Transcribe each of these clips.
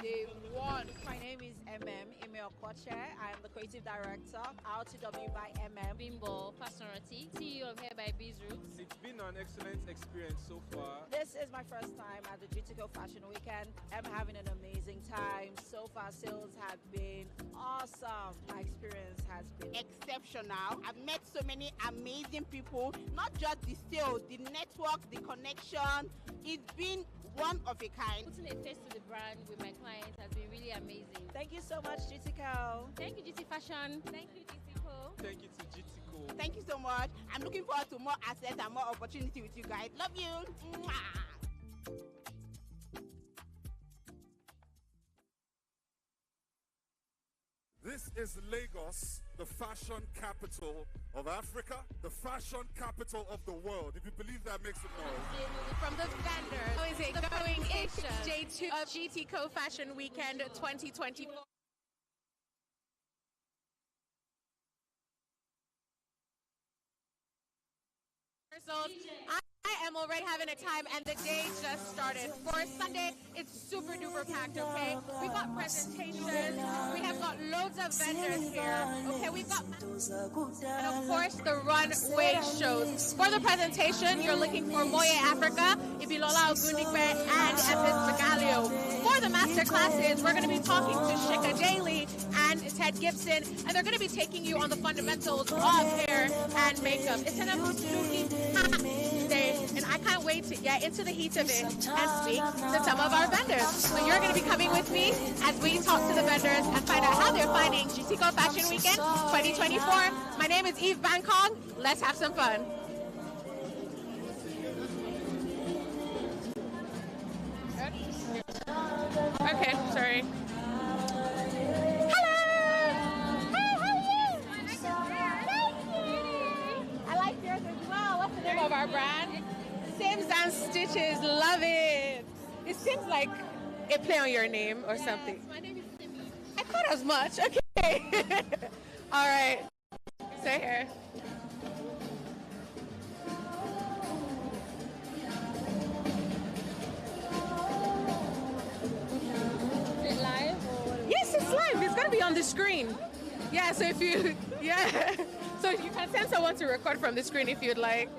Day one. My name is Email Koche. I am the creative director, R2W by Bimbo Pastorati, CEO of Hair by Bees Roots. It's been an excellent experience so far. This is my first time at the GTCO Fashion Weekend. I'm having an amazing time. So far, sales have been awesome. My experience has been exceptional. I've met so many amazing people, not just the sales, the network, the connection. It's been one of a kind. Putting a face to the brand with my clients has been really amazing. Thank you so much, GTCO. Thank you, GT Fashion. Thank you, GTCO. Thank you to GTCO. Thank you so much. I'm looking forward to more access and more opportunity with you guys. Love you. Mwah. This is Lagos, the fashion capital of Africa, the fashion capital of the world. If you believe that, makes it noise. From the vendors, how is it going? It's day 2 of GTCO Fashion Weekend 2024. I am already having a time and the day just started. For Sunday, it's super duper packed, okay? We've got presentations, we have got loads of vendors here, okay? We've got, and of course, the runway shows. For the presentation, you're looking for Moye Africa, Ibilola Ogunigbe, and Epis Magalio. For the masterclasses, we're going to be talking to Sheika Daley and Ted Gibson, and they're going to be taking you on the fundamentals of hair and makeup. It's an absolutely packed day, and I can't wait to get into the heat of it and speak to some of our vendors. So you're going to be coming with me as we talk to the vendors and find out how they're finding GTCO Fashion Weekend 2024. My name is Eve Bangkok. Let's have some fun. Okay, sorry. Hello! Hey, how are you? Thank you! I like yours as well. What's the name of our brand? Sims and Stitches. Love it. It seems like a play on your name or something. My name is Simi. I thought as much. Okay. All right. Stay here. Is it live or? Yes, it's live. It's gonna be on the screen. Yeah. So if you, yeah. So you can send someone to record from the screen if you'd like.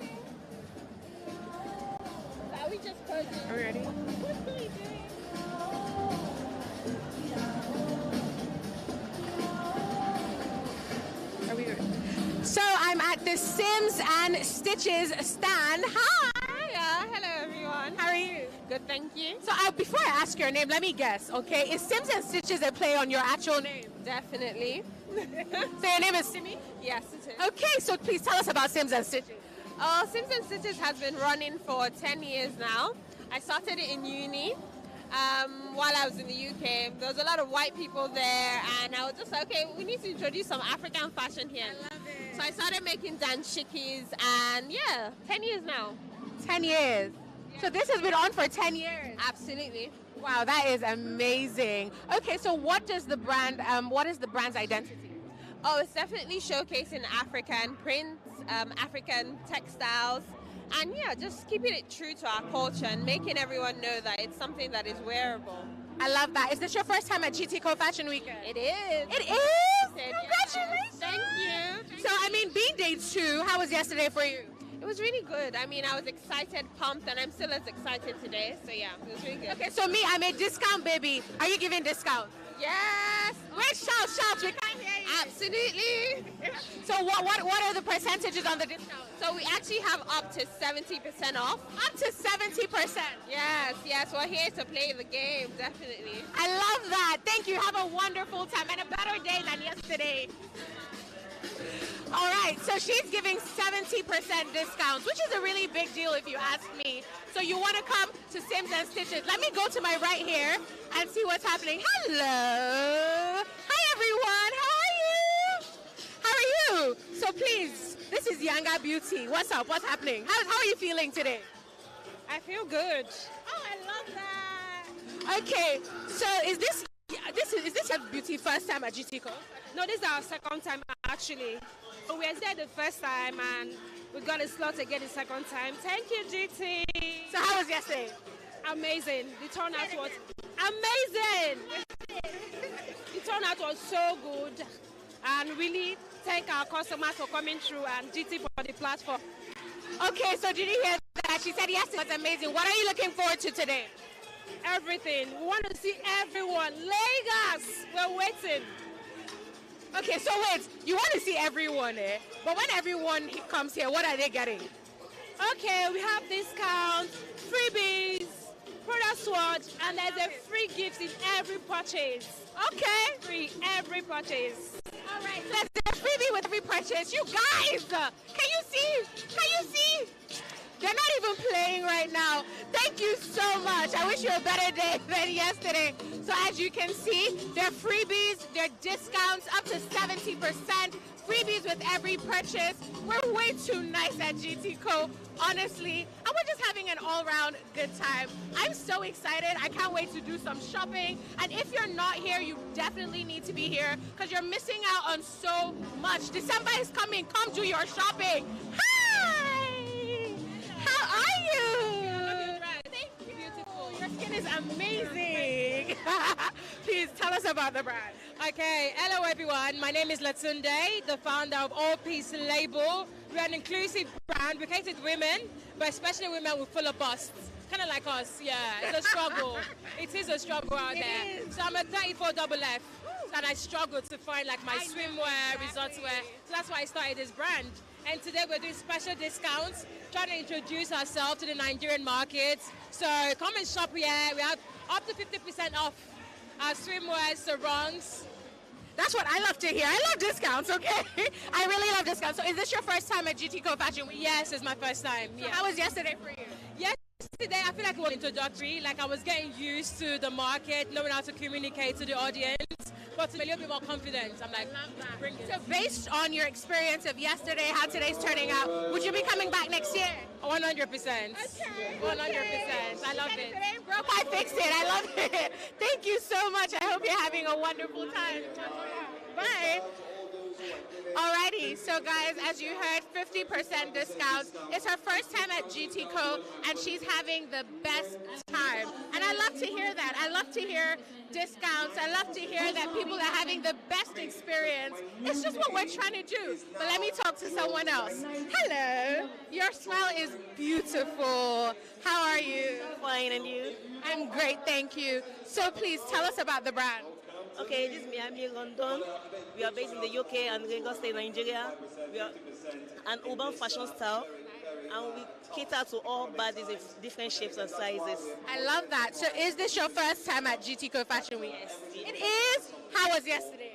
Are we just posing? Are we ready? What are you doing? Are we good? So I'm at the Sims and Stitches stand. Hi. Hello everyone. How are you? Good, thank you. So before I ask your name, let me guess, okay? Is Sims and Stitches a play on your actual name? Definitely. So your name is Simi? Yes, it is. Okay, so please tell us about Sims and Stitches. Sims and Stitches has been running for 10 years now. I started it in uni while I was in the UK. There was a lot of white people there, and I was just like, okay, we need to introduce some African fashion here. I love it. So I started making danshikis, and yeah, 10 years now. 10 years. So this has been on for 10 years. Absolutely. Wow, that is amazing. Okay, so what does the brand, what is the brand's identity? Oh, it's definitely showcasing African prints, African textiles, and yeah, just keeping it true to our culture and making everyone know that it's something that is wearable. I love that. Is this your first time at GTCO Fashion Weekend? It is. It is? Yes. Congratulations. Thank you. So, I mean, being day 2, how was yesterday for you? It was really good. I mean, I was excited, pumped, and I'm still as excited today. So yeah, it was really good. Okay, so me, I'm a discount baby. Are you giving discounts? Yes. Wait, shout, we can't hear you. Absolutely. So what are the percentages on the discount? So we actually have up to 70% off. Up to 70%. Yes, we're here to play the game, definitely. I love that. Thank you. Have a wonderful time and a better day than yesterday. All right, so she's giving 70% discounts, which is a really big deal if you ask me. So you want to come to Sims and Stitches. Let me go to my right here and see what's happening. Hello. Hi, everyone. How are you? So please, this is Yanga Beauty. What's up? What's happening? How are you feeling today? I feel good. Oh, I love that. Okay, so is this your beauty first time at GTCO? No, this is our second time actually. So we were there the first time and we got a slot again the second time. Thank you, GT. So how was yesterday? Amazing. The turnout was Amazing! The turnout was so good, and really thank our customers for coming through and GT for the platform. Okay, so did you hear that? She said yes, it was amazing. What are you looking forward to today? Everything. We want to see everyone. Lagos, we're waiting. Okay, so wait, you want to see everyone, eh? But when everyone comes here, what are they getting? Okay, we have discounts, freebies, product swatch, and there's a free gift in every purchase. Okay. Free every purchase. All right, so there's a freebie with every purchase. You guys, can you see? Can you see? They're not even playing right now. Thank you so much. I wish you a better day than yesterday. So as you can see, there are freebies, there are discounts up to 70%, freebies with every purchase. We're way too nice at GTCO, honestly. And we're just having an all-round good time. I'm so excited. I can't wait to do some shopping. And if you're not here, you definitely need to be here because you're missing out on so much. December is coming. Come do your shopping. Hi! How are you? Thank you. Beautiful. Your skin is amazing. Please tell us about the brand. Okay, hello everyone. My name is Latunde, the founder of All Peace Label. We're an inclusive brand. We cater to women, but especially women with fuller busts. Kind of like us, yeah. It's a struggle. It is a struggle out there. So I'm a 34 double F, and I struggle to find like my swimwear, resort wear. So that's why I started this brand. And today we're doing special discounts, trying to introduce ourselves to the Nigerian market. So come and shop here. We have up to 50% off our swimwear, sarongs. That's what I love to hear. I love discounts, okay? I really love discounts. So is this your first time at GTCO Fashion Week? Yes, it's my first time. So how was yesterday for you? Yesterday, I feel like it was introductory. Like I was getting used to the market, knowing how to communicate to the audience, but to be a little bit more confident. I'm like, bring it. So based on your experience of yesterday, how today's turning out, would you be coming back next year? 100%. Okay. 100%. I love it. If it ain't broke, I fixed it. I love it. Thank you so much. I hope you're having a wonderful time. Bye. Alrighty, so guys, as you heard, 50% discounts. It's her first time at GTCO, and she's having the best time. And I love to hear that. I love to hear discounts. I love to hear that people are having the best experience. It's just what we're trying to do. But let me talk to someone else. Hello. Your smile is beautiful. How are you? Fine, and you? I'm great, thank you. So please tell us about the brand. Okay, this is Miami, London. We are based in the UK and Lagos State, Nigeria. We are an urban fashion style, and we cater to all bodies in different shapes and sizes. I love that. So is this your first time at GTCO Fashion Week? Yes. It is? How was yesterday?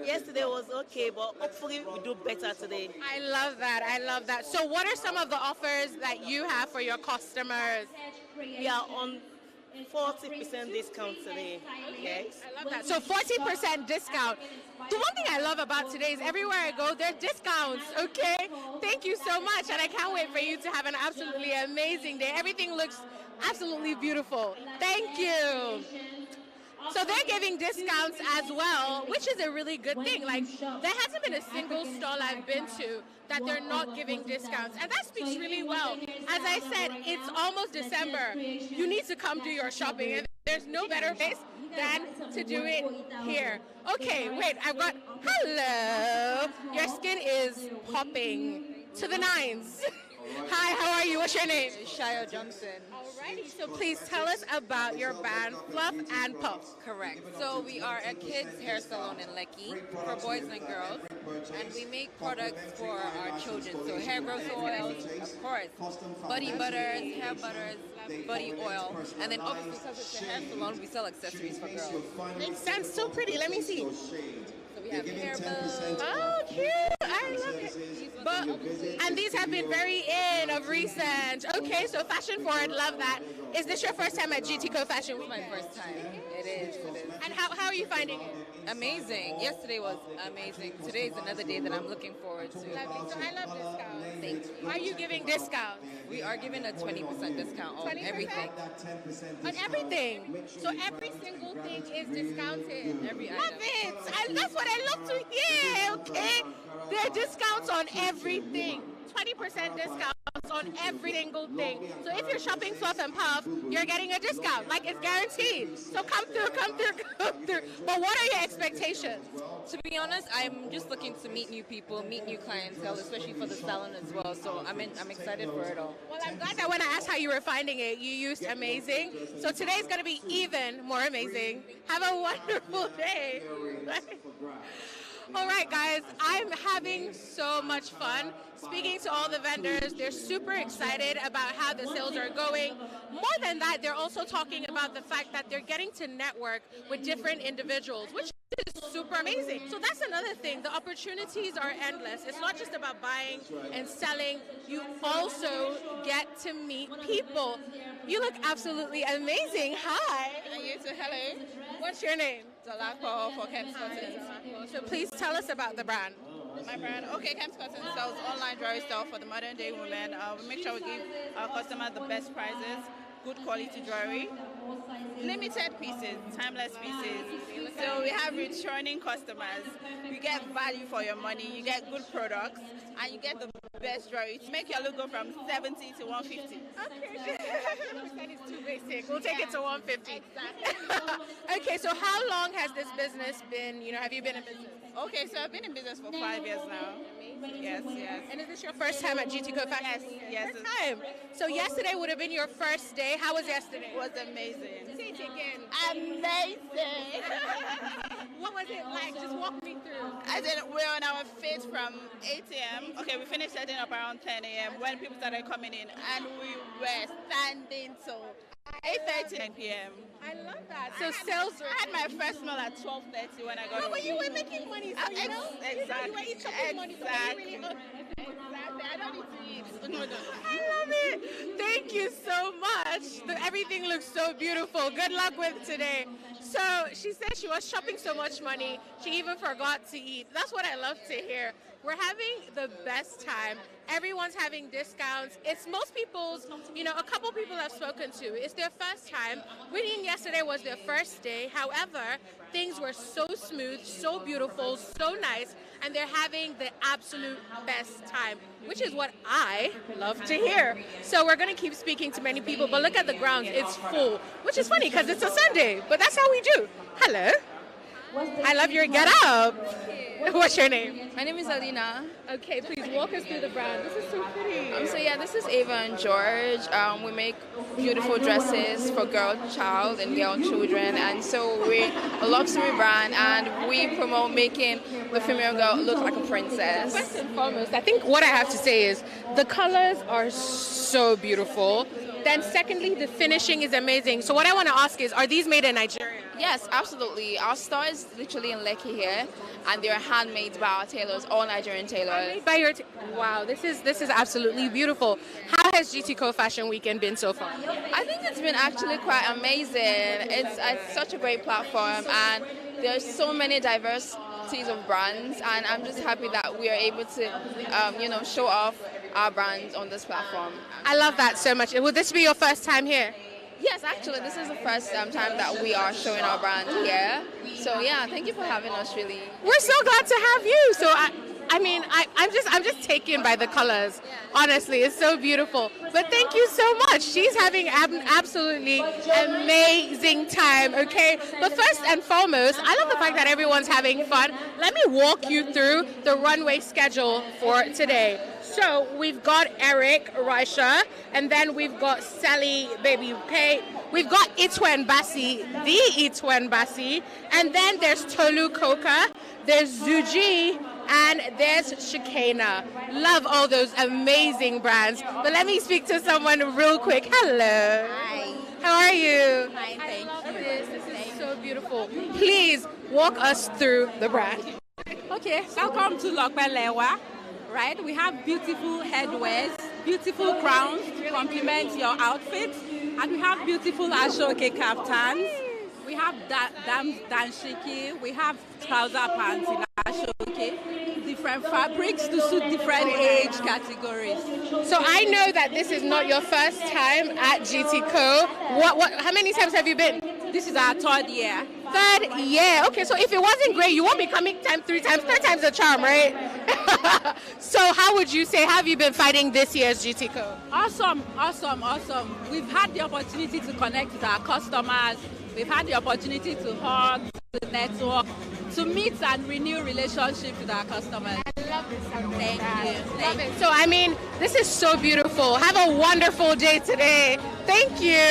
Yesterday was okay, but hopefully we do better today. I love that. I love that. So what are some of the offers that you have for your customers? We are on 40% discount today. Okay. I love that. So 40% discount. The one thing I love about today is everywhere I go, there's discounts, okay? Thank you so much, and I can't wait for you to have an absolutely amazing day. Everything looks absolutely beautiful. Thank you. So they're giving discounts as well, which is a really good thing. Like, there hasn't been a single stall I've been to that they're not giving discounts. And that speaks really well. As I said, it's almost December. You need to come do your shopping. And there's no better place than to do it here. Okay, wait, I've got, hello. Your skin is popping to the nines. Hi, how are you? What's your name? Sheika Johnson. Alrighty, so please tell us about your band, Fluff and Puff. Correct. So we are a kids hair salon in Lekki for boys and girls, and we make products for our children. So hair growth oils, of course, body butters, hair butters, body oil, and then obviously because it's a hair salon, we sell accessories for girls. Makes sense. So pretty. Let me see. So we have hair bows. Oh, cute. I love it. And these have been very in of recent. Okay, so fashion forward. Love that. Is this your first time at GTCO Fashion Week? It's my first time. It is. And how are you finding it? Amazing. Yesterday was amazing. Today is another day that I'm looking forward to. Lovely. So I love discounts. Thank you. Are you giving discounts? We are giving a 20% discount on 20%? everything. On everything. So every single thing is discounted. Every Love item. it. And that's what I love to hear, okay? There are discounts on everything. 20% discount. on every single thing. So if you're shopping Fluff and Puff, you're getting a discount. Like, it's guaranteed. So come through. But what are your expectations? To be honest, I'm just looking to meet new people, meet new clientele, especially for the salon as well. So I'm excited for it all. Well, I'm glad that when I asked how you were finding it, you used amazing. So today's going to be even more amazing. Have a wonderful day. All right, guys, I'm having so much fun speaking to all the vendors. They're super excited about how the sales are going. More than that, they're also talking about the fact that they're getting to network with different individuals, which is super amazing. So that's another thing. The opportunities are endless. It's not just about buying and selling. You also get to meet people. You look absolutely amazing. Hi. And you too. Hello. What's your name? Dolako for Kem's Cottons. So please tell us about the brand. My brand, okay, Kem's Cottons sells online jewelry stuff for the modern day women. We make sure we give our customers the best prices, good quality jewelry, limited pieces, timeless pieces. So we have returning customers. You get value for your money, you get good products, and you get the best jewelry to make your look go from 70 to 150. Okay, it's too basic. We'll take it to 150. Exactly. Okay, so how long has this business been, have you been in business? Okay, so I've been in business for 5 years now. Yes. And is this your first time at GTCO Fashion? Yes. First time. So yesterday would have been your first day. How was yesterday? It was amazing. Say it again. Amazing. What was it like? Just walk me through. I said we're on our feet from 8 a.m. Okay, we finished setting up around 10 a.m. when people started coming in, and we were standing till 8:30 p.m. I love that. So sales. I had my first meal at 12:30 when I got home. But you were making money, so Exactly. You were eating money, so Exactly. you really I don't need to eat. No. I love it. Thank you so much. Everything looks so beautiful. Good luck with today. So she said she was shopping so much money, she even forgot to eat. That's what I love to hear. We're having the best time. Everyone's having discounts. It's most people's, a couple people I've spoken to, it's their first time. Winning yesterday was their first day. However, things were so smooth, so beautiful, so nice, and they're having the absolute best time, which is what I love to hear. So we're going to keep speaking to many people, but look at the grounds. It's full, which is funny because it's a Sunday, but that's how we do. Hello. I love your get up. What's your name? My name is Alina. Okay, please walk us through the brand. This is so pretty. This is Ava and George. We make beautiful dresses for girl child and girl children, and so we're a luxury brand, and we promote making the female girl look like a princess. First and foremost, I think what I have to say is the colors are so beautiful. Then secondly, the finishing is amazing. So what I want to ask is, are these made in Nigeria? Yes, absolutely. Our store is literally in Lekki here, and they're handmade by our tailors, all Nigerian tailors. Made by your wow, this is absolutely beautiful. How has GTCO Fashion Weekend been so far? I think it's been actually quite amazing. It's such a great platform, and there's so many diversities of brands, and I'm just happy that we are able to, show off our brands on this platform. I love that so much. Will this be your first time here? Yes, actually, this is the first time that we are showing our brand here. So yeah, thank you for having us. Really, we're so glad to have you. So I'm just taken by the colors. Honestly, it's so beautiful. But thank you so much. She's having an absolutely amazing time. Okay, but first and foremost, I love the fact that everyone's having fun. Let me walk you through the runway schedule for today. So we've got Eric Raisina, and then we've got Selly Raby Kane. We've got Ituen Basi, the Ituen Basi, and then there's Tolu Coker, there's Zhi, and there's Sukeina. Love all those amazing brands. But let me speak to someone real quick. Hello. Hi. How are you? Fine, thank you. I love this is so beautiful. Please walk us through the brand. Okay, welcome to Lokbelewa. Right, we have beautiful headwears, beautiful crowns to complement your outfit, and we have beautiful ashoke kaftans. We have danshiki, we have trouser pants in ashoke, different fabrics to suit different age categories. So I know that this is not your first time at GTCO. How many times have you been? This is our third year. Third year. Okay, so if it wasn't great, you won't be coming three times, third time's a charm, right? So how would you say, have you been fighting this year's GTCO? Awesome. We've had the opportunity to connect with our customers. We've had the opportunity to hug, to network, to meet and renew relationships with our customers. I love this. Thank you. Love it. So, I mean, this is so beautiful. Have a wonderful day today. Thank you.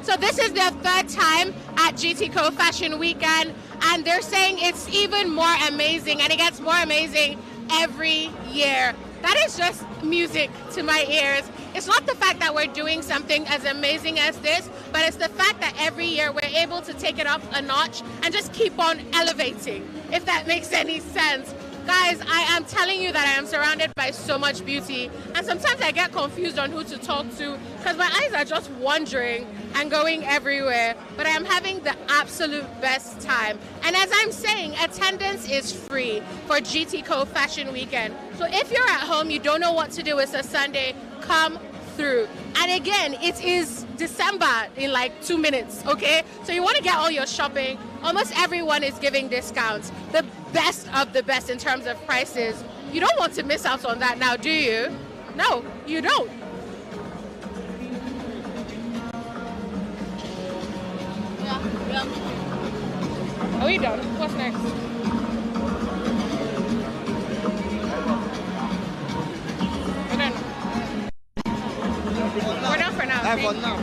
So this is their third time at GTCO Fashion Weekend, and they're saying it's even more amazing, and it gets more amazing every year. That is just music to my ears. It's not the fact that we're doing something as amazing as this, but it's the fact that every year we're able to take it up a notch and just keep on elevating, if that makes any sense. Guys, I am telling you that I am surrounded by so much beauty, and sometimes I get confused on who to talk to because my eyes are just wandering and going everywhere, but I am having the absolute best time. And as I'm saying, attendance is free for GTCO Fashion Weekend. So if you're at home, you don't know what to do, it's a Sunday, come through. And again, it is December in like 2 minutes, okay? So you want to get all your shopping. Almost everyone is giving discounts. The best of the best in terms of prices. You don't want to miss out on that now, do you? No, you don't. Yeah. Are we done? What's next? I don't know. We're done for now. For now.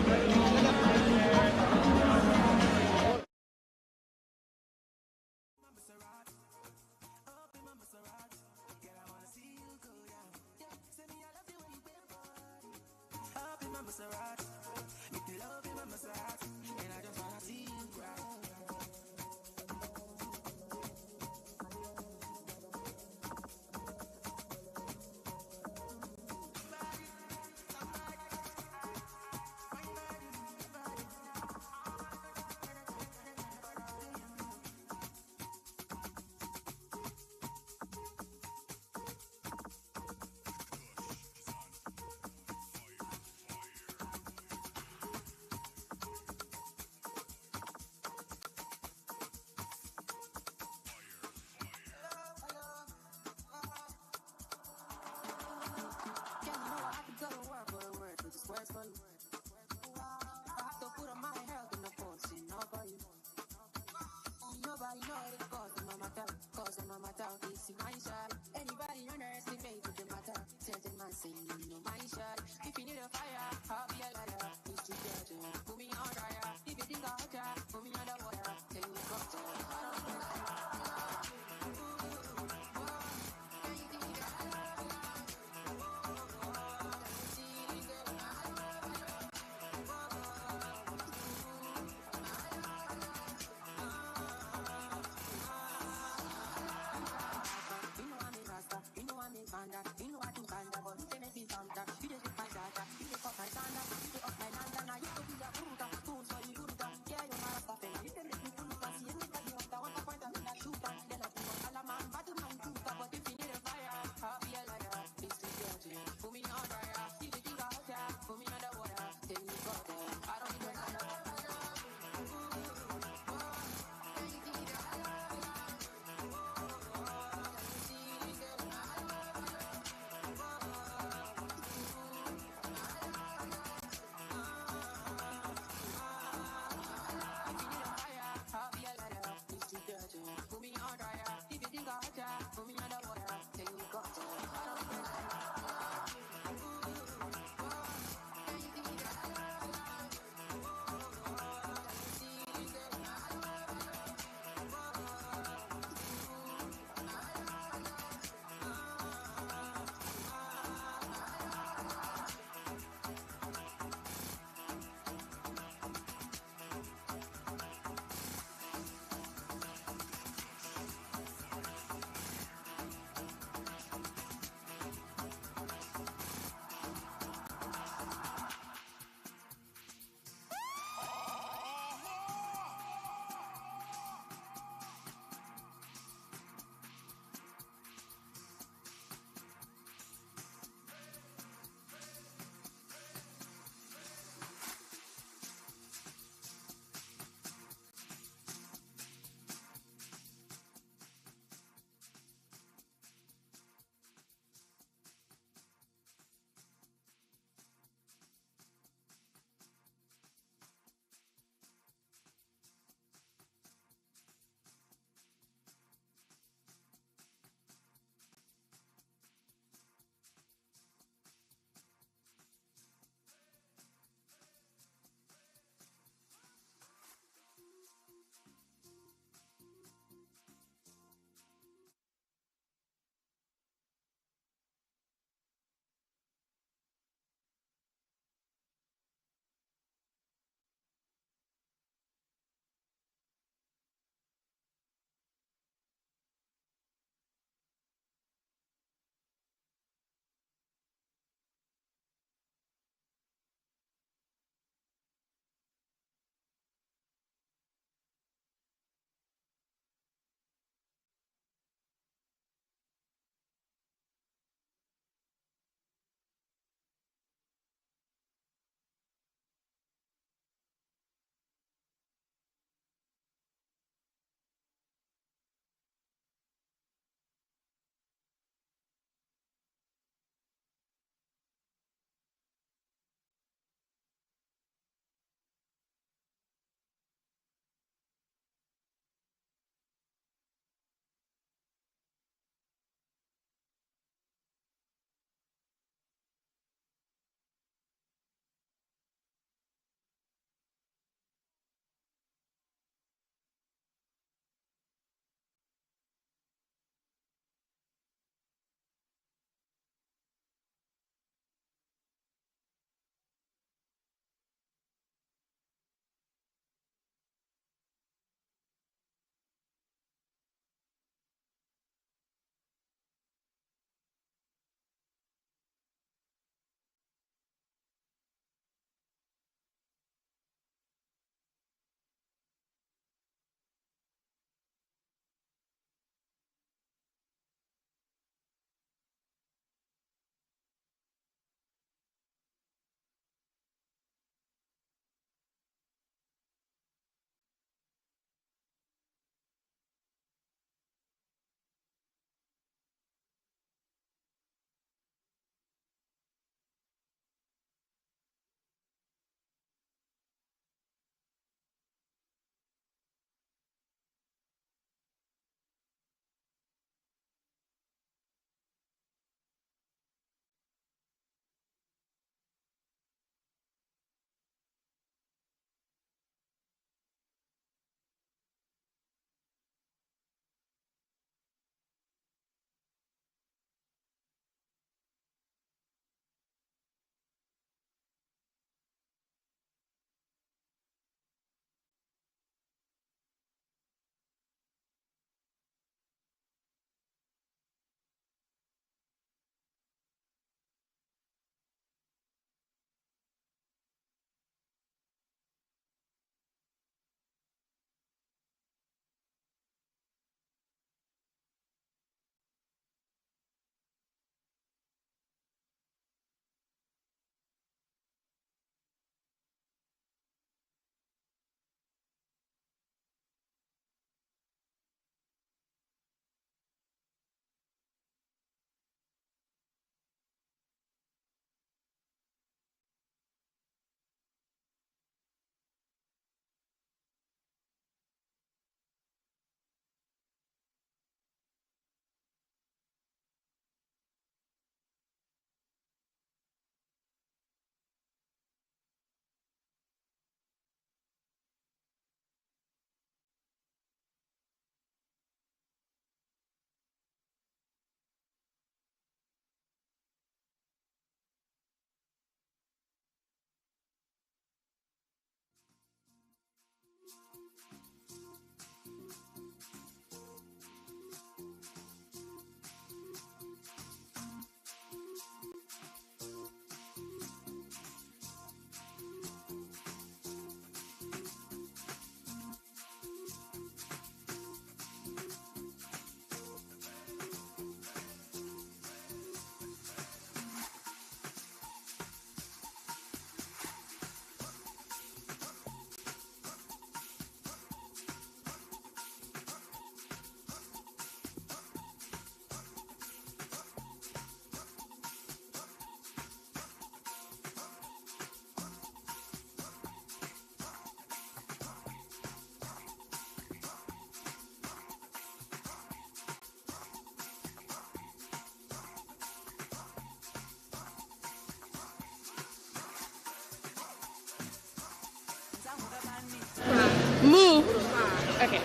Okay.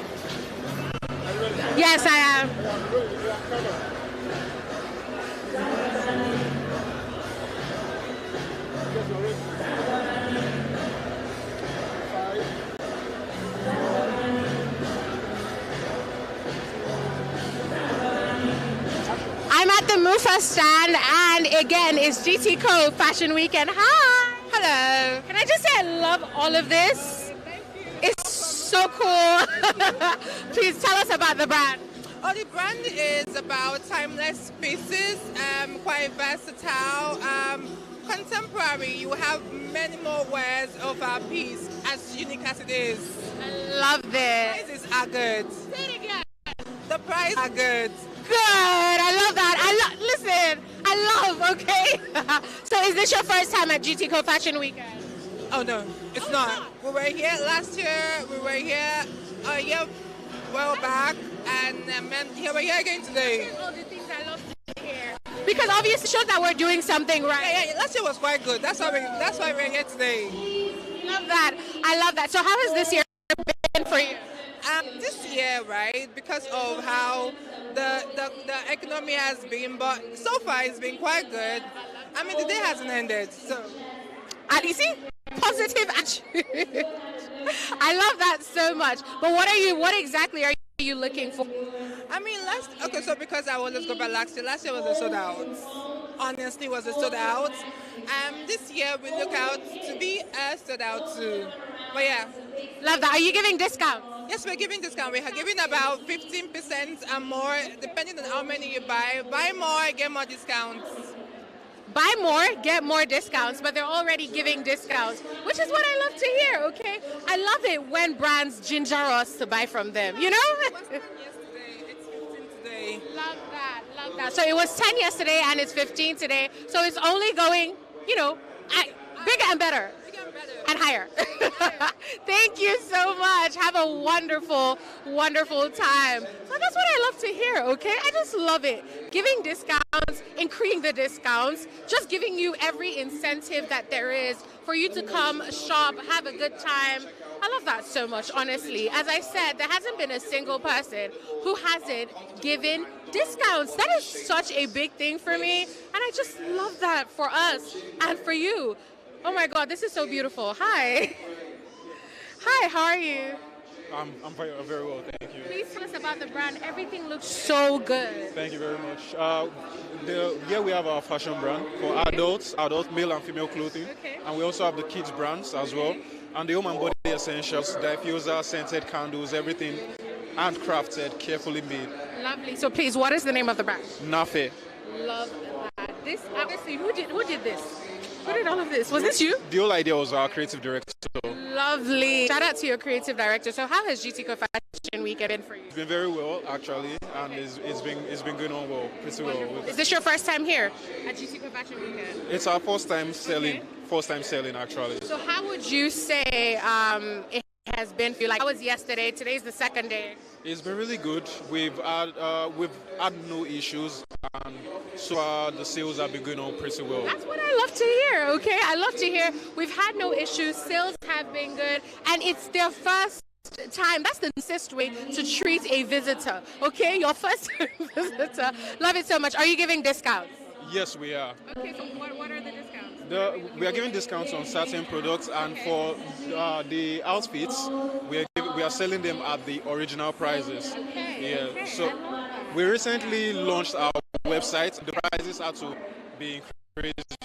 Yes, I am. I'm at the Mufa stand, and again, it's GTCO Fashion Weekend. Hi! Hello. Can I just say I love all of this? It's so cool. Please tell us about the brand. Oh, the brand is about timeless pieces, quite versatile, contemporary. You have many more wears of our piece, as unique as it is. I love this. The prices are good. Say it again. The prices are good. Good. I love that. Listen, I love, okay? So is this your first time at GTCO Fashion Weekend? Oh, no, it's not. We were here last year. We were here a year well back. And here we are again today. All the things I love to hear. Because obviously it shows that we're doing something right. Yeah, last year was quite good. That's why we're here today. Love that. I love that. So how has this year been for you? This year, right, because of how the economy has been, but so far it's been quite good. I mean, the day hasn't ended, so. And you see, positive attitude. I love that so much. But what exactly are you looking for? I mean, so because I always go back last year was a sold out. Honestly, was a sold out. This year we look out to be a sold out too. But yeah. Love that. Are you giving discounts? Yes, we're giving discount. We are giving about 15% and more, depending on how many you buy. Buy more, get more discounts. Buy more, get more discounts, but they're already giving discounts, which is what I love to hear, okay? I love it when brands ginger us to buy from them, you know? Yesterday, it's 15 today. Love that, love that. So it was 10 yesterday and it's 15 today, so it's only going, bigger and better. And higher. Thank you so much. Have a wonderful, wonderful time. So that's what I love to hear, okay? I just love it. Giving discounts, increasing the discounts, just giving you every incentive that there is for you to come shop, have a good time. I love that so much, honestly. As I said, there hasn't been a single person who hasn't given discounts. That is such a big thing for me, and I just love that for us and for you. Oh my God, this is so beautiful. Hi. Hi, how are you? I'm very well, thank you. Please tell us about the brand. Everything looks so good. Thank you very much. Here we have our fashion brand for adults, male and female clothing. Okay. And we also have the kids brands as well. And the home and body essentials, diffuser, scented candles, everything handcrafted, carefully made. Lovely. So please, what is the name of the brand? Nafe. Love that. This, obviously, who did this? Who did all of this? Was this you? The whole idea was our creative director. Lovely. Shout out to your creative director. So how has GTCO Fashion Weekend been for you? It's been very well, actually, and it's been going on well, pretty well. Is this your first time here at GTCO Fashion Weekend? It's our first time selling, actually. So how would you say it has been for you? Like, how was yesterday? Today's the second day. It's been really good. We've had no issues, and so far the sales have been going on pretty well. That's what I love to hear, okay? I love to hear we've had no issues, sales have been good, and it's their first time. That's the nicest way to treat a visitor, okay? Your first visitor. Love it so much. Are you giving discounts? Yes, we are. Okay, so what are the discounts? We are giving discounts on certain products, and for the outfits, we are selling them at the original prices. Okay. Yeah. Okay. So we recently launched our website. The prices had to be increased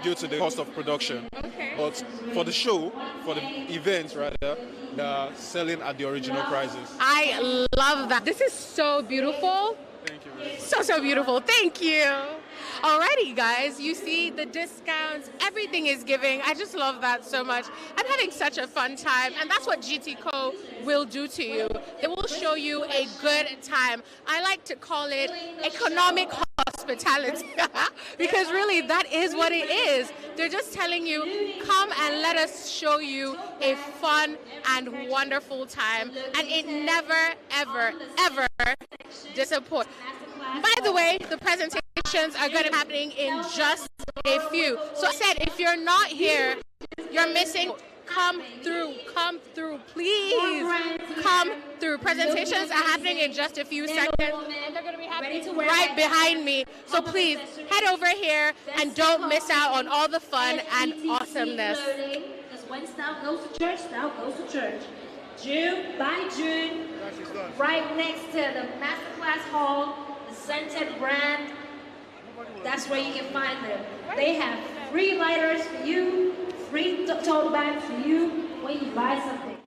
due to the cost of production. Okay. But for the show, for the event rather, they're selling at the original prices. I love that. This is so beautiful. Thank you. So beautiful. Thank you. Alrighty, guys, you see the discounts, everything is giving. I just love that so much. I'm having such a fun time, and that's what GTCO will do to you. They will show you a good time. I like to call it economic hospitality because really that is what it is. They're just telling you, come and let us show you a fun and wonderful time, and it never, ever, ever disappoints. By the way, the presentations are going to be happening in just a few. So I said, if you're not here, you're missing. Come through, please. Come through. Presentations are happening in just a few seconds. And they're going to be happening right behind me. So please head over here and don't miss out on all the fun and awesomeness. Because when style goes to church, style goes to church. June by June, right next to the Masterclass Hall, the Scented brand. That's where you can find them. They have free lighters for you, free tote bags for you when you buy something.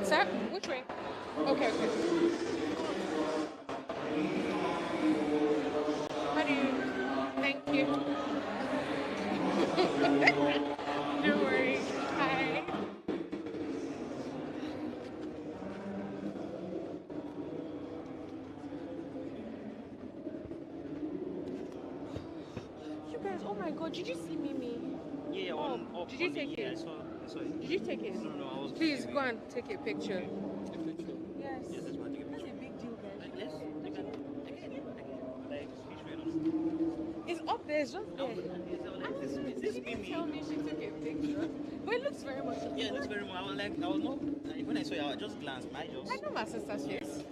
Sir, which way? Okay, okay. How do you? Thank you. No worries. Hi. You guys, oh my God, did you see Mimi? Yeah, did you take it? I saw it. Did you take it? No, I was. Please go and take a picture. Yes. Yes, that's my take a That's picture. a big deal, guys. Yes, you can. Like, which way? It's up there, it's just there. This way. Is this me? Tell me she took a picture. But it looks very much. Yeah, it looks very much. I was not. When I saw it, I just glanced. I know my sister's face.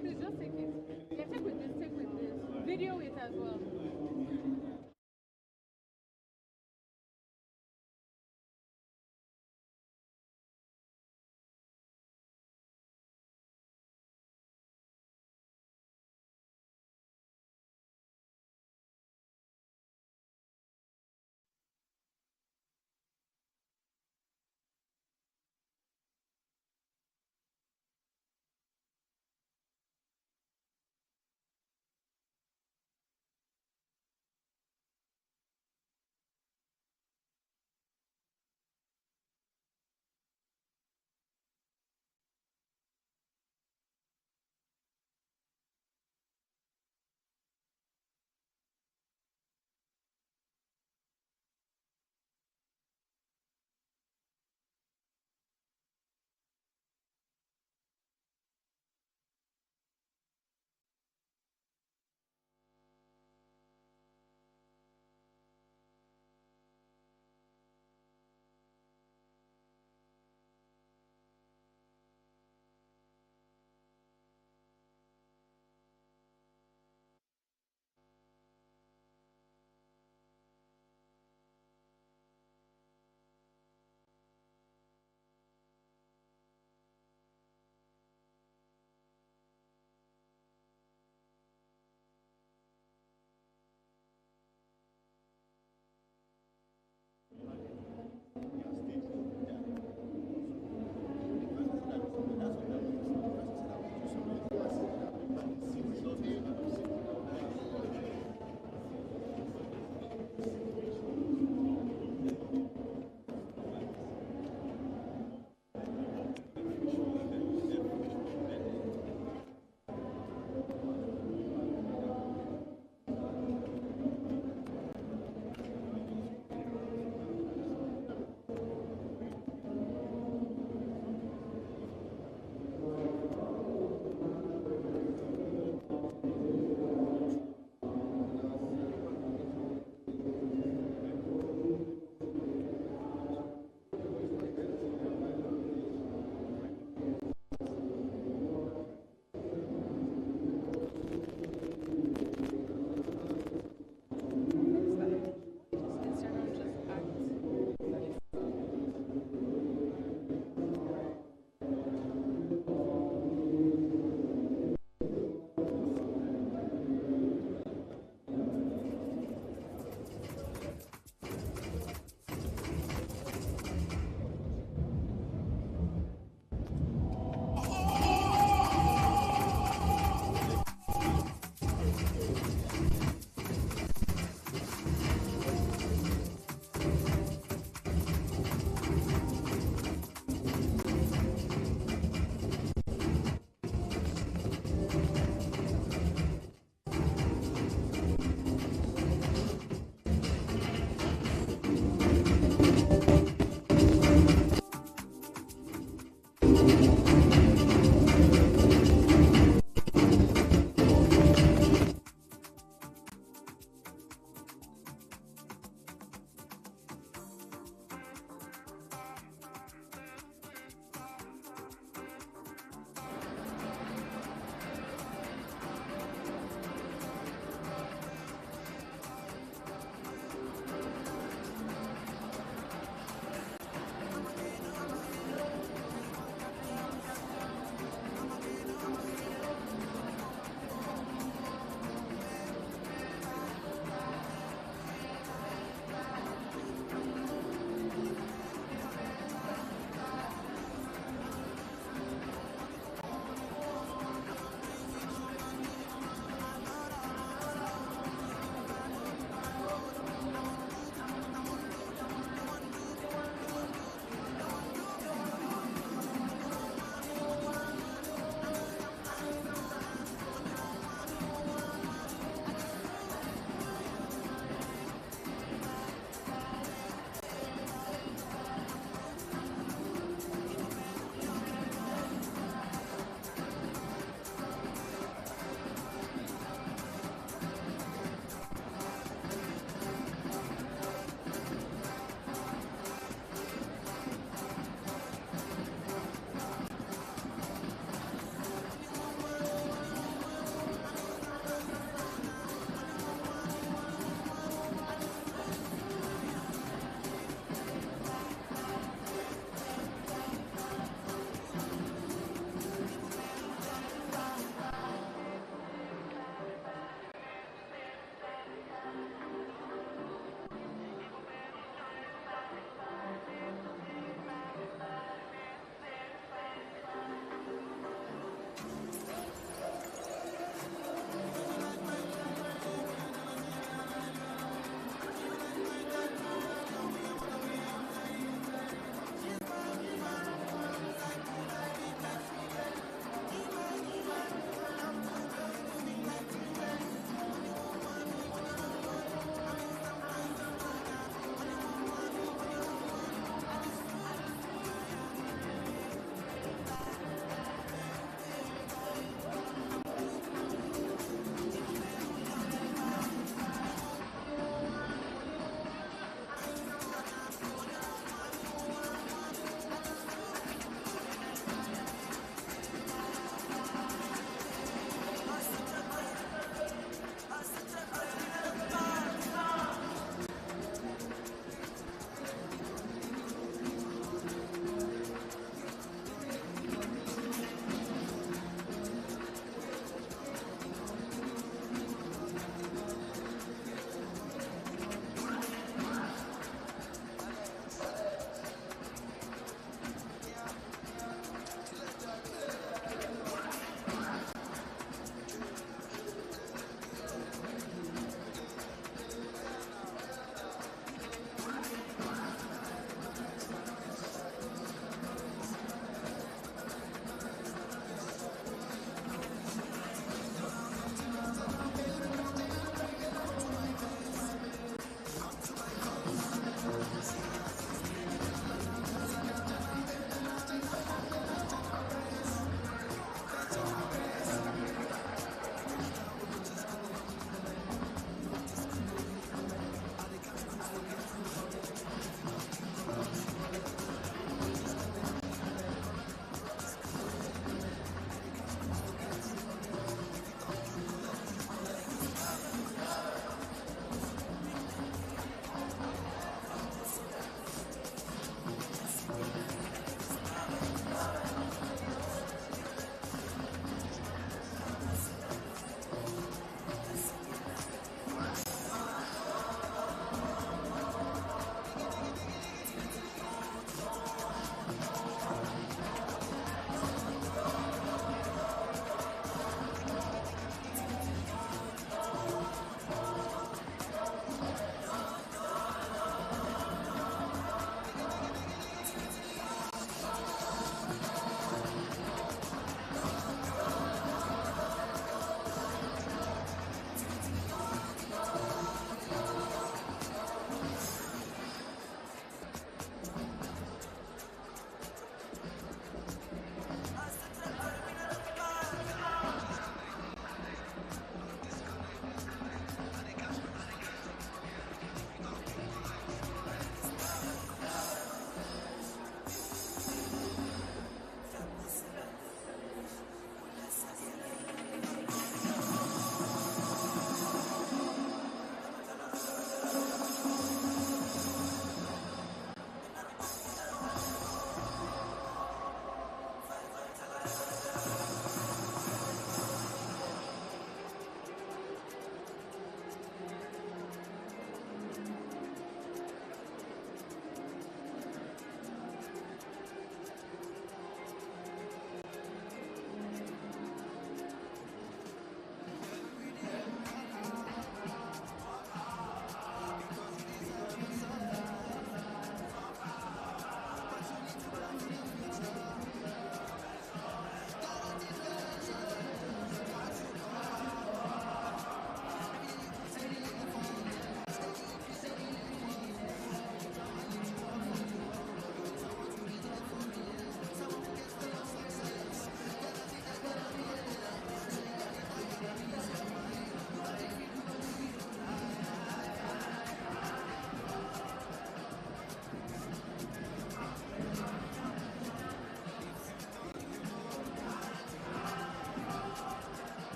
Please just take it. Yeah, take with this. Take with this. Video it as well.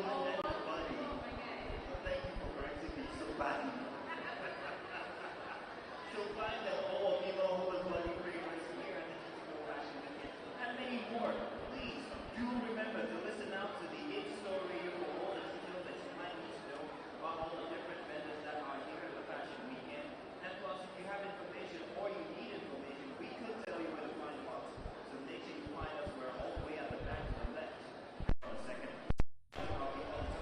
Thank you for correcting me so badly. You'll find that all people who was bloody favorites here at the GTCO Fashion Weekend and many more. Please do remember to listen out to the hit story for all the details that you might need to know about all the different vendors that are here at the Fashion Weekend. And plus, if you have information or you need information, we could tell you where to find us. So make sure you find us. We're all the way at the back to the left. For a second. I'll be on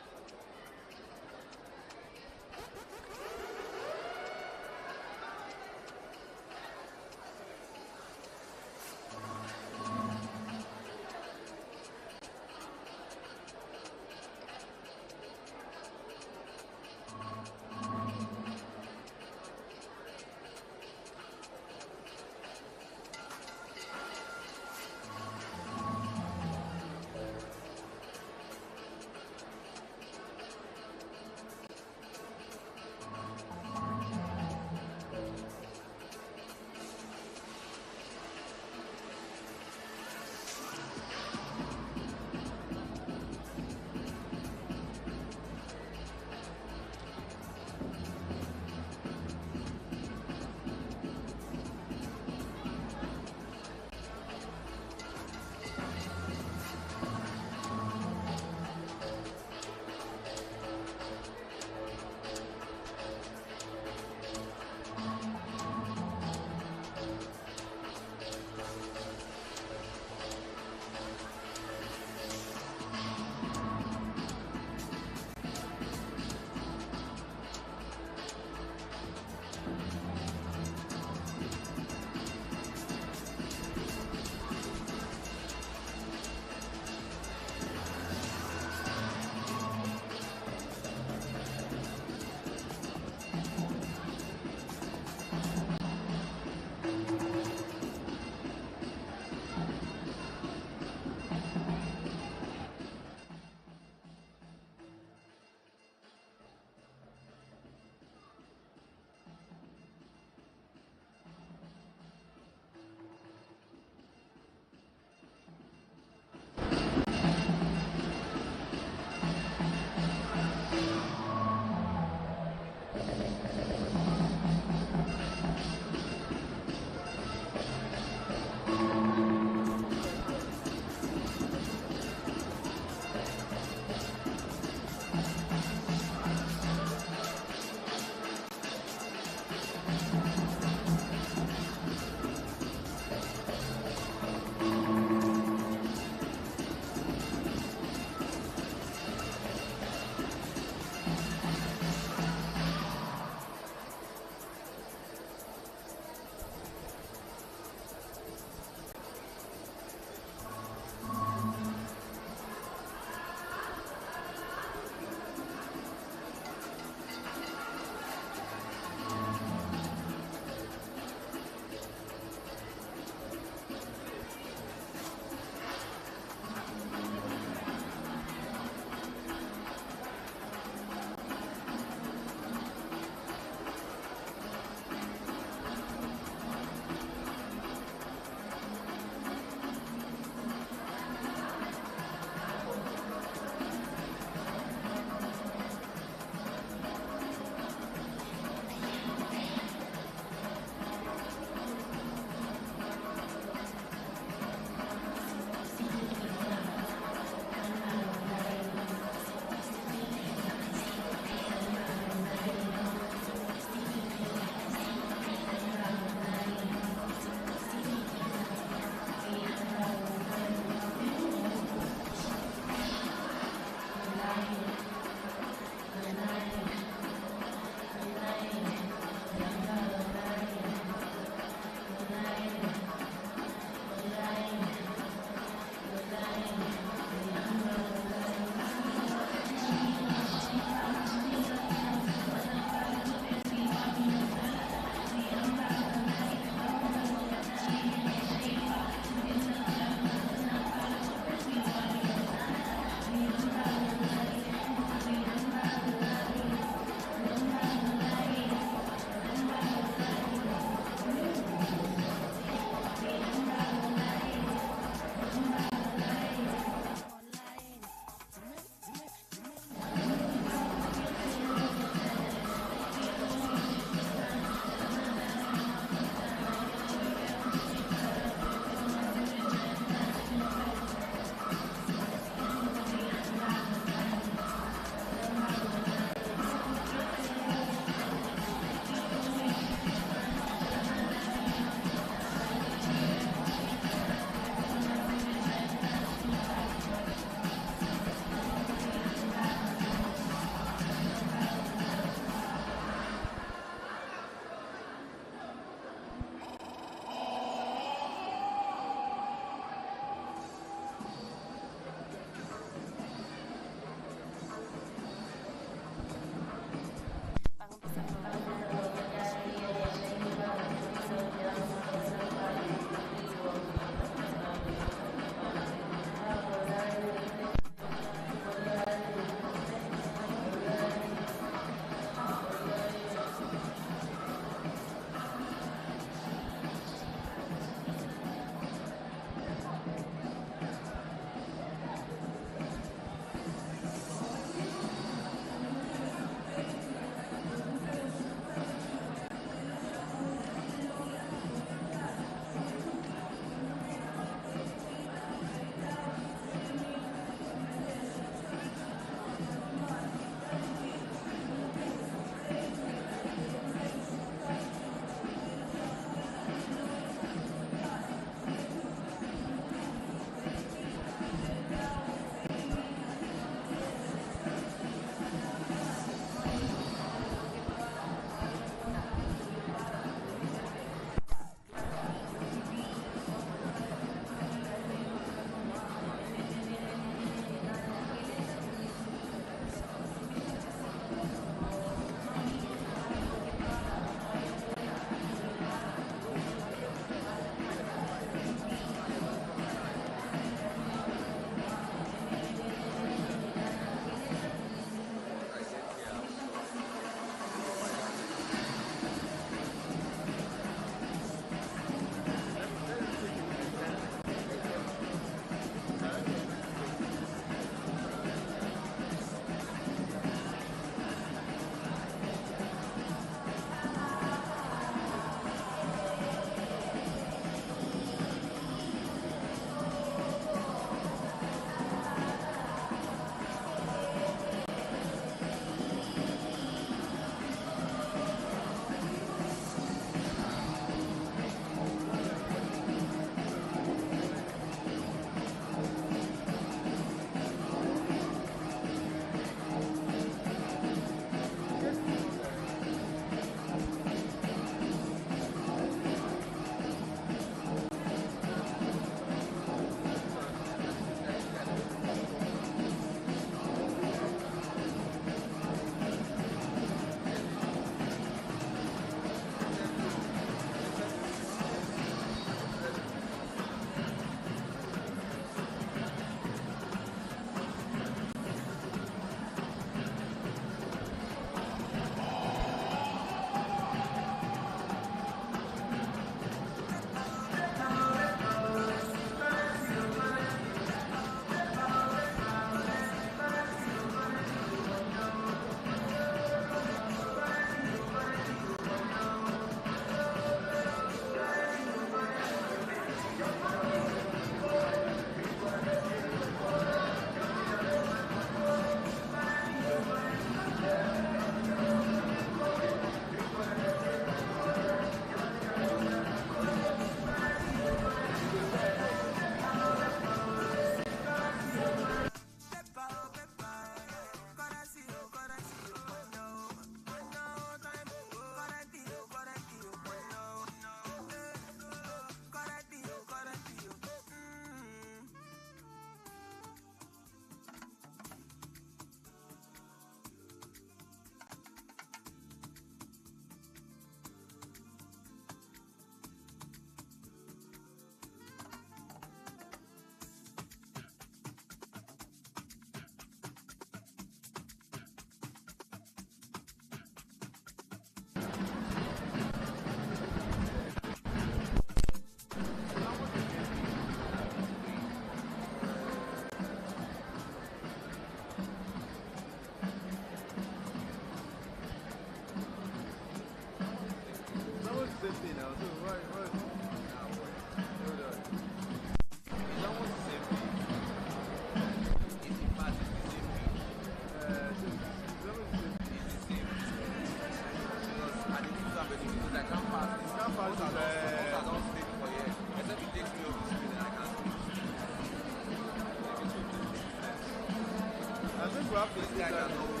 to have this guy that knows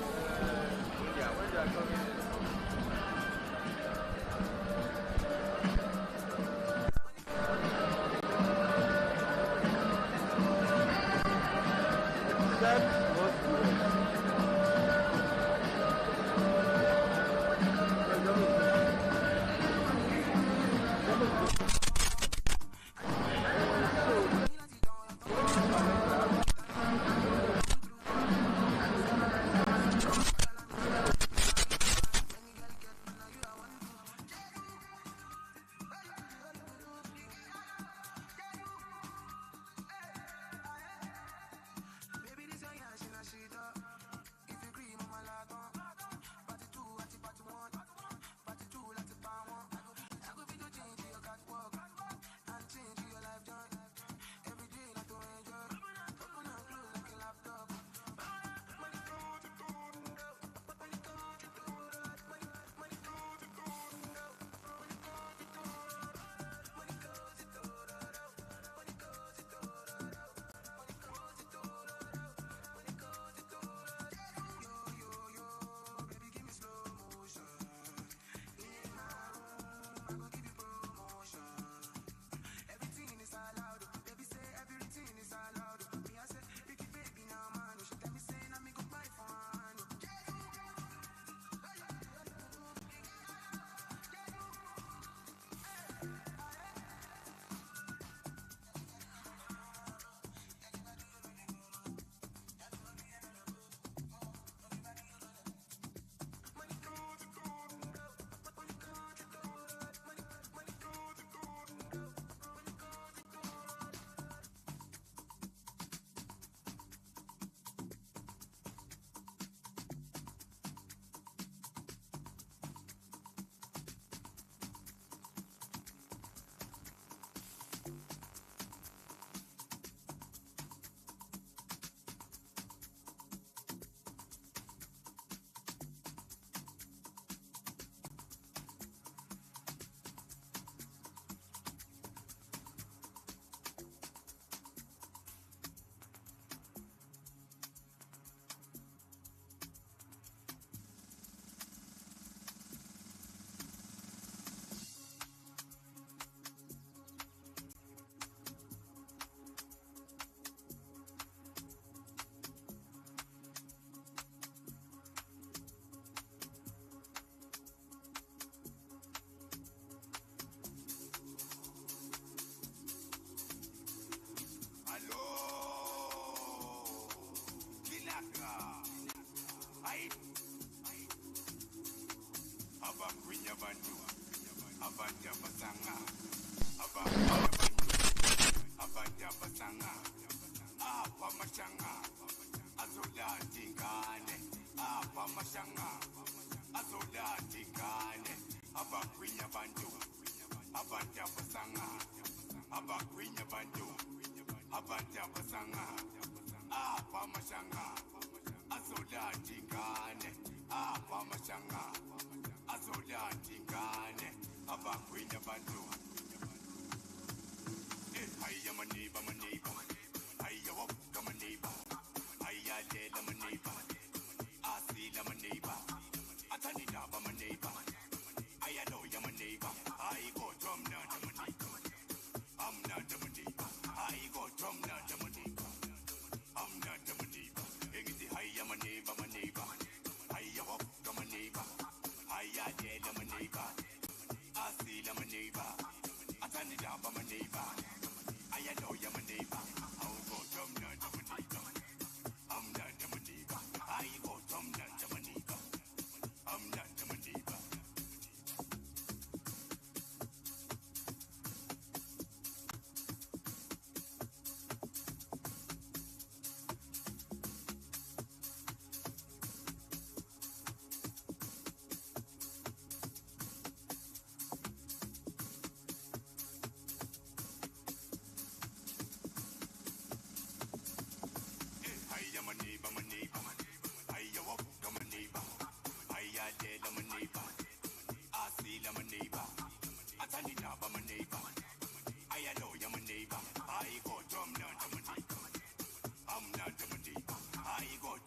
India when they are coming in. That was good.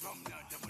Drum now,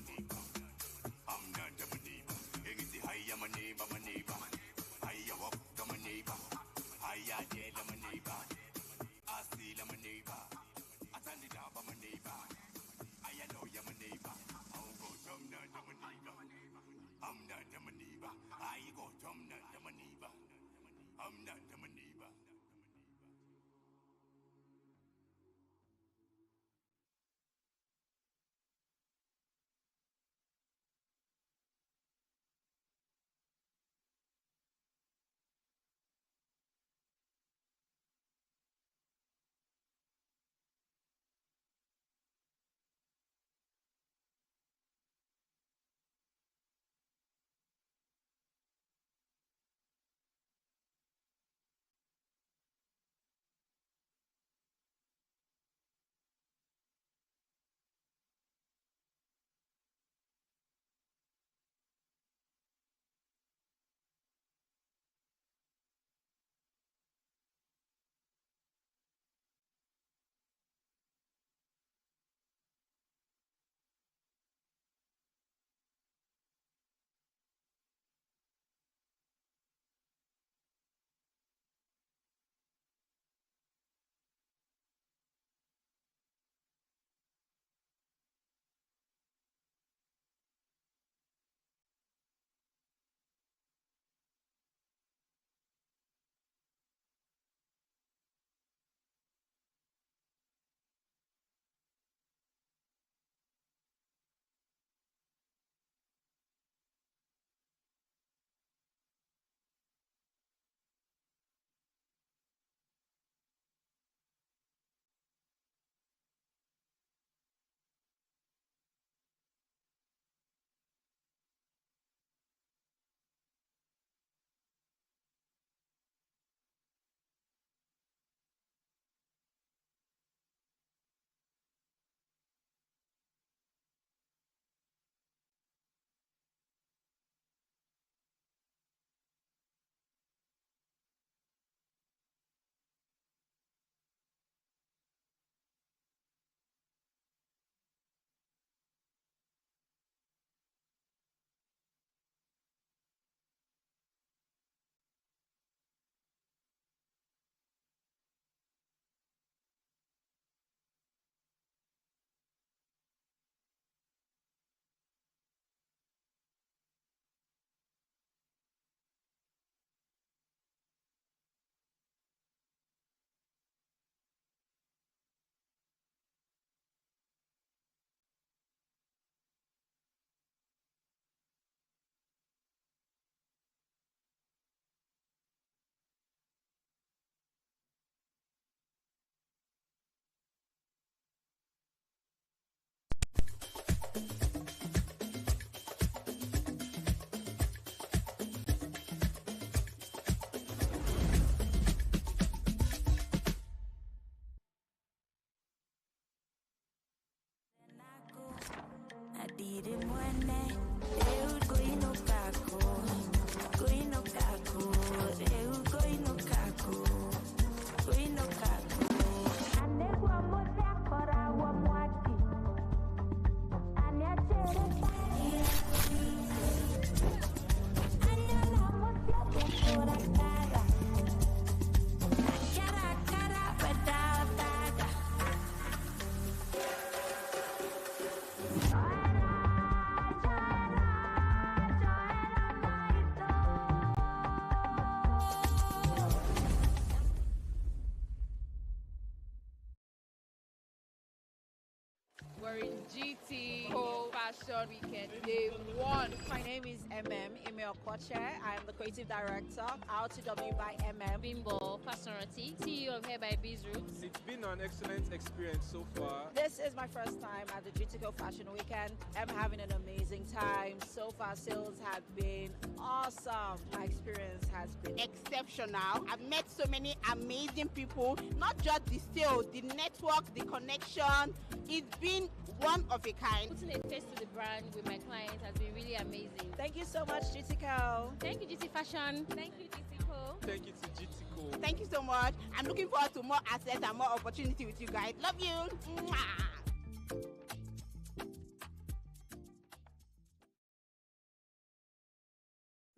We're in GTCO Fashion Weekend, day 1. My name is Ime Okoche. I am the creative director, RTW by Bimbo Fashion CEO of Hair by Biz Roots. It's been an excellent experience so far. This is my first time at the GTCO Fashion Weekend. I'm having an amazing time. So far, sales have been awesome. My experience has been exceptional. I've met so many amazing people, not just the sales, the network, the connection. It's been one of a kind. Putting a face to the brand with my clients has been really amazing. Thank you so much, GTCO. Thank you, GT Fashion. Thank you, GTCO. Thank you to GTCO. Thank you so much. I'm looking forward to more access and more opportunity with you guys. Love you. Mwah.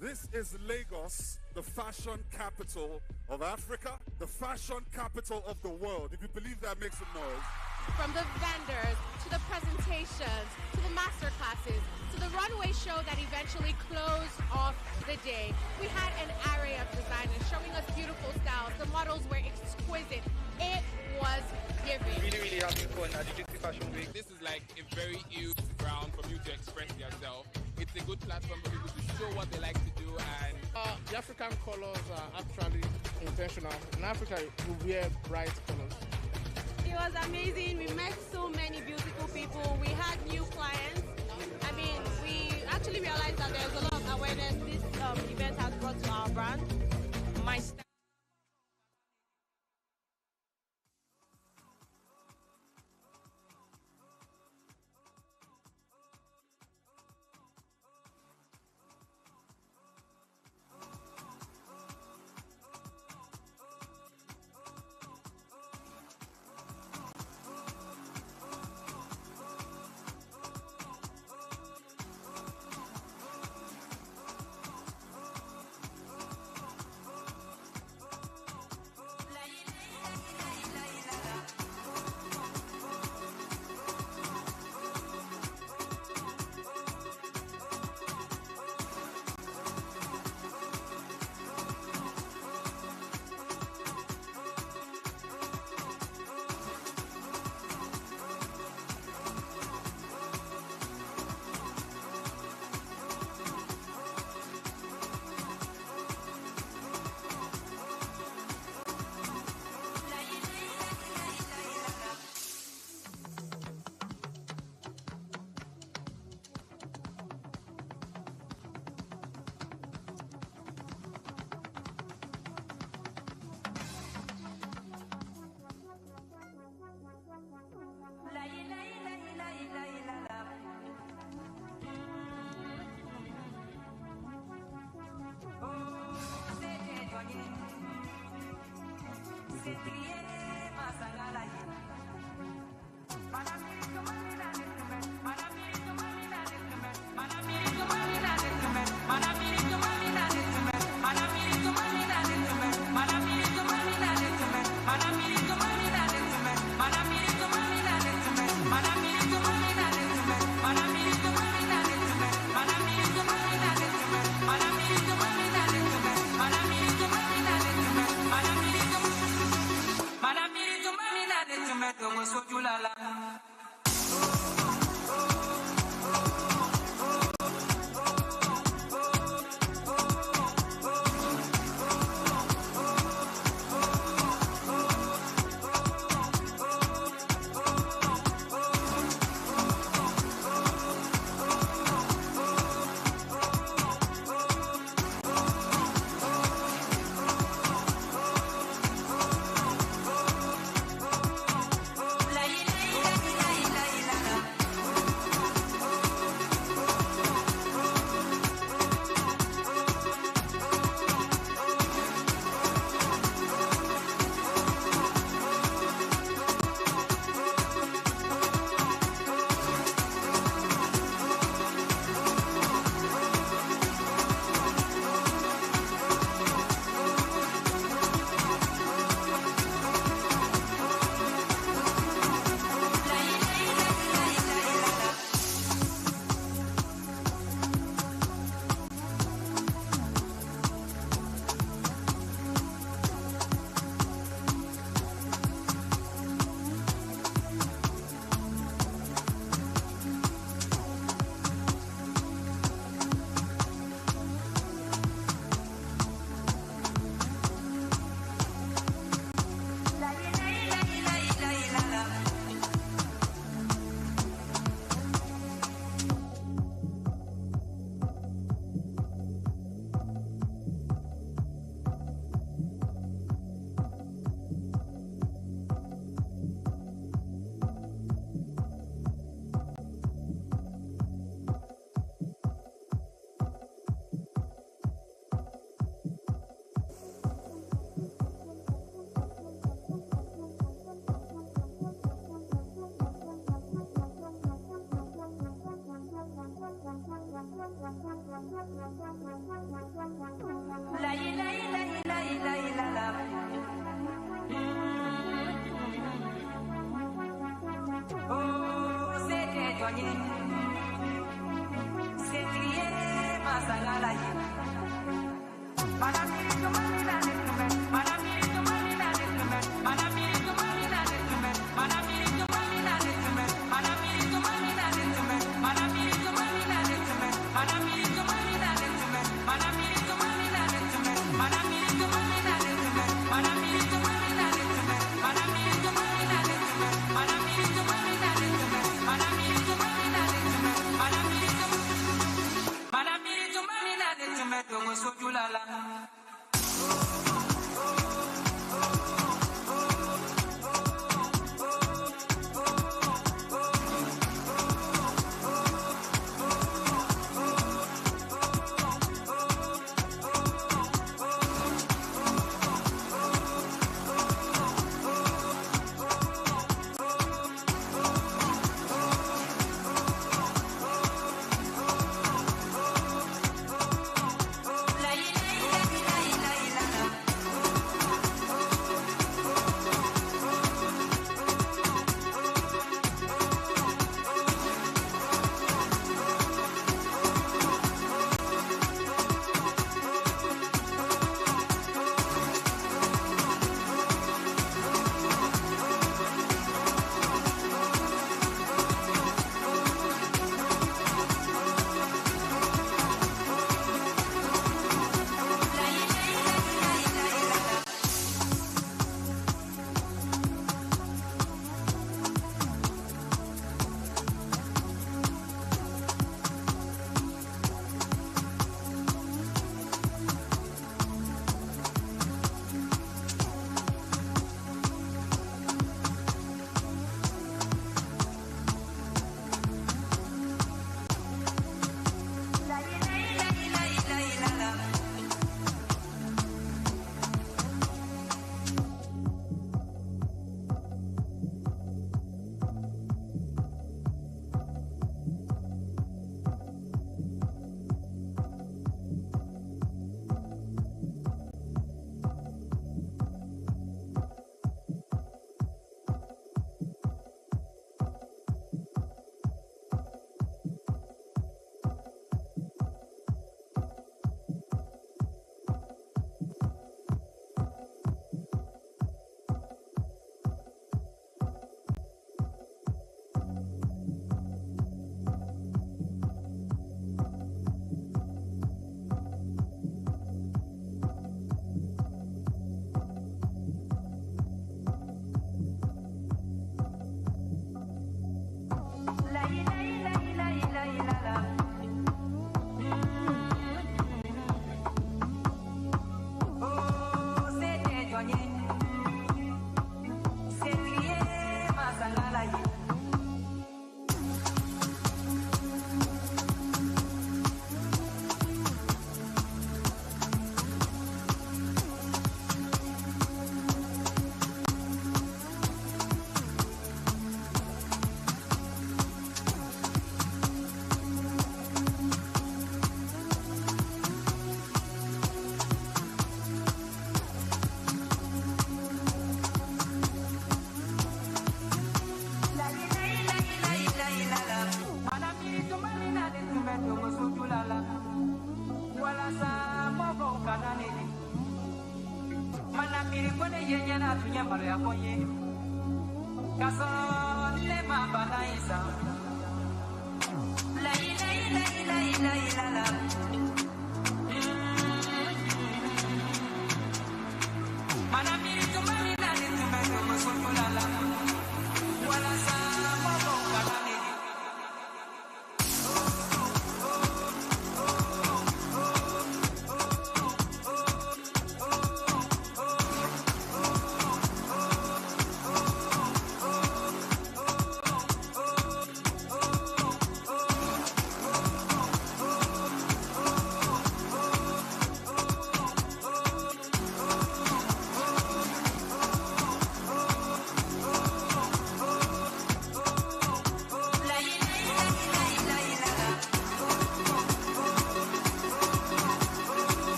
This is Lagos, the fashion capital of Africa, the fashion capital of the world. If you believe that, make some noise. From the vendors, to the presentations, to the masterclasses, to the runway show that eventually closed off the day. We had an array of designers showing us beautiful styles. The models were exquisite. It was giving. Really having fun at the GTCO Fashion Week. This is like a very huge ground for you to express yourself. It's a good platform for people to show what they like to do, and the African colors are actually intentional. In Africa, we wear bright colors. It was amazing. We met so many beautiful people. We had new clients. I mean, we actually realized that there's a lot of awareness this event has brought to our brand. My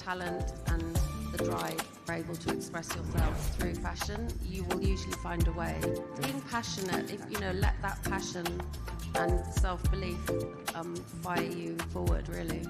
talent and the drive, are able to express yourself through fashion, you will usually find a way. Being passionate, if you know, let that passion and self-belief fire you forward, really.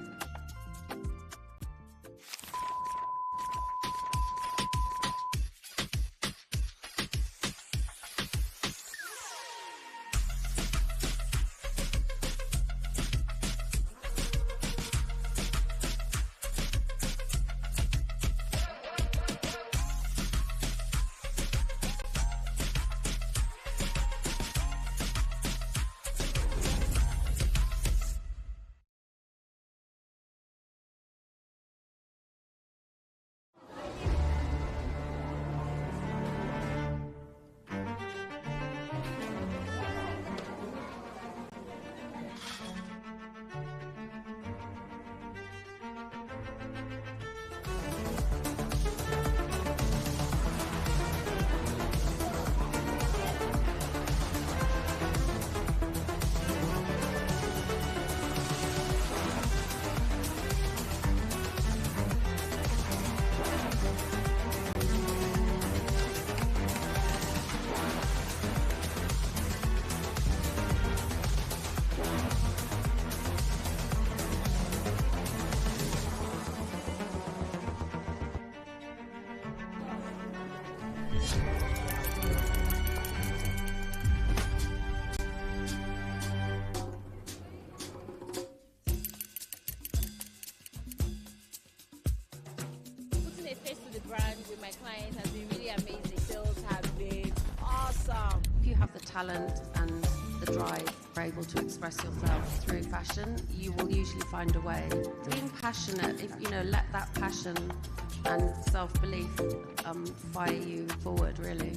My client has been really amazing. Sales have been awesome. If you have the talent and the drive, are able to express yourself through fashion, you will usually find a way. Being passionate, if you know, let that passion and self-belief fire you forward, really.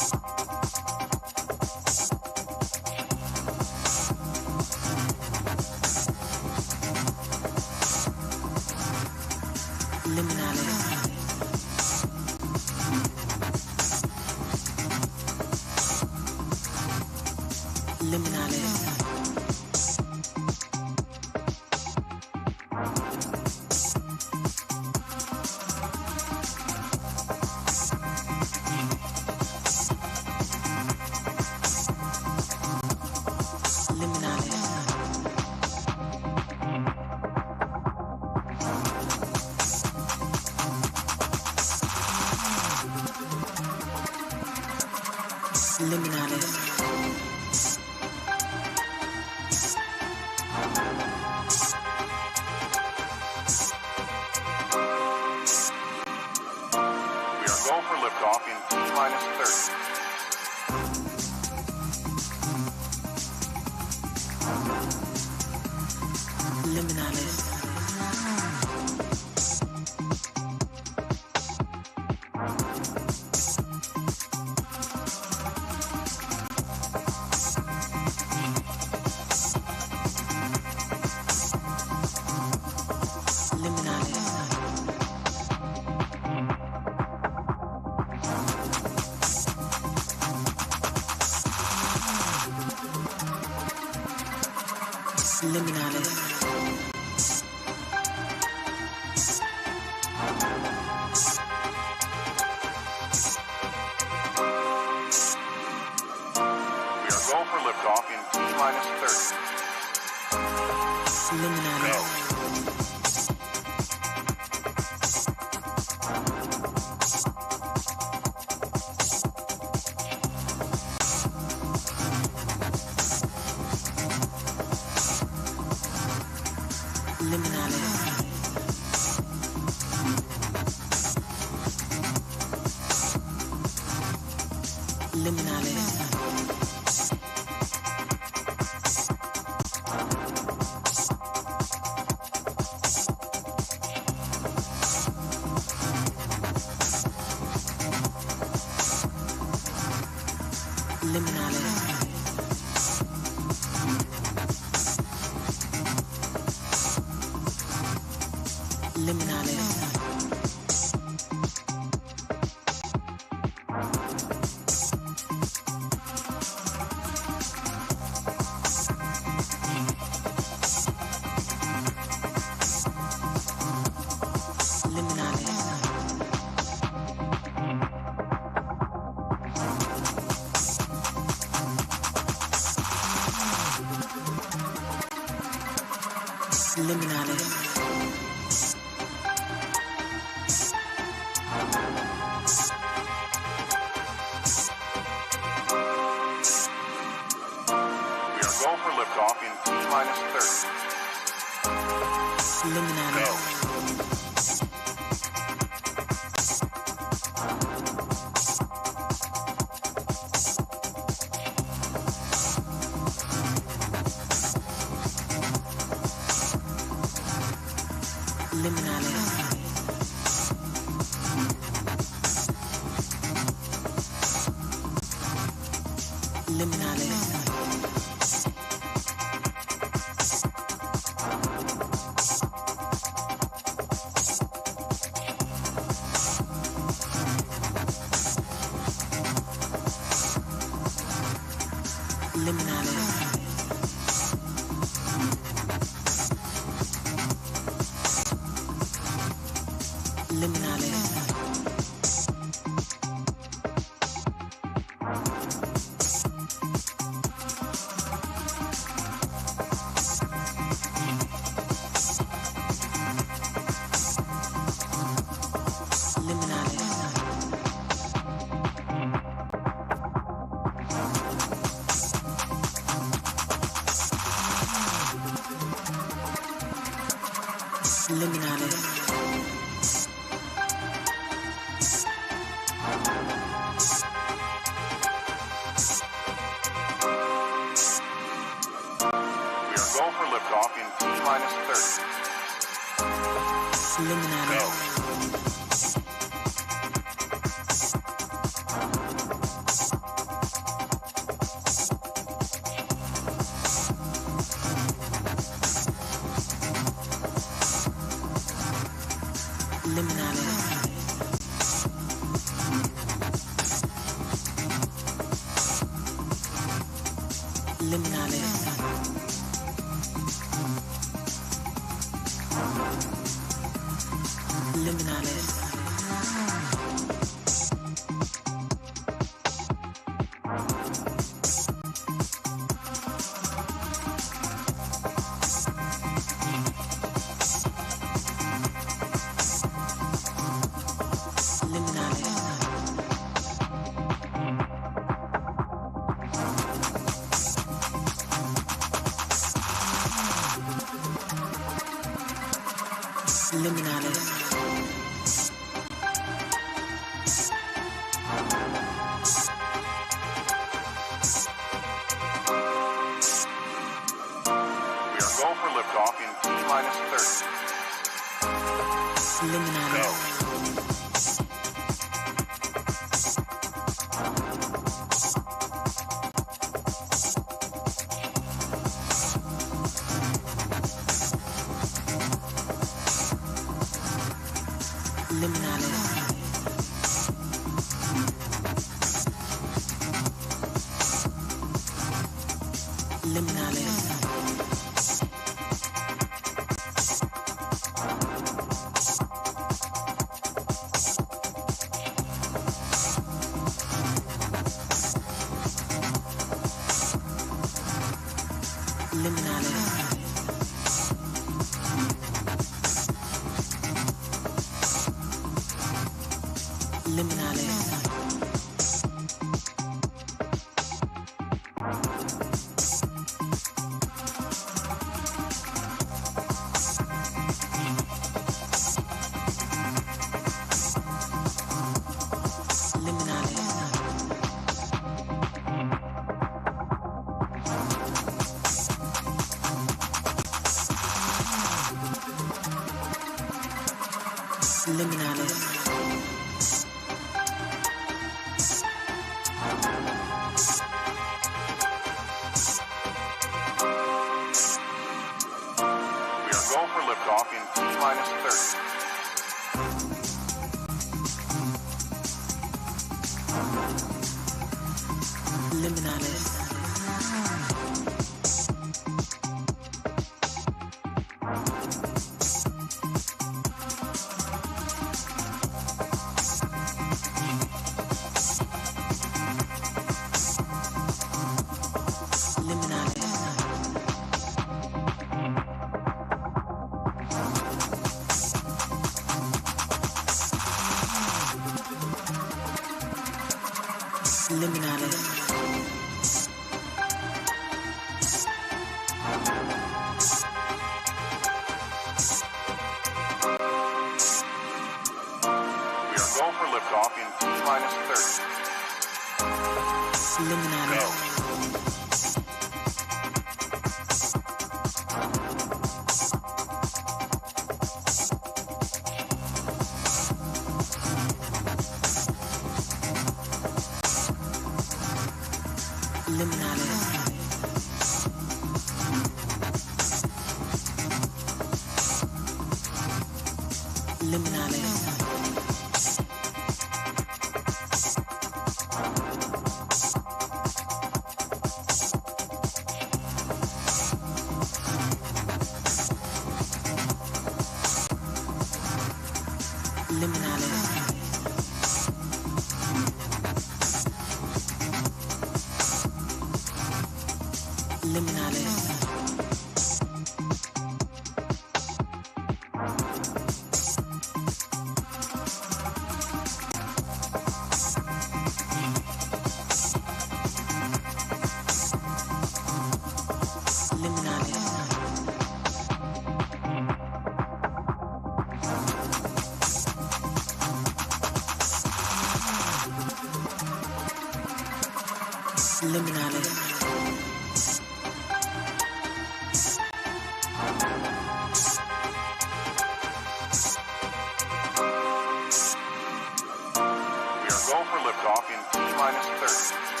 liftoff in T-minus 30.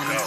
Go.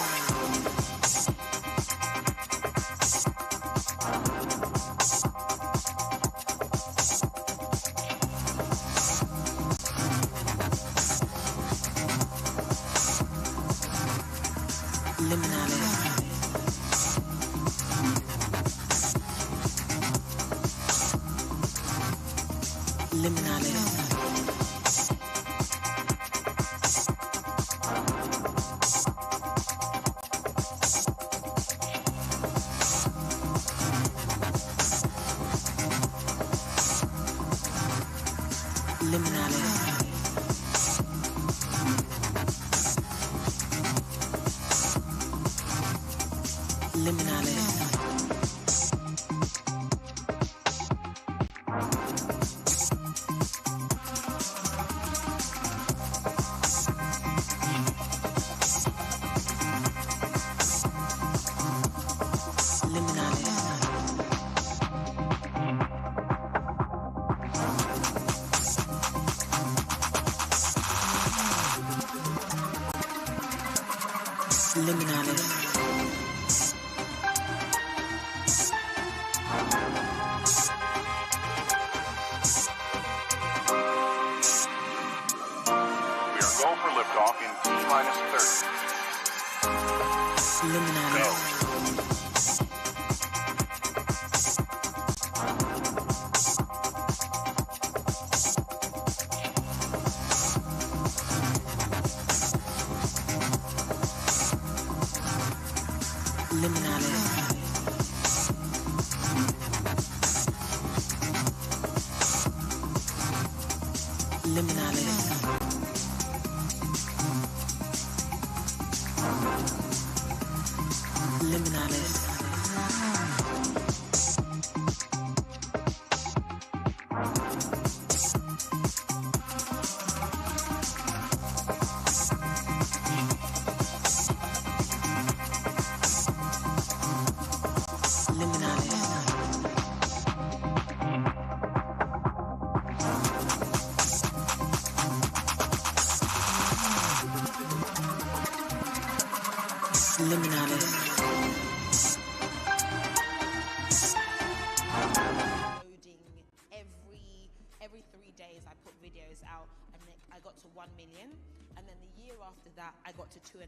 Every 3 days I put videos out, and then I got to 1 million, and then the year after that I got to 2.5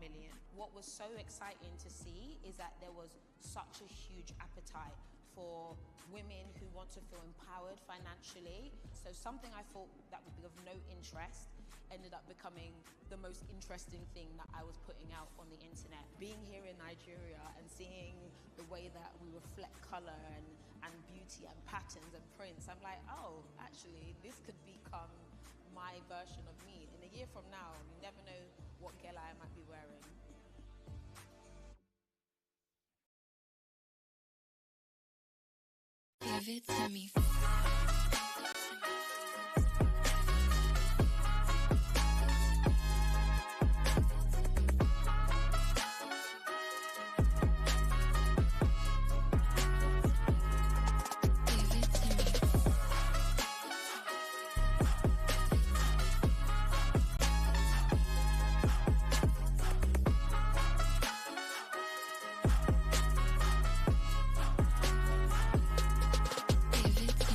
million. What was so exciting to see is that there was such a huge appetite for women who want to feel empowered financially. So something I thought that would be of no interest ended up becoming the most interesting thing that I was putting out on the internet. Being here in Nigeria and seeing the way that we reflect color and beauty and patterns and prints, I'm like, oh, actually, this could become my version of me. In a year from now, you never know what gala I might be wearing. Give it to me. Give it to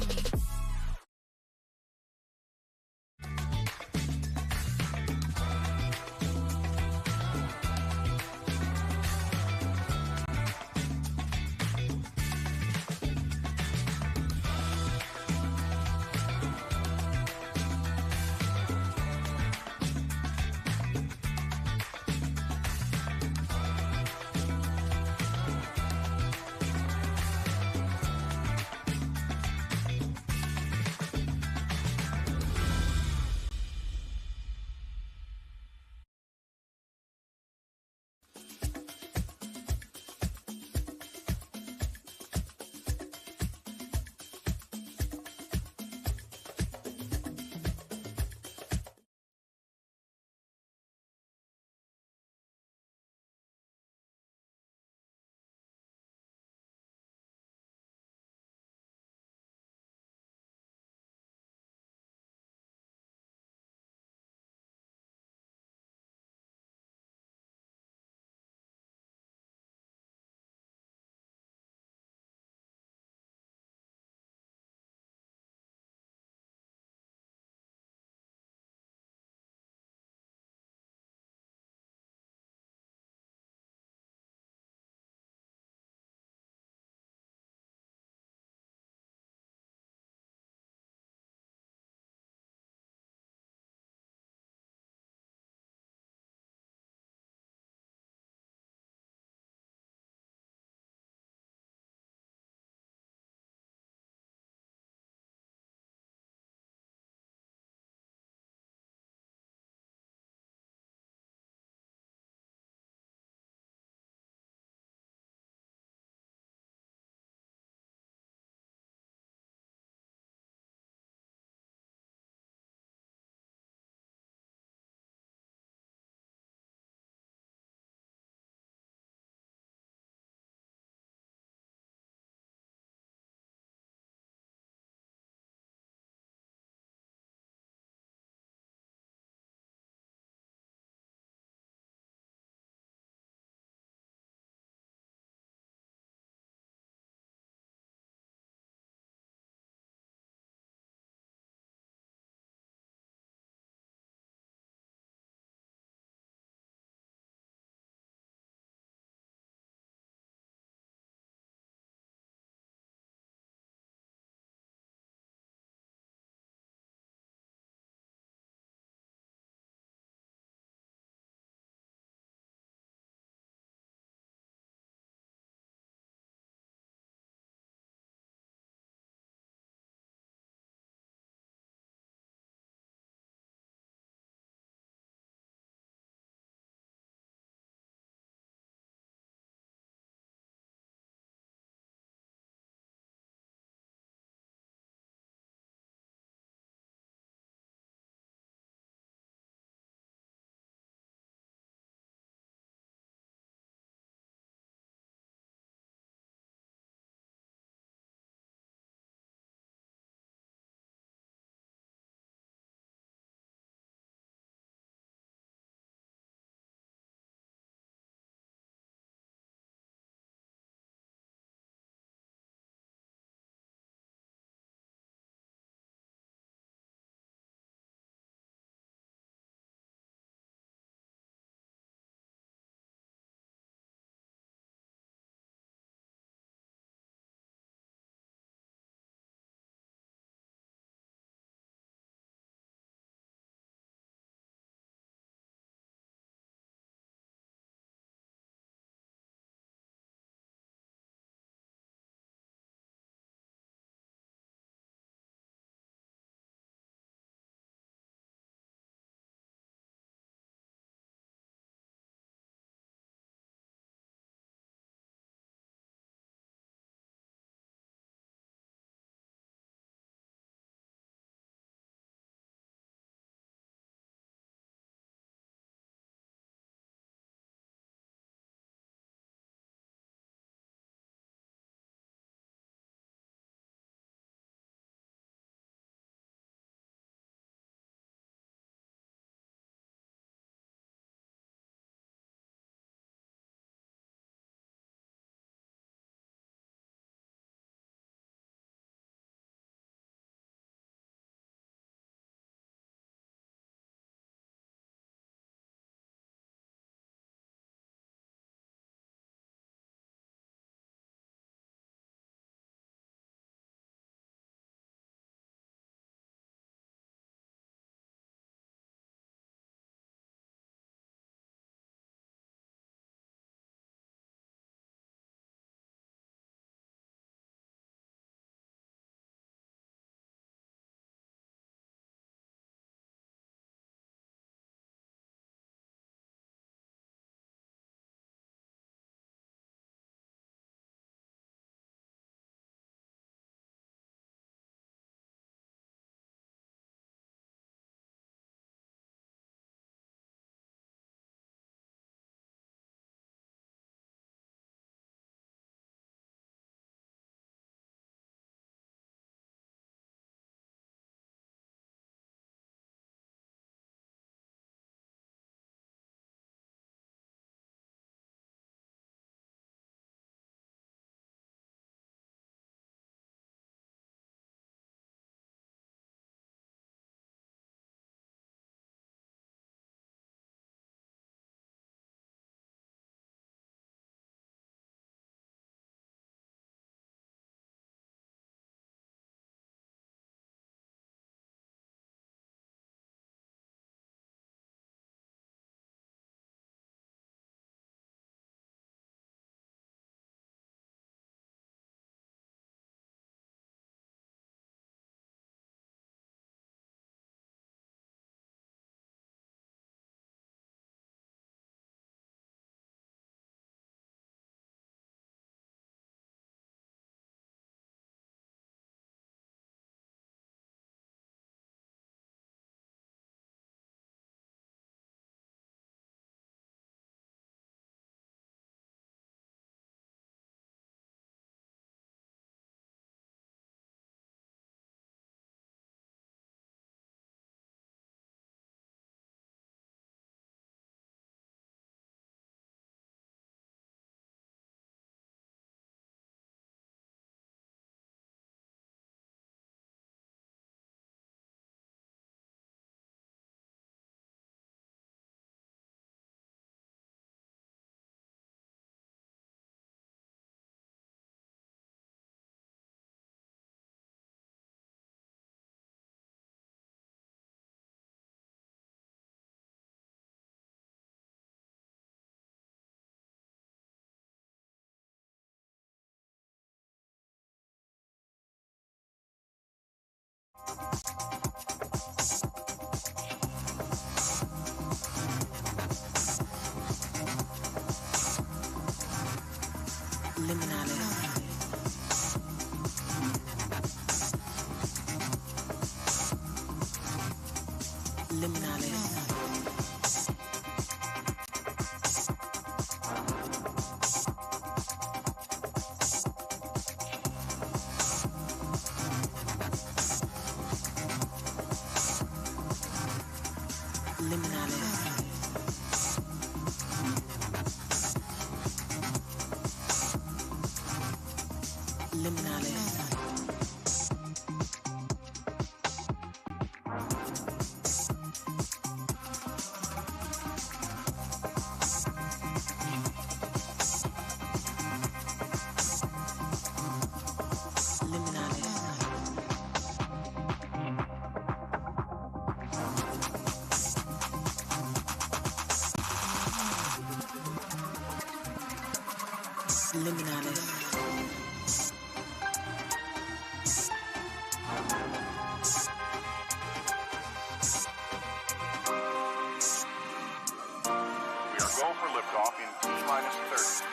We are go for liftoff in T-minus 30.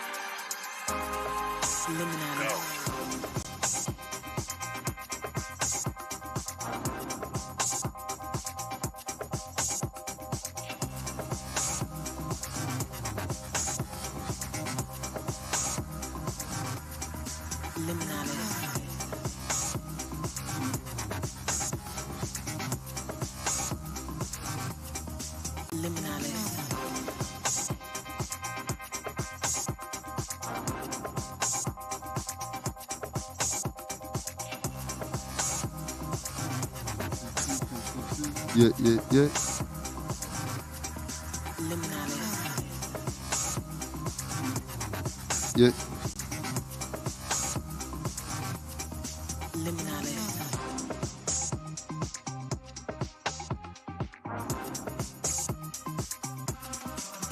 Go. Yeah, yeah, yeah. Yeah.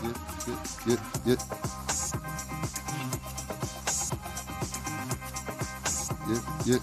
Yeah, yeah, yeah. Yeah, yeah.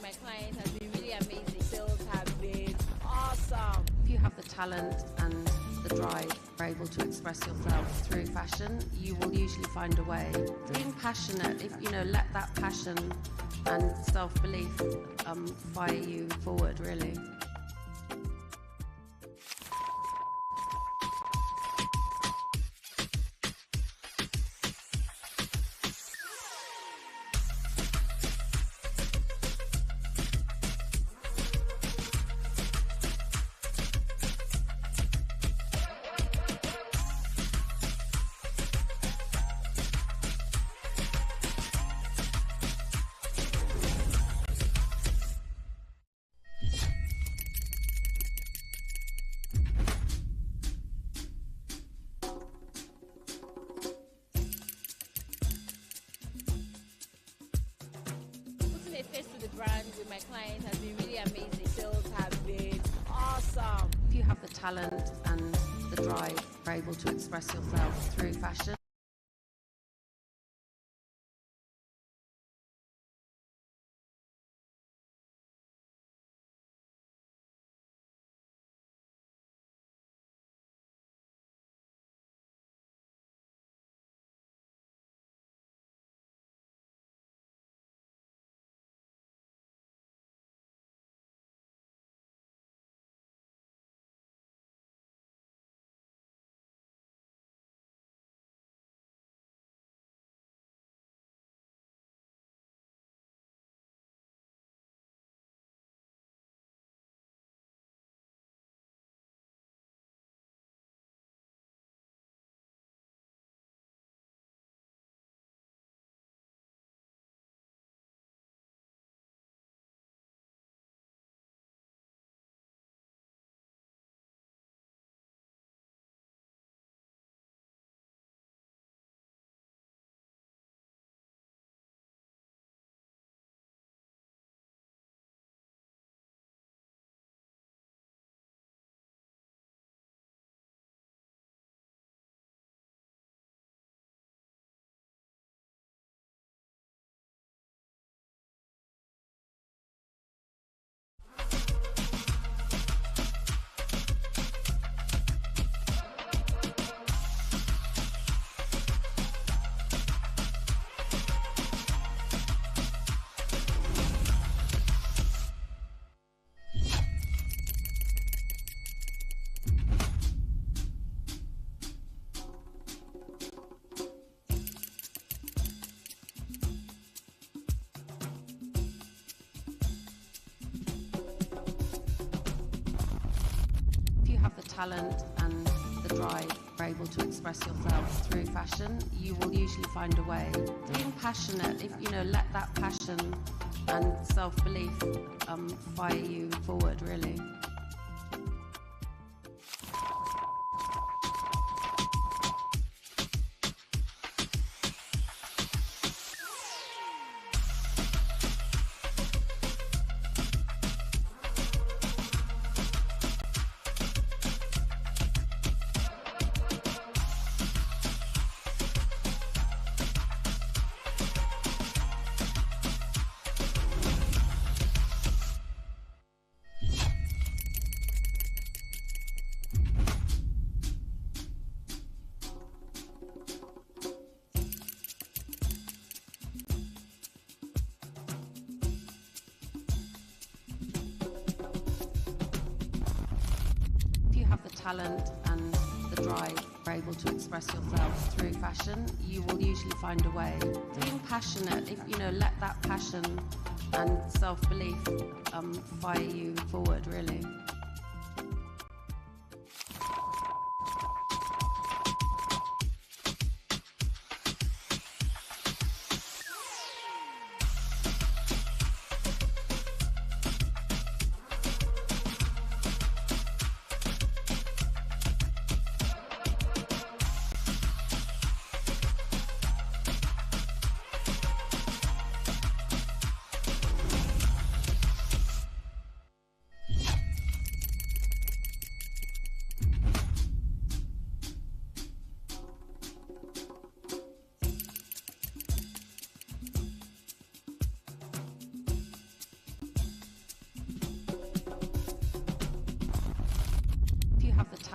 my clients has been really amazing. Sales have been awesome. If you have the talent and the drive, are able to express yourself through fashion, you will usually find a way. Being passionate, if you know, let that passion and self-belief fire you forward, really. Putting a face to the brand with my clients has been really amazing. Sales have been awesome. If you have the talent and the drive, are able to express yourself through fashion. Talent and the drive, are able to express yourself through fashion, you will usually find a way. Being passionate, if you know, let that passion and self-belief fire you forward, really. Talent and the drive, are able to express yourself through fashion, you will usually find a way. Being passionate, if you know, let that passion and self-belief fire you forward, really.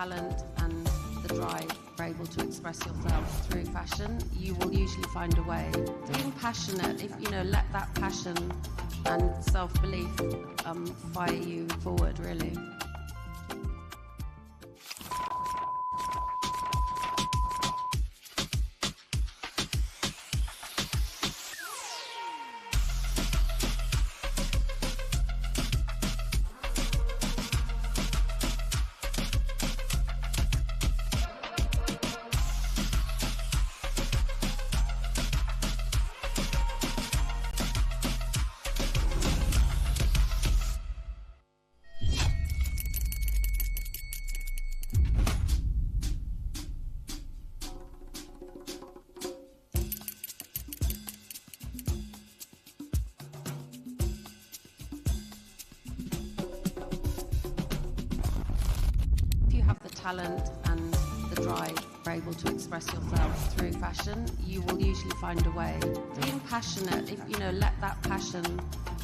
talent and the drive, you're able to express yourself through fashion, you will usually find a way. Being passionate, if let that passion and self-belief fire you forward, really. Talent and the drive, you're able to express yourself through fashion, you will usually find a way. Being passionate, if let that passion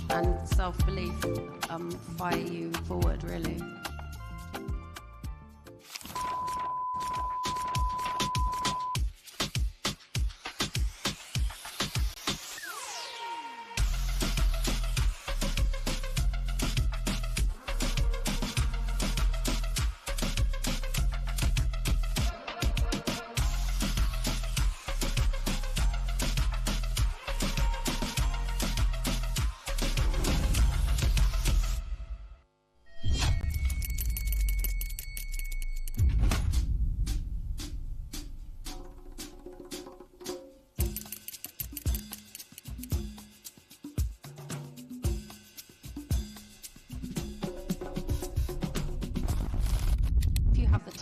and self-belief fire you forward, really.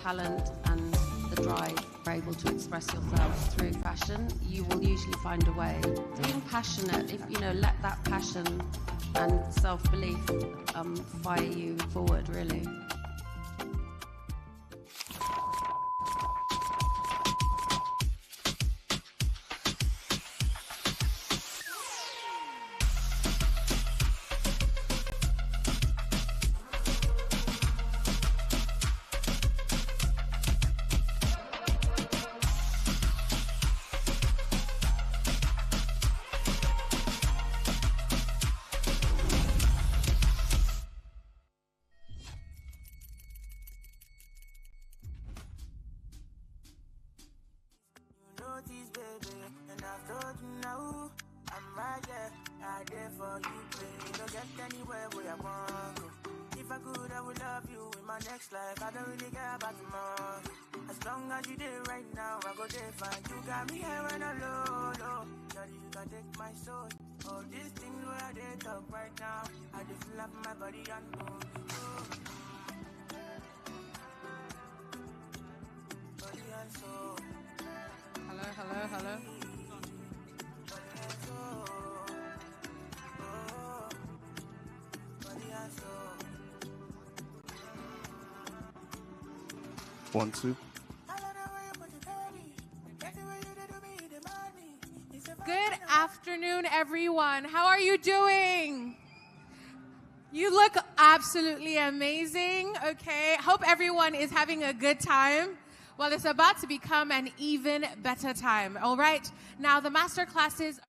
Talent and the drive, you're able to express yourself through fashion, you will usually find a way. Being passionate, if let that passion and self-belief fire you forward, really. Hello. One, two. Good afternoon, everyone. How are you doing? You look absolutely amazing, okay? Hope everyone is having a good time. Well, it's about to become an even better time, all right? Now, the masterclasses...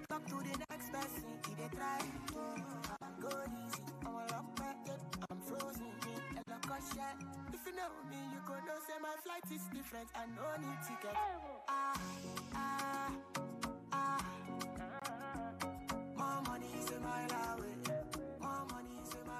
Talk to the next person, they try. Go easy, I'm frozen. If you know me, you could know say my flight is different. I no need ticket. More money is a mile away. More money is a mile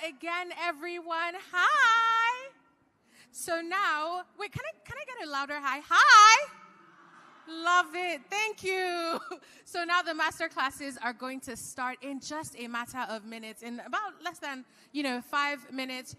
again, everyone. Hi. So now, wait, can I get a louder hi? Hi. Love it. Thank you. So now the master classes are going to start in just a matter of minutes, in about less than, 5 minutes.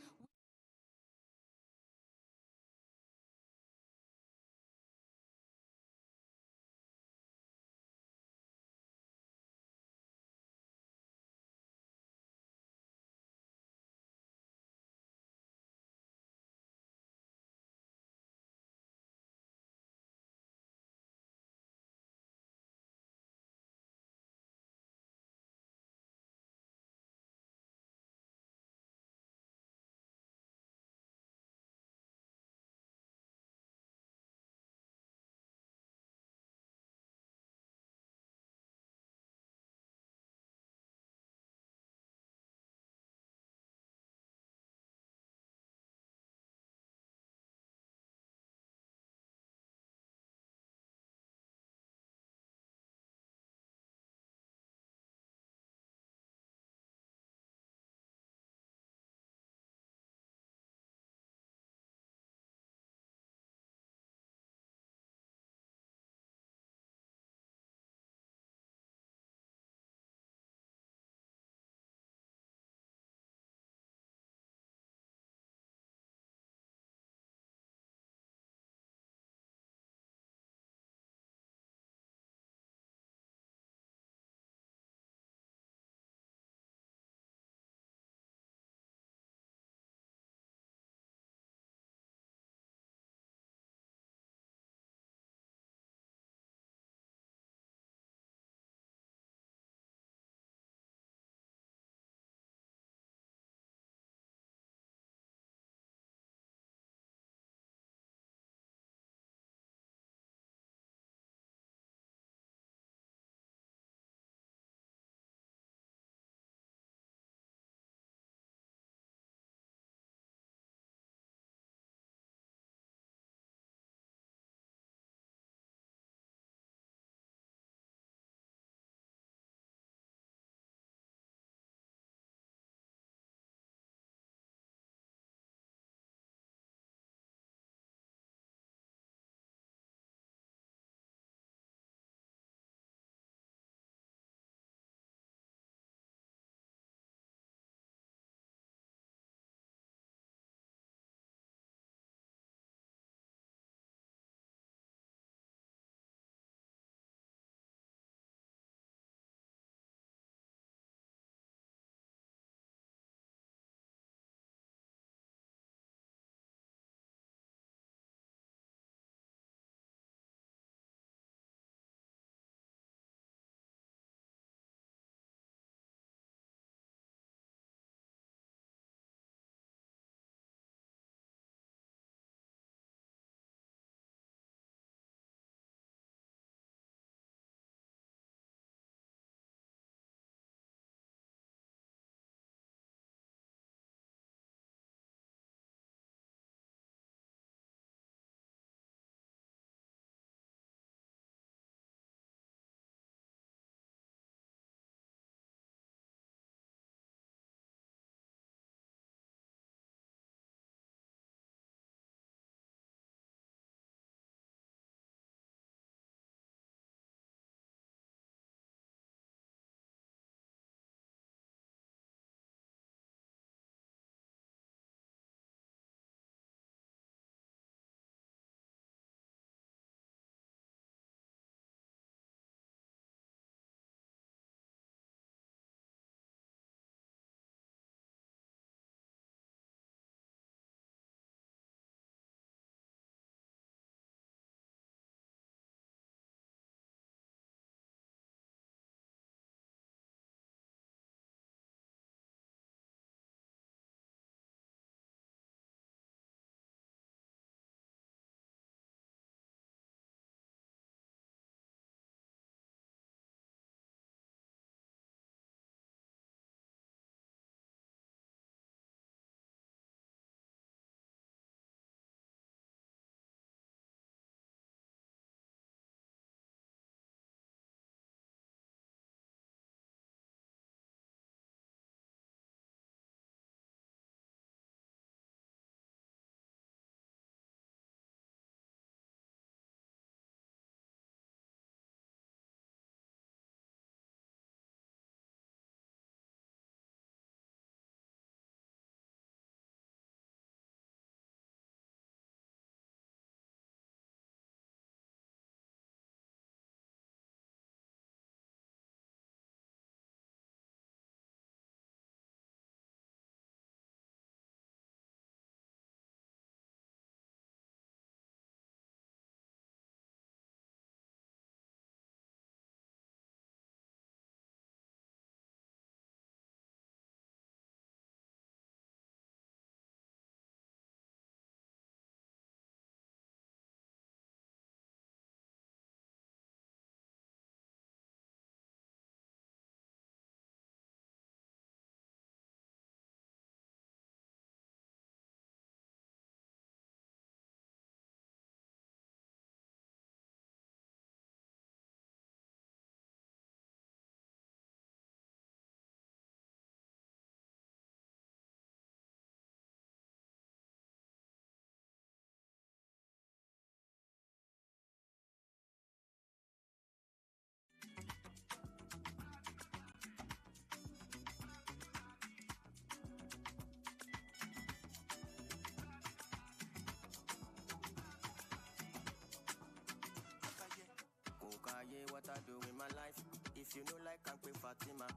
thank me Fatima.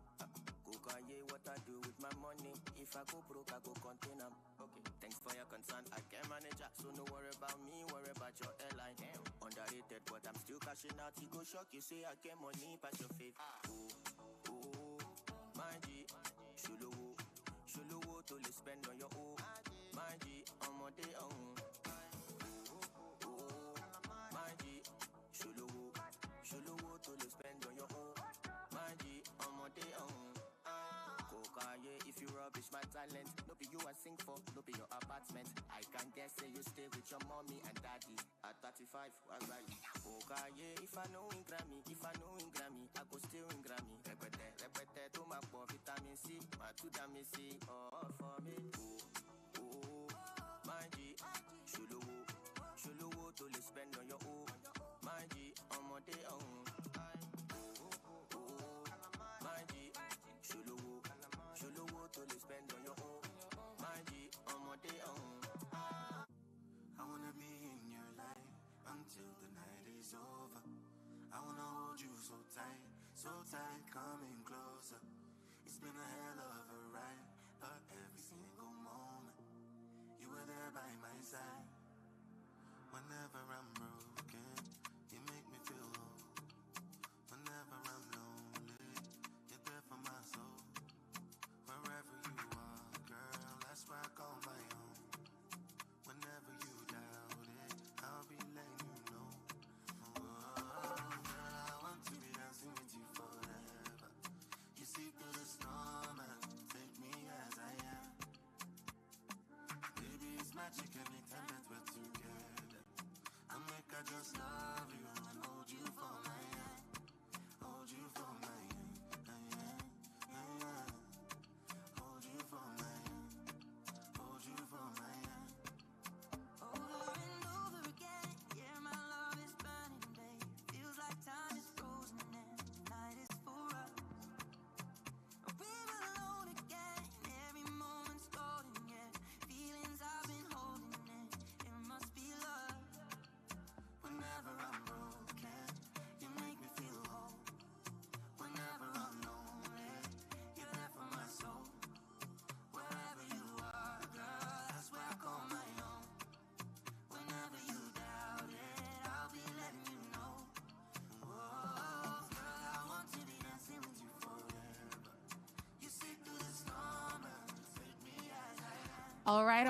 Coca, yeah, what I do with my money. If I go broke, I go contain 'em. Okay, thanks for your concern. I can manage it, so no worry about me, worry about your airline. Damn. Underrated, but I'm still cashing out. He go shock you, say I get money past your faith. Oh, my G, Shuluwo, to spend on your own. My G, I'm on day on. My G, Shuluwo, to spend on your own. My G, I'm on day on. Coca, yeah, if you rubbish my talent, no be you I sing for, no be your apartment. I can guess say you stay with your mommy and daddy. At 35, was right. Coca, yeah, if I know in Grammy, I go still in Grammy. Repete, to my poor vitamin C, my two damn C, all for me. Oh, my G, Shuluwo, to spend on your own. My G, I'm on day on. My G, Shuluwo, to spend on your own. My G, I'm on day on. I wanna be in your life until the night is over. I wanna hold you so tight, coming closer. It's been a hell of a ride, but every single moment you were there by my side. Whenever I'm broken, you make me feel whole. Whenever I'm lonely, you're there for my soul. Wherever you are, girl, that's where I call my own. Whenever you doubt it, I'll be letting you know. Oh, girl, I want to be dancing with you forever. You see through the storm and take me as I am. Baby, it's magic anytime that we're together. I make I just love you and hold you for my hand. Hold you for my hand. Hold you for my hand. Hold you for my hand. Over and over again, yeah, my love is burning, babe. Feels like time is frozen and the night is for us. We're alone again, every moment's golden, yeah. Feelings I've been holding in, it must be love. Whenever I'm broken, you make me feel whole. Whenever I'm lonely, you're there for my soul. Wherever you are, girl, that's where I call my own. Whenever you doubt it, I'll be letting you know. Oh, girl, I want to be dancing with you forever. You see through the storm and take me as I am. All right.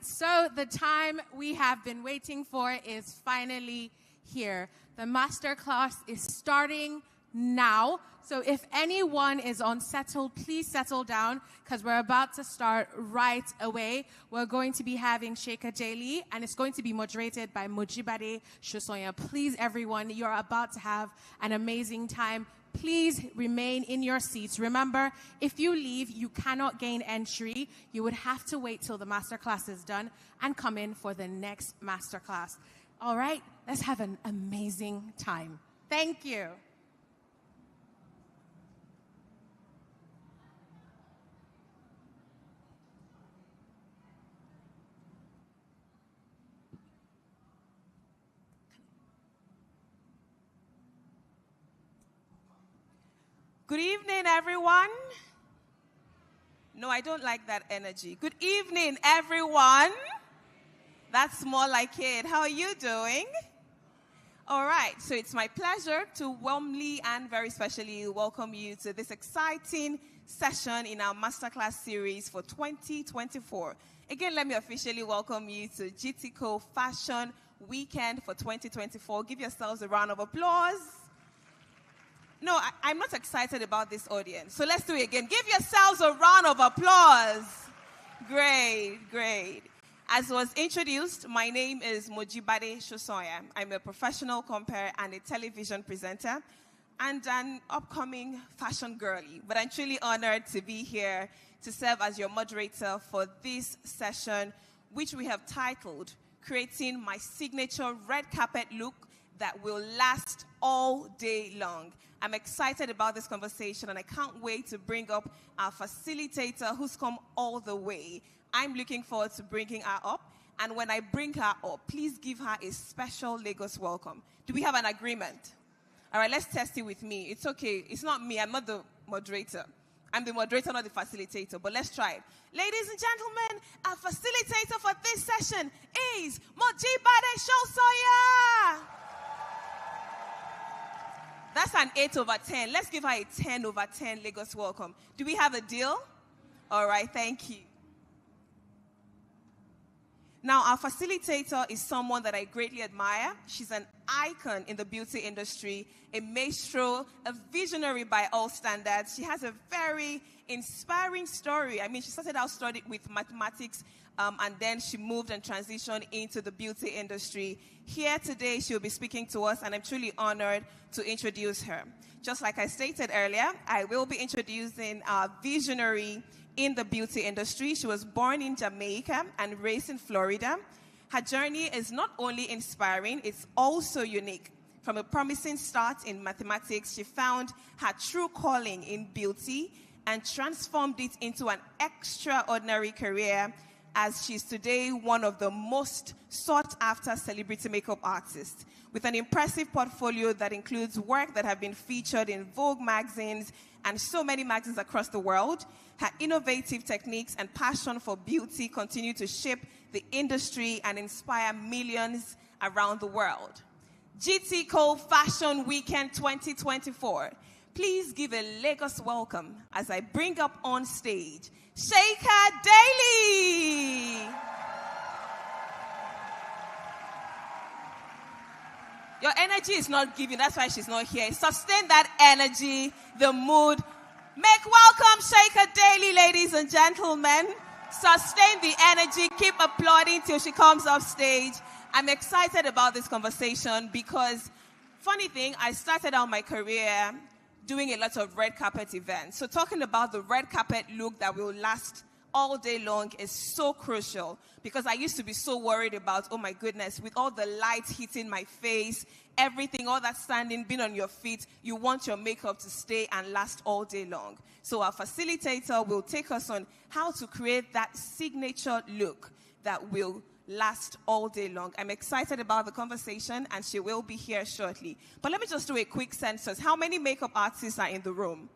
So the time we have been waiting for is finally here. The masterclass is starting now. So if anyone is unsettled, please settle down because we're about to start right away. We're going to be having Sheika Daley and it's going to be moderated by Mojibade Shosoya. Please, everyone, you're about to have an amazing time. Please remain in your seats. Remember, if you leave, you cannot gain entry. You would have to wait till the masterclass is done and come in for the next masterclass. All right, let's have an amazing time. Thank you. Good evening, everyone. No, I don't like that energy. Good evening, everyone. That's more like it. How are you doing? All right, so it's my pleasure to warmly and very specially welcome you to this exciting session in our Masterclass series for 2024. Again, let me officially welcome you to GTCO Fashion Weekend for 2024. Give yourselves a round of applause. No, I'm not excited about this audience. So let's do it again. Give yourselves a round of applause. Great. As was introduced, my name is Mojibade Shosoya. I'm a professional compere and a television presenter and an upcoming fashion girly. But I'm truly honored to be here to serve as your moderator for this session, which we have titled, Creating My Signature Red Carpet Look That Will Last All Day Long. I'm excited about this conversation and I can't wait to bring up our facilitator who's come all the way. I'm looking forward to bringing her up. And when I bring her up, please give her a special Lagos welcome. Do we have an agreement? All right, let's test it with me. It's okay. It's not me. I'm not the moderator. I'm the moderator, not the facilitator. But let's try it. Ladies and gentlemen, our facilitator for this session is Mojibade Shosoya. That's an 8 over 10. Let's give her a 10 over 10 Lagos welcome. Do we have a deal? All right, thank you. Now, our facilitator is someone that I greatly admire. She's an icon in the beauty industry, a maestro, a visionary by all standards. She has a very inspiring story. I mean, she started out studying with mathematics, and then she moved and transitioned into the beauty industry. Here today, she'll be speaking to us, and I'm truly honored to introduce her. Just like I stated earlier, I will be introducing our visionary in the beauty industry. She was born in Jamaica and raised in Florida. Her journey is not only inspiring, it's also unique. From a promising start in mathematics, she found her true calling in beauty and transformed it into an extraordinary career, as she's today one of the most sought-after celebrity makeup artists, with an impressive portfolio that includes work that have been featured in Vogue magazines and so many magazines across the world. Her innovative techniques and passion for beauty continue to shape the industry and inspire millions around the world. GTCO Fashion Weekend 2024. Please give a Lagos welcome as I bring up on stage Sheika Daley. Your energy is not giving, that's why she's not here. Sustain that energy, the mood. Make welcome Sheika Daley, ladies and gentlemen. Sustain the energy, keep applauding till she comes off stage. I'm excited about this conversation because, funny thing, I started out my career doing a lot of red carpet events. So talking about the red carpet look that will last all day long is so crucial, because I used to be so worried about, oh my goodness, with all the light hitting my face, everything, all that standing, being on your feet, you want your makeup to stay and last all day long. So our facilitator will take us on how to create that signature look that will last all day long. I'm excited about the conversation, and she will be here shortly. But let me just do a quick census. How many makeup artists are in the room?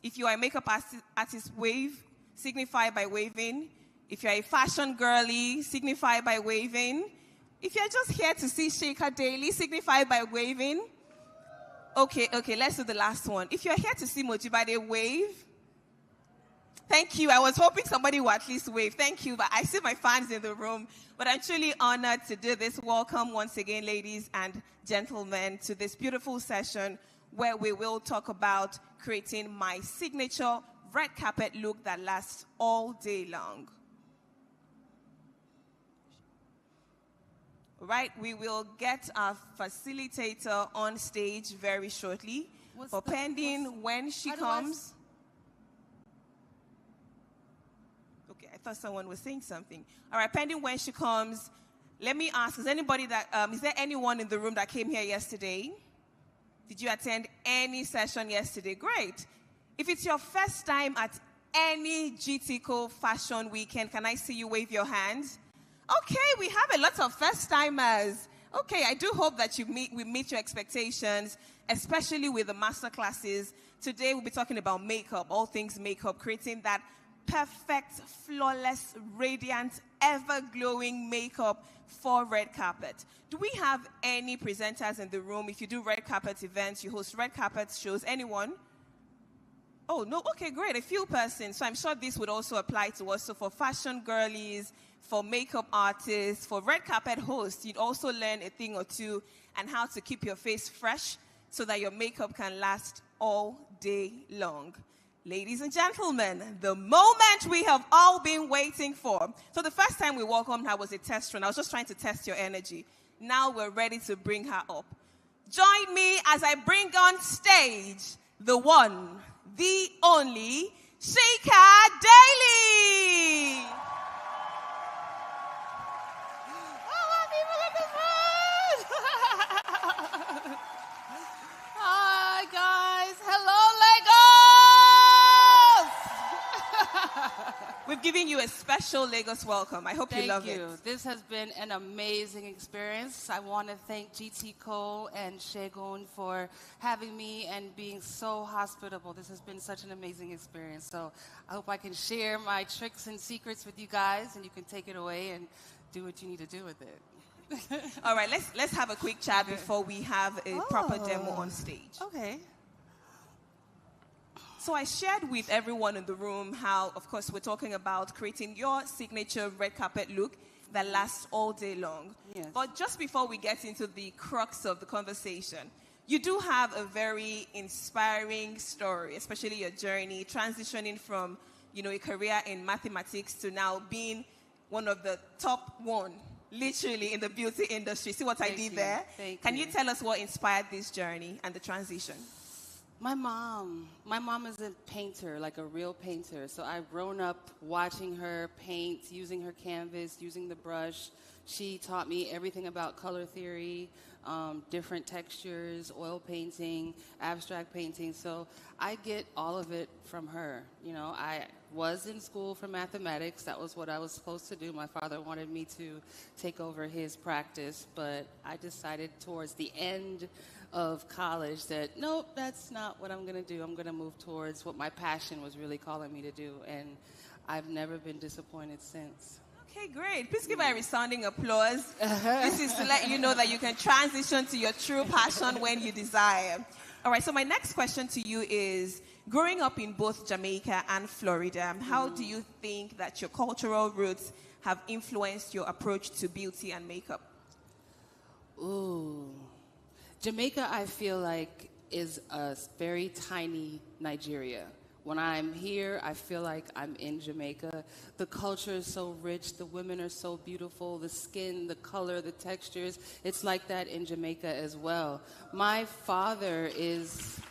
If you are a makeup artist, wave. Signify by waving. If you're a fashion girly, signify by waving. If you're just here to see Sheika Daley, signify by waving. Okay, let's do the last one. If you're here to see Mojibade, wave. Thank you. I was hoping somebody would at least wave. Thank you, but I see my fans in the room. But I'm truly honored to do this. Welcome once again, ladies and gentlemen, to this beautiful session where we will talk about creating my signature red carpet look that lasts all day long. Right, we will get our facilitator on stage very shortly. But pending when she comes. Okay, I thought someone was saying something. All right, pending when she comes, let me ask, is there anyone in the room that came here yesterday? Did you attend any session yesterday? Great. If it's your first time at any GTCO Fashion Weekend, can I see you wave your hands? Okay, we have a lot of first-timers. Okay, I do hope that we meet your expectations, especially with the masterclasses. Today, we'll be talking about makeup, all things makeup, creating that perfect, flawless, radiant, ever-glowing makeup for red carpet. Do we have any presenters in the room? If you do red carpet events, you host red carpet shows, anyone? Oh, no, okay, great, a few persons. So I'm sure this would also apply to us. So for fashion girlies, for makeup artists, for red carpet hosts, you'd also learn a thing or two and how to keep your face fresh so that your makeup can last all day long. Ladies and gentlemen, the moment we have all been waiting for. So the first time we welcomed her was a test run. I was just trying to test your energy. Now we're ready to bring her up. Join me as I bring on stage the one, the only, Sheika Daley. Hi guys, hello Lagos! We've given you a special Lagos welcome. I hope you love it. Thank you. This has been an amazing experience. I want to thank GTCO and Shegun for having me and being so hospitable. This has been such an amazing experience. So I hope I can share my tricks and secrets with you guys, and you can take it away and do what you need to do with it. All right, let's have a quick chat before we have a proper demo on stage. Okay. So I shared with everyone in the room how, of course, we're talking about creating your signature red carpet look that lasts all day long. Yes. But just before we get into the crux of the conversation, you do have a very inspiring story, especially your journey, transitioning from, a career in mathematics to now being one of the top one, literally, in the beauty industry. See what I did there? Can you tell us what inspired this journey and the transition? My mom is a painter, like a real painter. So I've grown up watching her paint, using her canvas, using the brush. She taught me everything about color theory, different textures, oil painting, abstract painting. So I get all of it from her. I was in school for mathematics. That was what I was supposed to do. My father wanted me to take over his practice, but I decided towards the end of college that, nope, that's not what I'm going to do. I'm going to move towards what my passion was really calling me to do, and I've never been disappointed since. Okay, great. Please give her a resounding applause. This is to let you know that you can transition to your true passion when you desire. All right, so my next question to you is, growing up in both Jamaica and Florida, how do you think that your cultural roots have influenced your approach to beauty and makeup? Ooh. Jamaica, I feel like, is a very tiny Nigeria. When I'm here, I feel like I'm in Jamaica. The culture is so rich. The women are so beautiful. The skin, the color, the textures. It's like that in Jamaica as well. My father is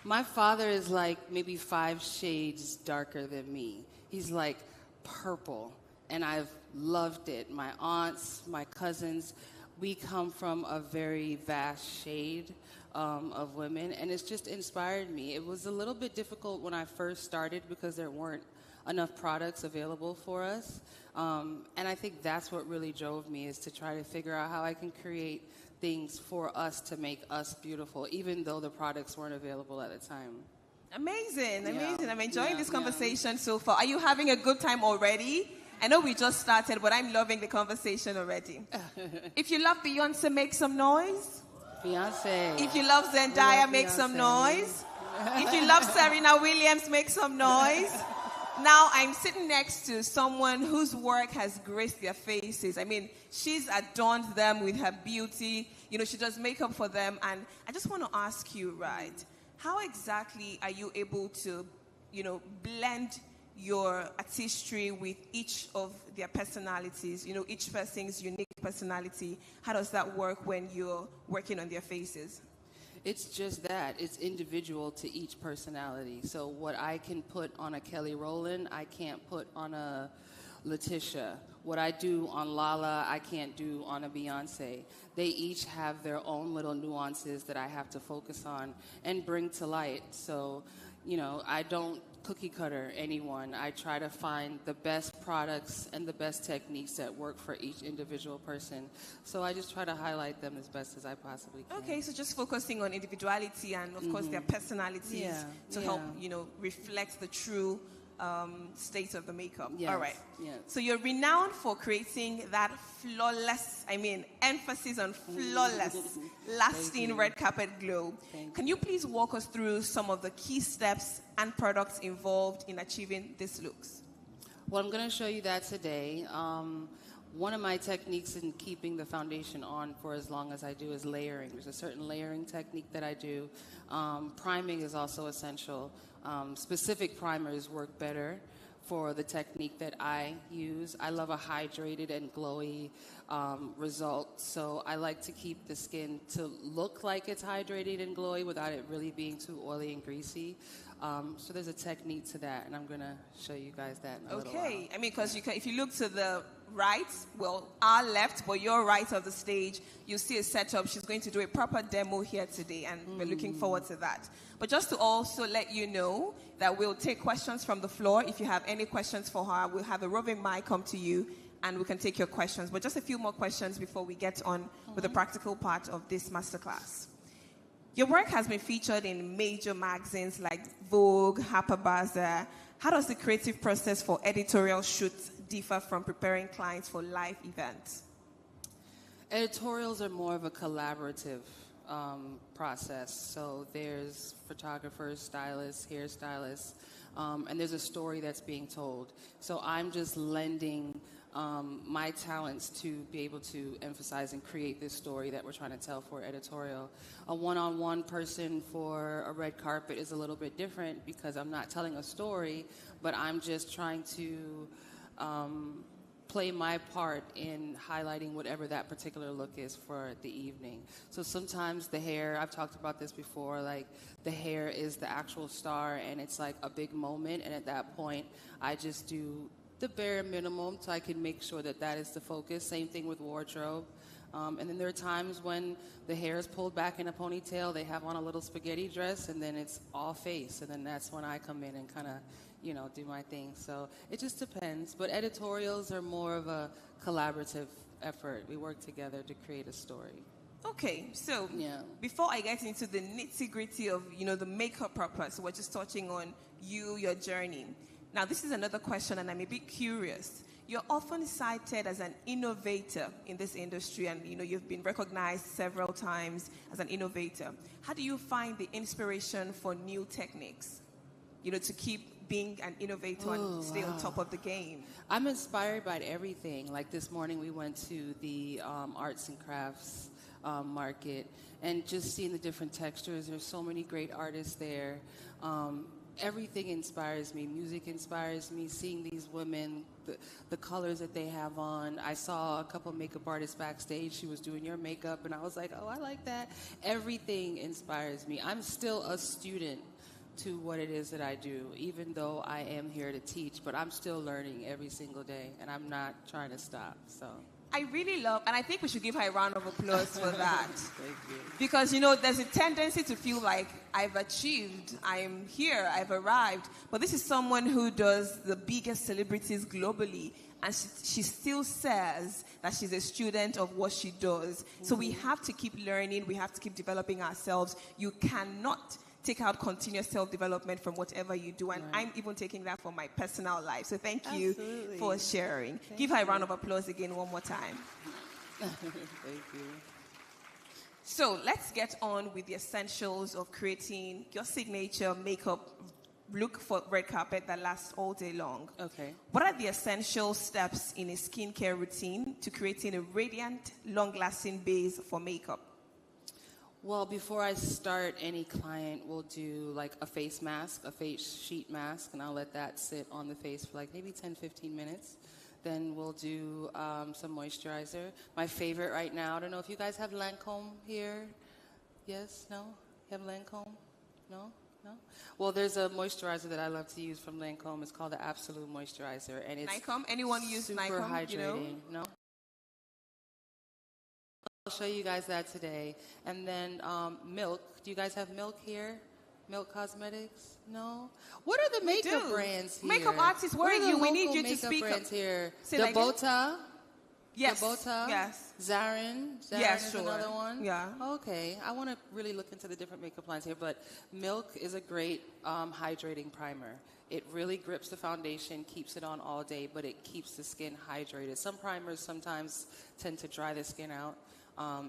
like maybe 5 shades darker than me. He's like purple, and I've loved it. My aunts, my cousins, we come from a very vast shade of women, and it's just inspired me. It was a little bit difficult when I first started because there weren't enough products available for us, and I think that's what really drove me, is to try to figure out how I can create things for us to make us beautiful, even though the products weren't available at the time. Amazing. I'm enjoying this conversation so far. Are you having a good time already? I know we just started, but I'm loving the conversation already. If you love Beyonce, make some noise. Beyonce. If you love Zendaya, make some noise. If you love Serena Williams, make some noise. Now, I'm sitting next to someone whose work has graced their faces. I mean, she's adorned them with her beauty. She does makeup for them. And I just want to ask you, right, how exactly are you able to, blend your artistry with each of their personalities, each person's unique personality? How does that work when you're working on their faces? It's just that. It's individual to each personality. So what I can put on a Kelly Rowland, I can't put on a Letitia. What I do on Lala, I can't do on a Beyonce. They each have their own little nuances that I have to focus on and bring to light. So, I don't cookie cutter anyone. I try to find the best products and the best techniques that work for each individual person. So I just try to highlight them as best as I possibly can. Okay, so just focusing on individuality and, of course, their personalities to help, reflect the true state of the makeup. Yes, all right. yes. So you're renowned for creating that flawless, emphasis on flawless, lasting red carpet glow. Can you please walk us through some of the key steps and products involved in achieving these looks? Well, I'm going to show you that today. One of my techniques in keeping the foundation on for as long as I do is layering. There's a certain layering technique that I do. Priming is also essential. Specific primers work better for the technique that I use. I love a hydrated and glowy result, so I like to keep the skin to look like it's hydrated and glowy without it really being too oily and greasy. So there's a technique to that, and I'm going to show you guys that in a little while. Okay, I mean, because if you look to the right, well, our left, but your right of the stage, you'll see a setup. She's going to do a proper demo here today, and we're looking forward to that. But just to also let you know that we'll take questions from the floor. If you have any questions for her, we'll have a roving mic come to you, and we can take your questions. But just a few more questions before we get on with the practical part of this masterclass. Your work has been featured in major magazines like Vogue, Harper's Bazaar. How does the creative process for editorial shoots differ from preparing clients for live events? Editorials are more of a collaborative process. So there's photographers, stylists, hairstylists, and there's a story that's being told. So I'm just lending my talents to be able to emphasize and create this story that we're trying to tell for editorial. A one-on-one person for a red carpet is a little bit different because I'm not telling a story, but I'm just trying to play my part in highlighting whatever that particular look is for the evening. So sometimes the hair, I've talked about this before, like the hair is the actual star and it's like a big moment, and at that point I just do the bare minimum so I can make sure that that is the focus. Same thing with wardrobe. And then there are times when the hair is pulled back in a ponytail, they have on a little spaghetti dress, and then it's all face, and then that's when I come in and kind of, you know, do my thing. So it just depends. But editorials are more of a collaborative effort. We work together to create a story. Okay, so before I get into the nitty-gritty of, you know, the makeup purpose, we're just touching on you, your journey. Now, this is another question, and I'm a bit curious. You're often cited as an innovator in this industry, and, you know, you've been recognized several times as an innovator. How do you find the inspiration for new techniques, you know, to keep being an innovator and stay on top of the game? I'm inspired by everything. Like this morning, we went to the arts and crafts market, and just seeing the different textures. There's so many great artists there. Everything inspires me. Music inspires me. Seeing these women, the colors that they have on. I saw a couple makeup artists backstage. She was doing your makeup, and I was like, oh, I like that. Everything inspires me. I'm still a student to what it is that I do, even though I am here to teach, but I'm still learning every single day, and I'm not trying to stop, so. I really love, and I think we should give her a round of applause for that. Thank you. Because, you know, there's a tendency to feel like I've achieved, I'm here, I've arrived. But this is someone who does the biggest celebrities globally, and she still says that she's a student of what she does. So we have to keep learning, we have to keep developing ourselves. You cannot take out continuous self-development from whatever you do, and I'm even taking that for my personal life. So thank you for sharing. Give her a round of applause again one more time. Thank you. So let's get on with the essentials of creating your signature makeup look for red carpet that lasts all day long. Okay. What are the essential steps in a skincare routine to creating a radiant, long-lasting base for makeup? Well, before I start, any client will do like a face mask, a face sheet mask, and I'll let that sit on the face for like maybe 10, 15 minutes. Then we'll do some moisturizer. My favorite right now, I don't know if you guys have Lancome here. Yes? No? You have Lancome? No? No? Well, there's a moisturizer that I love to use from Lancome. It's called the Absolute Moisturizer, and it's Lancome? Anyone use super Lancome? hydrating. You know? No? I'll show you guys that today. And then Milk. Do you guys have Milk here? Milk Cosmetics? No? What are the makeup brands here? Makeup artists, where are you? We need you to speak brands up. here. Say The like it. Bota? Yes. The Bota? Yes. Zarin? Zarin Yes, is sure. another one? Yeah. Okay. I want to really look into the different makeup lines here, but Milk is a great hydrating primer. It really grips the foundation, keeps it on all day, but it keeps the skin hydrated. Some primers sometimes tend to dry the skin out.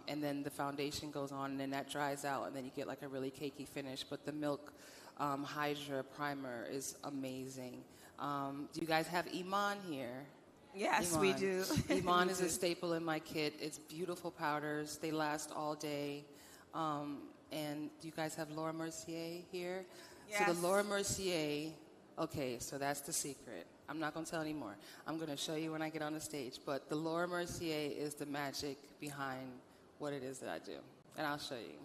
And then the foundation goes on, and then that dries out, and then you get like a really cakey finish. But the Milk Hydra Primer is amazing. Do you guys have Iman here? Yes, Iman. we do. Iman We is do. a staple in my kit. It's beautiful powders. They last all day. And do you guys have Laura Mercier here? So Yes. the Laura Mercier, okay, so that's the secret. I'm not going to tell anymore. I'm going to show you when I get on the stage. But the Laura Mercier is the magic behind what it is that I do. And I'll show you.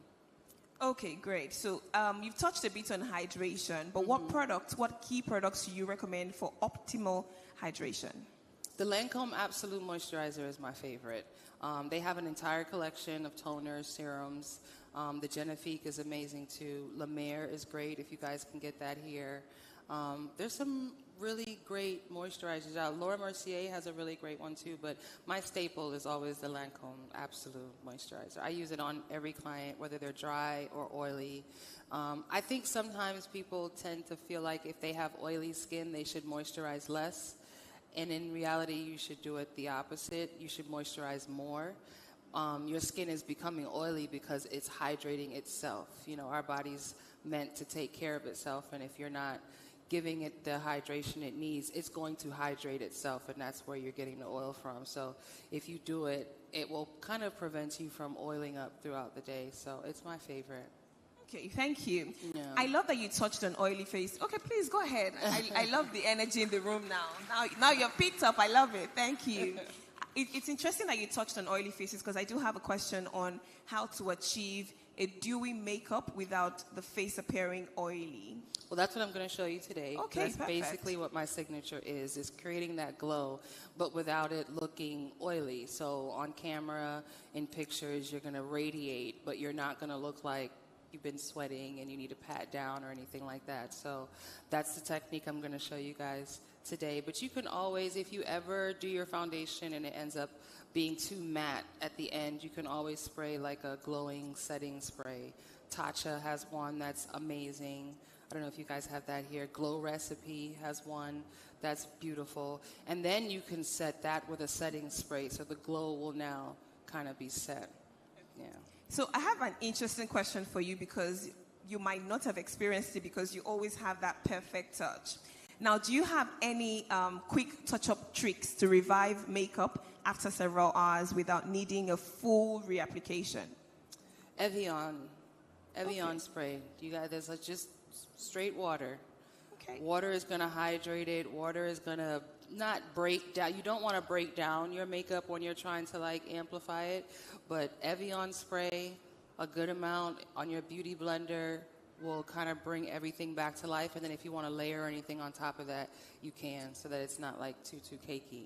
Okay, great. So you've touched a bit on hydration, but what key products do you recommend for optimal hydration? The Lancome Absolute Moisturizer is my favorite. They have an entire collection of toners, serums. The Genifique is amazing too. La Mer is great if you guys can get that here. There's some really great moisturizers out. Laura Mercier has a really great one too, but my staple is always the Lancome Absolute Moisturizer. I use it on every client, whether they're dry or oily. I think sometimes people tend to feel like if they have oily skin, they should moisturize less. And in reality, you should do it the opposite. You should moisturize more. Your skin is becoming oily because it's hydrating itself. You know, our body's meant to take care of itself, and if you're not giving it the hydration it needs, it's going to hydrate itself, and that's where you're getting the oil from. So if you do it, it will kind of prevent you from oiling up throughout the day. So it's my favorite. Okay, thank you. Yeah. I love that you touched on oily face. Okay, please go ahead. I love the energy in the room now. Now you're picked up. I love it. Thank you. It's interesting that you touched on oily faces because I do have a question on how to achieve a dewy makeup without the face appearing oily. Well, that's what I'm going to show you today. Okay, that's perfect. basically what my signature is creating that glow, but without it looking oily. So on camera, in pictures, you're going to radiate, but you're not going to look like you've been sweating and you need to pat down or anything like that. So that's the technique I'm going to show you guys today. But you can always, if you ever do your foundation and it ends up being too matte at the end, you can always spray like a glowing setting spray. Tatcha has one that's amazing. I don't know if you guys have that here. Glow Recipe has one that's beautiful. And then you can set that with a setting spray, so the glow will now kind of be set. Yeah. So I have an interesting question for you because you might not have experienced it because you always have that perfect touch. Now, do you have any quick touch-up tricks to revive makeup after several hours without needing a full reapplication? Evian spray. You guys, there's just straight water. Okay. Water is going to hydrate it. Water is going to not break down. You don't want to break down your makeup when you're trying to like amplify it, but Evian spray, a good amount on your beauty blender will kind of bring everything back to life. And then if you want to layer anything on top of that, you can, so that it's not like too cakey.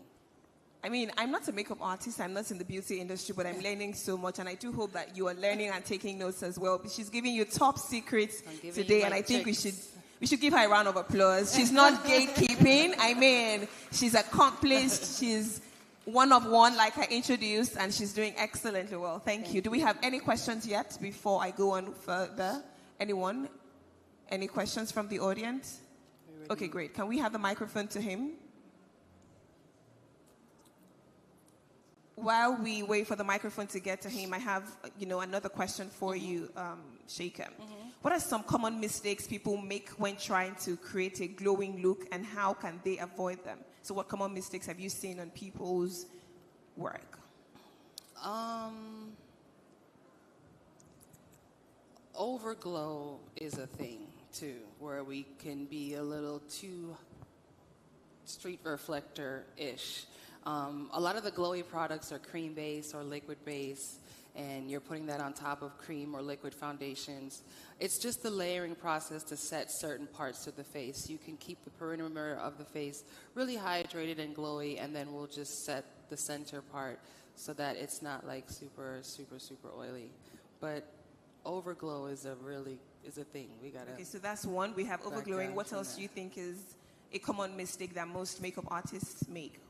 I mean, I'm not a makeup artist. I'm not in the beauty industry, but I'm learning so much. And I do hope that you are learning and taking notes as well. She's giving you top secrets today. And I think we should give her a round of applause. She's not gatekeeping. I mean, she's accomplished. She's one of one, like I introduced. And she's doing excellently well. Thank you. Do we have any questions yet before I go on further? Anyone? Any questions from the audience? Okay, great. Can we have the microphone to him? While we wait for the microphone to get to him, I have, another question for you, Sheika. What are some common mistakes people make when trying to create a glowing look, and how can they avoid them? So what common mistakes have you seen on people's work? Overglow is a thing, too, where we can be a little too street reflector-ish. A lot of the glowy products are cream-based or liquid-based, and you're putting that on top of cream or liquid foundations. It's just the layering process to set certain parts of the face. You can keep the perimeter of the face really hydrated and glowy, and then we'll just set the center part so that it's not like super, super, super oily. But overglow is a thing. We gotta. Okay, so that's one. We have overglowing. What else do you think is a common mistake that most makeup artists make?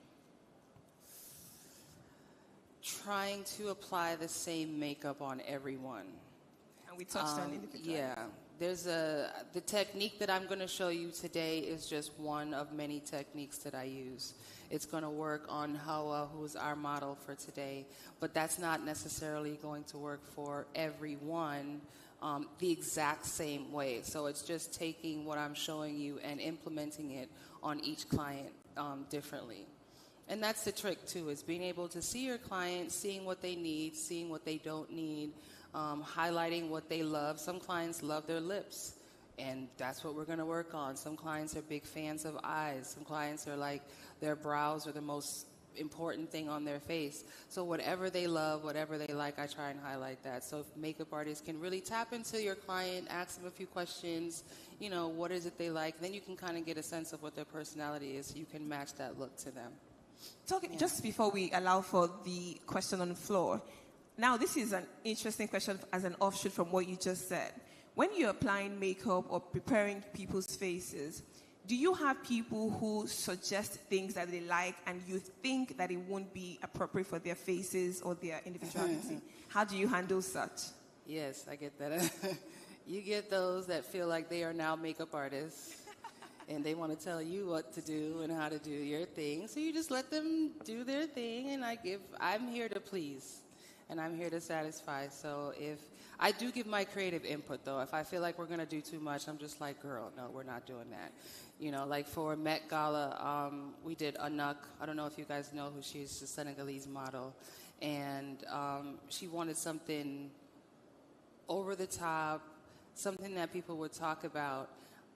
Trying to apply the same makeup on everyone. And we touched on it. Yeah. The technique that I'm going to show you today is just one of many techniques that I use. It's going to work on Hawa, who's our model for today, but that's not necessarily going to work for everyone the exact same way. So it's just taking what I'm showing you and implementing it on each client differently. And that's the trick, too, is being able to see your clients, seeing what they need, seeing what they don't need, highlighting what they love. Some clients love their lips, and that's what we're going to work on. Some clients are big fans of eyes. Some clients are like their brows are the most important thing on their face. So whatever they love, whatever they like, I try and highlight that. So if makeup artists can really tap into your client, ask them a few questions, what is it they like, then you can kind of get a sense of what their personality is so you can match that look to them. Just before we allow for the question on the floor, now this is an interesting question as an offshoot from what you just said. When you're applying makeup or preparing people's faces, do you have people who suggest things that they like and you think that it won't be appropriate for their faces or their individuality? How do you handle such? Yes, I get that. You get those that feel like they are now makeup artists and they want to tell you what to do and how to do your thing. So you just let them do their thing, and I'm here to please and I'm here to satisfy. So if I do give my creative input, though. If I feel like we're going to do too much, I'm just like, girl, no, we're not doing that. You know, like for Met Gala, we did Anuk. I don't know if you guys know who she is, a Senegalese model. And she wanted something over the top, something that people would talk about.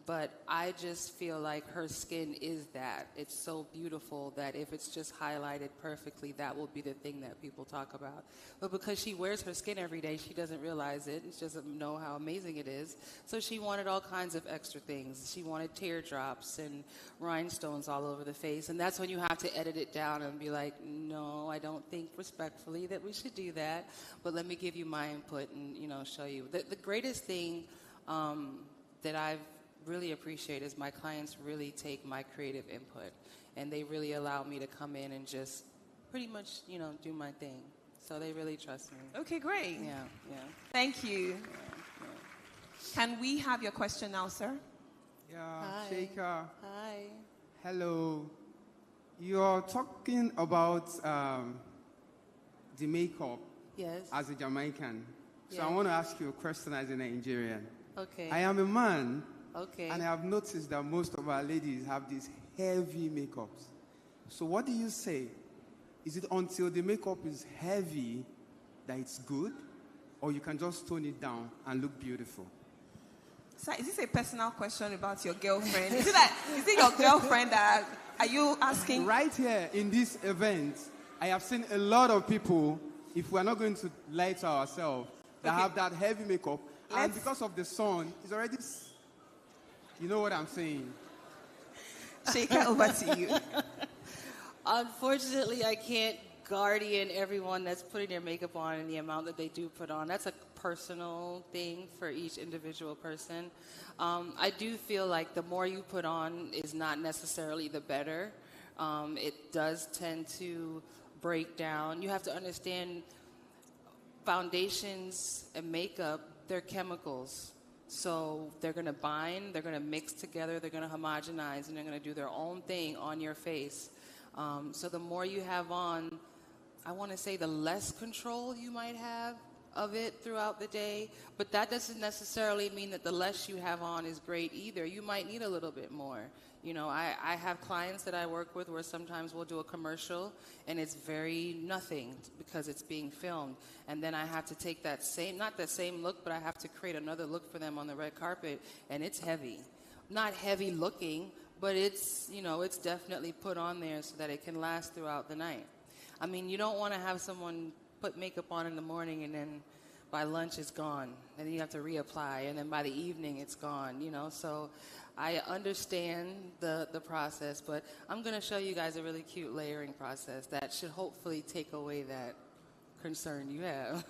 But I just feel like her skin is that. It's so beautiful that if it's just highlighted perfectly, that will be the thing that people talk about. But because she wears her skin every day, she doesn't realize it. She doesn't know how amazing it is. So she wanted all kinds of extra things. She wanted teardrops and rhinestones all over the face. And that's when you have to edit it down and be like, no, I don't think respectfully that we should do that. But let me give you my input and, you know, show you. The greatest thing that I've really appreciate is my clients really take my creative input and they really allow me to come in and just pretty much, you know, do my thing. So they really trust me. Okay, great. Yeah. Thank you. Can we have your question now, sir? Yeah, Hi. Sheika. Hi. Hello. You're talking about the makeup Yes. as a Jamaican. So Yes. I want to ask you a question as a Nigerian. Okay. I am a man. Okay. And I have noticed that most of our ladies have these heavy makeups. So what do you say? Is it until the makeup is heavy that it's good? Or you can just tone it down and look beautiful? Sir, is this a personal question about your girlfriend? Is it your girlfriend that are you asking? Right here in this event, I have seen a lot of people, if we're not going to lie to ourselves, that have that heavy makeup. And because of the sun, it's already... You know what I'm saying? Sheika, over to you. Unfortunately, I can't guardian everyone that's putting their makeup on and the amount that they do put on. That's a personal thing for each individual person. I do feel like the more you put on is not necessarily the better. It does tend to break down. You have to understand foundations and makeup, they're chemicals. So they're going to bind, they're going to mix together, they're going to homogenize, and they're going to do their own thing on your face. So the more you have on, I want to say the less control you might have of it throughout the day. But that doesn't necessarily mean that the less you have on is great either. You might need a little bit more. You know, I have clients that I work with where sometimes we'll do a commercial and it's very nothing because it's being filmed. And then I have to take that same, not the same look, but I have to create another look for them on the red carpet, and it's heavy. Not heavy looking, but it's, you know, it's definitely put on there so that it can last throughout the night. I mean, you don't want to have someone put makeup on in the morning and then by lunch it's gone. And then you have to reapply, and then by the evening it's gone, you know. So I understand the process, but I'm going to show you guys a really cute layering process that should hopefully take away that concern you have.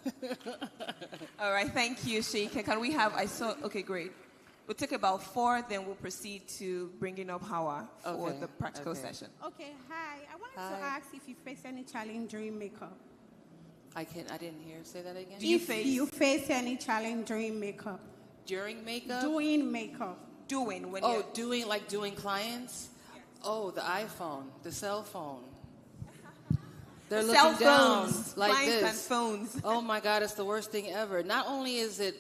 All right, thank you, Sheika. Can we have, okay, great. We'll take about 4, then we'll proceed to bringing up Hawa for the practical session. Okay, hi. I wanted to ask if you face any challenge during makeup. I didn't hear. Say that again. Do you face any challenge during makeup? During makeup? Doing makeup. Doing when doing clients? Yes. Oh, the iPhone, the cell phone. They're cell looking down phones, like clients this. And phones. Oh my God, it's the worst thing ever. Not only is it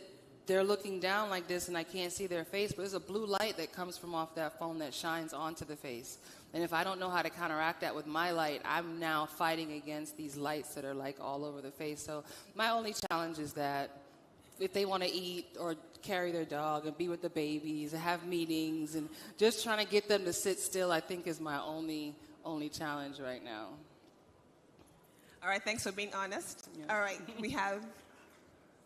they're looking down like this and I can't see their face, but there's a blue light that comes from off that phone that shines onto the face. And if I don't know how to counteract that with my light, I'm now fighting against these lights that are like all over the face. So my only challenge is that if they want to eat or carry their dog and be with the babies and have meetings and just trying to get them to sit still, I think is my only challenge right now. All right, thanks for being honest. Yeah. All right, we have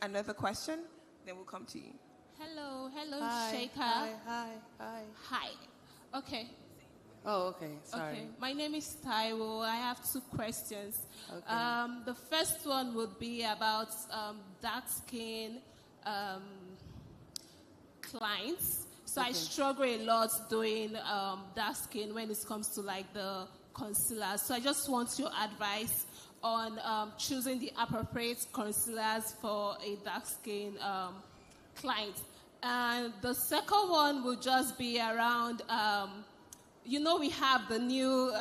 another question, then we'll come to you. Hello, Hi, Sheika. Hi. Hi. Okay. Oh, okay. Sorry. Okay. My name is Taiwo. I have 2 questions. Okay. The first one would be about dark skin clients. So I struggle a lot doing dark skin when it comes to like the concealer. So I just want your advice on choosing the appropriate concealers for a dark skin client. And the second one would just be around, we have the new,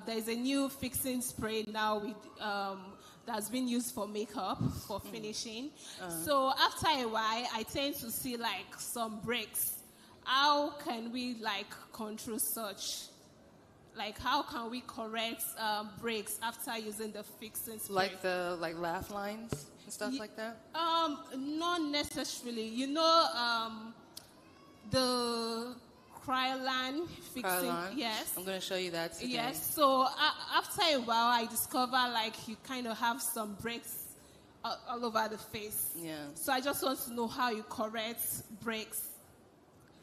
there's a new fixing spray now with, that's been used for makeup, for finishing. So after a while, I tend to see like some breaks. How can we like control such? Like, how can we correct breaks after using the fixing spray? Like laugh lines and stuff like that? Not necessarily. The Kryolan fixing. Kryolan? Yes. I'm going to show you that today. Yes. So after a while, I discover like you kind of have some breaks all over the face. Yeah. So I just want to know how you correct breaks.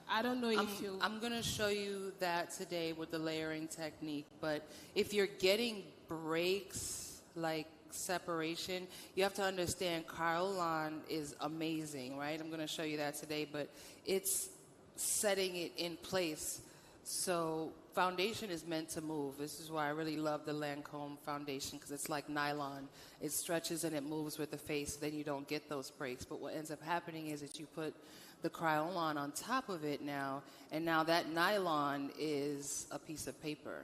I don't know if you... I'm going to show you that today with the layering technique. But if you're getting breaks, like separation, you have to understand Kryolan is amazing, right? I'm going to show you that today. But it's setting it in place. So foundation is meant to move. This is why I really love the Lancome foundation, because it's like nylon. It stretches and it moves with the face, then you don't get those breaks. But what ends up happening is that you put the Kryolan on top of it now, and now that nylon is a piece of paper,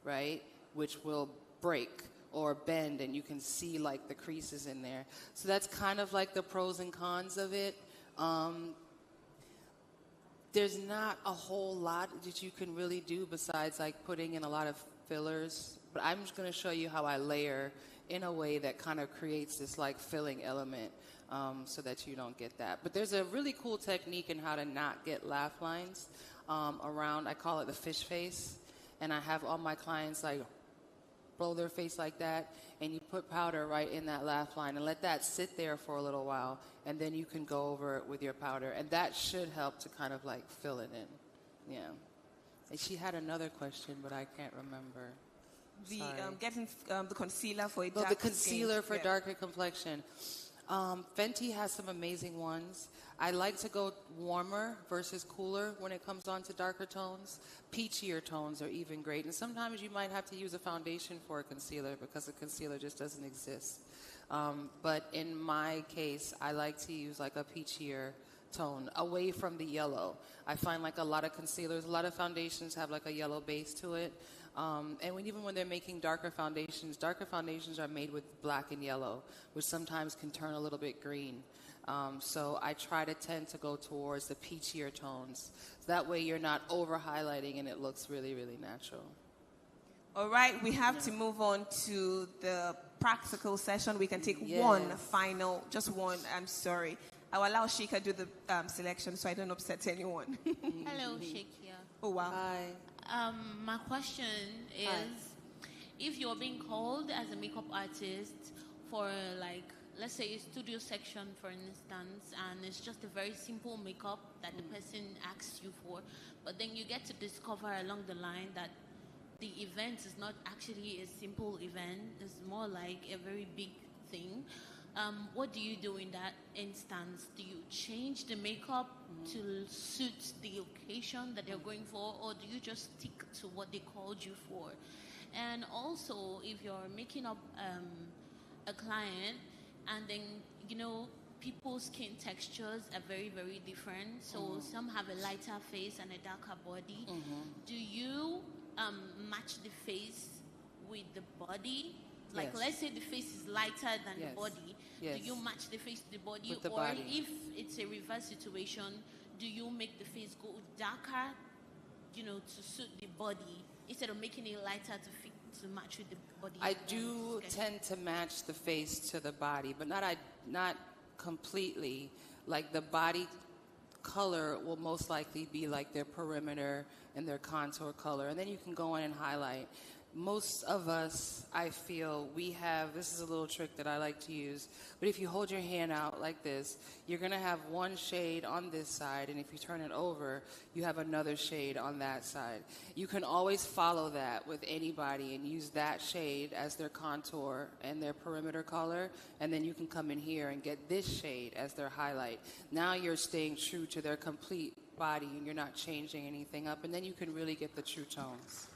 right, which will break or bend, and you can see like the creases in there. So that's kind of like the pros and cons of it. There's not a whole lot that you can really do besides like putting in a lot of fillers, but I'm just going to show you how I layer in a way that kind of creates this like filling element. So that you don't get that. But there's a really cool technique in how to not get laugh lines around, I call it the fish face. And I have all my clients like blow their face like that, and you put powder right in that laugh line and let that sit there for a little while, and then you can go over it with your powder. And that should help to kind of like fill it in. Yeah. And she had another question, but I can't remember. Getting the concealer for a dark the concealer skin. for darker complexion. Fenty has some amazing ones. I like to go warmer versus cooler when it comes on to darker tones. Peachier tones are even great. And sometimes you might have to use a foundation for a concealer because the concealer just doesn't exist. But in my case, I like to use like a peachier tone away from the yellow. I find like a lot of concealers, a lot of foundations have like a yellow base to it. And even when they're making darker foundations are made with black and yellow, which sometimes can turn a little bit green. So I try to tend to go towards the peachier tones. That way you're not over-highlighting and it looks really, really natural. All right, we have to move on to the practical session. We can take just one, I'm sorry. I'll allow Sheika do the selection so I don't upset anyone. Hello, Sheika. Oh, wow. Hi. My question is, if you're being called as a makeup artist for like, let's say a studio section, for instance, and it's just a very simple makeup that the person asks you for, but then you get to discover along the line that the event is not actually a simple event, it's more like a very big thing. What do you do in that instance? Do you change the makeup to suit the occasion that they're going for, or do you just stick to what they called you for? And also, if you're making up a client, and then, people's skin textures are very, very different. So some have a lighter face and a darker body. Do you match the face with the body? Like, let's say the face is lighter than the body. Do you match the face to the body? With the or body. If it's a reverse situation, do you make the face go darker, to suit the body, instead of making it lighter to match with the body? I do tend to match the face to the body, but not completely. Like the body color will most likely be like their perimeter and their contour color, and then you can go in and highlight. most of us, I feel, we have, this is a little trick that I like to use, but if you hold your hand out like this, you're going to have one shade on this side, and if you turn it over, you have another shade on that side. You can always follow that with anybody and use that shade as their contour and their perimeter color, and then you can come in here and get this shade as their highlight. Now you're staying true to their complete body, and you're not changing anything up, and then you can really get the true tones.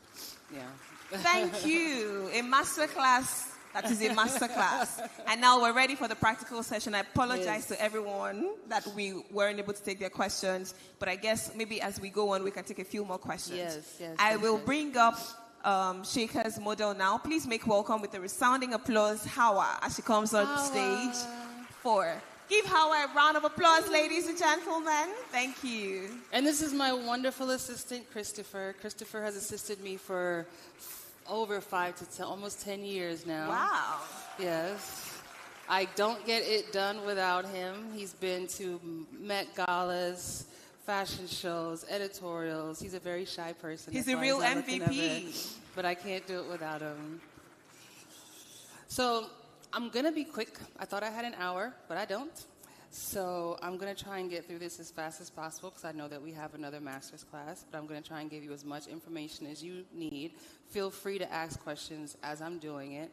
Yeah. Thank you. A masterclass. That is a masterclass. And now we're ready for the practical session. I apologize to everyone that we weren't able to take their questions, but I guess maybe as we go on, we can take a few more questions. I will bring up Sheika's model now. Please make welcome with a resounding applause, Hawa, as she comes on stage. Give Hawa a round of applause, ladies and gentlemen. Thank you. And this is my wonderful assistant, Christopher. Christopher has assisted me for over 5 to 10, almost 10 years now. Wow. Yes. I don't get it done without him. He's been to Met Galas, fashion shows, editorials. He's a very shy person. He's a real MVP. But I can't do it without him. So I'm going to be quick. I thought I had an hour, but I don't. So I'm going to try and get through this as fast as possible because I know that we have another master's class, but I'm going to try and give you as much information as you need. Feel free to ask questions as I'm doing it.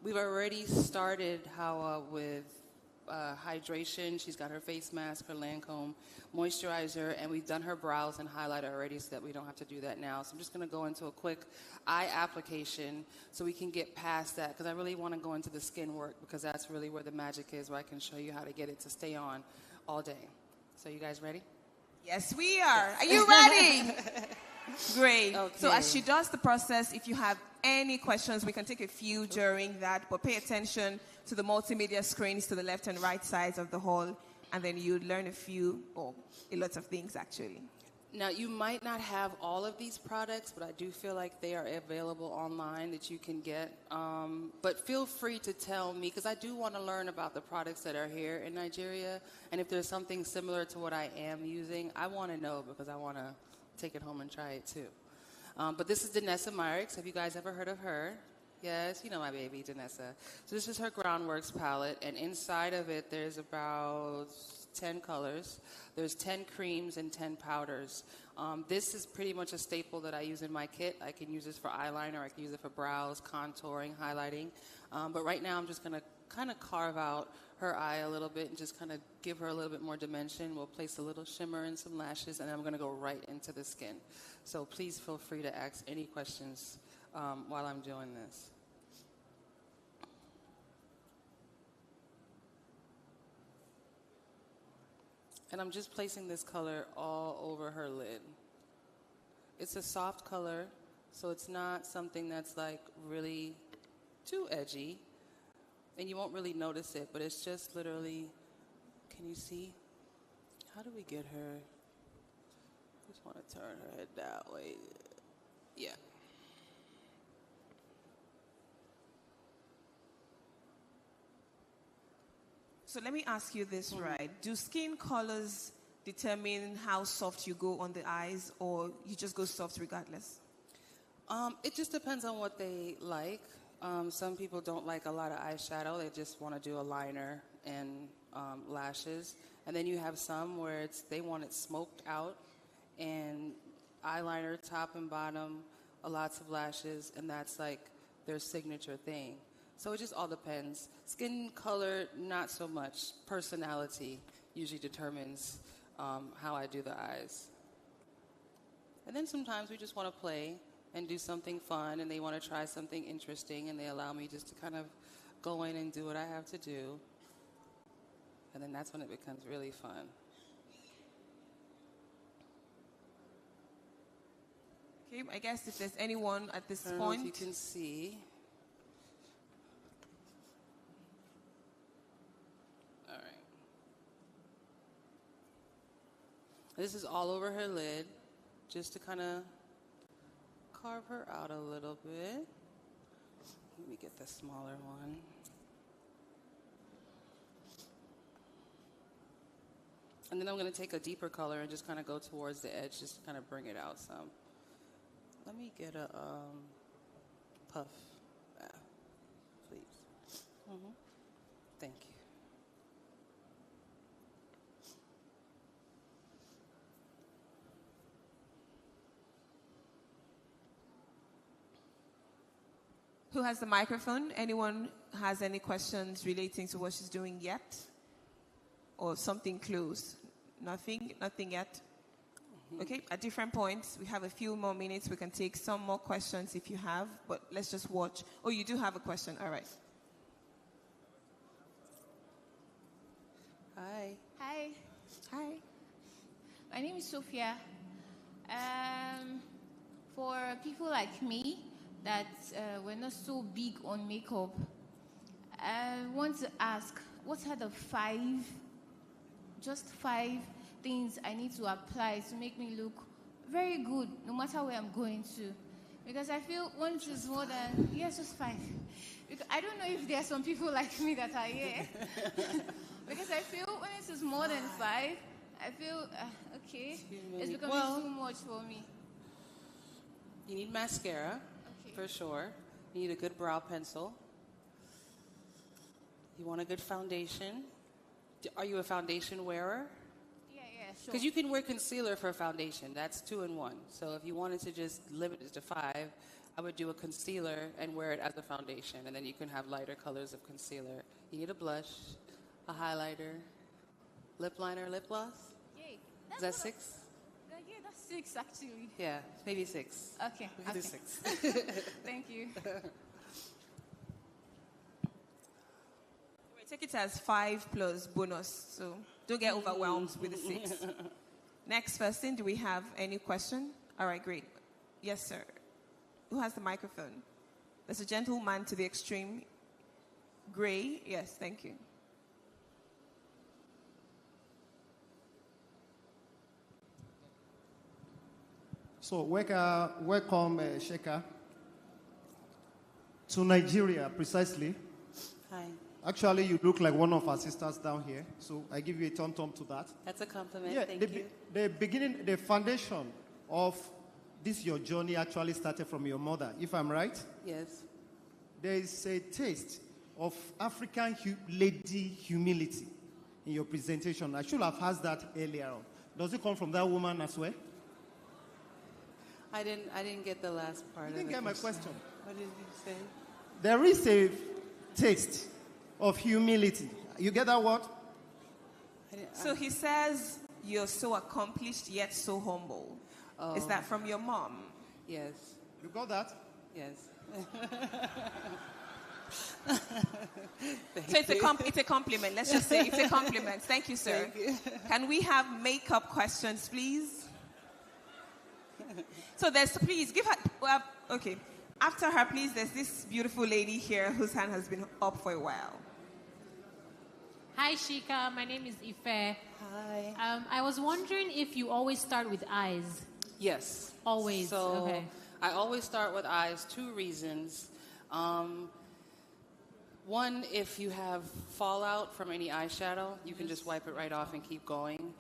We've already started Hawa with hydration. She's got her face mask, her Lancome moisturizer, and we've done her brows and highlighter already so that we don't have to do that now. So I'm just going to go into a quick eye application so we can get past that because I really want to go into the skin work because that's really where the magic is, where I can show you how to get it to stay on all day. So you guys ready? Yes, we are. Are you ready? Great. Okay. So as she does the process, if you have any questions, we can take a few during that, but pay attention to the multimedia screens to the left and right sides of the hall, and then you'd learn a lot of things, actually. Now, you might not have all of these products, but I do feel like they are available online that you can get. But feel free to tell me, because I do want to learn about the products that are here in Nigeria, and if there's something similar to what I am using, I want to know because I want to take it home and try it too. But this is Danessa Myricks. Have you guys ever heard of her? Yes, you know my baby, Danessa. So this is her Groundworks palette, and inside of it there's about 10 colors. There's 10 creams and 10 powders. This is pretty much a staple that I use in my kit. I can use this for eyeliner, I can use it for brows, contouring, highlighting. But right now I'm just going to kind of carve out her eye a little bit and just kind of give her a little bit more dimension. We'll place a little shimmer and some lashes, and then I'm going to go right into the skin. So please feel free to ask any questions while I'm doing this. And I'm just placing this color all over her lid. It's a soft color, so it's not something that's like really too edgy. And you won't really notice it, but it's just literally, can you see? How do we get her? Just want to turn her head that way. Yeah. So let me ask you this, right? Do skin colors determine how soft you go on the eyes, or you just go soft regardless? It just depends on what they like. Some people don't like a lot of eyeshadow. They just want to do a liner and lashes. And then you have some where they want it smoked out and eyeliner top and bottom, lots of lashes, and that's like their signature thing. So it just all depends. Skin color, not so much. Personality usually determines how I do the eyes. And then sometimes we just want to play and do something fun, and they want to try something interesting, and they allow me just to kind of go in and do what I have to do. And then that's when it becomes really fun. Okay, I guess if there's anyone at this I don't know point. if you can see. All right. This is all over her lid, just to kind of carve her out a little bit. Let me get the smaller one. And then I'm going to take a deeper color and just kind of go towards the edge, just to kind of bring it out some. Let me get a puff. Please. Thank you. Who has the microphone? Anyone has any questions relating to what she's doing yet? Or something close? Nothing yet? Okay, at different points, we have a few more minutes. We can take some more questions if you have, but let's just watch. Oh, you do have a question. All right. Hi. Hi. Hi. My name is Sophia. For people like me that we're not so big on makeup, I want to ask, what are the just five things I need to apply to make me look very good, no matter where I'm going to? Because I feel once is more than, yes, just five. Because I don't know if there are some people like me that are here. Because I feel when it is more than five, I feel, okay, it's becoming too much for me. You need mascara, for sure. You need a good brow pencil. You want a good foundation. Are you a foundation wearer? Yeah, sure. Because you can wear concealer for a foundation. That's 2 in 1. So if you wanted to just limit it to 5, I would do a concealer and wear it as a foundation. And then you can have lighter colors of concealer. You need a blush, a highlighter, lip liner, lip gloss. Yay. Is that 6? Yeah, that's 6 actually. Yeah, maybe 6. Okay. We can do 6. Thank you. Take it as 5 plus bonus, so don't get overwhelmed with the 6. Next person, do we have any question? All right, great. Yes, sir. Who has the microphone? There's a gentleman to the extreme. Gray. Yes, thank you. So welcome, Sheika, to Nigeria, precisely. Hi. Actually, you look like one of our sisters down here, so I give you a thumb to that. That's a compliment. Yeah, Thank you. the foundation of your journey actually started from your mother, if I'm right. Yes. There is a taste of African lady humility in your presentation. I should have asked that earlier on. Does it come from that woman as well? I didn't get the last part. You didn't get my question. What did you say? There is a taste of humility. You get that word? So he says, you're so accomplished yet so humble. Oh. Is that from your mom? Yes. You got that? Yes. So it's a compliment. Let's just say it's a compliment. Thank you, sir. Thank you. Can we have makeup questions, please? So please give her, okay. After her, please, there's this beautiful lady here whose hand has been up for a while. Hi, Sheika. My name is Ife. Hi. I was wondering if you always start with eyes. Yes. Always. So Okay. I always start with eyes. 2 reasons. One, if you have fallout from any eyeshadow, you can just wipe it right off and keep going.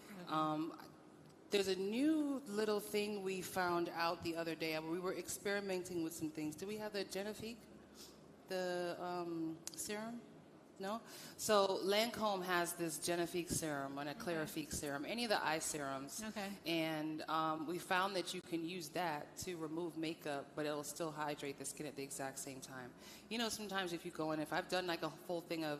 There's a new little thing we found out the other day. We were experimenting with some things. Do we have the Genifique? The serum? No? So Lancome has this Genifique serum and a Clarifique serum, any of the eye serums. Okay. And we found that you can use that to remove makeup, but it'll still hydrate the skin at the exact same time. You know, sometimes if you go in, if I've done like a full thing of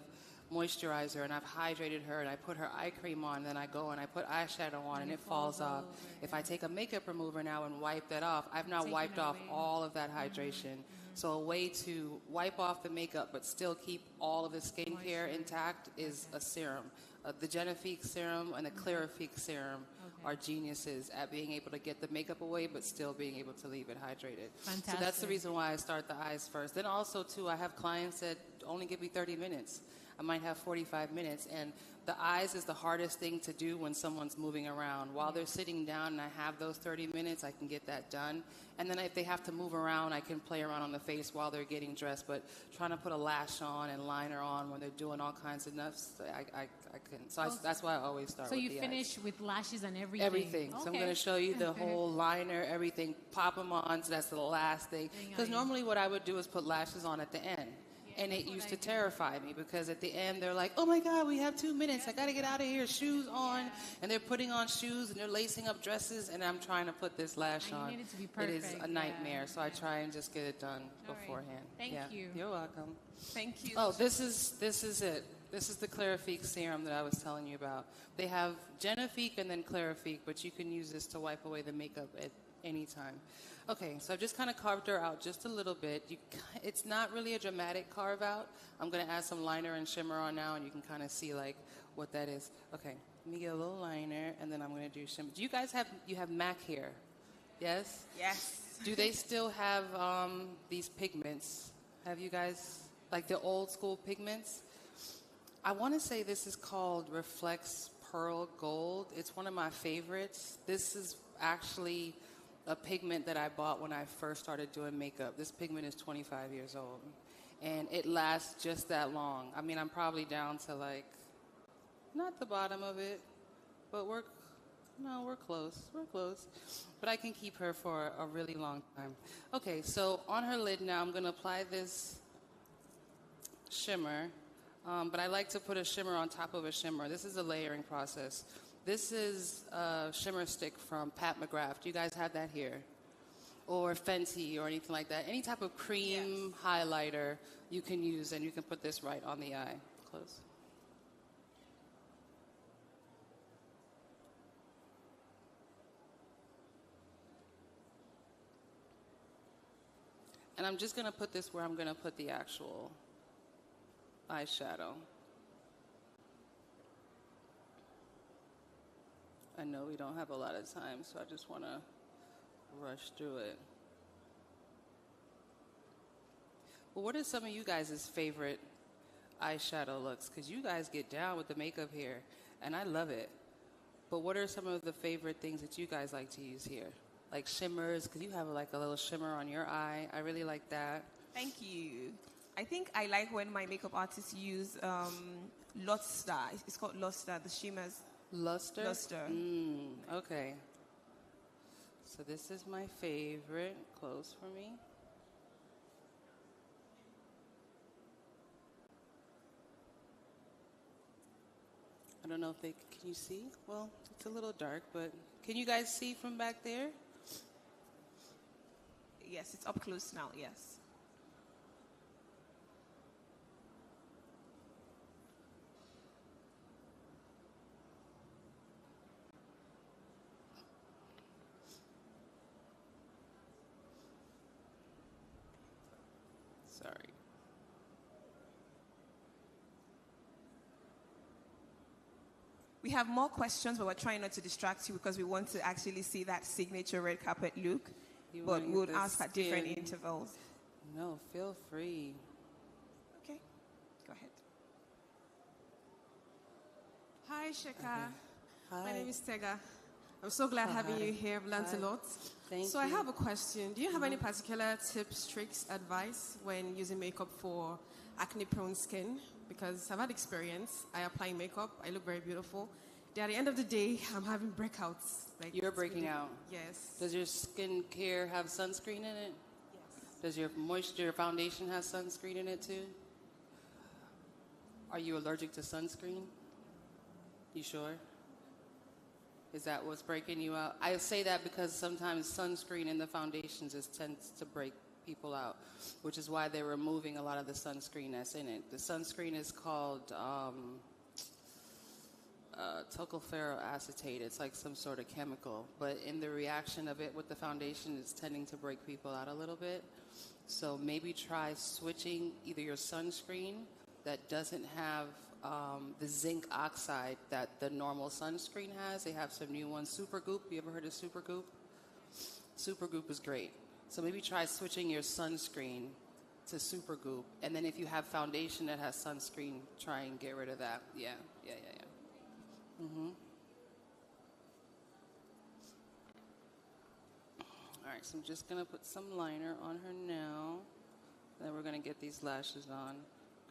moisturizer and I've hydrated her and I put her eye cream on, then I go and I put eyeshadow on and it falls off. If I take a makeup remover now and wipe that off, I've now wiped off all of that hydration. So a way to wipe off the makeup but still keep all of the skincare intact is a serum. The Genifique serum and the Clarifique serum are geniuses at being able to get the makeup away but still being able to leave it hydrated. Fantastic. So that's the reason why I start the eyes first. Then also, too, I have clients that only give me 30 minutes. I might have 45 minutes. And the eyes is the hardest thing to do when someone's moving around. While they're sitting down and I have those 30 minutes, I can get that done. And then if they have to move around, I can play around on the face while they're getting dressed. But trying to put a lash on and liner on when they're doing all kinds of nuts, I couldn't. So that's why I always start with the eyes. So you finish with lashes and everything? Everything. So I'm going to show you the whole liner, everything, pop them on. So that's the last thing. Because normally what I would do is put lashes on at the end. And it used to terrify me because at the end they're like, oh my God, we have 2 minutes. I got to get out of here. Shoes on. And they're putting on shoes and they're lacing up dresses. And I'm trying to put this lash on. You need it to be perfect. It is a nightmare. So I try and just get it done beforehand. Thank you. You're welcome. Thank you. Oh, this is it. This is the Clarifique serum that I was telling you about. They have Genifique and then Clarifique, but you can use this to wipe away the makeup at any time. Okay, so I've just kind of carved her out just a little bit. It's not really a dramatic carve out. I'm going to add some liner and shimmer on now, and you can kind of see like what that is. Okay, let me get a little liner, and then I'm going to do shimmer. Do you guys have MAC here? Yes? Yes. Do they still have these pigments? Have you guys, like the old school pigments? I want to say this is called Reflex Pearl Gold. It's one of my favorites. This is actually a pigment that I bought when I first started doing makeup. This pigment is 25 years old, and it lasts just that long. I mean, I'm probably down to like, not the bottom of it, but we're close. We're close. But I can keep her for a really long time. Okay, so on her lid now, I'm going to apply this shimmer, but I like to put a shimmer on top of a shimmer. This is a layering process. This is a shimmer stick from Pat McGrath. Do you guys have that here? Or Fenty or anything like that. Any type of cream highlighter you can use, and you can put this right on the eye. Close. And I'm just going to put this where I'm going to put the actual eyeshadow. I know we don't have a lot of time, so I just want to rush through it. Well, what are some of you guys' favorite eyeshadow looks? Because you guys get down with the makeup here, and I love it. But what are some of the favorite things that you guys like to use here? Like shimmers, because you have like a little shimmer on your eye. I really like that. Thank you. I think I like when my makeup artists use Luster. It's called Luster, the shimmers. Luster? Luster. Okay. So this is my favorite. Close for me. I don't know if can you see? Well, it's a little dark, but can you guys see from back there? Yes, it's up close now, yes. Sorry. We have more questions, but we're trying not to distract you because we want to actually see that signature red carpet look. But we'll ask at different intervals. No, feel free. Okay, go ahead. Hi, Sheika. Hi. My name is Tega. I'm so glad having you here. I've learned a lot. Thank so you. I have a question. Do you have any particular tips, tricks, advice when using makeup for acne-prone skin? Because I've had experience. I apply makeup. I look very beautiful. Then at the end of the day, I'm having breakouts. Like You're breaking out? Yes. Does your skincare have sunscreen in it? Yes. Does your moisture foundation have sunscreen in it too? Are you allergic to sunscreen? You sure? Is that what's breaking you out? I say that because sometimes sunscreen in the foundations tends to break people out, which is why they're removing a lot of the sunscreen that's in it. The sunscreen is called tocopheroacetate. It's like some sort of chemical, but in the reaction of it with the foundation, it's tending to break people out a little bit. So maybe try switching either your sunscreen that doesn't have the zinc oxide that the normal sunscreen has. They have some new ones. Supergoop. You ever heard of Supergoop? Supergoop is great. So maybe try switching your sunscreen to super goop. And then if you have foundation that has sunscreen, try and get rid of that. Yeah. Mm-hmm. All right, so I'm just going to put some liner on her now. Then we're going to get these lashes on.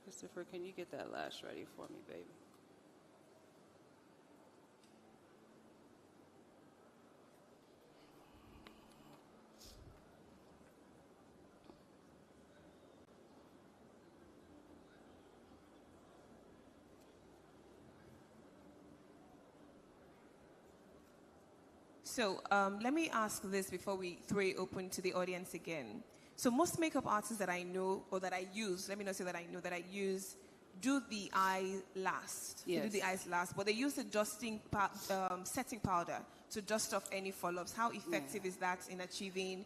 Christopher, can you get that lash ready for me, baby? So let me ask this before we throw it open to the audience again. So most makeup artists that I know or that I use, let me not say that I know, that I use, do the eye last. Yes. They do the eyes last, but they use the setting powder to dust off any follow-ups. How effective is that in achieving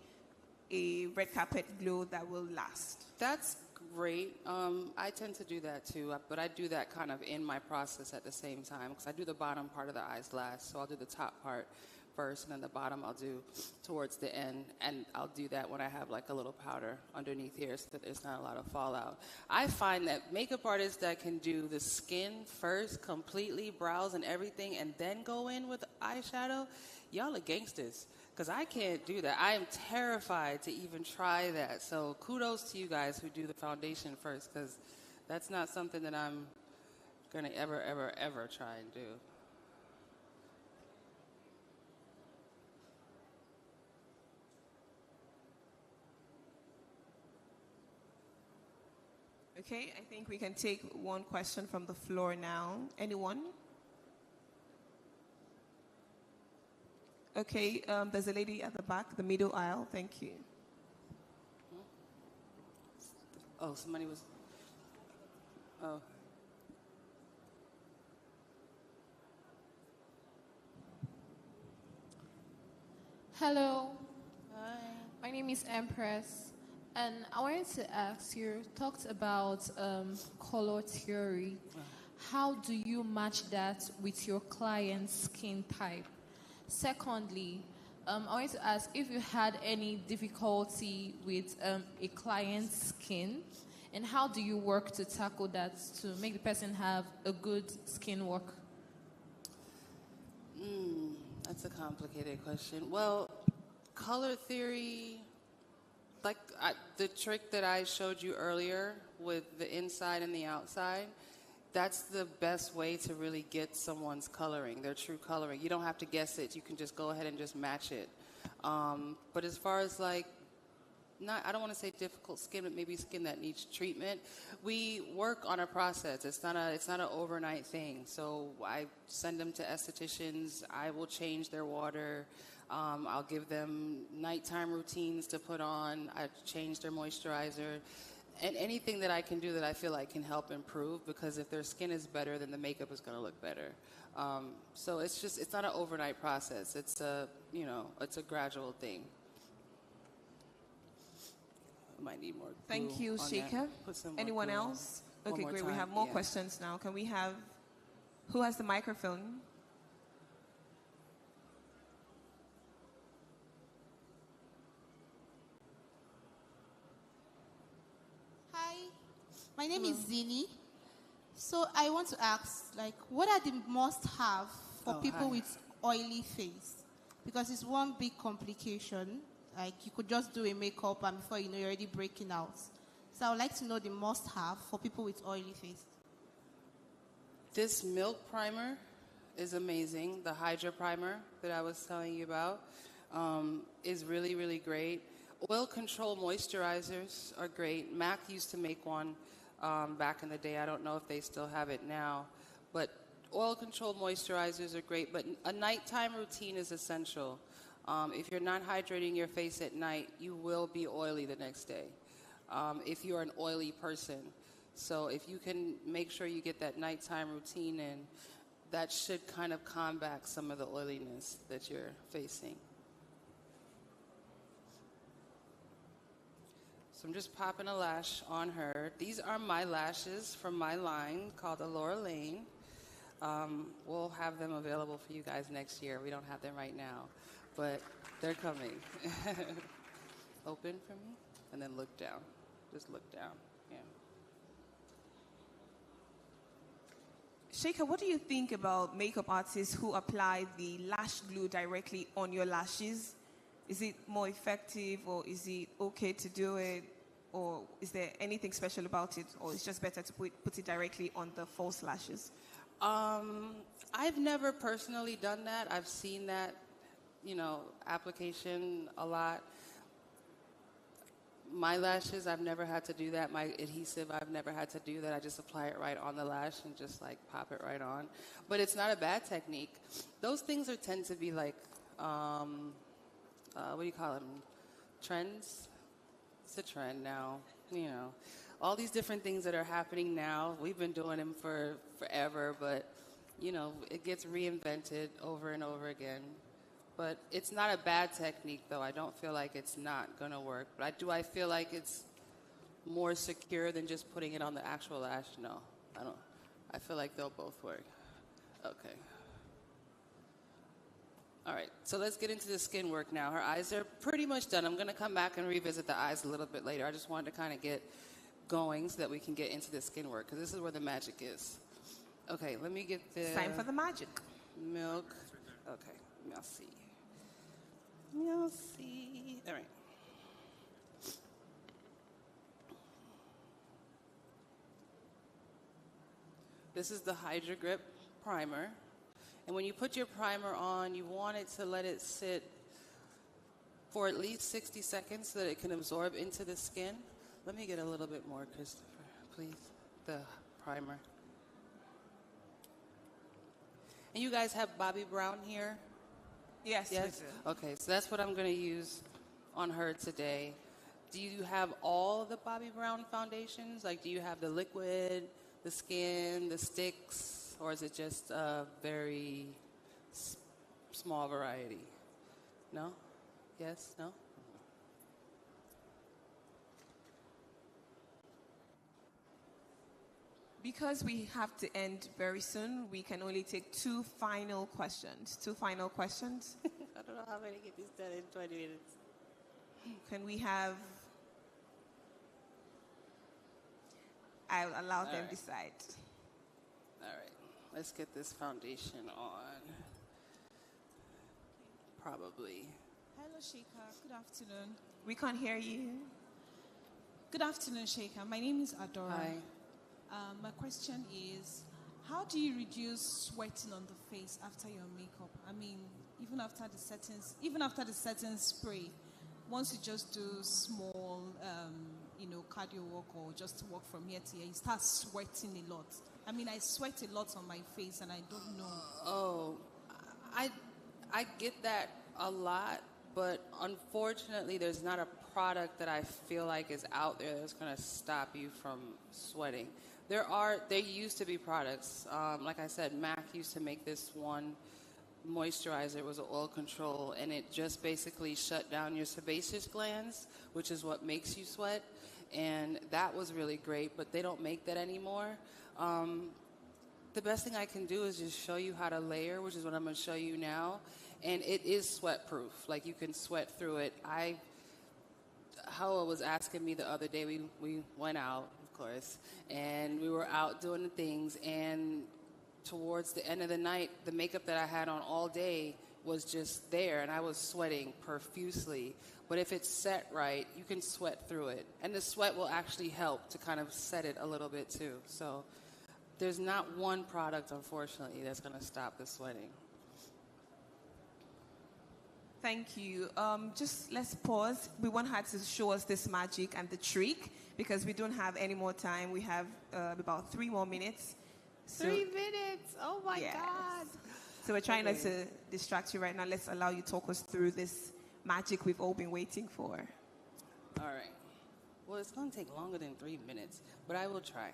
a red carpet glow that will last? That's great. I tend to do that too, but I do that kind of in my process at the same time because I do the bottom part of the eyes last, so I'll do the top part first, and then the bottom I'll do towards the end, and I'll do that when I have like a little powder underneath here so that there's not a lot of fallout. I find that makeup artists that can do the skin first, completely, brows and everything, and then go in with eyeshadow, y'all are gangsters, because I can't do that. I am terrified to even try that, so kudos to you guys who do the foundation first, because that's not something that I'm going to ever try and do. Okay, I think we can take one question from the floor now. Anyone? Okay, there's a lady at the back, the middle aisle. Thank you. Oh, somebody was... Oh. Hello. Hi. My name is Empress. And I wanted to ask you, talked about color theory. How do you match that with your client's skin type? Secondly, I wanted to ask if you had any difficulty with a client's skin, and how do you work to tackle that to make the person have a good skin work? That's a complicated question. Well, color theory... Like the trick that I showed you earlier with the inside and the outside, that's the best way to really get someone's coloring, their true coloring. You don't have to guess it. You can just go ahead and just match it. But as far as like, I don't want to say difficult skin, but maybe skin that needs treatment, we work on a process. It's not an overnight thing. So I send them to estheticians. I will change their water. I'll give them nighttime routines to put on. I change their moisturizer. And anything that I can do that I feel like can help improve, because if their skin is better, then the makeup is going to look better. So it's not an overnight process. It's a gradual thing. I might need more glue. Thank you, Sheika. Anyone else? Okay, great. We have more questions now. Can we have, who has the microphone? My name is Zini. So I want to ask, what are the must-have for people with oily face? Because it's one big complication. Like, you could just do a makeup and before you know, you're already breaking out. So I would like to know the must-have for people with oily face. This milk primer is amazing. The Hydra primer that I was telling you about is really, really great. Oil control moisturizers are great. MAC used to make one back in the day. I don't know if they still have it now. But oil control moisturizers are great. But a nighttime routine is essential. If you're not hydrating your face at night, you will be oily the next day if you're an oily person. So if you can make sure you get that nighttime routine in, that should kind of combat some of the oiliness that you're facing. So I'm just popping a lash on her. These are my lashes from my line called Allure Lane. We'll have them available for you guys next year. We don't have them right now, but they're coming. Open for me, and then look down. Just look down. Yeah. Sheika, what do you think about makeup artists who apply the lash glue directly on your lashes? Is it more effective, or is it okay to do it? Or is there anything special about it? Or it's just better to put it directly on the false lashes? I've never personally done that. I've seen that, application a lot. My lashes, I've never had to do that. My adhesive, I've never had to do that. I just apply it right on the lash and just pop it right on. But it's not a bad technique. Those things tend to be what do you call them? Trends? It's a trend now, All these different things that are happening now, we've been doing them for forever, but, it gets reinvented over and over again. But it's not a bad technique, though. I don't feel like it's not going to work. But I feel like it's more secure than just putting it on the actual lash? No, I don't. I feel like they'll both work. Okay. All right, so let's get into the skin work now. Her eyes are pretty much done. I'm going to come back and revisit the eyes a little bit later. I just wanted to kind of get going so that we can get into the skin work, because this is where the magic is. Okay, let me get the... Time for the magic. Milk. Okay, merci. Merci. All right. This is the Hydra Grip Primer. And when you put your primer on, you want it to let it sit for at least 60 seconds so that it can absorb into the skin. Let me get a little bit more, Christopher, please. The primer. And you guys have Bobbi Brown here? Yes. Yes? Okay, so that's what I'm going to use on her today. Do you have all the Bobbi Brown foundations? Do you have the liquid, the skin, the sticks? Or is it just a very small variety? No? Yes? No? Because we have to end very soon, we can only take two final questions. I don't know how I'm going to get this done in 20 minutes. Can we have... I'll allow them decide. All right. Let's get this foundation on. Probably. Hello, Sheika. Good afternoon. We can't hear you. Good afternoon, Sheika. My name is Adora. Hi. My question is, how do you reduce sweating on the face after your makeup? I mean, even after the setting spray, once you just do small, cardio work or just walk from here to here, you start sweating a lot. I mean, I sweat a lot on my face, and I don't know. Oh, I get that a lot, but unfortunately, there's not a product that I feel like is out there that's going to stop you from sweating. There used to be products. Like I said, MAC used to make this one moisturizer. It was an oil control, and it just basically shut down your sebaceous glands, which is what makes you sweat. And that was really great, but they don't make that anymore. The best thing I can do is just show you how to layer, which is what I'm going to show you now. And it is sweat proof. You can sweat through it. Howell was asking me the other day, we went out, of course, and we were out doing the things, and towards the end of the night, the makeup that I had on all day was just there, and I was sweating profusely. But if it's set right, you can sweat through it. And the sweat will actually help to kind of set it a little bit too. So there's not one product, unfortunately, that's going to stop the sweating. Thank you. Just let's pause. We want her to show us this magic and the trick because we don't have any more time. We have about 3 more minutes. 3 minutes? Oh, my God. So we're trying not to distract you right now. Let's allow you to talk us through this magic we've all been waiting for. All right. Well, it's going to take longer than 3 minutes, but I will try.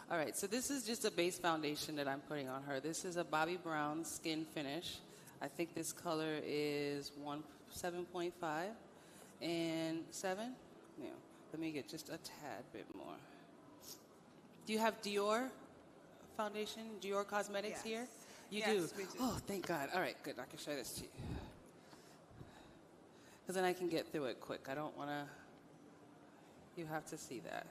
All right, so this is just a base foundation that I'm putting on her. This is a Bobbi Brown Skin Finish. I think this color is 7.5 and 7. Yeah. Let me get just a tad bit more. Do you have Dior foundation, Dior Cosmetics here? You do? We do. Oh, thank God. All right, good. I can show this to you. Because then I can get through it quick. I don't want to You have to see that.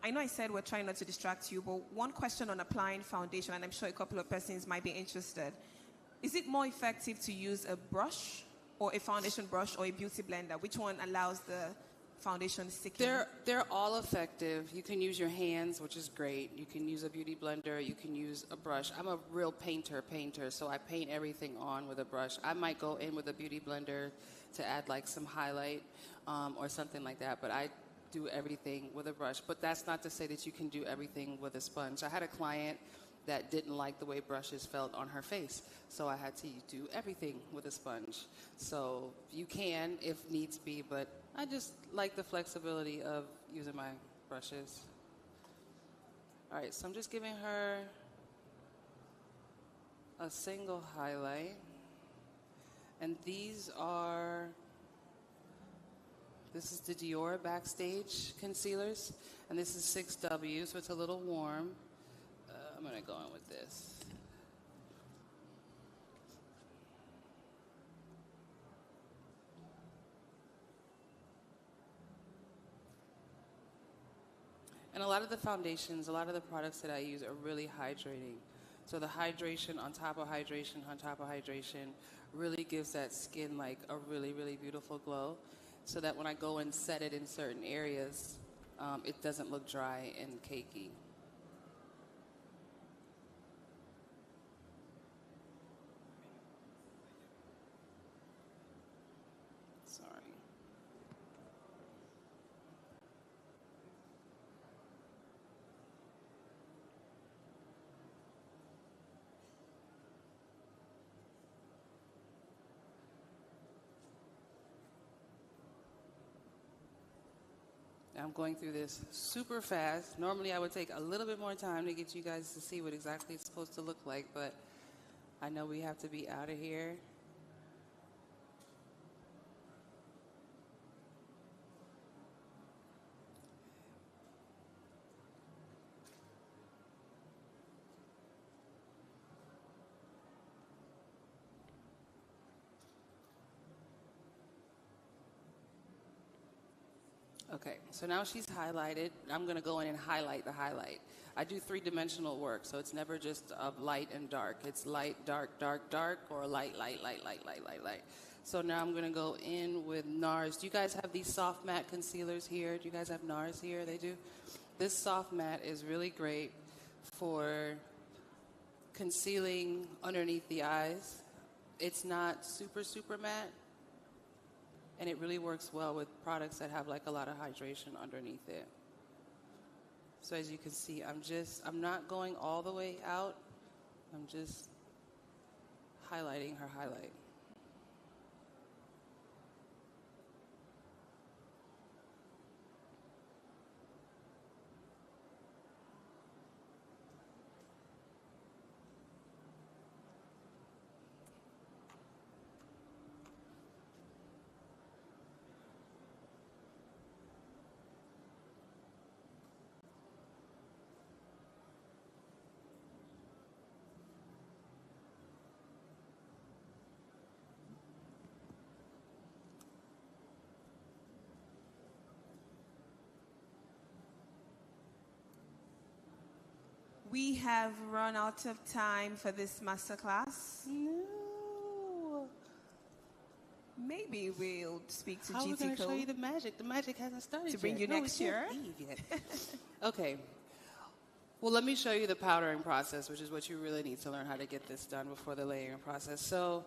I know I said we're trying not to distract you, but one question on applying foundation, and I'm sure a couple of persons might be interested. Is it more effective to use a brush or a foundation brush or a beauty blender? Which one allows the foundation sticking? They're all effective. You can use your hands, which is great. You can use a beauty blender. You can use a brush. I'm a real painter, so I paint everything on with a brush. I might go in with a beauty blender to add like some highlight or something like that, but I do everything with a brush. But that's not to say that you can do everything with a sponge. I had a client that didn't like the way brushes felt on her face, so I had to do everything with a sponge. So you can if needs be, but I just like the flexibility of using my brushes. All right, so I'm just giving her a single highlight. And this is the Dior Backstage Concealers, and this is 6W, so it's a little warm. I'm gonna go in with this. And a lot of the foundations, a lot of the products that I use are really hydrating. So the hydration on top of hydration on top of hydration really gives that skin like a really, really beautiful glow, so that when I go and set it in certain areas, it doesn't look dry and cakey. Sorry. I'm going through this super fast. Normally I would take a little bit more time to get you guys to see what exactly it's supposed to look like, but I know we have to be out of here. Okay, so now she's highlighted. I'm going to go in and highlight the highlight. I do three-dimensional work, so it's never just light and dark. It's light, dark, dark, dark, or light, light, light, light, light, light, light. So now I'm going to go in with NARS. Do you guys have these soft matte concealers here? Do you guys have NARS here? They do? This soft matte is really great for concealing underneath the eyes. It's not super, super matte. And it really works well with products that have like a lot of hydration underneath it. So as you can see, I'm not going all the way out. I'm just highlighting her highlight. We have run out of time for this masterclass. No. Maybe we'll speak to How are we going to GTCO show you the magic? The magic hasn't started to bring yet. you No, next we year. can't leave yet. Okay. Well, let me show you the powdering process, which is what you really need to learn how to get this done before the layering process. So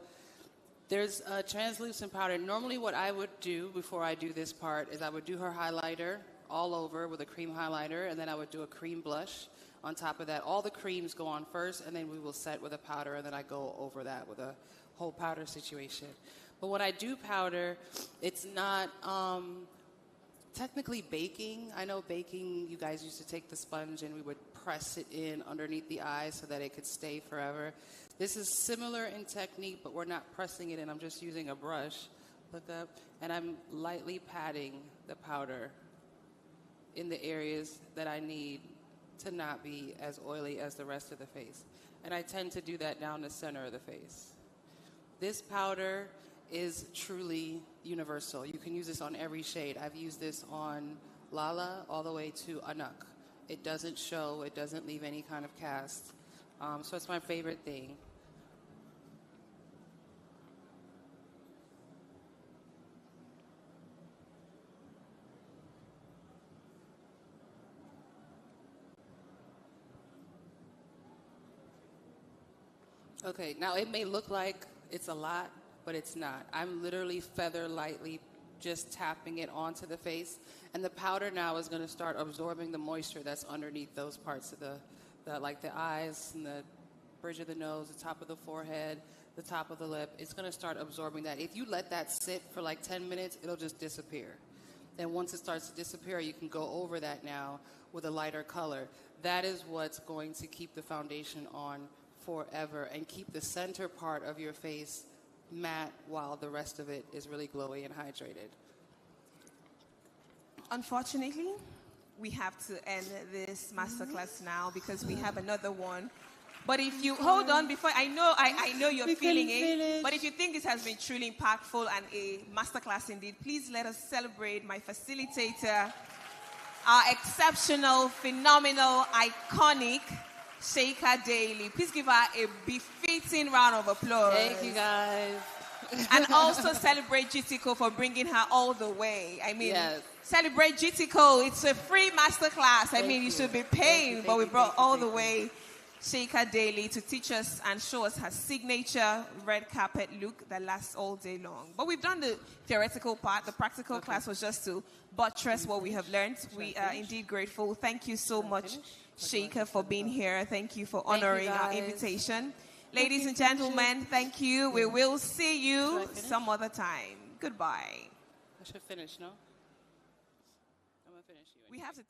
there's a translucent powder. Normally what I would do before I do this part is I would do her highlighter all over with a cream highlighter, and then I would do a cream blush on top of that. All the creams go on first, and then we will set with a powder, and then I go over that with a whole powder situation. But when I do powder, it's not technically baking. I know baking, you guys used to take the sponge and we would press it in underneath the eye so that it could stay forever. This is similar in technique, but we're not pressing it in. I'm just using a brush. Look up, and I'm lightly patting the powder in the areas that I need to not be as oily as the rest of the face. And I tend to do that down the center of the face. This powder is truly universal. You can use this on every shade. I've used this on Lala all the way to Anuk. It doesn't show, it doesn't leave any kind of cast. So it's my favorite thing. Okay, now it may look like it's a lot, but it's not. I'm literally feather lightly just tapping it onto the face. And the powder now is going to start absorbing the moisture that's underneath those parts of like the eyes and the bridge of the nose, the top of the forehead, the top of the lip. It's going to start absorbing that. If you let that sit for like 10 minutes, it'll just disappear. Then once it starts to disappear, you can go over that now with a lighter color. That is what's going to keep the foundation on forever and keep the center part of your face matte while the rest of it is really glowy and hydrated. Unfortunately, we have to end this masterclass now because we have another one. But if you hold on before, I know you're feeling it. But if you think this has been truly impactful and a masterclass indeed, please let us celebrate my facilitator, our exceptional, phenomenal, iconic Sheika Daley. Please give her a befitting round of applause. Thank you, guys. And also celebrate GTCO for bringing her all the way. I mean, yes. Celebrate GTCO. It's a free masterclass. I mean, you should be paying, but we brought all the way Sheika Daley to teach us and show us her signature red carpet look that lasts all day long. But we've done the theoretical part. The practical class was just to buttress what we have learned. We are indeed grateful. Thank you so much, Sheika, for being here. Thank you for honoring our invitation. Ladies and gentlemen, thank you. We will see you some other time. Goodbye. I should finish, no? I'm going to finish you. We have to...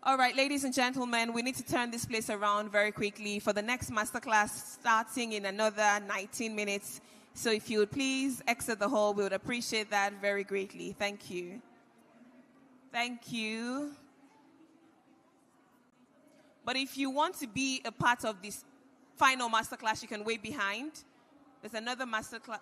All right, ladies and gentlemen, we need to turn this place around very quickly for the next masterclass starting in another 19 minutes. So if you would please exit the hall, we would appreciate that very greatly. Thank you. Thank you. But if you want to be a part of this final masterclass, you can wait behind. There's another masterclass.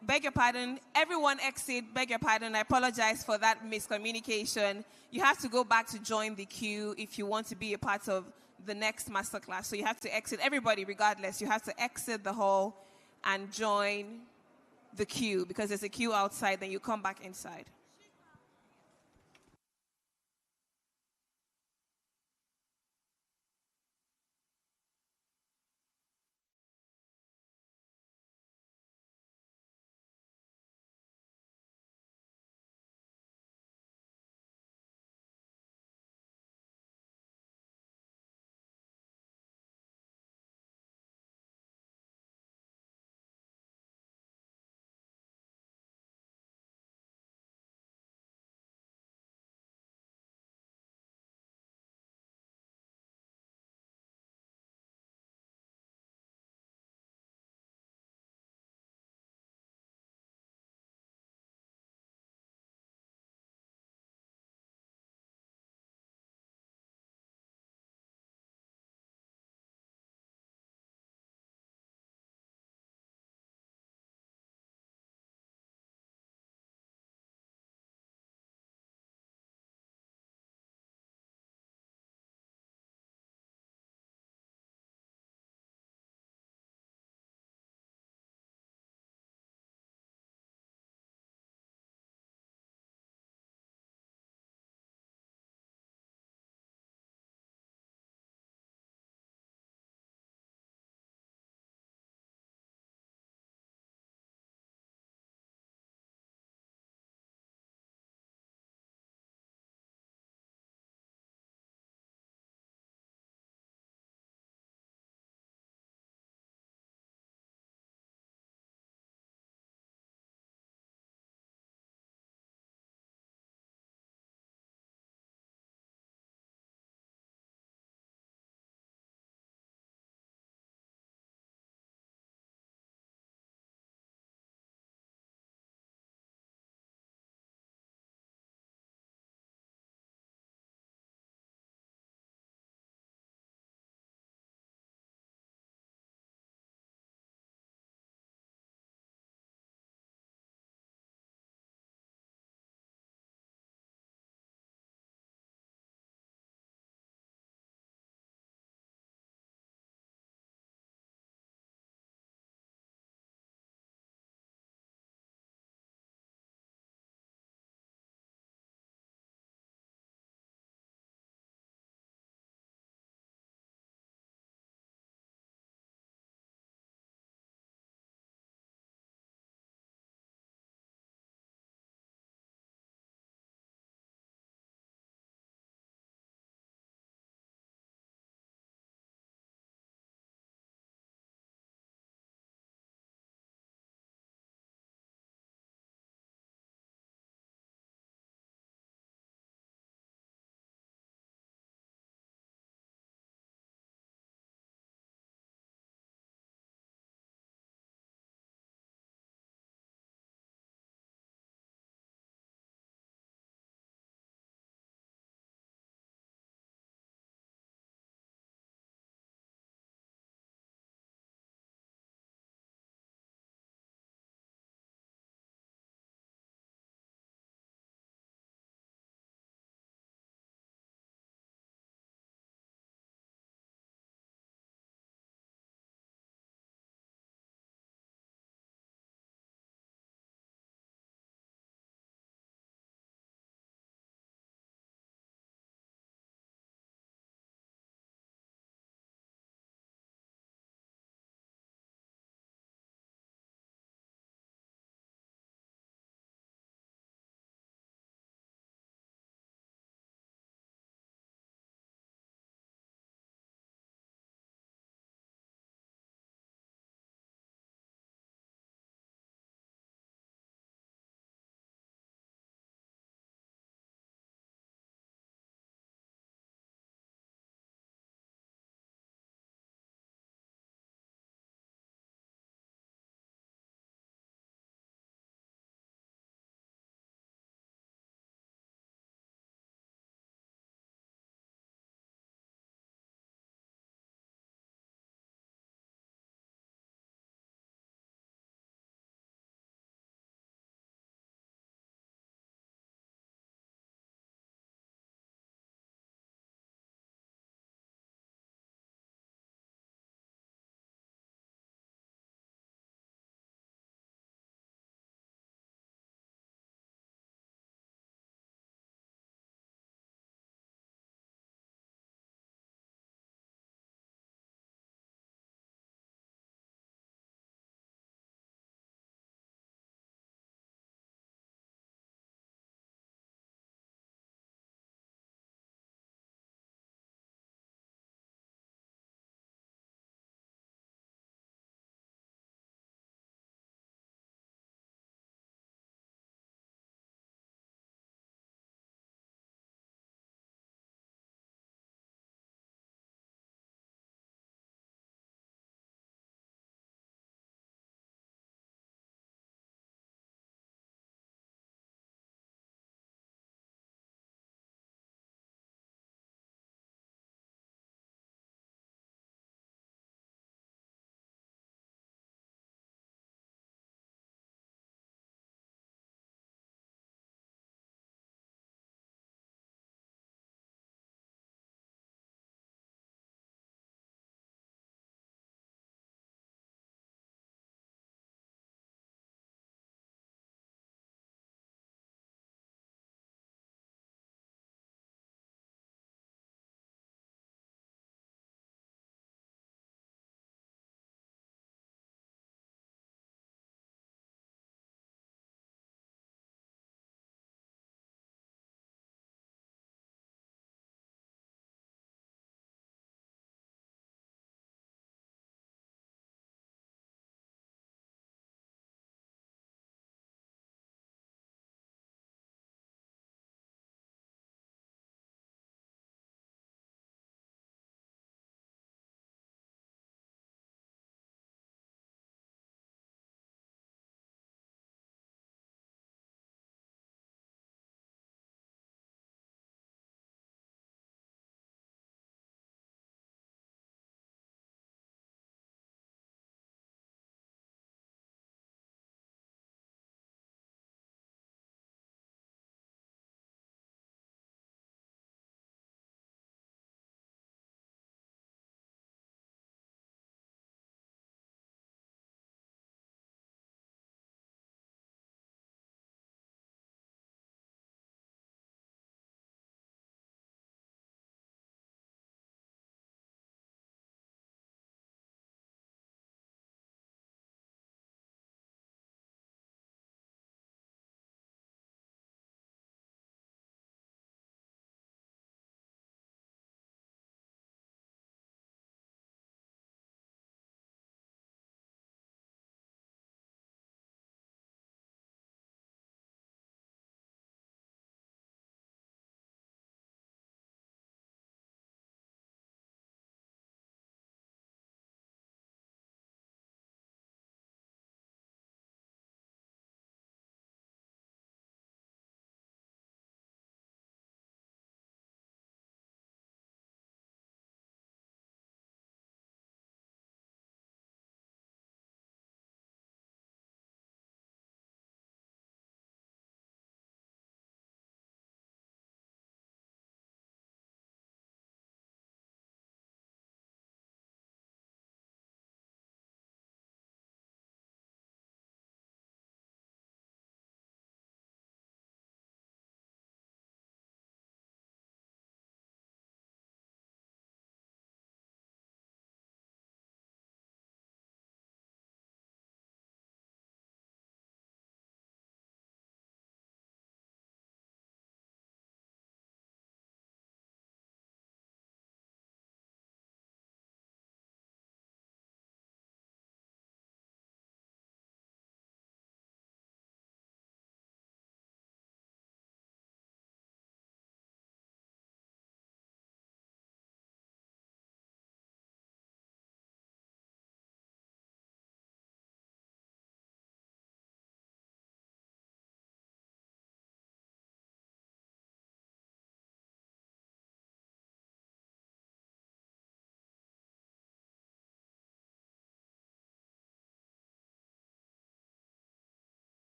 Beg your pardon. Everyone exit. Beg your pardon. I apologize for that miscommunication. You have to go back to join the queue if you want to be a part of the next masterclass. So you have to exit. Everybody, regardless, you have to exit the hall and join the queue because there's a queue outside. Then you come back inside.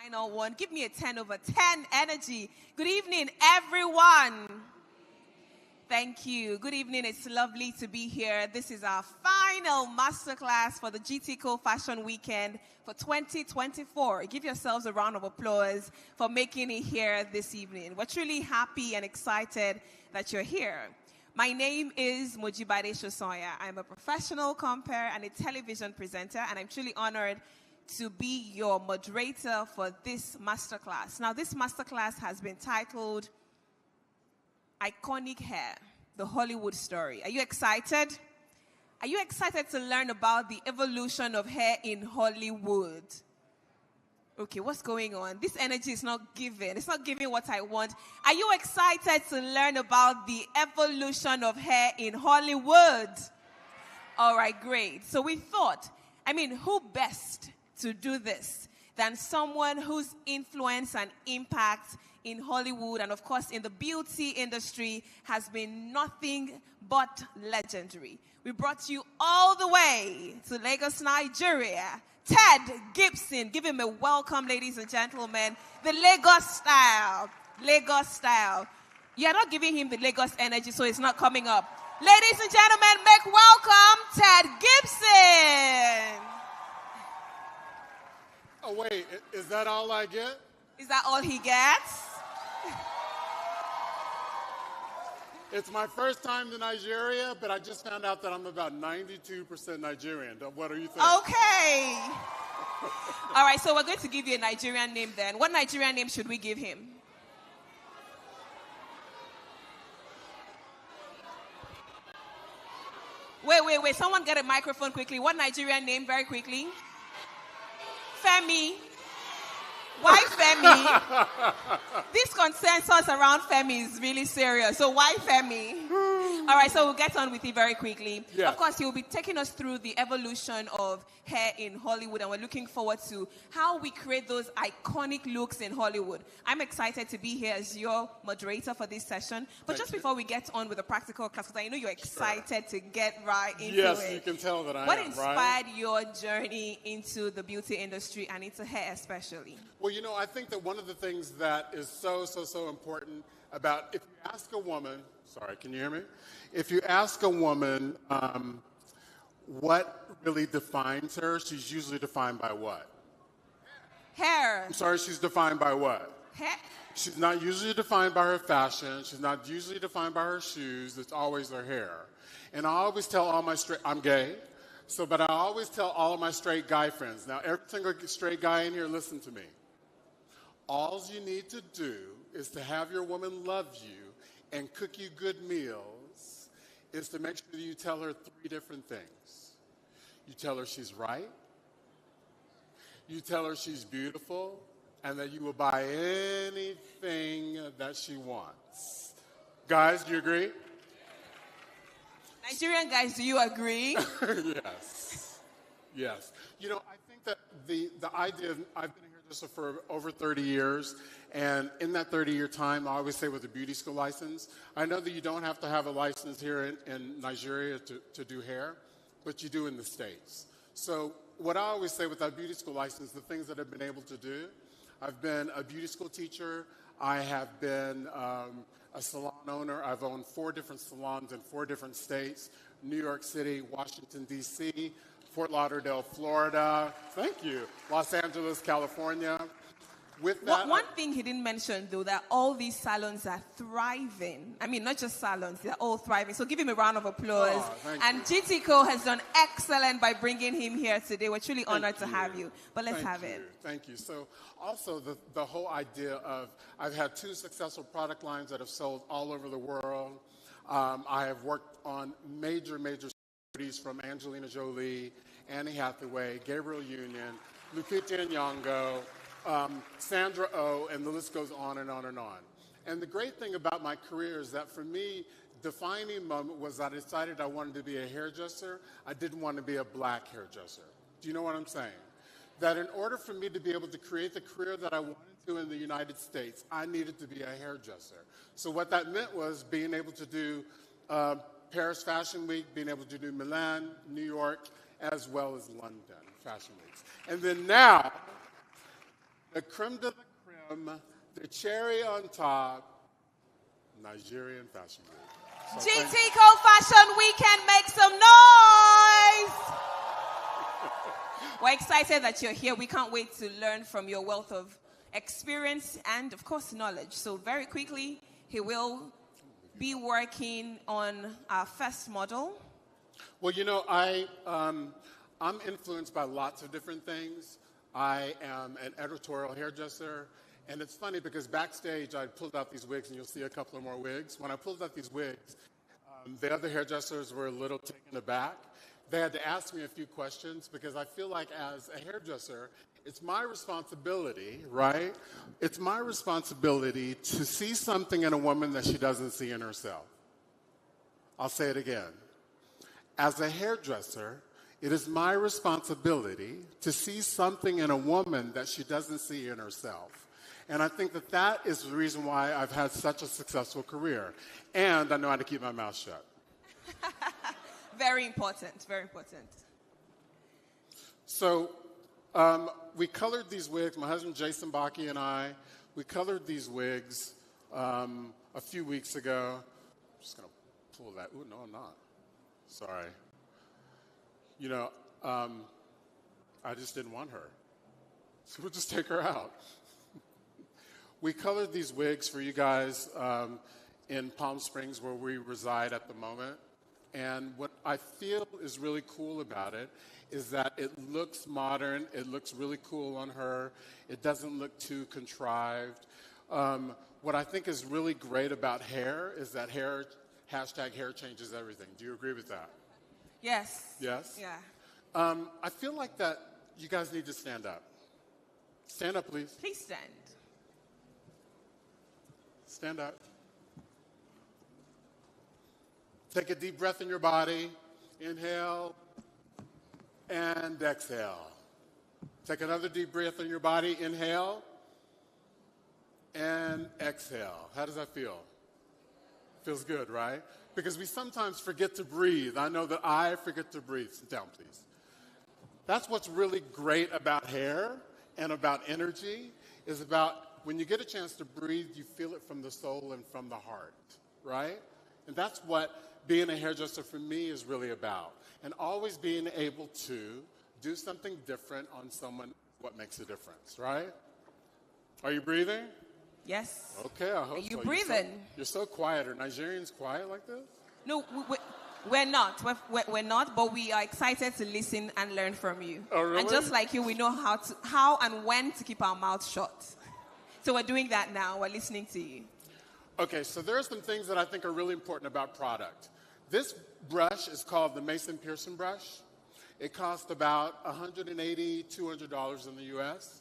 Final one. Give me a 10 over 10 energy. Good evening, everyone. Thank you. Good evening. It's lovely to be here. This is our final masterclass for the GTCO Fashion Weekend for 2024. Give yourselves a round of applause for making it here this evening. We're truly happy and excited that you're here. My name is Mojibade Shosonya. I'm a professional compere and a television presenter, and I'm truly honored to be your moderator for this masterclass. Now, this masterclass has been titled Iconic Hair, the Hollywood Story. Are you excited? Are you excited to learn about the evolution of hair in Hollywood? Okay, what's going on? This energy is not giving. It's not giving what I want. Are you excited to learn about the evolution of hair in Hollywood? All right, great. So we thought, who best to do this than someone whose influence and impact in Hollywood and, of course, in the beauty industry has been nothing but legendary. We brought you all the way to Lagos, Nigeria. Ted Gibson. Give him a welcome, ladies and gentlemen. The Lagos style. Lagos style. You're not giving him the Lagos energy, so it's not coming up. Ladies and gentlemen, make welcome Ted Gibson. Oh, wait. Is that all I get? Is that all he gets? It's my first time to Nigeria, but I just found out that I'm about 92% Nigerian. What do you think? Okay. All right, so we're going to give you a Nigerian name then. What Nigerian name should we give him? Wait. Someone get a microphone quickly. What Nigerian name very quickly? Femi. Why Femi? This consensus around Femi is really serious. So why Femi? All right, so we'll get on with it very quickly. Yeah. Of course, he'll be taking us through the evolution of hair in Hollywood, and we're looking forward to how we create those iconic looks in Hollywood. I'm excited to be here as your moderator for this session. But just before we get on with the practical class, because I know you're excited to get right into it. Yes, you can tell that I am, What inspired your journey into the beauty industry and into hair especially? Well, I think that one of the things that is so important about, if you ask a woman, sorry, can you hear me? If you ask a woman what really defines her, she's usually defined by what? Hair. I'm sorry, she's defined by what? Hair. She's not usually defined by her fashion. She's not usually defined by her shoes. It's always her hair. And I always tell all my I'm gay, but I always tell all of my straight guy friends, now every single straight guy in here, listen to me. All you need to do is to have your woman love you and cook you good meals, is to make sure you tell her 3 different things. You tell her she's right, you tell her she's beautiful, and that you will buy anything that she wants. Guys, do you agree? Nigerian guys, do you agree? Yes. I think that the idea, I've been here just for over 30 years, and in that 30-year time, I always say with a beauty school license, I know that you don't have to have a license here in Nigeria to do hair, but you do in the States. So what I always say with that beauty school license, the things that I've been able to do, I've been a beauty school teacher, I have been a salon owner, I've owned 4 different salons in 4 different states, New York City, Washington, D.C., Fort Lauderdale, Florida, thank you, Los Angeles, California. With that, one thing he didn't mention, though, that all these salons are thriving. Not just salons, they're all thriving. So give him a round of applause. And GTCO has done excellent by bringing him here today. We're truly honored to have you. But let's have it. Thank you. So also the whole idea of, I've had 2 successful product lines that have sold all over the world. I have worked on major celebrities from Angelina Jolie, Annie Hathaway, Gabriel Union, Lupita Nyong'o, Sandra Oh, and the list goes on and on and on. And the great thing about my career is that for me, defining moment was I decided I wanted to be a hairdresser. I didn't want to be a black hairdresser. Do you know what I'm saying? That in order for me to be able to create the career that I wanted to in the United States, I needed to be a hairdresser. So what that meant was being able to do Paris Fashion Week, being able to do Milan, New York, as well as London Fashion Weeks. And then now, the creme de la creme, the cherry on top, Nigerian Fashion Week. So GTCO Fashion Weekend, make some noise! We're excited that you're here. We can't wait to learn from your wealth of experience and, of course, knowledge. So very quickly, he will be working on our first model. Well, I'm influenced by lots of different things. I am an editorial hairdresser, and it's funny because backstage I pulled out these wigs, and you'll see a couple of more wigs. When I pulled out these wigs, the other hairdressers were a little taken aback. They had to ask me a few questions because I feel like as a hairdresser, it's my responsibility, right? It's my responsibility to see something in a woman that she doesn't see in herself. I'll say it again. As a hairdresser, it is my responsibility to see something in a woman that she doesn't see in herself. And I think that that is the reason why I've had such a successful career. And I know how to keep my mouth shut. Very important, very important. So we colored these wigs, my husband Jason Baki and I, we colored these wigs a few weeks ago. I'm just going to pull that. Ooh, no, I'm not. Sorry. I just didn't want her. So we'll just take her out. We colored these wigs for you guys in Palm Springs where we reside at the moment. And what I feel is really cool about it is that it looks modern. It looks really cool on her. It doesn't look too contrived. What I think is really great about hair is that hair changes everything. Do you agree with that? Yes. Yes? Yeah. I feel like that you guys need to stand up. Stand up, please. Please stand. Stand up. Take a deep breath in your body. Inhale and exhale. Take another deep breath in your body. Inhale and exhale. How does that feel? Feels good, right? Because we sometimes forget to breathe. I know that I forget to breathe. Sit down, please. That's what's really great about hair and about energy is about when you get a chance to breathe, you feel it from the soul and from the heart, right? And that's what being a hairdresser for me is really about. And always being able to do something different on someone, what makes a difference, right? Are you breathing? Yes. Okay, I hope so. Are you breathing? You're so quiet. Are Nigerians quiet like this? No, we're not. We're not, but we are excited to listen and learn from you. Oh, really? And just like you, we know how and when to keep our mouths shut. So we're doing that now. We're listening to you. Okay, so there are some things that I think are really important about product. This brush is called the Mason Pearson brush. It costs about $180, $200 in the U.S.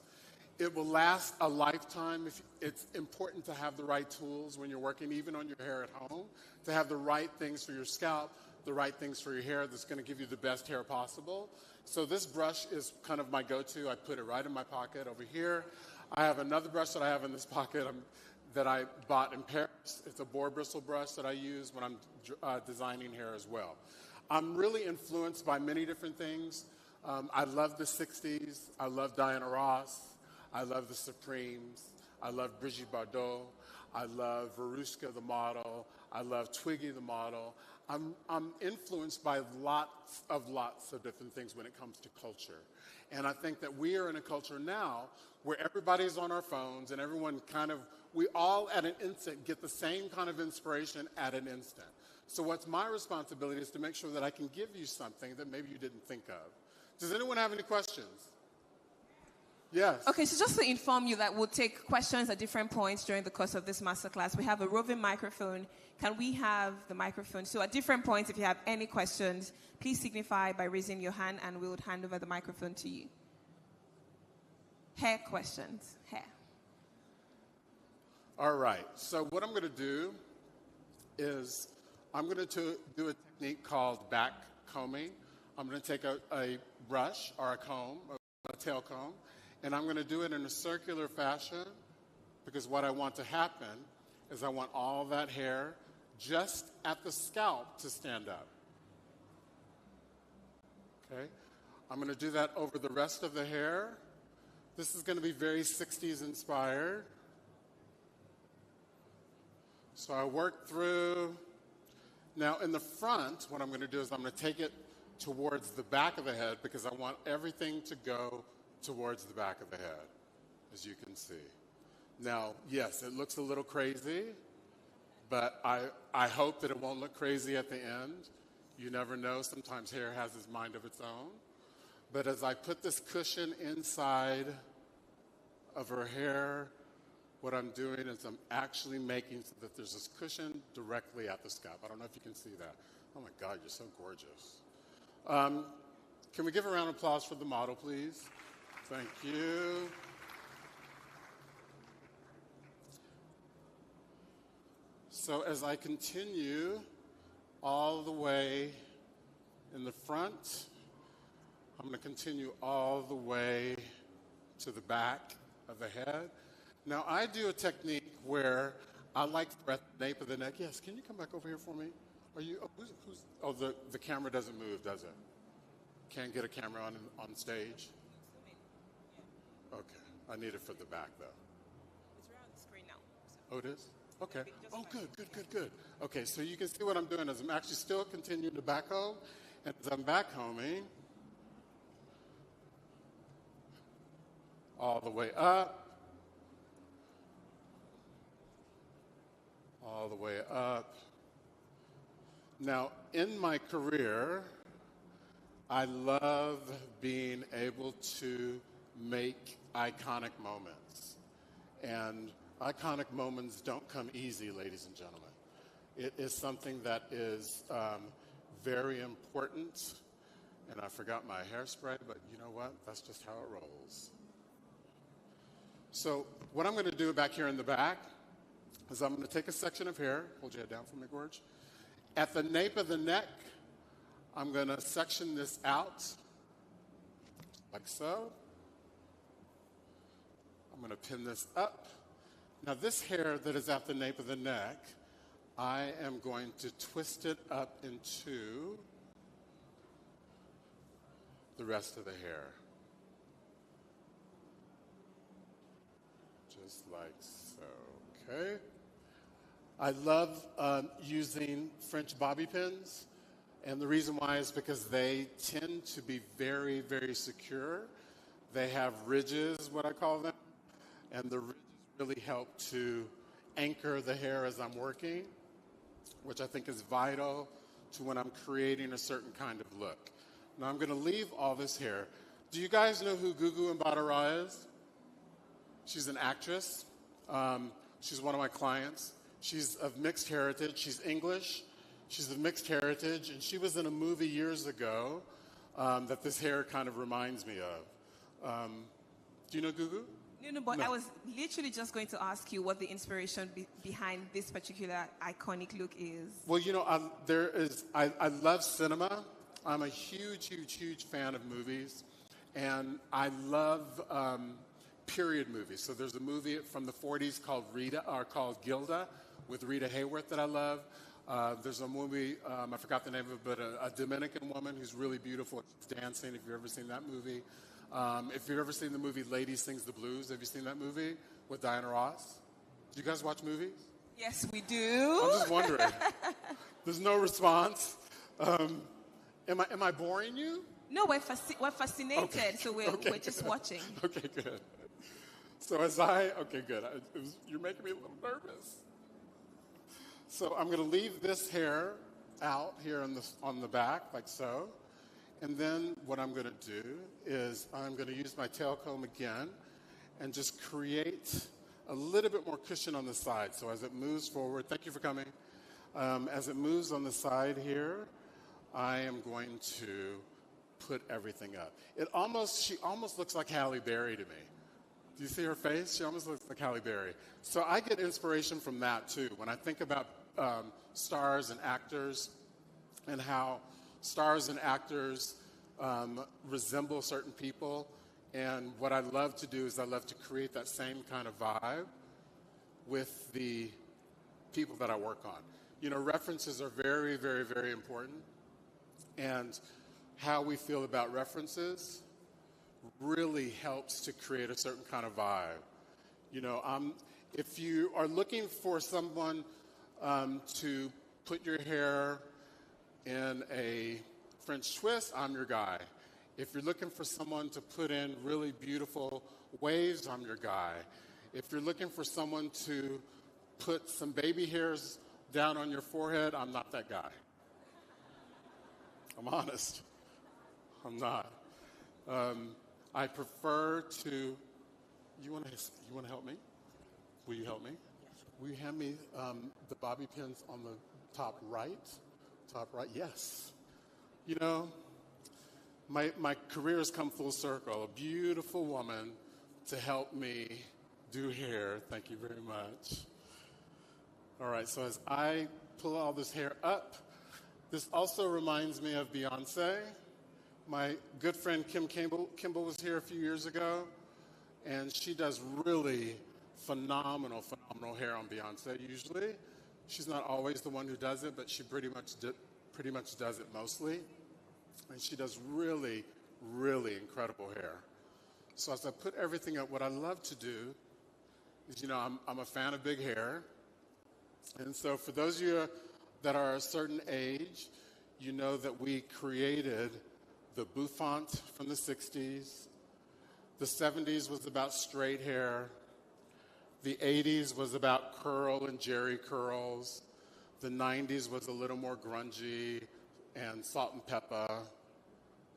It will last a lifetime. It's important to have the right tools when you're working, even on your hair at home, to have the right things for your scalp, the right things for your hair that's going to give you the best hair possible. So this brush is kind of my go-to. I put it right in my pocket over here. I have another brush that I have in this pocket that I bought in Paris. It's a boar bristle brush that I use when I'm designing hair as well. I'm really influenced by many different things. I love the 60s. I love Diana Ross. I love the Supremes. I love Brigitte Bardot. I love Verushka, the model. I love Twiggy, the model. I'm influenced by lots of different things when it comes to culture. And I think that we are in a culture now where everybody's on our phones and everyone we all at an instant get the same kind of inspiration at an instant. So what's my responsibility is to make sure that I can give you something that maybe you didn't think of. Does anyone have any questions? Yes. Okay, so just to inform you that we'll take questions at different points during the course of this masterclass. We have a roving microphone. Can we have the microphone? So at different points, if you have any questions, please signify by raising your hand and we would hand over the microphone to you. Hair questions. Hair. All right. So what I'm going to do is I'm going to do a technique called back combing. I'm going to take a brush or a comb, a tail comb, and I'm going to do it in a circular fashion because what I want to happen is I want all that hair just at the scalp to stand up. Okay? I'm going to do that over the rest of the hair. This is going to be very 60s inspired. So I work through. Now in the front, what I'm going to do is I'm going to take it towards the back of the head because I want everything to go towards the back of the head, as you can see. Now, yes, it looks a little crazy, but I hope that it won't look crazy at the end. You never know. Sometimes hair has its mind of its own. But as I put this cushion inside of her hair, what I'm doing is I'm actually making so that there's this cushion directly at the scalp. I don't know if you can see that. Oh my God, you're so gorgeous. Can we give a round of applause for the model, please? Thank you. So as I continue all the way in the front, I'm going to continue all the way to the back of the head. Now, I do a technique where I like to at the nape of the neck. Yes, can you come back over here for me? Are you? Oh, the camera doesn't move, does it? Can't get a camera on stage? Okay. I need it for the back, though. It's around the screen now. Oh, it is? Okay. Oh, good. Okay, so you can see what I'm doing is I'm actually still continuing to back home. And as I'm back homing, all the way up, all the way up. Now, in my career, I love being able to make iconic moments. And iconic moments don't come easy, ladies and gentlemen. It is something that is very important. And I forgot my hairspray, but you know what? That's just how it rolls. So what I'm going to do back here in the back is I'm going to take a section of hair. Hold your head down for me, Gorge. At the nape of the neck, I'm going to section this out like so. I'm going to pin this up. Now this hair that is at the nape of the neck, I am going to twist it up into the rest of the hair. Just like so, okay? I love using French bobby pins, and the reason why is because they tend to be very, very secure. They have ridges, what I call them, and the ridges really help to anchor the hair as I'm working, which I think is vital to when I'm creating a certain kind of look. Now I'm going to leave all this hair. Do you guys know who Gugu Mbatha-Raw is? She's an actress. She's one of my clients. She's of mixed heritage. She's English. She's of mixed heritage. And she was in a movie years ago that this hair kind of reminds me of. Do you know Gugu? No, but no. I was literally just going to ask you what the inspiration behind this particular iconic look is. Well, you know, I love cinema. I'm a huge fan of movies. And I love period movies. So there's a movie from the 40s called Gilda with Rita Hayworth that I love. There's a movie, I forgot the name of it, but a Dominican woman who's really beautiful. She's dancing, if you've ever seen that movie. If you've ever seen the movie Lady Sings the Blues, have you seen that movie with Diana Ross? Do you guys watch movies? Yes, we do. I'm just wondering. There's no response. Am I boring you? No, we're fascinated, so we're just watching. Okay, good. So good. You're making me a little nervous. So I'm going to leave this hair out here on the back, like so. And then what I'm going to do is I'm going to use my tail comb again and just create a little bit more cushion on the side. So as it moves forward, thank you for coming. As it moves on the side here, I am going to put everything up. She almost looks like Halle Berry to me. Do you see her face? She almost looks like Halle Berry. So I get inspiration from that too. When I think about stars and actors and how stars and actors resemble certain people. And what I love to do is I love to create that same kind of vibe with the people that I work on. You know, references are very, very, very important. And how we feel about references really helps to create a certain kind of vibe. You know, if you are looking for someone to put your hair in a French twist, I'm your guy. If you're looking for someone to put in really beautiful waves, I'm your guy. If you're looking for someone to put some baby hairs down on your forehead, I'm not that guy. I'm honest. I'm not. I prefer to. You want to help me? Will you help me? Will you hand me the bobby pins on the top right? Top right. Yes. You know, my career has come full circle. A beautiful woman to help me do hair. Thank you very much. All right. So as I pull all this hair up, this also reminds me of Beyonce. My good friend Kim Kimball was here a few years ago, and she does really phenomenal hair on Beyonce usually. She's not always the one who does it, but she pretty much does it mostly. And she does really, really incredible hair. So as I put everything up, what I love to do is, you know, I'm a fan of big hair. And so for those of you that are a certain age, you know that we created the bouffant from the 60s. The 70s was about straight hair. The 80s was about curl and jerry curls. The 90s was a little more grungy and salt and pepper.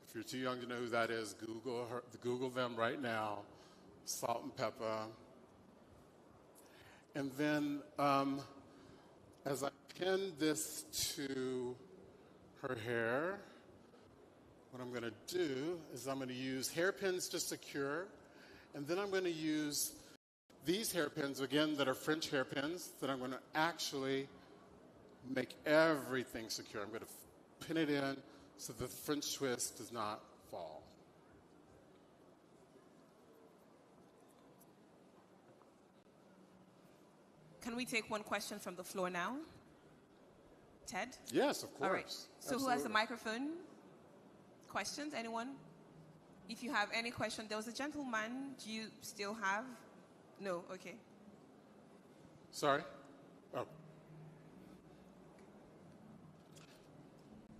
If you're too young to know who that is, Google them right now. Salt and pepper. And then as I pin this to her hair, what I'm going to do is I'm going to use hairpins to secure, and then I'm going to use these hairpins, again, that are French hairpins, that I'm going to actually make everything secure. I'm going to pin it in so the French twist does not fall. Can we take one question from the floor now? Ted? Yes, of course. All right. So Absolutely. who has the microphone? Questions? Anyone? If you have any question, there was a gentleman. Do you still have? No? Okay. Sorry? Oh.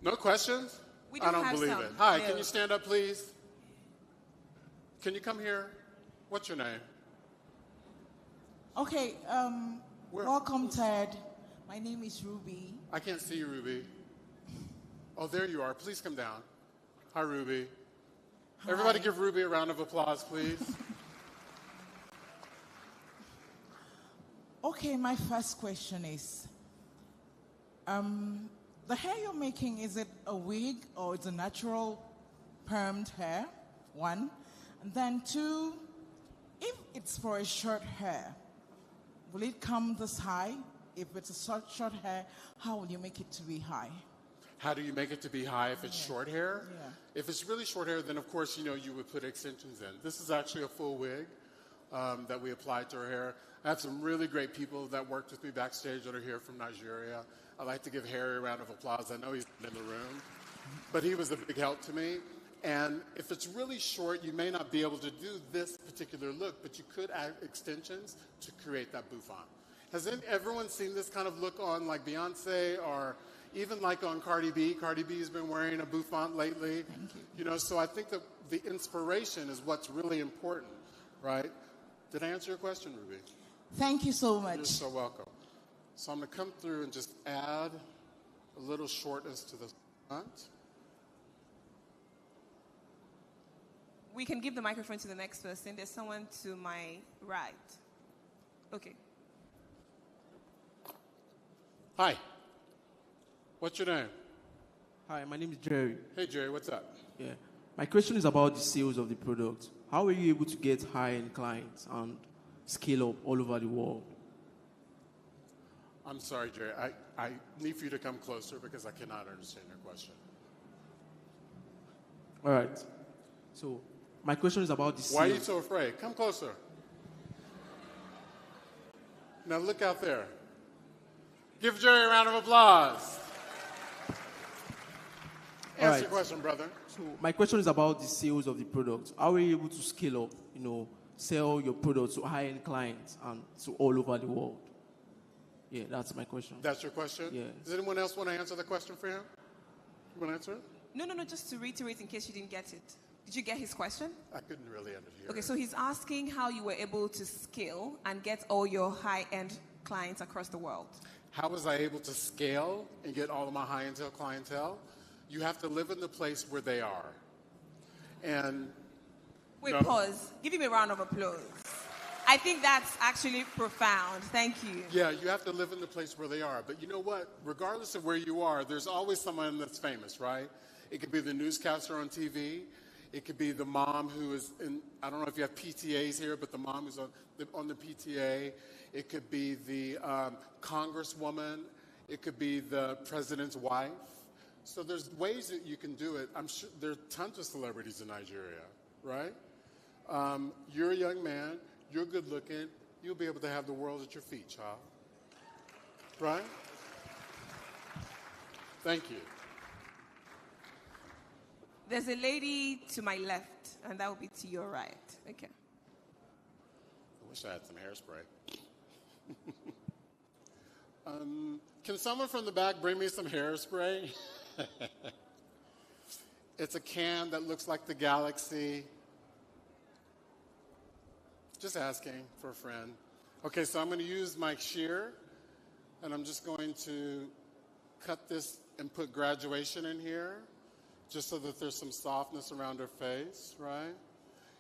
No questions? We do I don't have believe some. it. Hi, No. can you stand up, please? Can you come here? What's your name? Okay, welcome, Ted. My name is Ruby. I can't see you, Ruby. Oh, there you are. Please come down. Hi, Ruby. Hi. Everybody give Ruby a round of applause, please. Okay, my first question is, the hair you're making, is it a wig or it's a natural permed hair? One. And then two, if it's for a short hair, will it come this high? If it's a short hair, how will you make it to be high? How do you make it to be high if it's short hair? Yeah. If it's really short hair, then of course, you know, you would put extensions in. This is actually a full wig that we applied to her hair. I have some really great people that worked with me backstage that are here from Nigeria. I'd like to give Harry a round of applause. I know he's in the room, but he was a big help to me. And if it's really short, you may not be able to do this particular look, but you could add extensions to create that bouffant. Has everyone seen this kind of look on like Beyonce or even like on Cardi B? Cardi B has been wearing a bouffant lately. Thank you. You know, so I think that the inspiration is what's really important, right? Did I answer your question, Ruby? Thank you so much. You're so welcome. So I'm going to come through and just add a little shortness to the front. We can give the microphone to the next person. There's someone to my right. Okay. Hi. What's your name? Hi, my name is Jerry. Hey, Jerry, what's up? Yeah. My question is about the sales of the product. How are you able to get high-end clients and scale up all over the world? I'm sorry, Jerry. I need for you to come closer because I cannot understand your question. All right. So my question is about the sales. Why are you so afraid? Come closer. Now look out there. Give Jerry a round of applause. Answer your question, brother. So my question is about the sales of the product. How are you able to scale up, sell your product to high-end clients and to all over the world? Yeah, that's my question. That's your question? Yeah. Does anyone else want to answer the question for him? You want to answer it? No, just to reiterate in case you didn't get it. Did you get his question? I couldn't really understand. Okay, so he's asking how you were able to scale and get all your high-end clients across the world. How was I able to scale and get all of my high-end clientele? You have to live in the place where they are. And wait, pause. Give him a round of applause. I think that's actually profound. Thank you. Yeah, you have to live in the place where they are. But you know what? Regardless of where you are, there's always someone that's famous, right? It could be the newscaster on TV. It could be the mom who is in, I don't know if you have PTAs here, but the mom who's on the PTA. It could be the congresswoman. It could be the president's wife. So there's ways that you can do it. I'm sure there are tons of celebrities in Nigeria, right? You're a young man. You're good looking. You'll be able to have the world at your feet, child. Right? Thank you. There's a lady to my left, and that will be to your right. Okay. I wish I had some hairspray. Can someone from the back bring me some hairspray? It's a can that looks like the galaxy. Just asking for a friend. Okay, so I'm going to use my shear, and I'm just going to cut this and put graduation in here, just so that there's some softness around her face, right?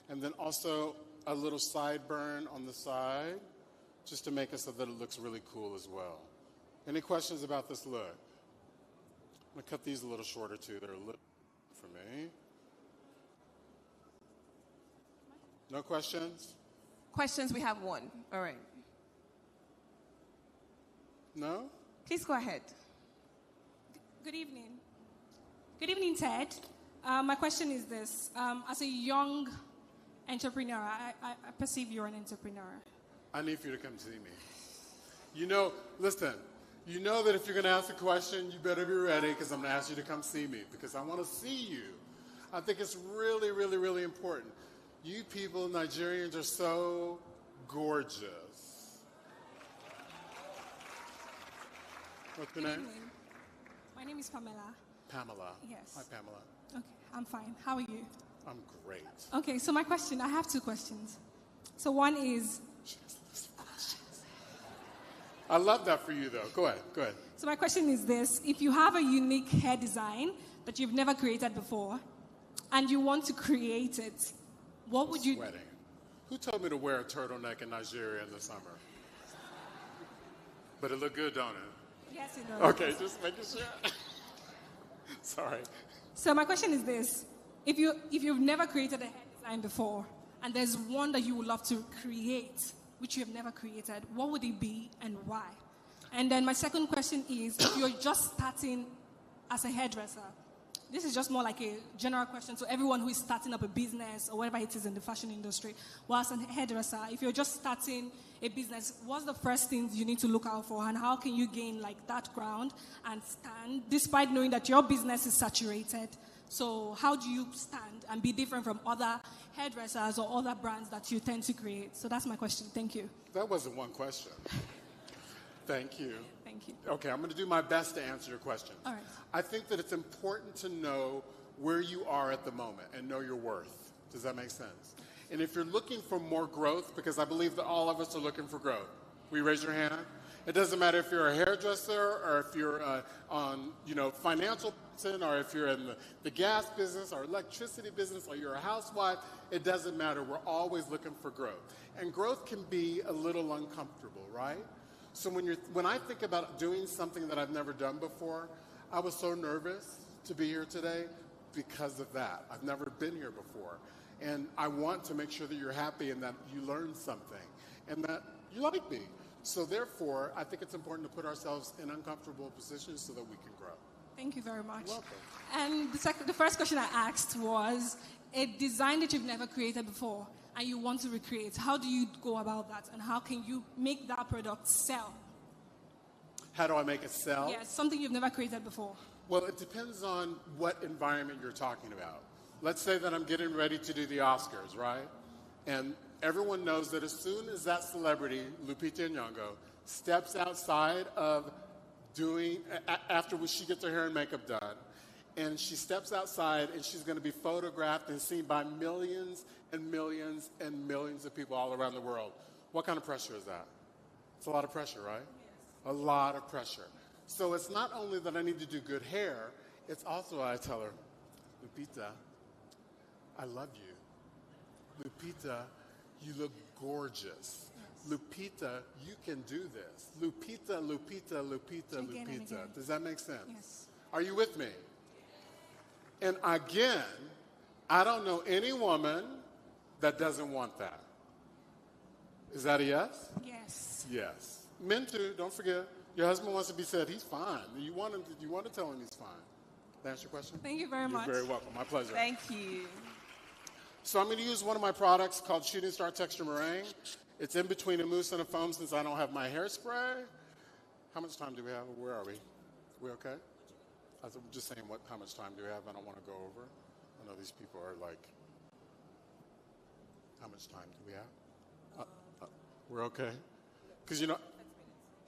And then also a little sideburn on the side, just to make it so that it looks really cool as well. Any questions about this look? I'm going to cut these a little shorter, too. They're a little for me. No questions? Questions, we have one. All right. No? Please go ahead. Good evening. Good evening, Ted. My question is this. As a young entrepreneur, I perceive you're an entrepreneur. I need for you to come see me. Listen, you know that if you're going to ask a question, you better be ready because I'm going to ask you to come see me because I want to see you. I think it's really, really, really important. You people, Nigerians, are so gorgeous. What's your name? My name is Pamela. Pamela. Yes. Hi, Pamela. Okay, I'm fine. How are you? I'm great. Okay, so my question, I have two questions. So one is... I love that for you, though. Go ahead. So my question is this. If you have a unique hair design that you've never created before, and you want to create it, what would you... Sweating. Who told me to wear a turtleneck in Nigeria in the summer? But it looked good, don't it? Yes, it does. Okay, just making sure. Sorry. So my question is this. If you've never created a hair design before, and there's one that you would love to create, which you have never created, what would it be and why? And then my second question is, if you're just starting as a hairdresser, this is just more like a general question to everyone who is starting up a business or whatever it is in the fashion industry. Well, as a hairdresser, if you're just starting a business, what's the first things you need to look out for, and how can you gain like that ground and stand despite knowing that your business is saturated? So how do you stand and be different from other hairdressers or other brands that you tend to create? So that's my question. Thank you. That wasn't one question. Thank you. Thank you. Okay, I'm going to do my best to answer your question. All right. I think that it's important to know where you are at the moment and know your worth. Does that make sense? And if you're looking for more growth, because I believe that all of us are looking for growth. Will you raise your hand? It doesn't matter if you're a hairdresser or if you're on, financial person, or if you're in the gas business or electricity business, or you're a housewife. It doesn't matter. We're always looking for growth. And growth can be a little uncomfortable, right? So when I think about doing something that I've never done before, I was so nervous to be here today because of that. I've never been here before. And I want to make sure that you're happy and that you learn something and that you like me. So therefore, I think it's important to put ourselves in uncomfortable positions so that we can grow. Thank you very much. You're welcome. And the first question I asked was a design that you've never created before and you want to recreate. How do you go about that, and how can you make that product sell? How do I make it sell? Yes, something you've never created before. Well, it depends on what environment you're talking about. Let's say that I'm getting ready to do the Oscars, right? And everyone knows that as soon as that celebrity, Lupita Nyong'o, steps outside of after she gets her hair and makeup done, and she steps outside and she's going to be photographed and seen by millions and millions and millions of people all around the world. What kind of pressure is that? It's a lot of pressure, right? Yes. A lot of pressure. So it's not only that I need to do good hair, it's also I tell her, Lupita, I love you. Lupita, you look gorgeous. Lupita, you can do this. Lupita, Lupita, Lupita, Again and Lupita. again. Does that make sense? Yes. Are you with me? And again, I don't know any woman that doesn't want that. Is that a yes? Yes. Yes. Men too, don't forget. Your husband wants to be said, he's fine. You want to tell him he's fine. That answer your question? Thank you very much. You're very welcome. My pleasure. Thank you. So I'm going to use one of my products called Shooting Star Texture Meringue. It's in between a mousse and a foam since I don't have my hairspray. How much time do we have? Where are we? We okay? I'm just saying how much time do we have? I don't want to go over. I know these people are like, how much time do we have? We're okay? Because,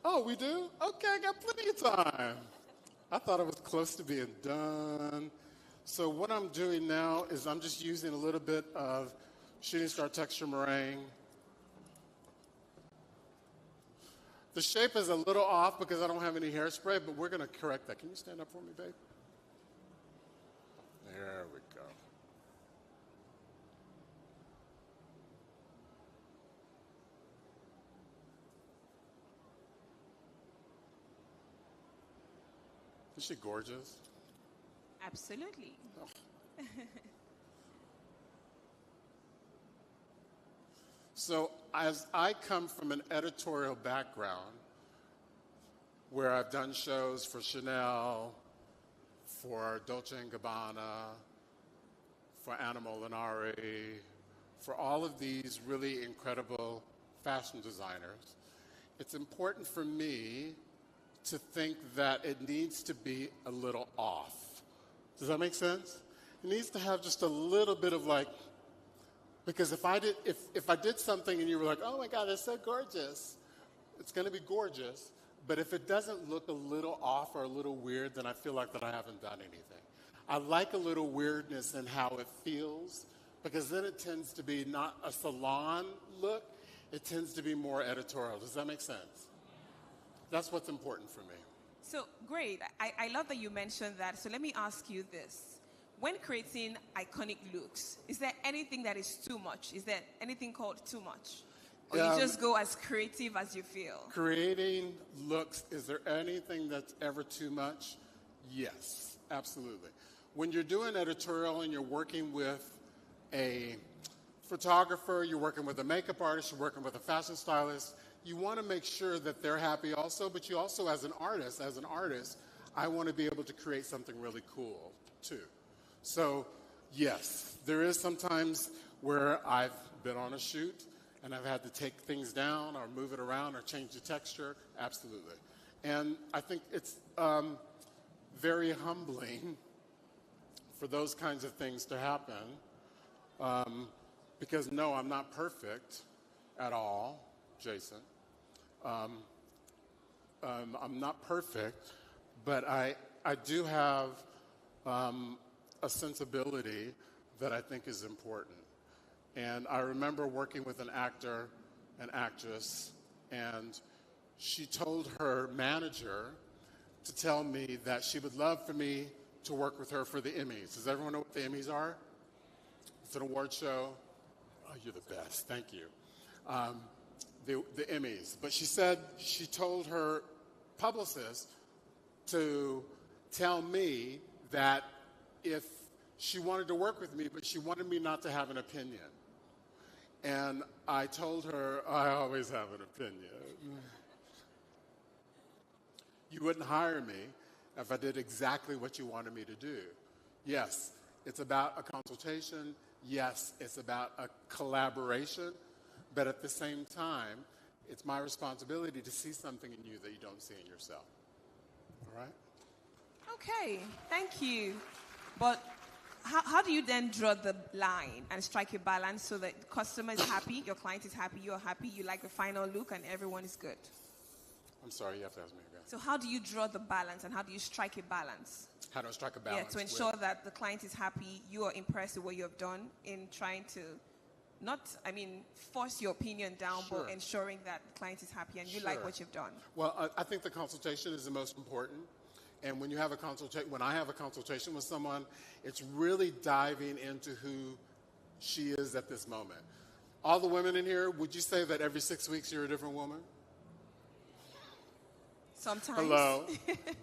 oh, we do? Okay, I got plenty of time. I thought it was close to being done. So what I'm doing now is I'm just using a little bit of Shooting Star Texture Meringue. The shape is a little off because I don't have any hairspray, but we're going to correct that. Can you stand up for me, babe? There we go. Is she gorgeous? Absolutely. Oh. So as I come from an editorial background where I've done shows for Chanel, for Dolce & Gabbana, for Anna Molinari, for all of these really incredible fashion designers, it's important for me to think that it needs to be a little off. Does that make sense? It needs to have just a little bit of because if I did something and you were like, oh my God, that's so gorgeous, it's going to be gorgeous. But if it doesn't look a little off or a little weird, then I feel like that I haven't done anything. I like a little weirdness in how it feels, because then it tends to be not a salon look, it tends to be more editorial. Does that make sense? That's what's important for me. So, great. I love that you mentioned that. So let me ask you this. When creating iconic looks, is there anything that is too much? Is there anything called too much? Or you just go as creative as you feel? Creating looks, is there anything that's ever too much? Yes, absolutely. When you're doing editorial and you're working with a photographer, you're working with a makeup artist, you're working with a fashion stylist, you want to make sure that they're happy also, but you also, as an artist, I want to be able to create something really cool too. So, yes, there is sometimes where I've been on a shoot and I've had to take things down or move it around or change the texture. Absolutely. And I think it's very humbling for those kinds of things to happen because, no, I'm not perfect at all, Jason. I'm not perfect, but I do have a sensibility that I think is important. And I remember working with an actor, an actress, and she told her manager to tell me that she would love for me to work with her for the Emmys. Does everyone know what the Emmys are? It's an award show. Oh, you're the best. Thank you. The Emmys. But she said she told her publicist to tell me that if she wanted to work with me, but she wanted me not to have an opinion. And I told her, I always have an opinion. You wouldn't hire me if I did exactly what you wanted me to do. Yes, it's about a consultation. Yes, it's about a collaboration. But at the same time, it's my responsibility to see something in you that you don't see in yourself. All right? Okay, thank you. But how do you then draw the line and strike a balance so that the customer is happy, your client is happy, you're happy, you like the final look, and everyone is good? I'm sorry, you have to ask me again. So how do you draw the balance and how do you strike a balance? How do I strike a balance? Yeah, to ensure that the client is happy, you are impressed with what you have done in trying to force your opinion down, but ensuring that the client is happy and you like what you've done. Well, I think the consultation is the most important. And when you have when I have a consultation with someone, it's really diving into who she is at this moment. All the women in here, would you say that every 6 weeks you're a different woman? Sometimes. Hello.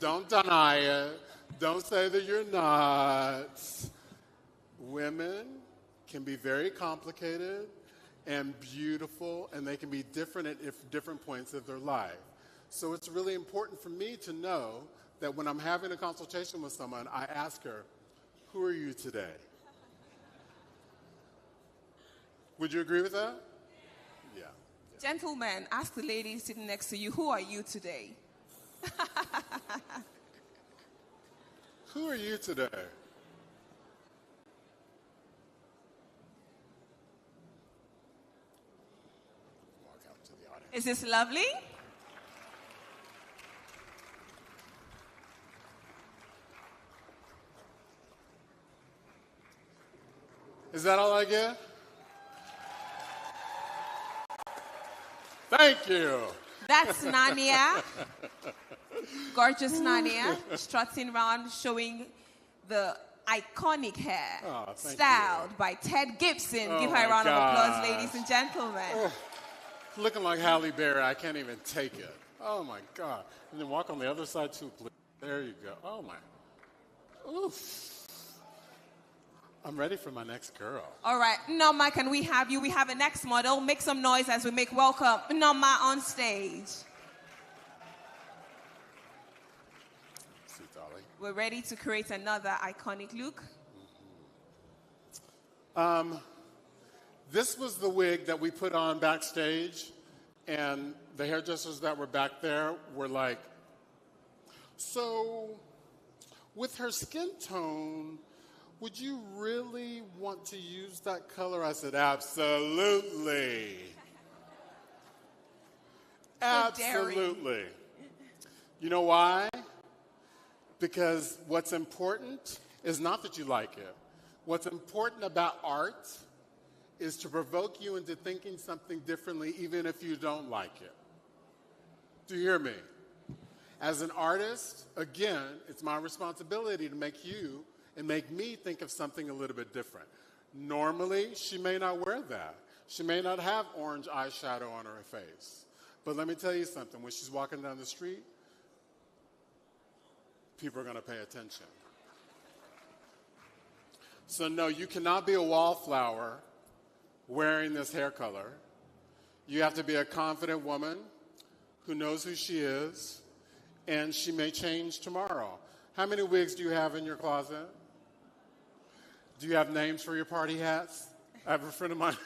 Don't deny it. Don't say that you're not. Women can be very complicated and beautiful, and they can be different at different points of their life. So it's really important for me to know that when I'm having a consultation with someone, I ask her, who are you today? Would you agree with that? Yeah. Gentlemen, ask the lady sitting next to you, who are you today? Who are you today? Walk out to the audience. Is this lovely? Is that all I get? Thank you. That's Nania. Gorgeous Nania, strutting around, showing the iconic hair, styled by Ted Gibson. Give her a round of applause, ladies and gentlemen. Oh, looking like Halle Berry, I can't even take it. Oh my God. And then walk on the other side too, please. There you go. Oh my. Oof. I'm ready for my next girl. All right, Norma, can we have you? We have a next model. Make some noise as we make welcome Norma on stage. We're ready to create another iconic look. This was the wig that we put on backstage, and the hairdressers that were back there were like, so with her skin tone, would you really want to use that color? I said, absolutely. Absolutely. You know why? Because what's important is not that you like it. What's important about art is to provoke you into thinking something differently, even if you don't like it. Do you hear me? As an artist, again, it's my responsibility to make you and make me think of something a little bit different. Normally, she may not wear that. She may not have orange eyeshadow on her face. But let me tell you something. When she's walking down the street, people are going to pay attention. So no, you cannot be a wallflower wearing this hair color. You have to be a confident woman who knows who she is, and she may change tomorrow. How many wigs do you have in your closet? Do you have names for your party hats? I have a friend of mine,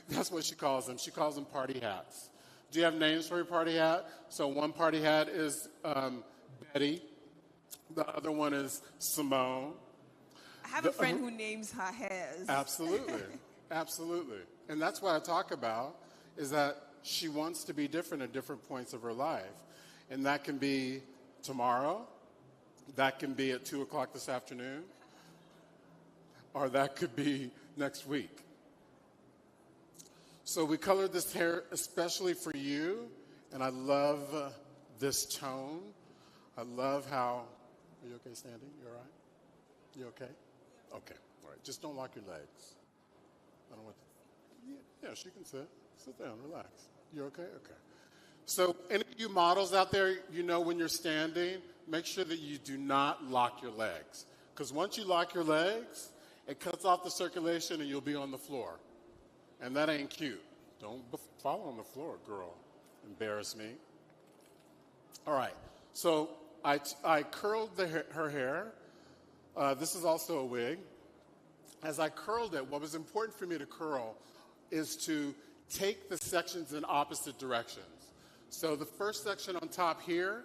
that's what she calls them. She calls them party hats. Do you have names for your party hat? So one party hat is Betty. The other one is Simone. I have a friend who names her hairs. Absolutely. Absolutely. And that's what I talk about, is that she wants to be different at different points of her life. And that can be tomorrow. That can be at 2 o'clock this afternoon. Or that could be next week. So we colored this hair especially for you. And I love this tone. I love how... Are you okay standing? You all right? You okay? Okay. All right. Just don't lock your legs. I don't want to... Yeah, she can sit. Sit down. Relax. You okay? Okay. So any of you models out there, you know when you're standing, make sure that you do not lock your legs. Because once you lock your legs, it cuts off the circulation and you'll be on the floor. And that ain't cute. Don't fall on the floor, girl. Embarrass me. All right. So I curled her hair. This is also a wig. As I curled it, what was important for me to curl is to take the sections in opposite directions. So the first section on top here,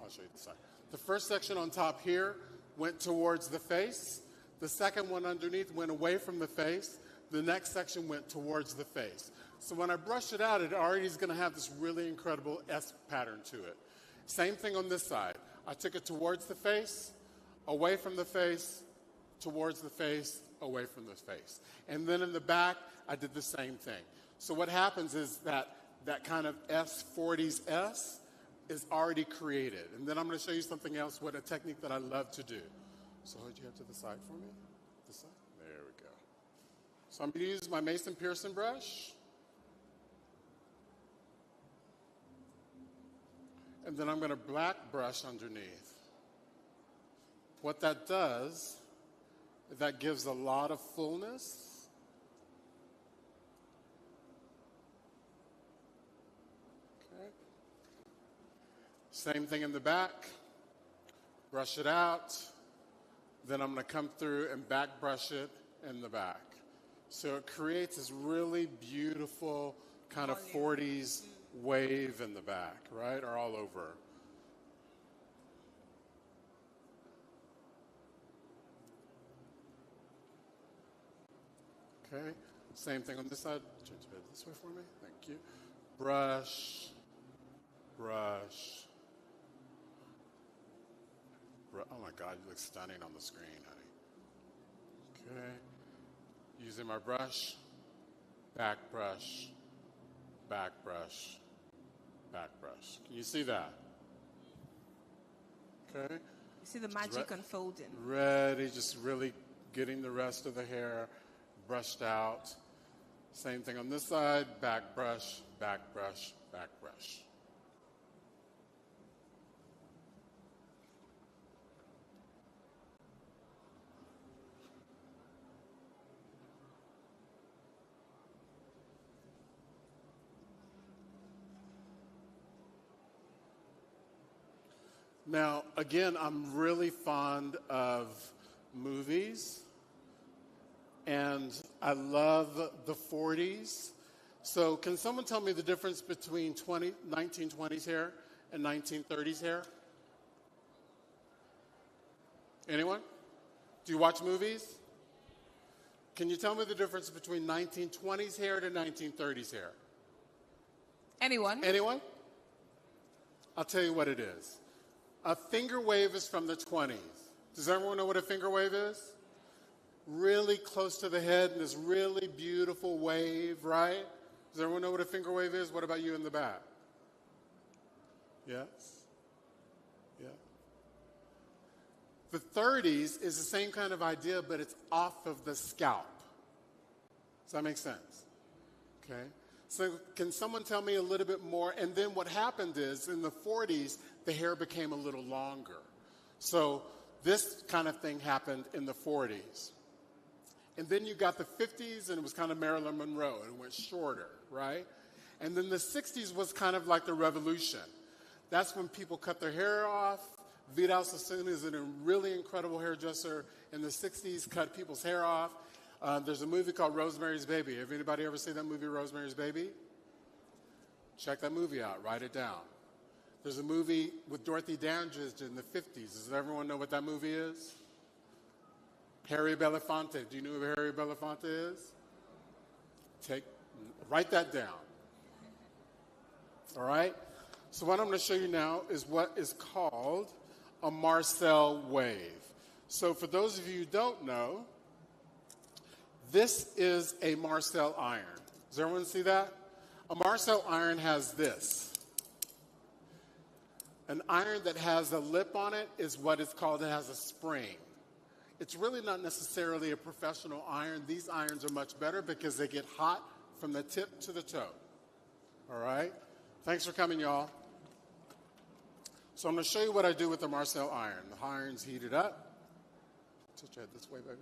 I'll show you the side. The first section on top here went towards the face. The second one underneath went away from the face. The next section went towards the face. So when I brush it out, it already is going to have this really incredible S pattern to it. Same thing on this side. I took it towards the face, away from the face, towards the face, away from the face. And then in the back, I did the same thing. So what happens is that kind of S40s S is already created. And then I'm going to show you something else, a technique that I love to do. So hold your head to the side for me. This side. There we go. So I'm going to use my Mason Pearson brush. And then I'm going to black brush underneath. What that does, that gives a lot of fullness. Okay. Same thing in the back. Brush it out. Then I'm going to come through and back brush it in the back. So it creates this really beautiful kind of 40s wave in the back, right? Or all over. Okay, same thing on this side. Change it this way for me. Thank you. Brush, brush. Oh my God, you look stunning on the screen, honey. Okay, using my brush, back brush, back brush, back brush. Can you see that? Okay. You see the magic unfolding. Ready, just really getting the rest of the hair brushed out. Same thing on this side, back brush, back brush, back brush. Now, again, I'm really fond of movies, and I love the 40s. So can someone tell me the difference between 1920s hair and 1930s hair? Anyone? Do you watch movies? Can you tell me the difference between 1920s hair to 1930s hair? Anyone? Anyone? I'll tell you what it is. A finger wave is from the 20s. Does everyone know what a finger wave is? Really close to the head and this really beautiful wave, right? Does everyone know what a finger wave is? What about you in the back? Yes? Yeah. The 30s is the same kind of idea, but it's off of the scalp. Does that make sense? Okay. So can someone tell me a little bit more? And then what happened is in the 40s, the hair became a little longer. So this kind of thing happened in the 40s. And then you got the 50s, and it was kind of Marilyn Monroe, and it went shorter, right? And then the 60s was kind of like the revolution. That's when people cut their hair off. Vidal Sassoon is a really incredible hairdresser in the 60s, cut people's hair off. There's a movie called Rosemary's Baby. Have anybody ever seen that movie, Rosemary's Baby? Check that movie out. Write it down. There's a movie with Dorothy Dandridge in the 50s. Does everyone know what that movie is? Harry Belafonte. Do you know who Harry Belafonte is? Write that down. All right? So what I'm going to show you now is what is called a Marcel wave. So for those of you who don't know, this is a Marcel iron. Does everyone see that? A Marcel iron has this. An iron that has a lip on it is what it's called. It has a spring. It's really not necessarily a professional iron. These irons are much better because they get hot from the tip to the toe. All right? Thanks for coming, y'all. So I'm going to show you what I do with the Marcel iron. The iron's heated up. Tilt your head this way, baby.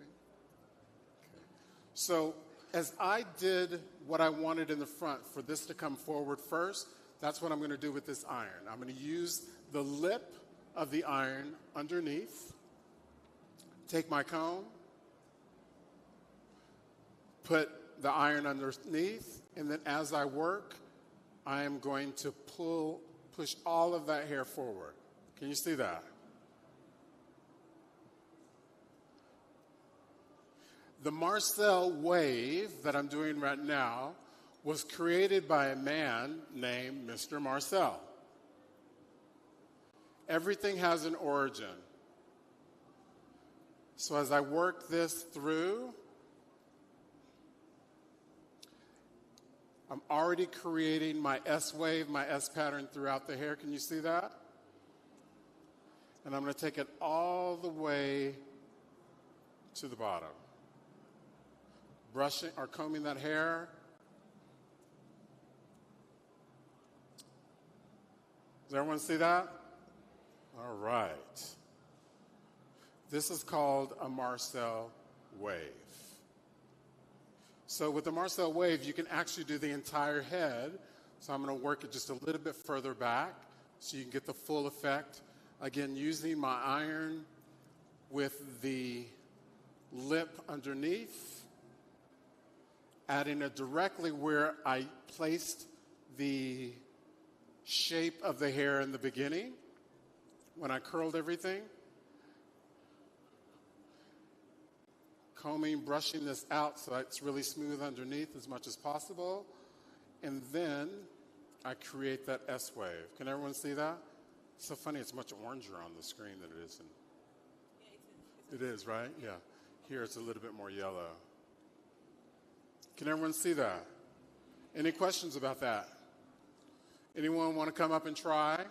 Okay. So as I did what I wanted in the front for this to come forward first, that's what I'm going to do with this iron. I'm going to use the lip of the iron underneath. Take my comb, put the iron underneath, and then as I work, I am going to push all of that hair forward. Can you see that? The Marcel wave that I'm doing right now was created by a man named Mr. Marcel. Everything has an origin. So as I work this through, I'm already creating my S wave, my S pattern throughout the hair. Can you see that? And I'm going to take it all the way to the bottom. Brushing or combing that hair. Does everyone see that? All right. This is called a Marcel wave. So with the Marcel wave, you can actually do the entire head. So I'm going to work it just a little bit further back so you can get the full effect. Again, using my iron with the lip underneath, adding it directly where I placed the shape of the hair in the beginning when I curled everything. Combing, brushing this out so it's really smooth underneath as much as possible. And then I create that S wave. Can everyone see that? It's so funny, it's much oranger on the screen than it is in... It is, right? Yeah. Here it's a little bit more yellow. Can everyone see that? Any questions about that? Anyone want to come up and try?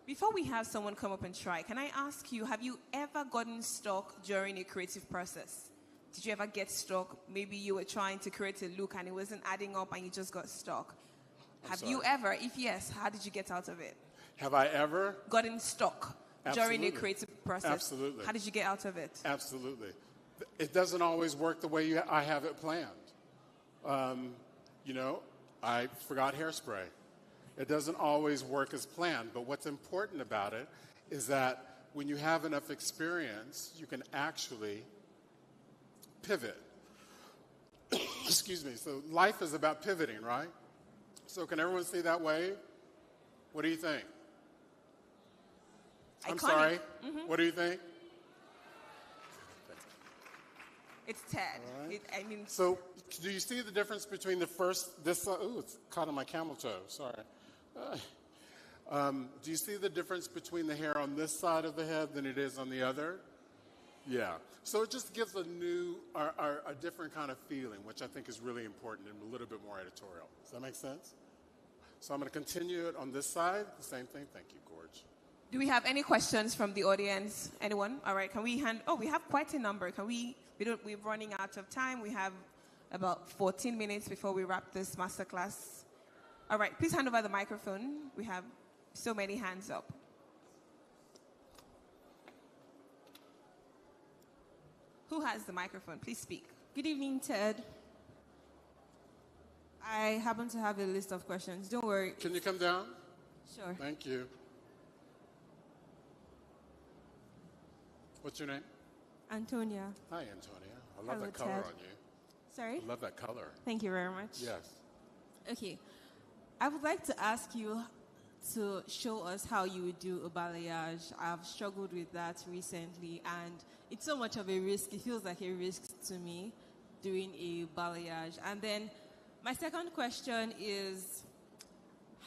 Before we have someone come up and try, can I ask you, have you ever gotten stuck during a creative process? Did you ever get stuck? Maybe you were trying to create a look and it wasn't adding up and you just got stuck. Have you ever? If yes, how did you get out of it? Have I ever? Gotten stuck during a creative process? Absolutely. How did you get out of it? Absolutely. It doesn't always work the way I have it planned. I forgot hairspray. It doesn't always work as planned, but what's important about it is that when you have enough experience, you can actually pivot. Excuse me. So life is about pivoting, right? So can everyone see that wave? What do you think? I'm sorry. Mm-hmm. What do you think? It's Ted. Right. So do you see the difference between ooh, it's caught on my camel toe, sorry. Do you see the difference between the hair on this side of the head than it is on the other? Yeah. So it just gives a different kind of feeling, which I think is really important and a little bit more editorial. Does that make sense? So I'm going to continue it on this side. The same thing. Thank you, Gorge. Do we have any questions from the audience? Anyone? All right. Can we we have quite a number. We're running out of time. We have about 14 minutes before we wrap this masterclass. All right. Please hand over the microphone. We have so many hands up. Who has the microphone? Please speak. Good evening, Ted. I happen to have a list of questions. Don't worry. Can you come down? Sure. Thank you. What's your name? Antonia. Hi, Antonia. I love Hello, that color Ted. on you. Sorry? I love that color. Thank you very much. Yes. Okay. I would like to ask you to show us how you would do a balayage. I've struggled with that recently, and it's so much of a risk. It feels like a risk to me doing a balayage. And then my second question is,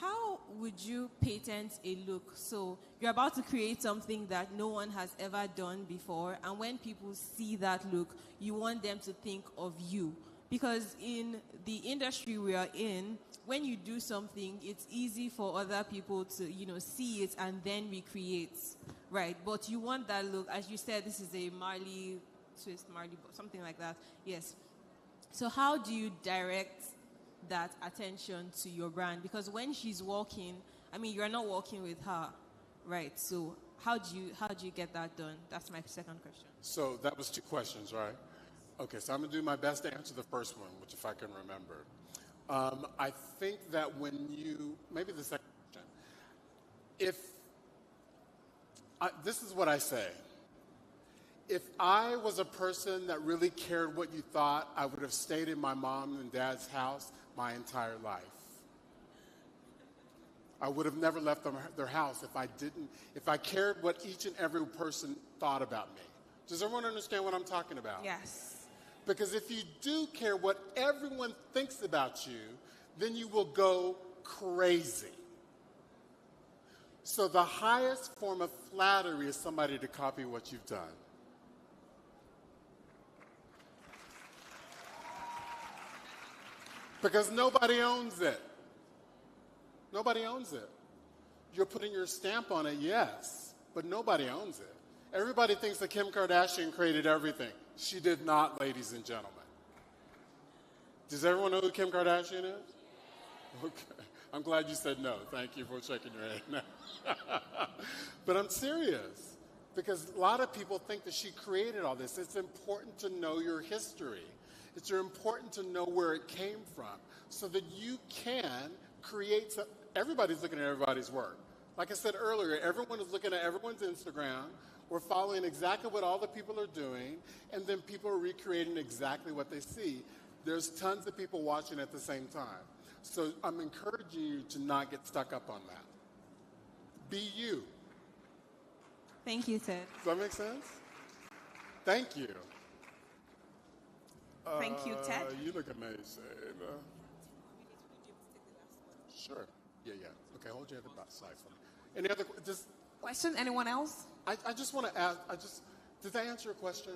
how would you patent a look? So you're about to create something that no one has ever done before, and when people see that look, you want them to think of you. Because in the industry we are in, when you do something, it's easy for other people to, see it and then recreate, right? But you want that look, as you said, this is a Marley twist, something like that. Yes. So how do you direct that attention to your brand? Because when she's walking, you're not walking with her, right? So how do you get that done? That's my second question. So that was two questions, right? Okay, so I'm going to do my best to answer the first one, which if I can remember. I think that maybe the second question, this is what I say. If I was a person that really cared what you thought, I would have stayed in my mom and dad's house my entire life. I would have never left their house if I cared what each and every person thought about me. Does everyone understand what I'm talking about? Yes. Because if you do care what everyone thinks about you, then you will go crazy. So the highest form of flattery is somebody to copy what you've done. Because nobody owns it. Nobody owns it. You're putting your stamp on it, yes, but nobody owns it. Everybody thinks that Kim Kardashian created everything. She did not, ladies and gentlemen. Does everyone know who Kim Kardashian is? Okay. I'm glad you said no. Thank you for shaking your head no. But I'm serious, because a lot of people think that she created all this. It's important to know your history. It's important to know where it came from so that you can create some. Everybody's looking at everybody's work. Like I said earlier, everyone is looking at everyone's Instagram. We're following exactly what all the people are doing, and then people are recreating exactly what they see. There's tons of people watching at the same time. So I'm encouraging you to not get stuck up on that. Be you. Thank you, Ted. Does that make sense? Thank you. Thank you, Ted. You look amazing. Sure. Yeah. Okay, hold your head to the side for me. Any other question? Anyone else? I just want to ask. Did I answer your question?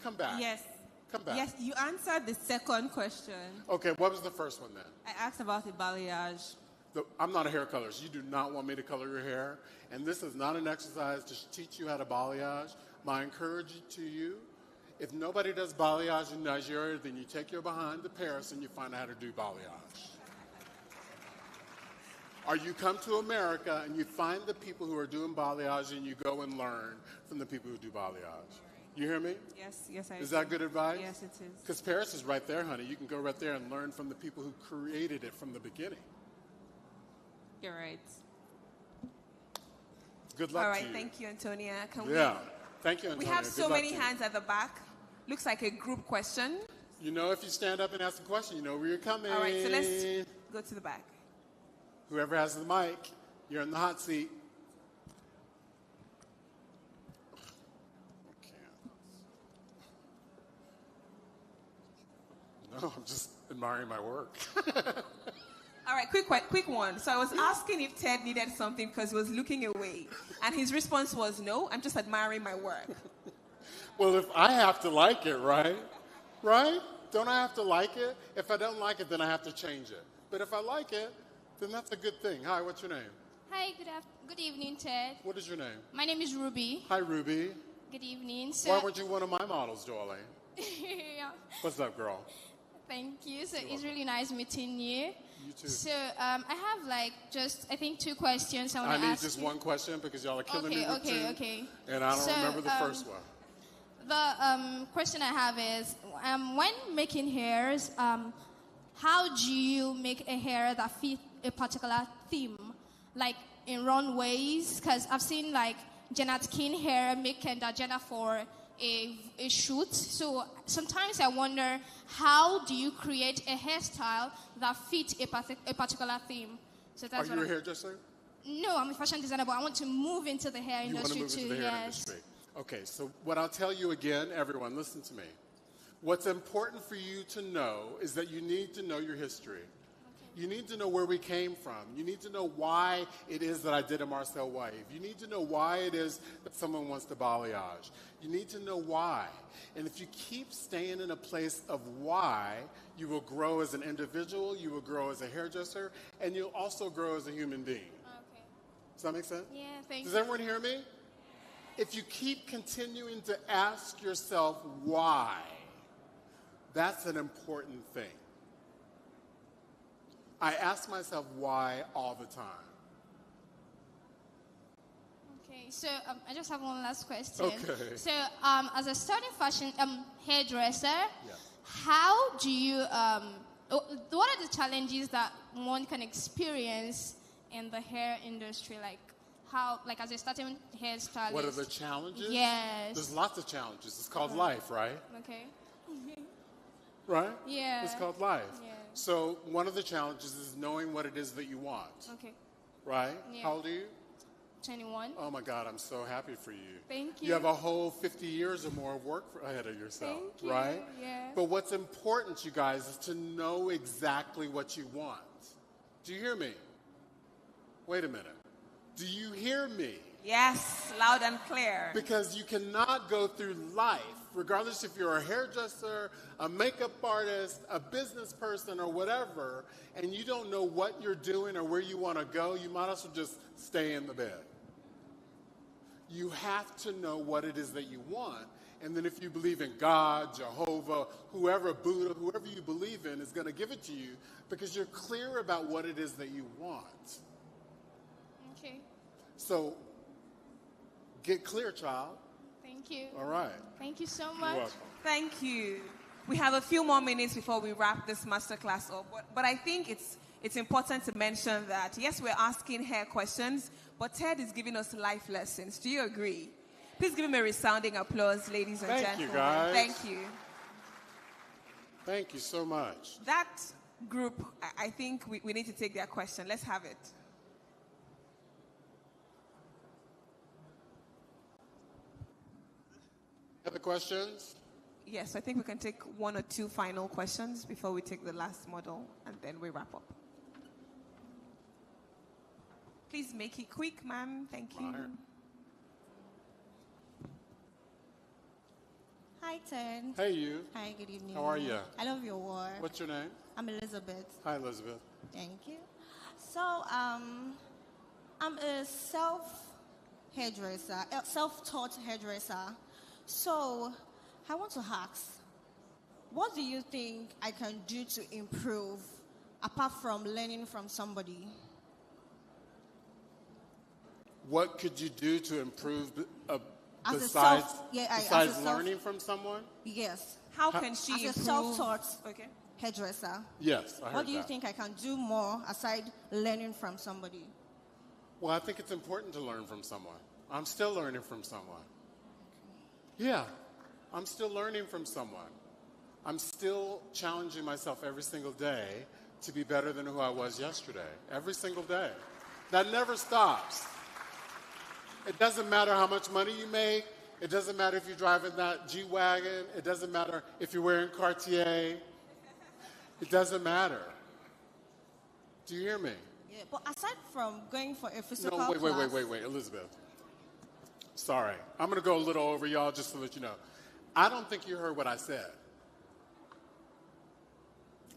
Come back. Yes. Come back. Yes, you answered the second question. Okay, what was the first one then? I asked about the balayage. I'm not a hair colorist. You do not want me to color your hair. And this is not an exercise to teach you how to balayage. My encouragement to you, if nobody does balayage in Nigeria, then you take your behind to Paris and you find out how to do balayage. Or you come to America and you find the people who are doing balayage and you go and learn from the people who do balayage. You hear me? Yes, I do. Is that good advice? Yes, it is. Because Paris is right there, honey. You can go right there and learn from the people who created it from the beginning. You're right. Good luck All right, to you. thank you, Antonia. Thank you, Antonia. We have Good so luck many to you. hands at the back. Looks like a group question. You know, if you stand up and ask a question, you know where you're coming. All right, so let's go to the back. Whoever has the mic, you're in the hot seat. No, I'm just admiring my work. All right, quick one. So I was asking if Ted needed something because he was looking away. And his response was, no, I'm just admiring my work. Well, if I have to like it, right? Right? Don't I have to like it? If I don't like it, then I have to change it. But if I like it, then that's a good thing. Hi, what's your name? Hi, good evening, Ted. What is your name? My name is Ruby. Hi, Ruby. Good evening. So, Why weren't you one of my models, Jolie? yeah. What's up, girl? Thank you. So it's really nice meeting you. You too. So I have I think 2 questions I want to ask. I need just one question because y'all are killing me with 2. Okay. And I don't remember the first one. The question I have is, when making hairs, how do you make a hair that fits a particular theme, like in runways? Because I've seen Janet King hair make Kendall Jenner for a shoot. So sometimes I wonder, how do you create a hairstyle that fits a particular theme? So that's Are you a hairdresser? No, I'm a fashion designer, but I want to move into the hair industry too. You want to move into the hair industry. Okay, so what I'll tell you again, everyone, listen to me. What's important for you to know is that you need to know your history. You need to know where we came from. You need to know why it is that I did a Marcel wave. You need to know why it is that someone wants to balayage. You need to know why. And if you keep staying in a place of why, you will grow as an individual, you will grow as a hairdresser, and you'll also grow as a human being. Okay. Does that make sense? Yeah, thank you. Does everyone hear me? If you keep continuing to ask yourself why, that's an important thing. I ask myself why all the time. Okay, so I just have one last question. Okay. So as a starting fashion hairdresser, how do you, what are the challenges that one can experience in the hair industry? As a starting hairstylist? What are the challenges? Yes. There's lots of challenges. It's called life, right? Okay. Right? Yeah. It's called life. Yeah. So one of the challenges is knowing what it is that you want. Okay. Right? Yeah. How old are you? 21. Oh my God, I'm so happy for you. Thank you. You have a whole 50 years or more of work ahead of yourself, Thank you. right? Yeah. But what's important, you guys, is to know exactly what you want. Do you hear me? Wait a minute. Do you hear me? Yes, loud and clear. Because you cannot go through life, regardless if you're a hairdresser, a makeup artist, a business person, or whatever, and you don't know what you're doing or where you want to go, you might as well just stay in the bed. You have to know what it is that you want, and then if you believe in God, Jehovah, whoever, Buddha, whoever you believe in is going to give it to you because you're clear about what it is that you want. Okay. So, get clear, child. Thank you. All right. Thank you so much. You're welcome. Thank you. We have a few more minutes before we wrap this masterclass up, but I think it's important to mention that, yes, we're asking hair questions, but Ted is giving us life lessons. Do you agree? Please give him a resounding applause, ladies and gentlemen. Thank you, guys. Thank you. Thank you so much. That group, I think we need to take their question. Let's have it. Other questions? Yes, I think we can take one or two final questions before we take the last model, and then we wrap up. Please make it quick, ma'am. Thank you. Hi, Ted. Hey, you. Hi, good evening. How are you? I love your work. What's your name? I'm Elizabeth. Hi, Elizabeth. Thank you. So, I'm a self-taught hairdresser. So, I want to ask, what do you think I can do to improve apart from learning from somebody? What could you do to improve As besides a learning from someone? Yes. How can she As a improve? self-taught hairdresser. Yes, I heard What do you that. think I can do more aside learning from somebody? Well, I think it's important to learn from someone. I'm still learning from someone. Yeah, I'm still learning from someone. I'm still challenging myself every single day to be better than who I was yesterday. Every single day. That never stops. It doesn't matter how much money you make. It doesn't matter if you're driving that G-Wagon. It doesn't matter if you're wearing Cartier. It doesn't matter. Do you hear me? Yeah, but aside from going for a physical No, class... wait, Elizabeth. Sorry. I'm going to go a little over y'all just to let you know. I don't think you heard what I said.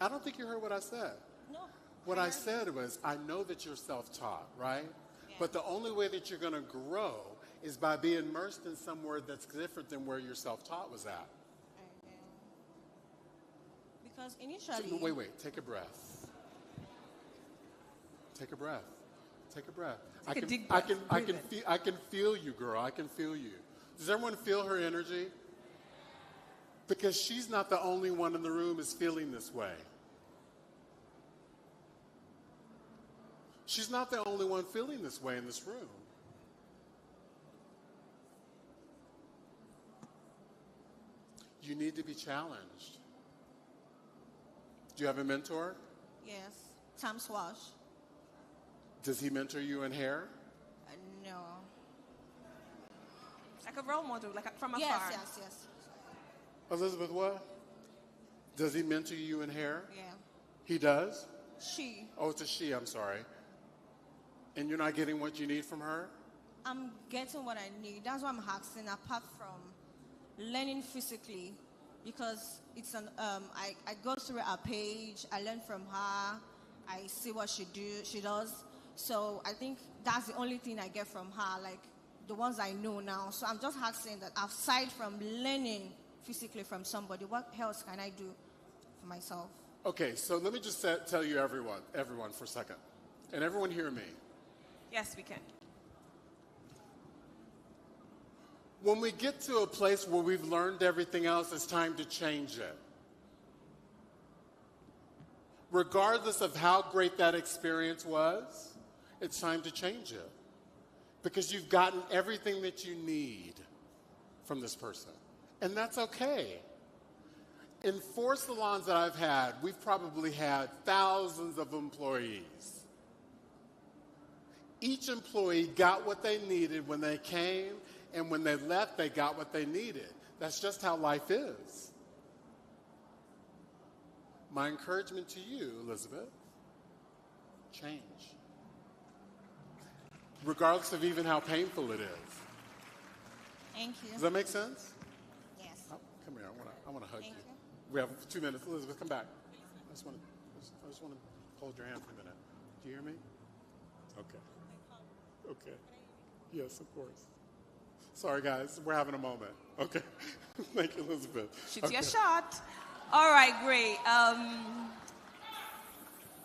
I don't think you heard what I said. No. What I said was, I know that you're self-taught, right? Yeah. But the only way that you're going to grow is by being immersed in somewhere that's different than where your self-taught was at. Because initially... Wait. Take a breath. Take a breath. Take a breath. I can feel you, girl. I can feel you. Does everyone feel her energy? Because she's not the only one in the room is feeling this way. She's not the only one feeling this way in this room. You need to be challenged. Do you have a mentor? Yes. Tom Swash. Does he mentor you in hair? No. Like a role model, like from afar. Yes. Elizabeth, what? Does he mentor you in hair? Yeah. He does? She. Oh, it's a she, I'm sorry. And you're not getting what you need from her? I'm getting what I need. That's why I'm asking, apart from learning physically, because it's I go through her page, I learn from her, I see what she does. So I think that's the only thing I get from her, like the ones I know now. So I'm just asking that aside from learning physically from somebody, what else can I do for myself? Okay, so let me just tell you everyone for a second. And everyone hear me. Yes, we can. When we get to a place where we've learned everything else, it's time to change it. Regardless of how great that experience was, it's time to change it. Because you've gotten everything that you need from this person. And that's okay. In 4 salons that I've had, we've probably had thousands of employees. Each employee got what they needed when they came, and when they left, they got what they needed. That's just how life is. My encouragement to you, Elizabeth, change. Regardless of even how painful it is. Thank you. Does that make sense? Yes. Oh, come here. I want to hug you. We have 2 minutes. Elizabeth, come back. I just want to hold your hand for a minute. Do you hear me? Okay. Okay. Yes, of course. Sorry, guys. We're having a moment. Okay. Thank you, Elizabeth. Shoot your shot. All right, great.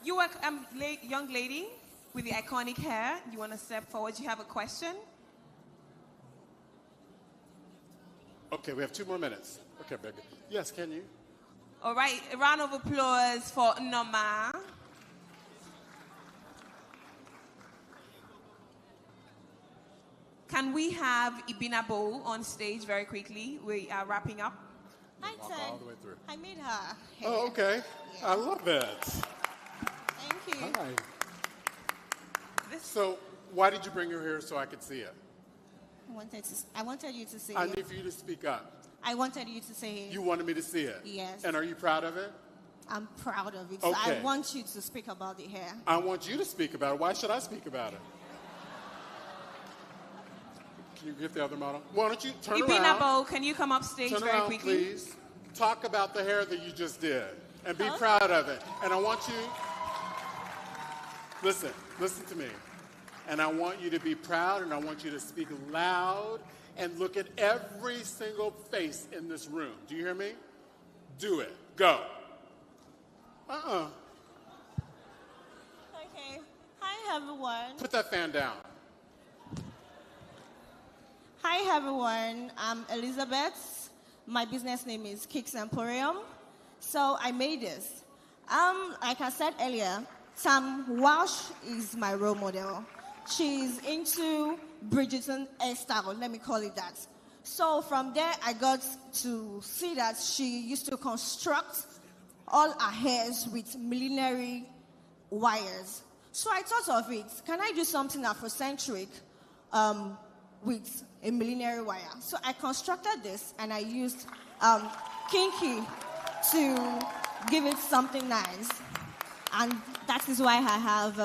You are a young lady with the iconic hair. You want to step forward? You have a question? Okay, we have 2 more minutes. Okay, very good. Yes, can you? All right, a round of applause for Noma. Can we have Ibinabo on stage very quickly? We are wrapping up. Hi, Ted. All the way through. I made her. Oh, okay. Yeah. I love that. Thank you. Hi. So, why did you bring her here so I could see it? I wanted you to see I it. need for you to speak up. I wanted you to say it. You wanted me to see it? Yes. And are you proud of it? I'm proud of it. So Okay. I want you to speak about the hair. I want you to speak about it. Why should I speak about it? Can you get the other model? Why don't you turn around? Ibinabo, can you come up stage Turn very around, quickly? please. Talk about the hair that you just did and be proud of it. And I want you, listen to me. And I want you to be proud, and I want you to speak loud and look at every single face in this room. Do you hear me? Do it. Go. Okay. Hi, everyone. Put that fan down. Hi, everyone. I'm Elizabeth. My business name is Kicks Emporium. So I made this. Like I said earlier, Tam Walsh is my role model. She's into Bridgerton hairstyle, let me call it that. So from there, I got to see that she used to construct all her hairs with millinery wires. So I thought of it, can I do something Afrocentric with a millinery wire? So I constructed this, and I used Kinky to give it something nice. And that is why I have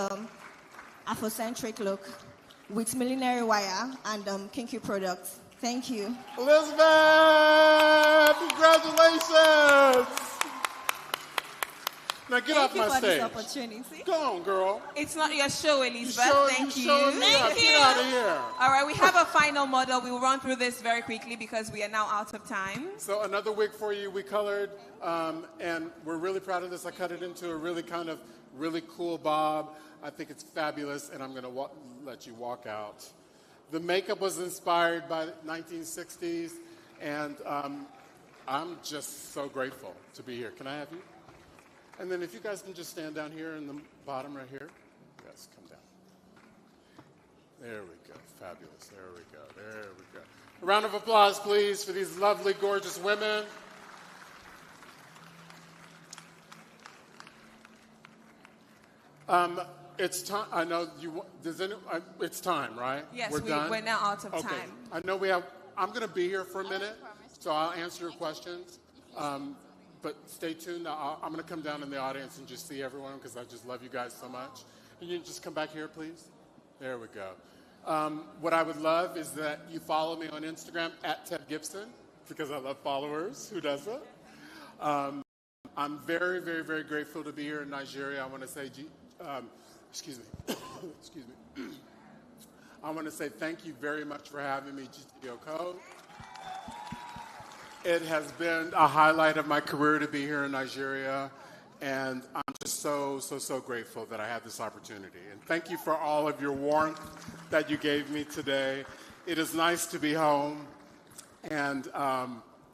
Afrocentric look with millinery wire and Kinky products. Thank you. Elizabeth! Congratulations! Now get off my stage. Thank you for this opportunity. Go on, girl. It's not your show, Elizabeth. Thank you. Thank you. Get out of here. All right, we have a final model. We'll run through this very quickly because we are now out of time. So another wig for you. We colored, and we're really proud of this. I cut it into a really cool bob. I think it's fabulous, and I'm going to let you walk out. The makeup was inspired by the 1960s, and I'm just so grateful to be here. Can I have you? And then if you guys can just stand down here in the bottom right here. Yes, come down. There we go. Fabulous. There we go. There we go. A round of applause, please, for these lovely, gorgeous women. It's time. I know you. It's time, right? Yes, done? we're now out of okay. time. I know we have. I'm going to be here for a minute, so I'll answer your questions. But stay tuned. I'm going to come down in the audience and just see everyone because I just love you guys so much. Can you just come back here, please? There we go. What I would love is that you follow me on Instagram at Ted Gibson because I love followers. Who doesn't? I'm very, very, very grateful to be here in Nigeria. I want to say, excuse me. Excuse me. I want to say thank you very much for having me, GTCO. It has been a highlight of my career to be here in Nigeria, and I'm just so, so, so grateful that I had this opportunity. And thank you for all of your warmth that you gave me today. It is nice to be home, and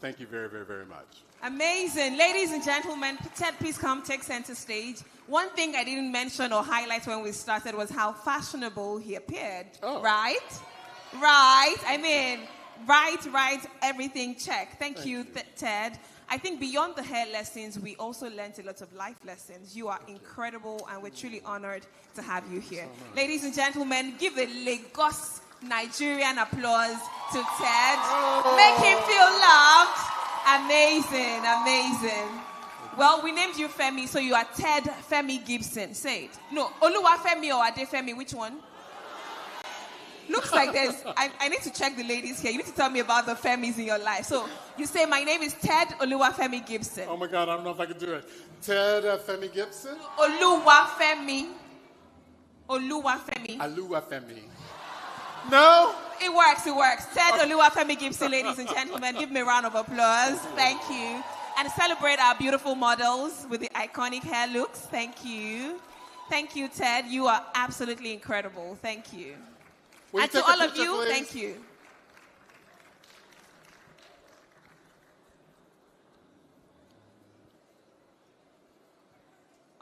thank you very, very, very much. Amazing. Ladies and gentlemen, Ted, please come take center stage. One thing I didn't mention or highlight when we started was how fashionable he appeared. Oh. Right? Right. I mean, right, everything check. Thank you, Ted. I think beyond the hair lessons, we also learned a lot of life lessons. You are incredible, and we're truly honored to have you here. Ladies and gentlemen, give a Lagos, Nigerian applause to Ted. Make him feel loved. Amazing, amazing. Well, we named you Femi, so you are Ted Femi Gibson. Say it. No, Oluwafemi or Adefemi, which one? Looks like there's... I need to check the ladies here. You need to tell me about the Femis in your life. So you say, my name is Ted Oluwafemi Gibson. Oh my God, I don't know if I can do it. Ted Femi Gibson? Oluwafemi. Oluwafemi. Oluwafemi. No? It works, it works. Ted Oluwafemi Gibson, ladies and gentlemen. Give me a round of applause. Thank you. And celebrate our beautiful models with the iconic hair looks. Thank you. Thank you, Ted. You are absolutely incredible. Thank you. And to all of you, thank you.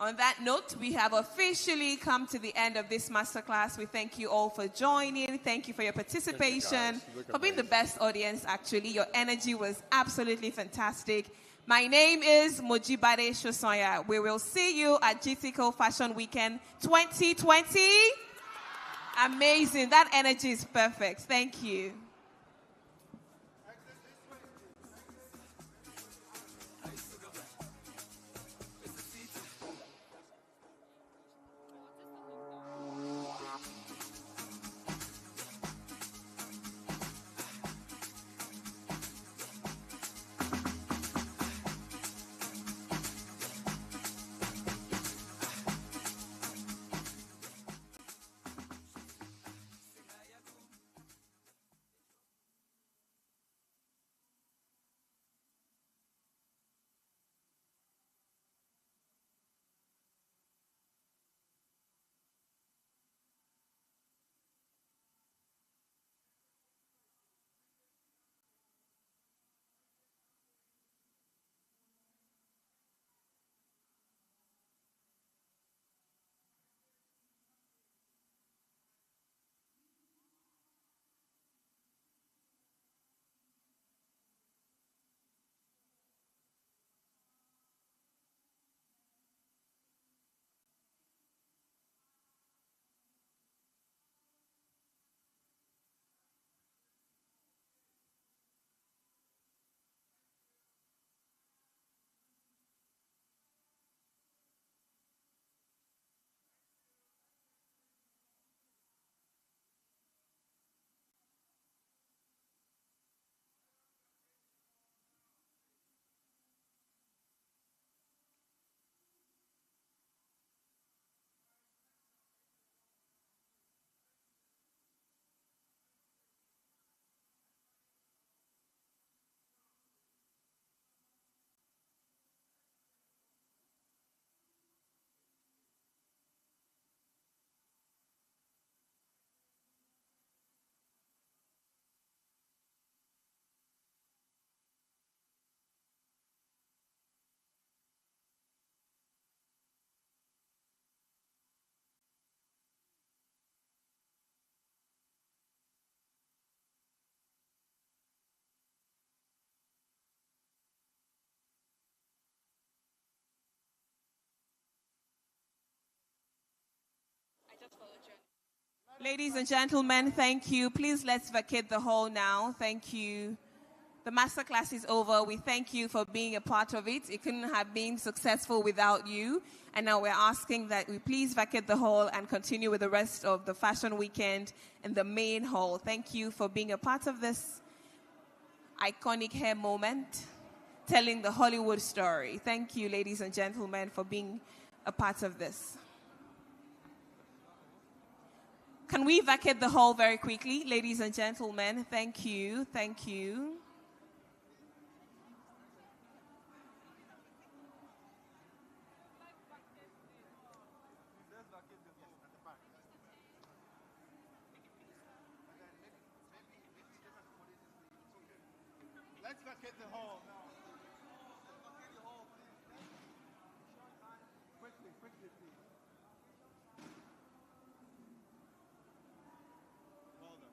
On that note, we have officially come to the end of this masterclass. We thank you all for joining. Thank you for your participation, for being the best audience, actually. Your energy was absolutely fantastic. My name is Mojibade Shosonya. We will see you at GTCO Fashion Weekend 2020. Amazing. That energy is perfect. Thank you. Ladies and gentlemen, thank you. Please let's vacate the hall now. Thank you. The masterclass is over. We thank you for being a part of it. It couldn't have been successful without you. And now we're asking that we please vacate the hall and continue with the rest of the fashion weekend in the main hall. Thank you for being a part of this iconic hair moment, telling the Hollywood story. Thank you, ladies and gentlemen, for being a part of this. Can we vacate the hall very quickly, ladies and gentlemen? Thank you. Thank you. Let's vacate the hall now. Quickly, quickly, please. Well done.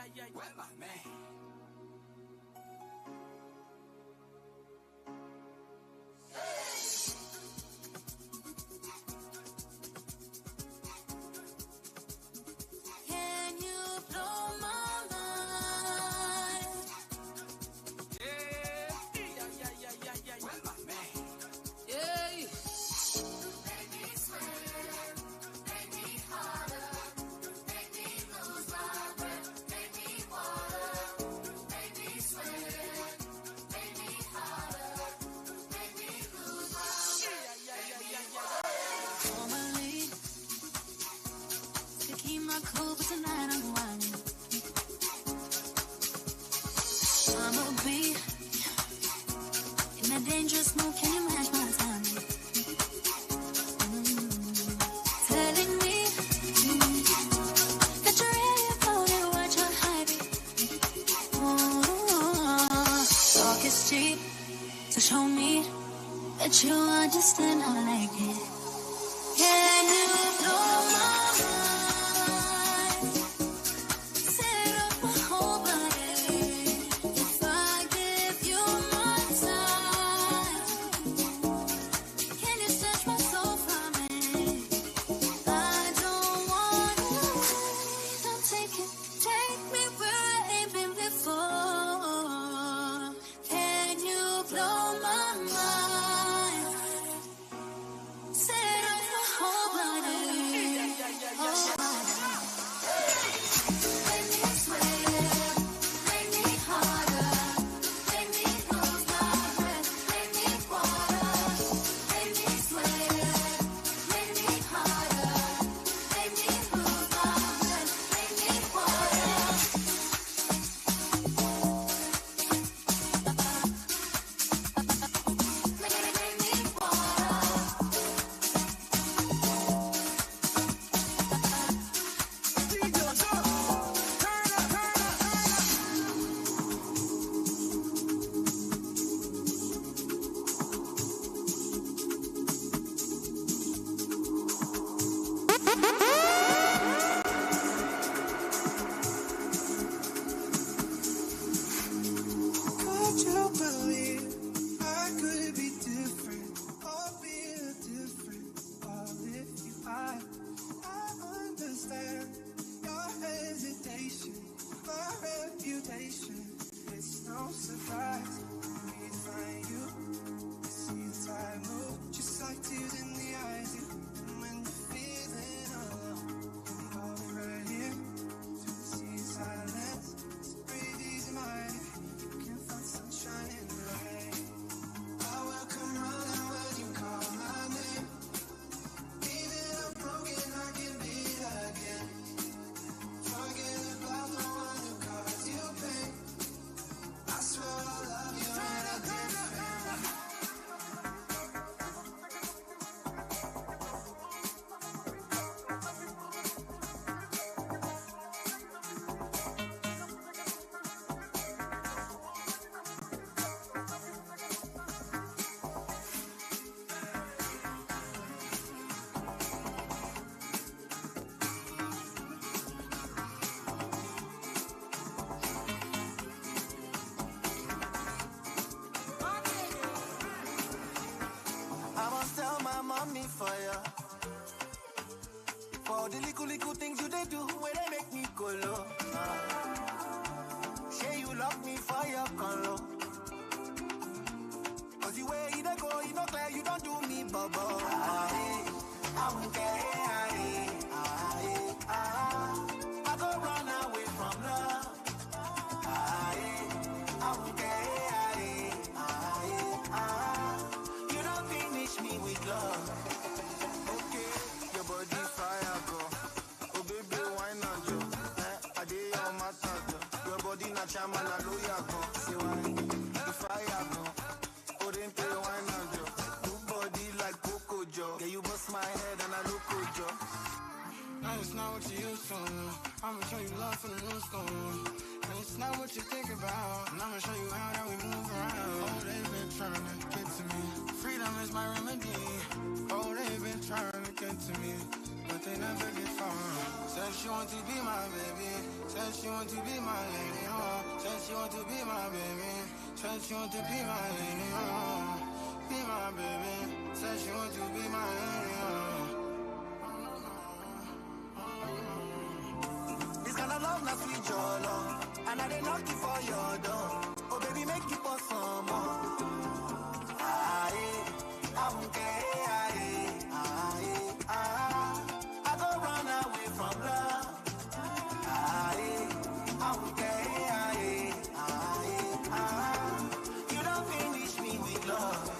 Where my man? Can you blow my mind? Yeah. Where my man? Yeah. Make me sweat, make me harder, make me lose my breath, make me water, make me sweat, make me harder, make me lose my breath. Normally, to keep my cool, but tonight I'm whining. I'ma be in that dangerous mood. Can you match my timing? Telling me that you're really about it, what you're hiding. Talk is cheap, so show me that you understand how I like it. Can you blow my mind? Set up my whole body. If I give you my time, can you snatch my soul from me? I don't wanna wait. Don't take me where I ain't been before. Can you blow my mind? Set up my whole body. Make me sweat, make me harder, make me lose my breath, make me water, make me sweat, make me harder, make me lose my breath, make me water. Could you believe I could be different or be different? Or if you I understand your hesitation, my reputation. It's no surprise for me to find you. See the time move, just like tears in the eyes. And when you're feeling alone, I'll be right here to see silence. So breathe easy, mind. Can find sunshine in the rain. I will come running when you call my name. Even I'm broken, I can be again. Forget about the one who caused you pain. I swear I love you and I didn't I must tell my mommy for ya. For the little things you they do when they make me go low. Say you love me for your color. Cause the way you dey go, you know clear, you don't do me bubble. I won't care. I go run away from love. I won't care. You don't finish me with love. Okay, your body fire go. Oh baby, why not you? I did your matter. Your body not chairman, I know you go. Say why? The fire go. Oh then play why not you? Good body like Coco Joe. Yeah, you bust my head and I look good Joe. Now it's not what you used to. I'ma show you love for the new school. And it's not what you think about. And I'ma show you how that we move around. Oh, they've been trying to get to me. Freedom is my remedy. Oh, they've been trying to get to me. but they never get far. Said she want to be my baby. Said she want to be my lady. Said she want to be my baby. Said she want to be my lady. Be my baby. Said she want to be my lady. This kind of love, not sweet your love. And I didn't knock you for your door. Oh baby, make it for some more. I won't care. I go run away from love. I won't care. You don't finish me with love.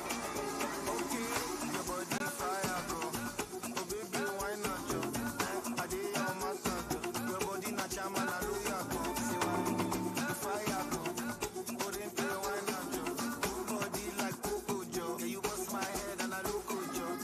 Okay, your body fire, bro. Oh baby, why not, yo? I did on my son. Your body not chairman, I know you are go. Fire, bro. Put in the wine, not yo. Body like Coco Joe. Yeah, you bust my head and I look good, Joe.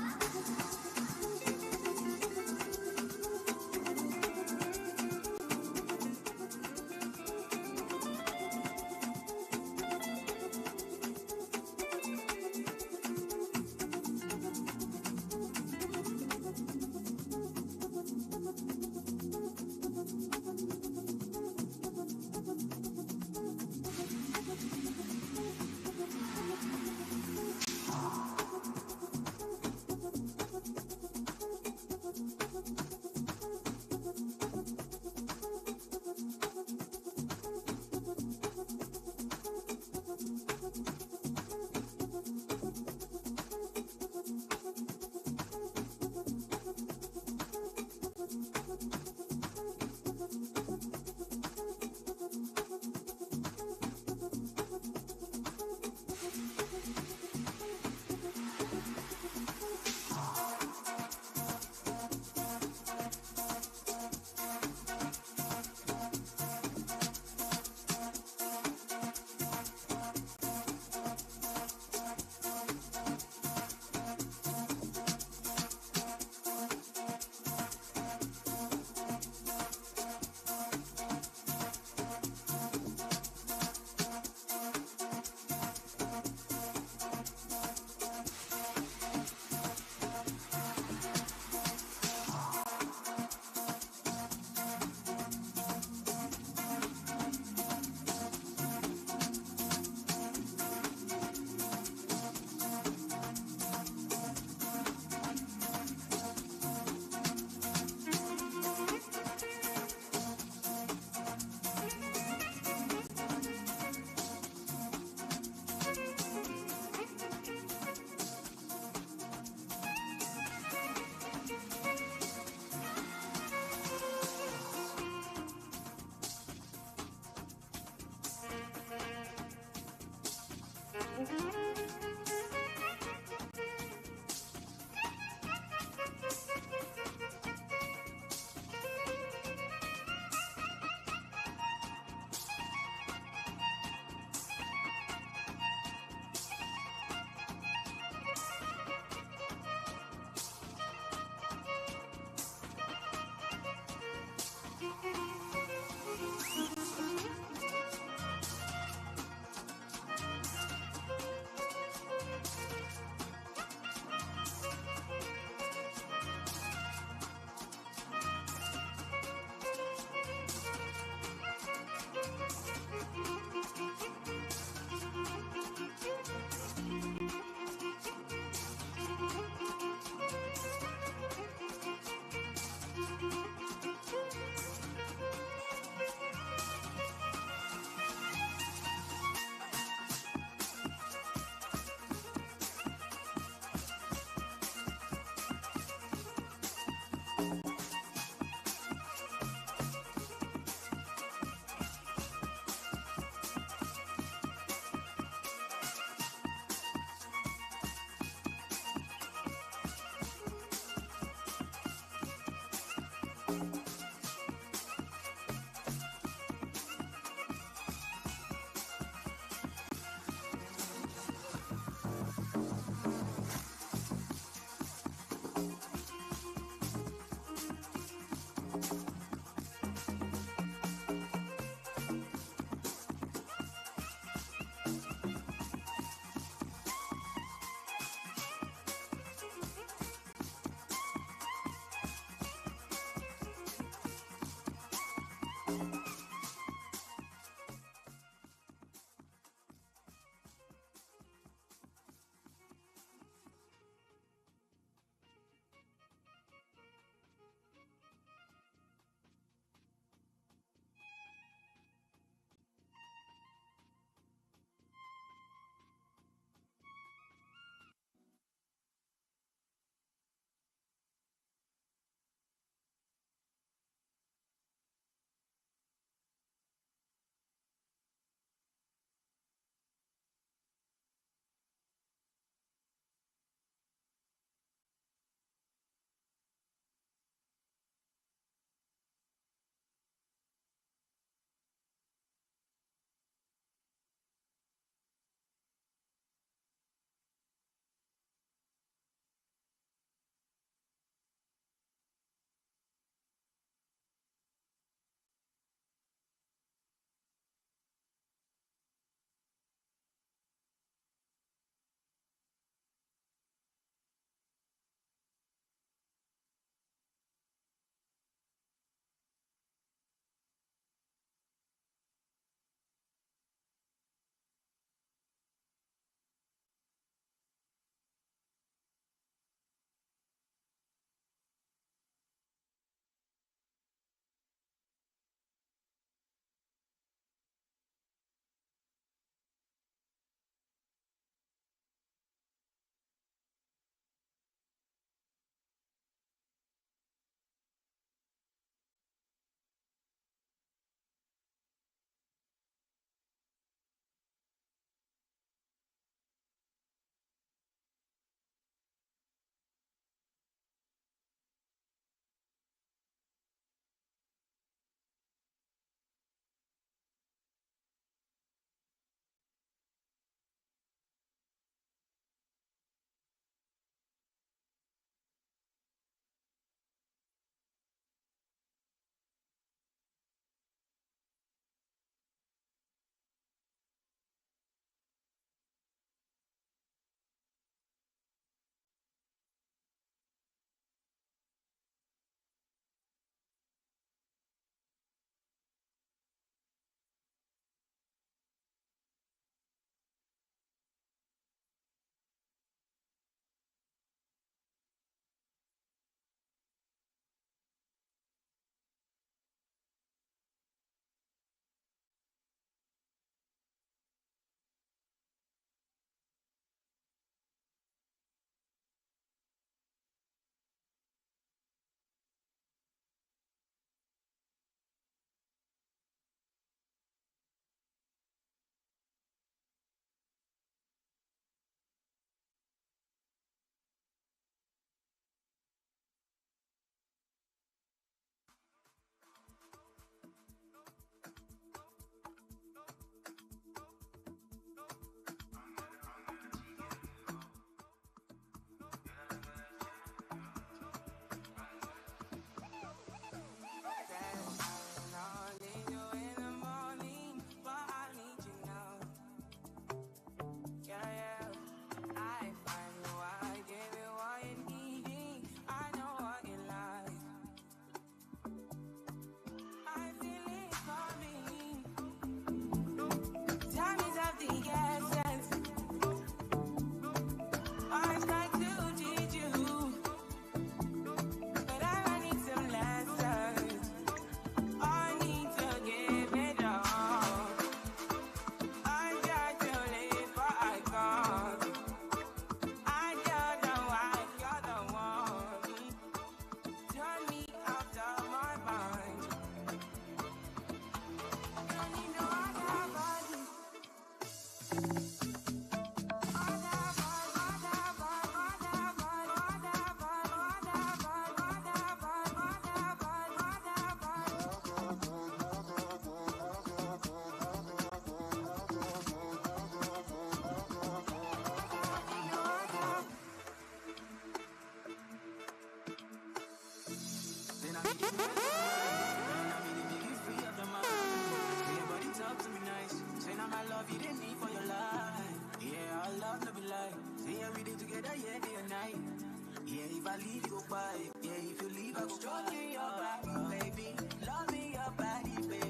Stroking your body, baby. Love me, your body, baby.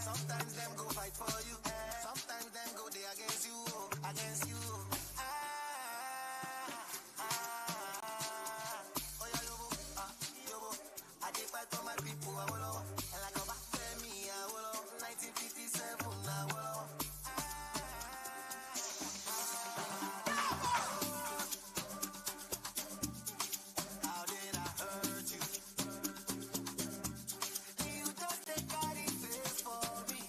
Sometimes them go fight for you. Sometimes them go there against you. Against you. Oh yeah, yobo. I take fight for my people. I will. And like a back me, I will. 1957, I will. How did I hurt you? You just take body face for me.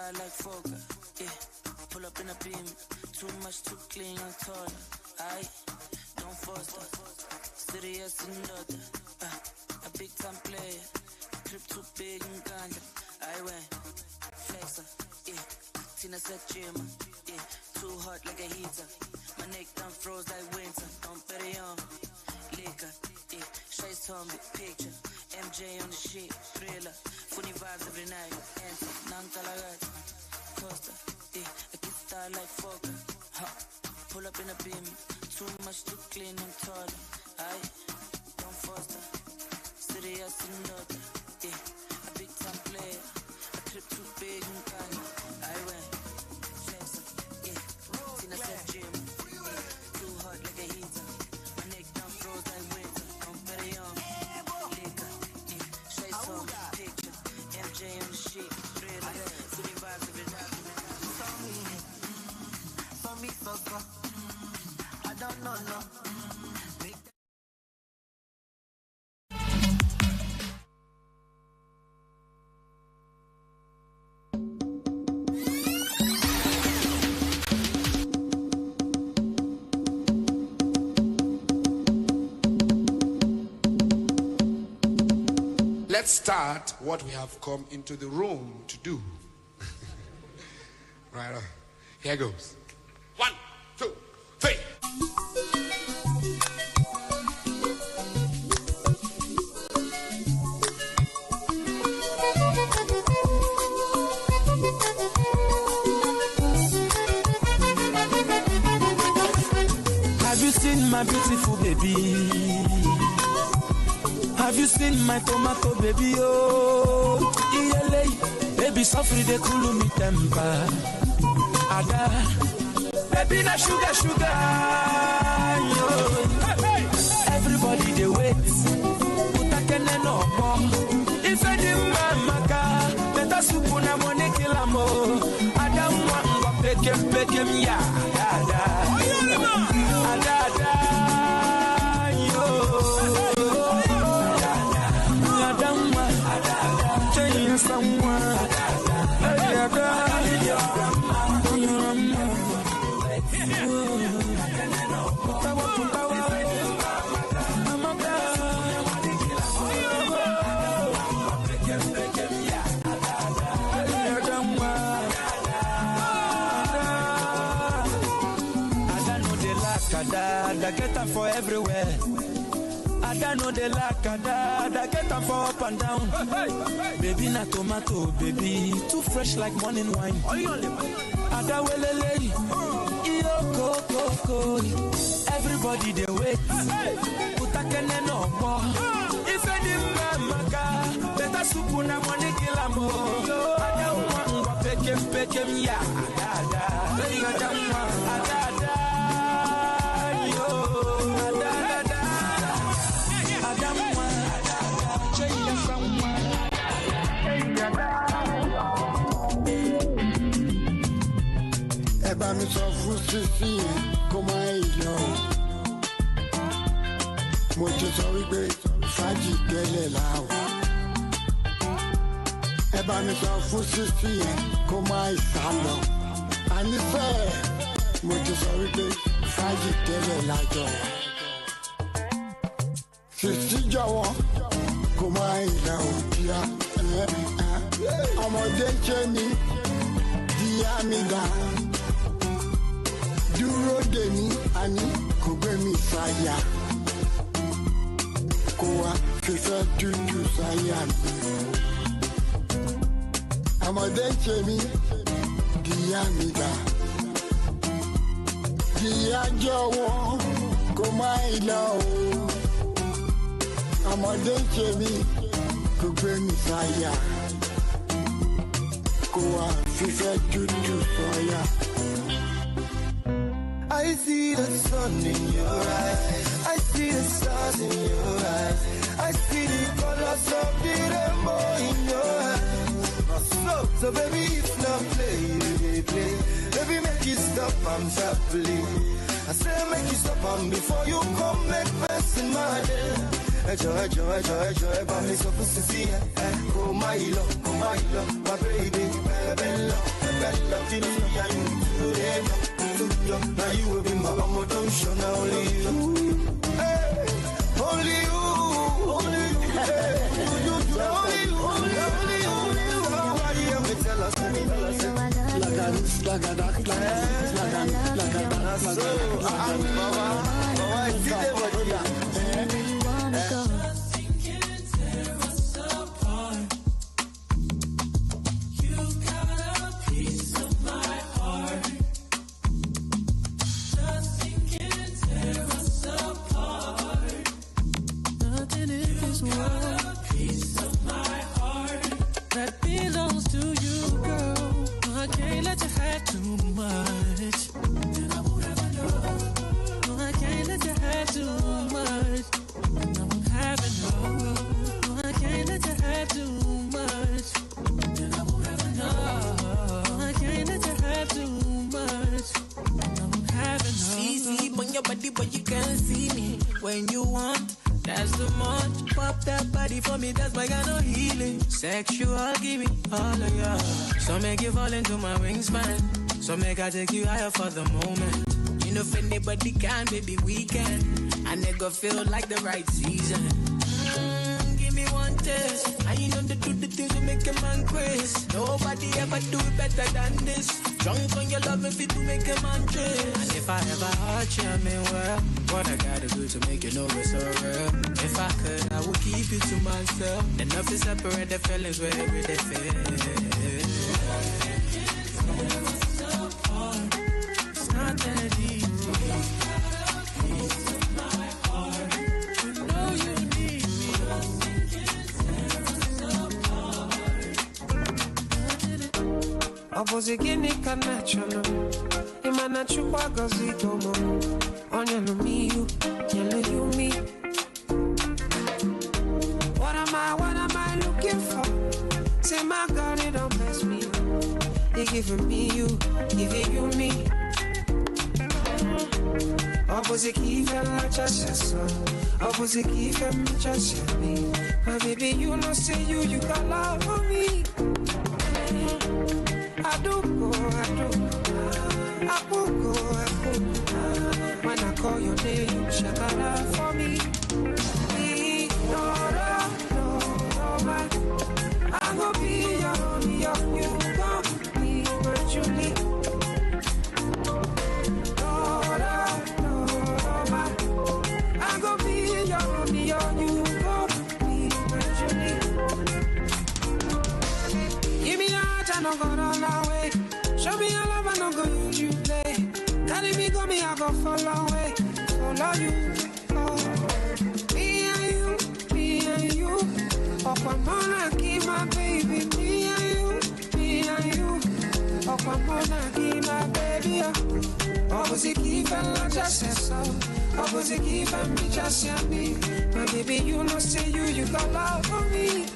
Like Fokker, yeah. Pull up in a beam, too much, too clean, I'm taller. Don't foster, serious and daughter. A big time player, trip too big and ganja. I went flexer, yeah. Tina said gym, yeah. Too hot like a heater. My neck done froze like winter. Don't bet it on liquor, yeah. Shades on me, picture. MJ on the sheet, thriller. Funny vibes every night. Enter, non-colored. Coaster, yeah. I get star like Fokker. Pull up in a beam. Too much, too clean, I'm taller. Don't foster. Serious and daughter, yeah. A big time player. A trip too big and kind. I went flexer, yeah. Tina said gym, yeah. Too hot like a heater. My neck down froze like winter. Don't bet it on liquor, yeah. Shades on picture. MJ on the sheet, thriller. Funny vibes every night. For me, so I don't know, no. Let's start what we have come into the room to do. Right on. Here goes. 1, 2, 3. Have you seen my beautiful baby? Have you seen my tomato baby? Oh, ELA, baby, suffer the cool me temper. Ada, baby, na sugar, sugar. Yo. Everybody they wait. Utakene no more. If I didn't maka, better soup na money kill mo. Ada mwa peke ya. Ada. I get them for everywhere. I don't know the lack of that. I get them for up and down. Baby, na tomato, baby. Too fresh like morning wine. Ada welele. Iyo go. Everybody they wait. Utakene no more. If any maka, better soup na money kill mo. Ada mwa peke ya. Ada. mi sọ fún sísí yẹn kó má lọ. Mo ti sọ wípé fàájì tẹ́lẹ̀ láwọ̀. Ẹ bá mi sọ fún sísí yẹn kó má sá lọ. Ànífẹ́ mo ti sọ wípé fàájì tẹ́lẹ̀ lájọ. Sísí jọ̀wọ́ kó má lọ òkìá. Ọmọdé ń ṣe mí díá mi ga. Dúró dè mí àní kò gbé mi sáyà. Kó wá fífẹ́ tútù sáyà mi. Ọmọdé ń ṣe mí díá mi ga. Díá jọ̀wọ́ kó má lọ o. Ọmọdé ń ṣe mí kò gbé mi sáyà. Kó wá fífẹ́ tútù sáyà. I see the sun in your eyes. I see the stars in your eyes. I see the colors of the rainbow in your eyes. So baby, if not play, play. Baby, make it stop, I'm sharply. I say make you stop, before you come make mess in my head. Enjoy, but me so pussy see. Oh my love, my baby, bella, till you and you. Now you will be my emotion, only you. Hey, only you, only you. Hey, only you. Nobody ever tell us anything. Like a Sexual, give me all of ya. So make you fall into my wingspan. So make I take you higher for the moment. You know if anybody can, baby, we can. I never feel like the right season. Give me one taste. And you know the things that make a man crazy. Nobody ever do it better than this. Drunk on your love if you do make a man crazy. And if I ever hurt you, I mean well, what I gotta do to make you know it's so real. If I could, I would keep you to myself. Enough to separate the feelings wherever they feel. It's not that easy. Opposite gini kanachano Imana chukwa gozi tomo Onyelo me you, yellow you me. What am I looking for? Say my God, it don't mess me up. You giving me you, giving you me. Opposite give and much as Opposite give and much as me. My baby, you know say you got love for me. I do go. When I call your name, you shakara for me. No, man. I go be your only you gon' be my Julie. No, man. I go be your only you gon' be my Julie. Give me your heart, I don't go run away. Show me your love, I don't go use you play. Carry me, go me, I go follow away. Follow you, oh. Me and you. Up I'm gonna keep my baby. Me and you. Up I'm gonna keep my baby. Opposite keep and not just so. Opposite keep and me just me. My baby, you know say you got love for me.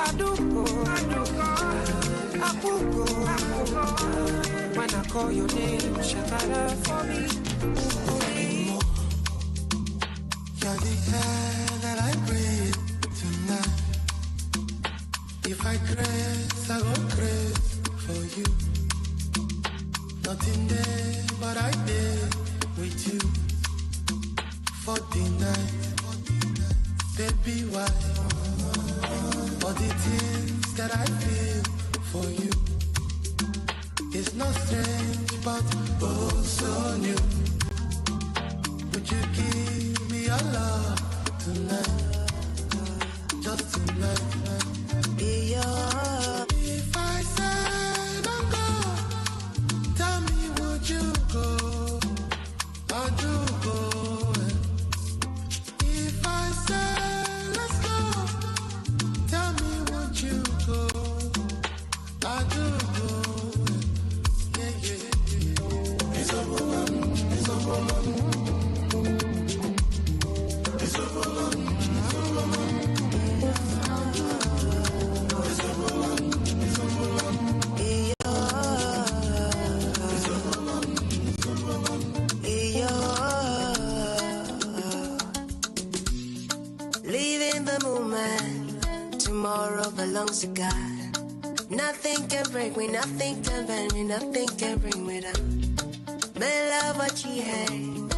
I do go. When call your name, Shakara for me. You're the air that I breathe tonight. If I craze, I go crazy for you. Nothing there, but I did with you. For the night, baby, why? All the things that I feel for you. It's not strange, but oh so new. Would you give me your love tonight? Just tonight. Yeah. If I say don't go, tell me would you go? I'll do go. If I say let's go, tell me would you go? I'll do go. Yeah, yeah, yeah. It's a woman, it's a woman. It's a woman, it's a woman. It's a woman, it's a woman. It's a woman, it's a woman. Leaving the moment, tomorrow belongs to God. Nothing can break me, nothing can bend me, nothing can bring me down. May love what you hate,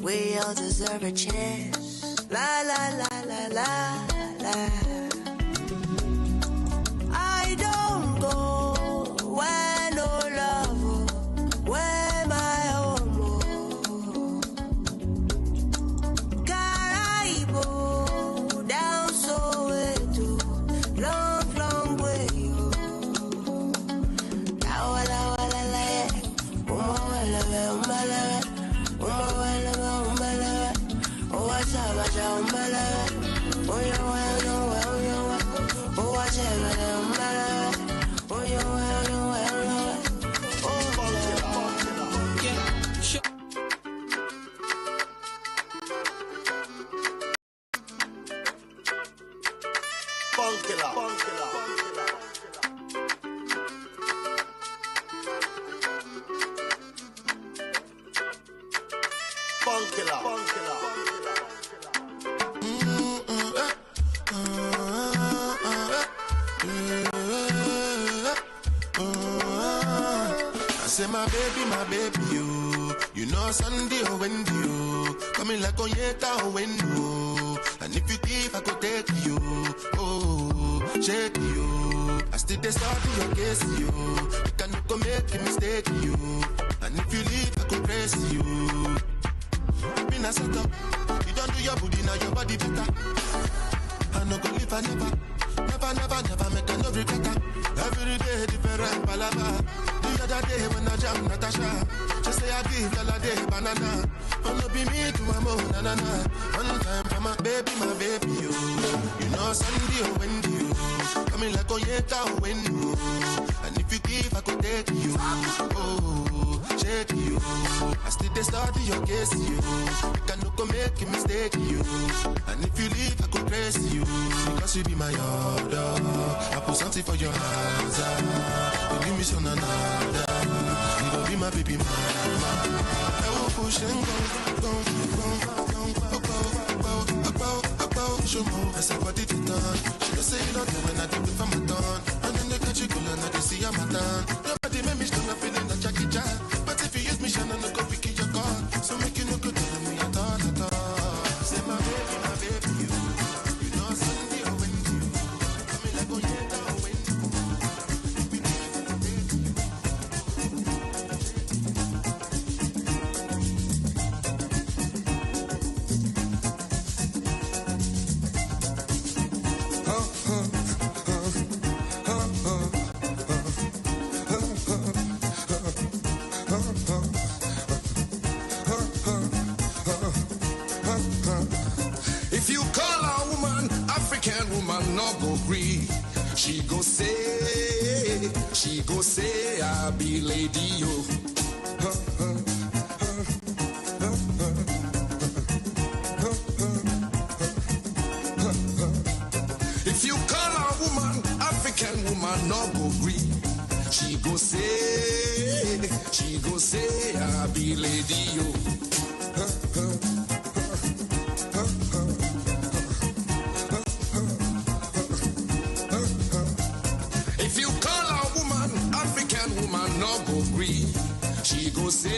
we all deserve a chance. La la la la la la. I don't go where no love, where my home. Caraibo, down Soweto, long, long way. My baby, you know Sunday or Wendy, you coming like Onyeta or Wendo. And if you give, I could take you, oh, shake you. I still they start in your case, you can go make a mistake, you. And if you leave, I could praise you. I've been a set up, you don't do your booty, now your body better. I no go live, I never make a no regret. Every day different palava. The other day when I jam Natasha, she say I give all day banana. Wanna be me to my mom, na na na. One time for my baby, you. You know Sunday or Wendy, you coming like Onyeta or Wendo. And if you give, I could take you, oh, shake you. I still they start your case, you can no go make a mistake, you. And if you leave, I could praise you because you be my order. I put something for your hands, you give me some another. You gon' be my baby mama. I will push and go. Show more as I body to done. She don't say you don't know when I do it for my done. And then they catch you cool and I can see I'm a done. Nobody make me still up feeling like Jackie Chan. But if you use me, Shannon, no go pick your call. So make you no good to me at all. Say my baby, you. You know Sunday or Wendy. Coming like Onyeta or Wendy. If you call a woman, African woman, no go gree. She go say, I be lady, yo. If you call a woman, African woman, no go gree. She go say, I be lady, yo. If you call a woman, African woman, no go green. She go say,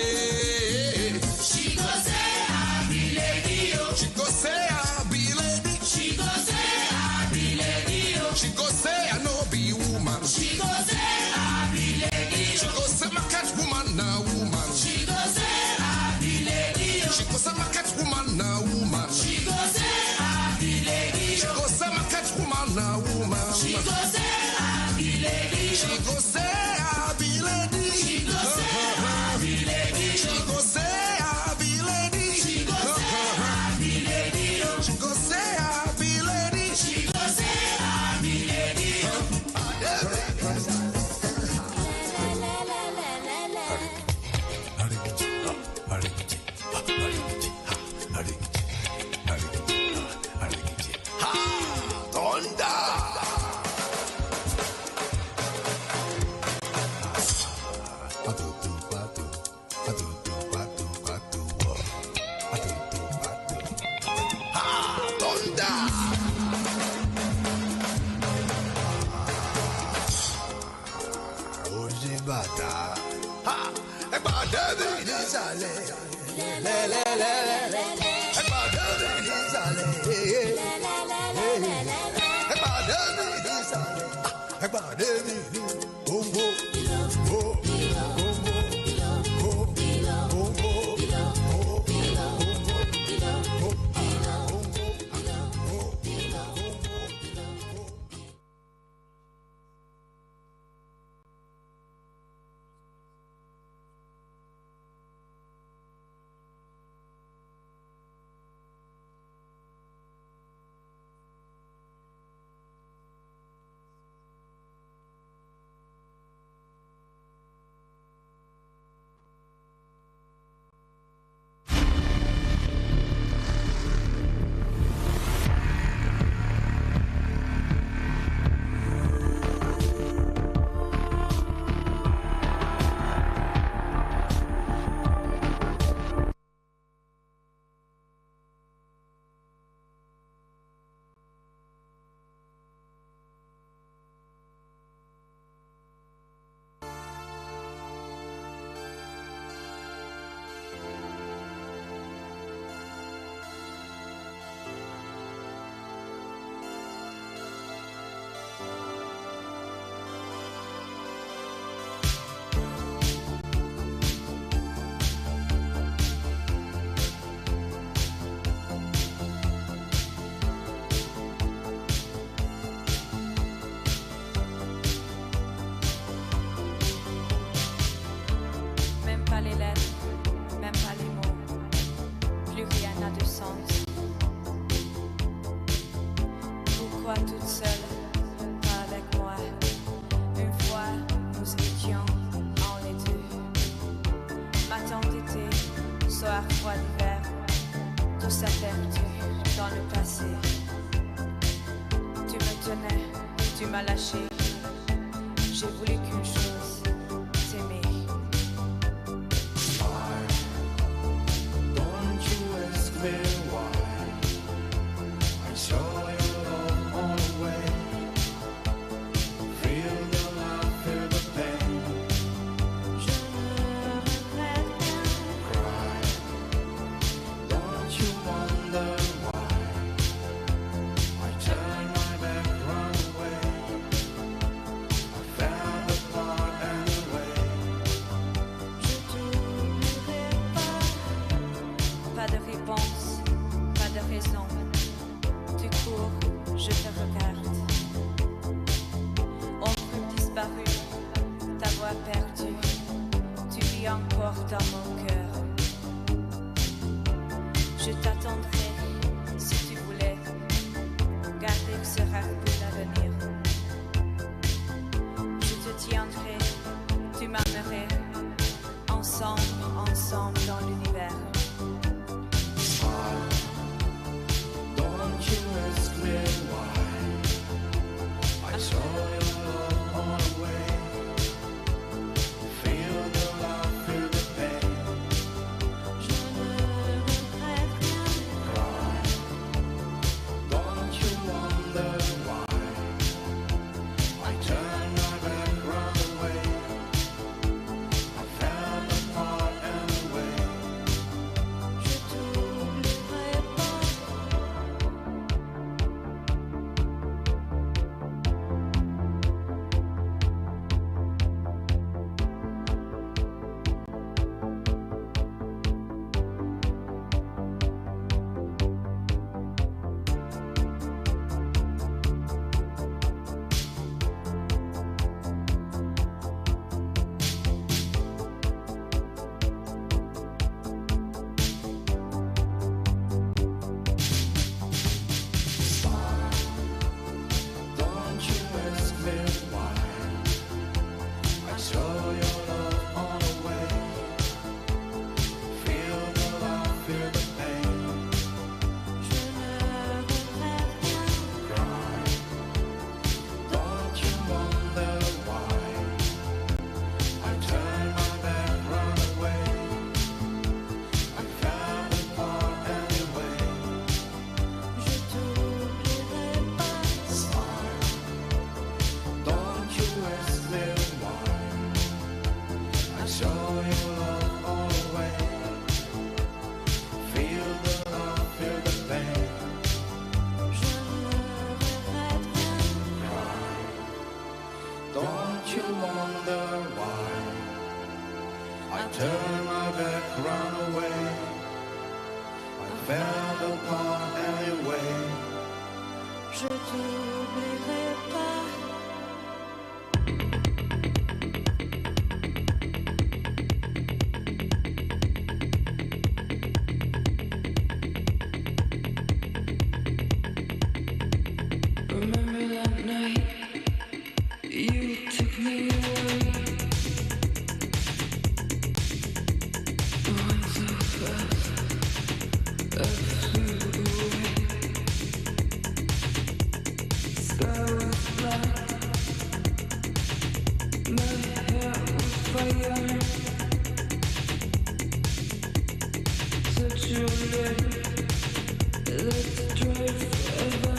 I be lady, yo. She go say, I be lady. She go say, I be lady, yo. She go say, I no be woman. She go say, I be lady, yo. She go say, my catch woman, now woman. She go say, I be lady, yo. She go say, my catch woman, now woman. She go say, I be lady, yo. She go say, my catch woman, now woman. She go say, I be lady, yo. She go say, I be lady. She go say, I be lady, yo. She go say, I be lady. She go say, I be lady, yo. She go say, I be lady. She go say, I be lady, yo. turned my back, run away. I fell apart anyway. Je t'oublierai pas. Remember that night you took me away. Went so fast, I flew away. Sky was black, my hair was fire. Such a late, let's drive forever.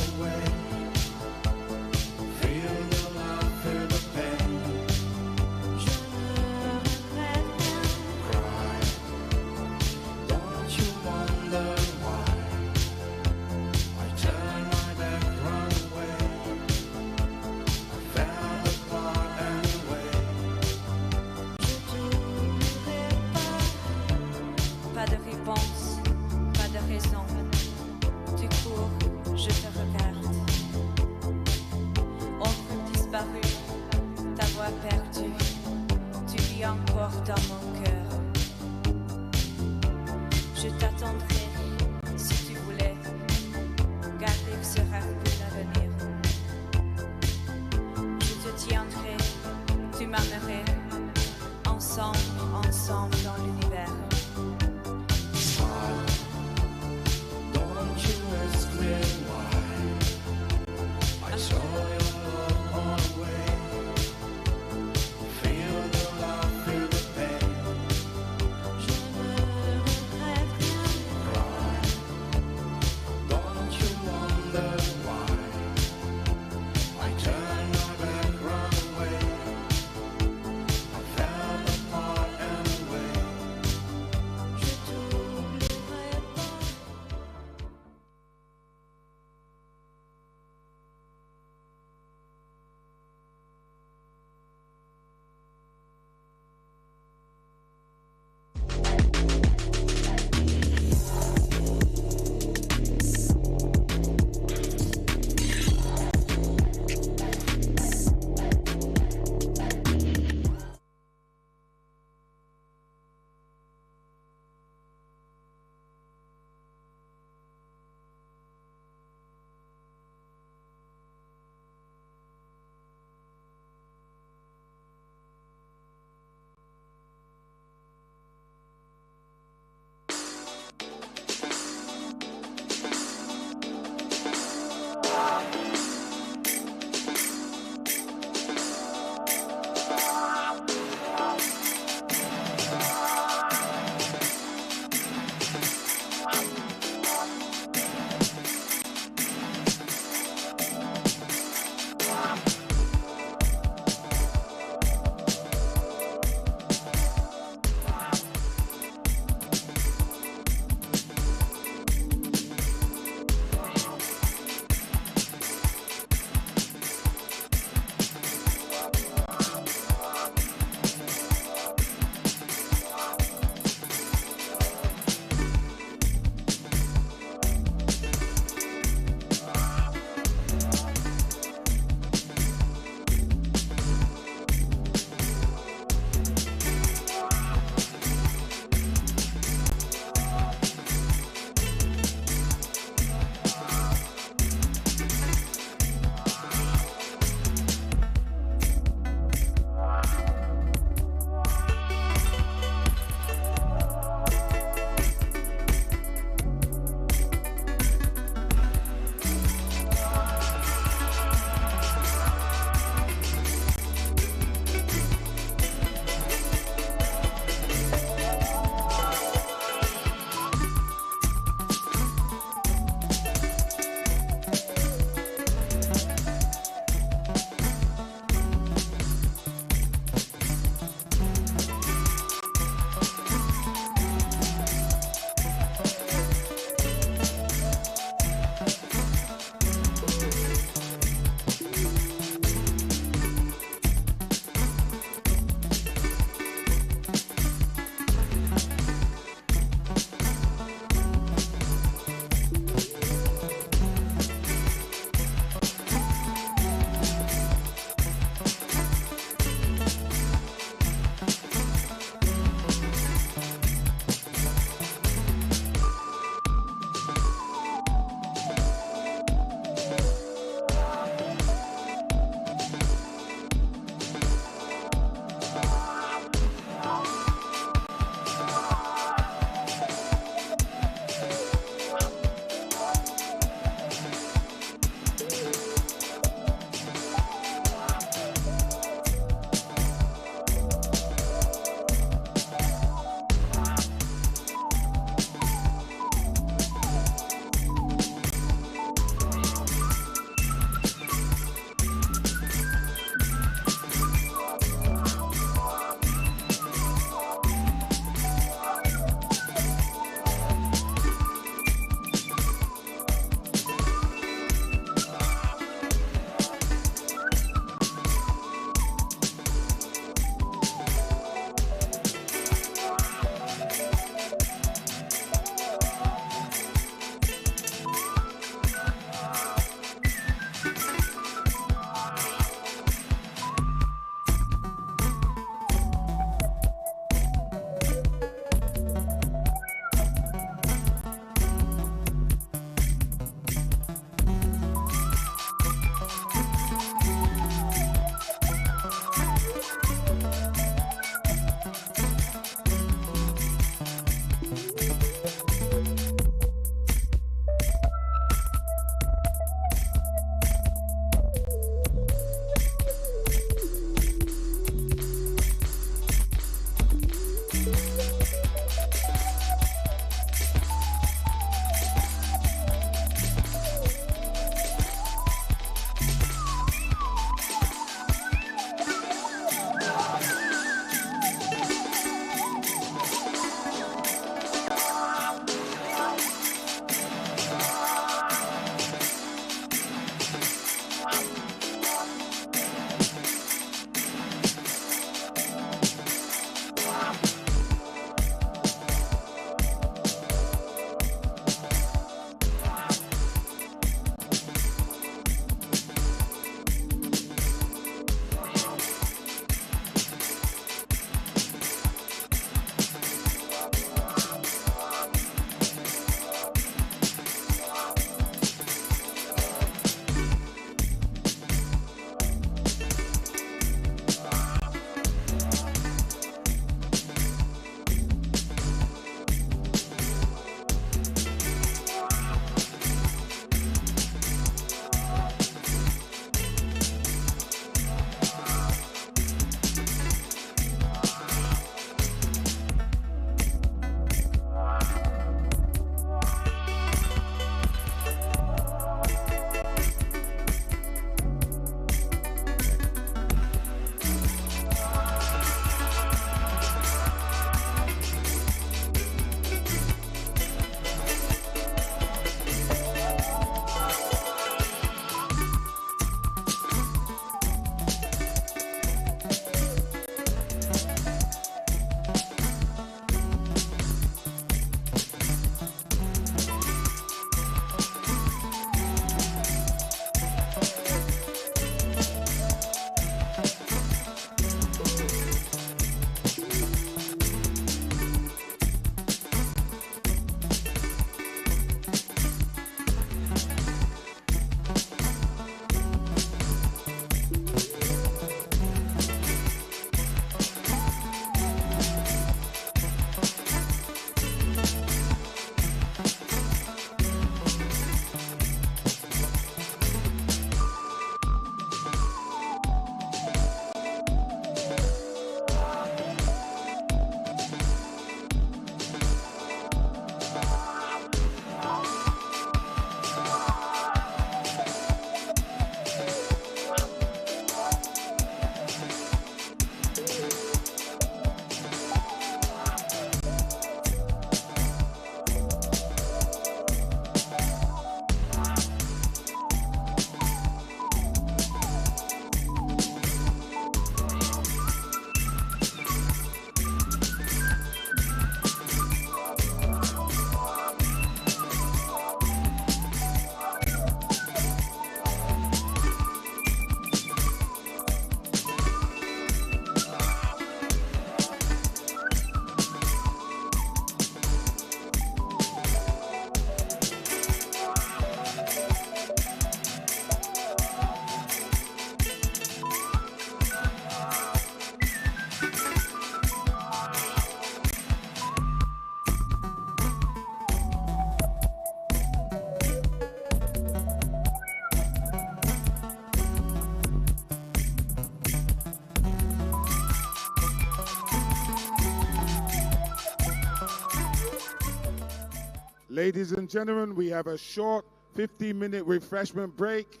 Ladies and gentlemen, we have a short 15-minute refreshment break.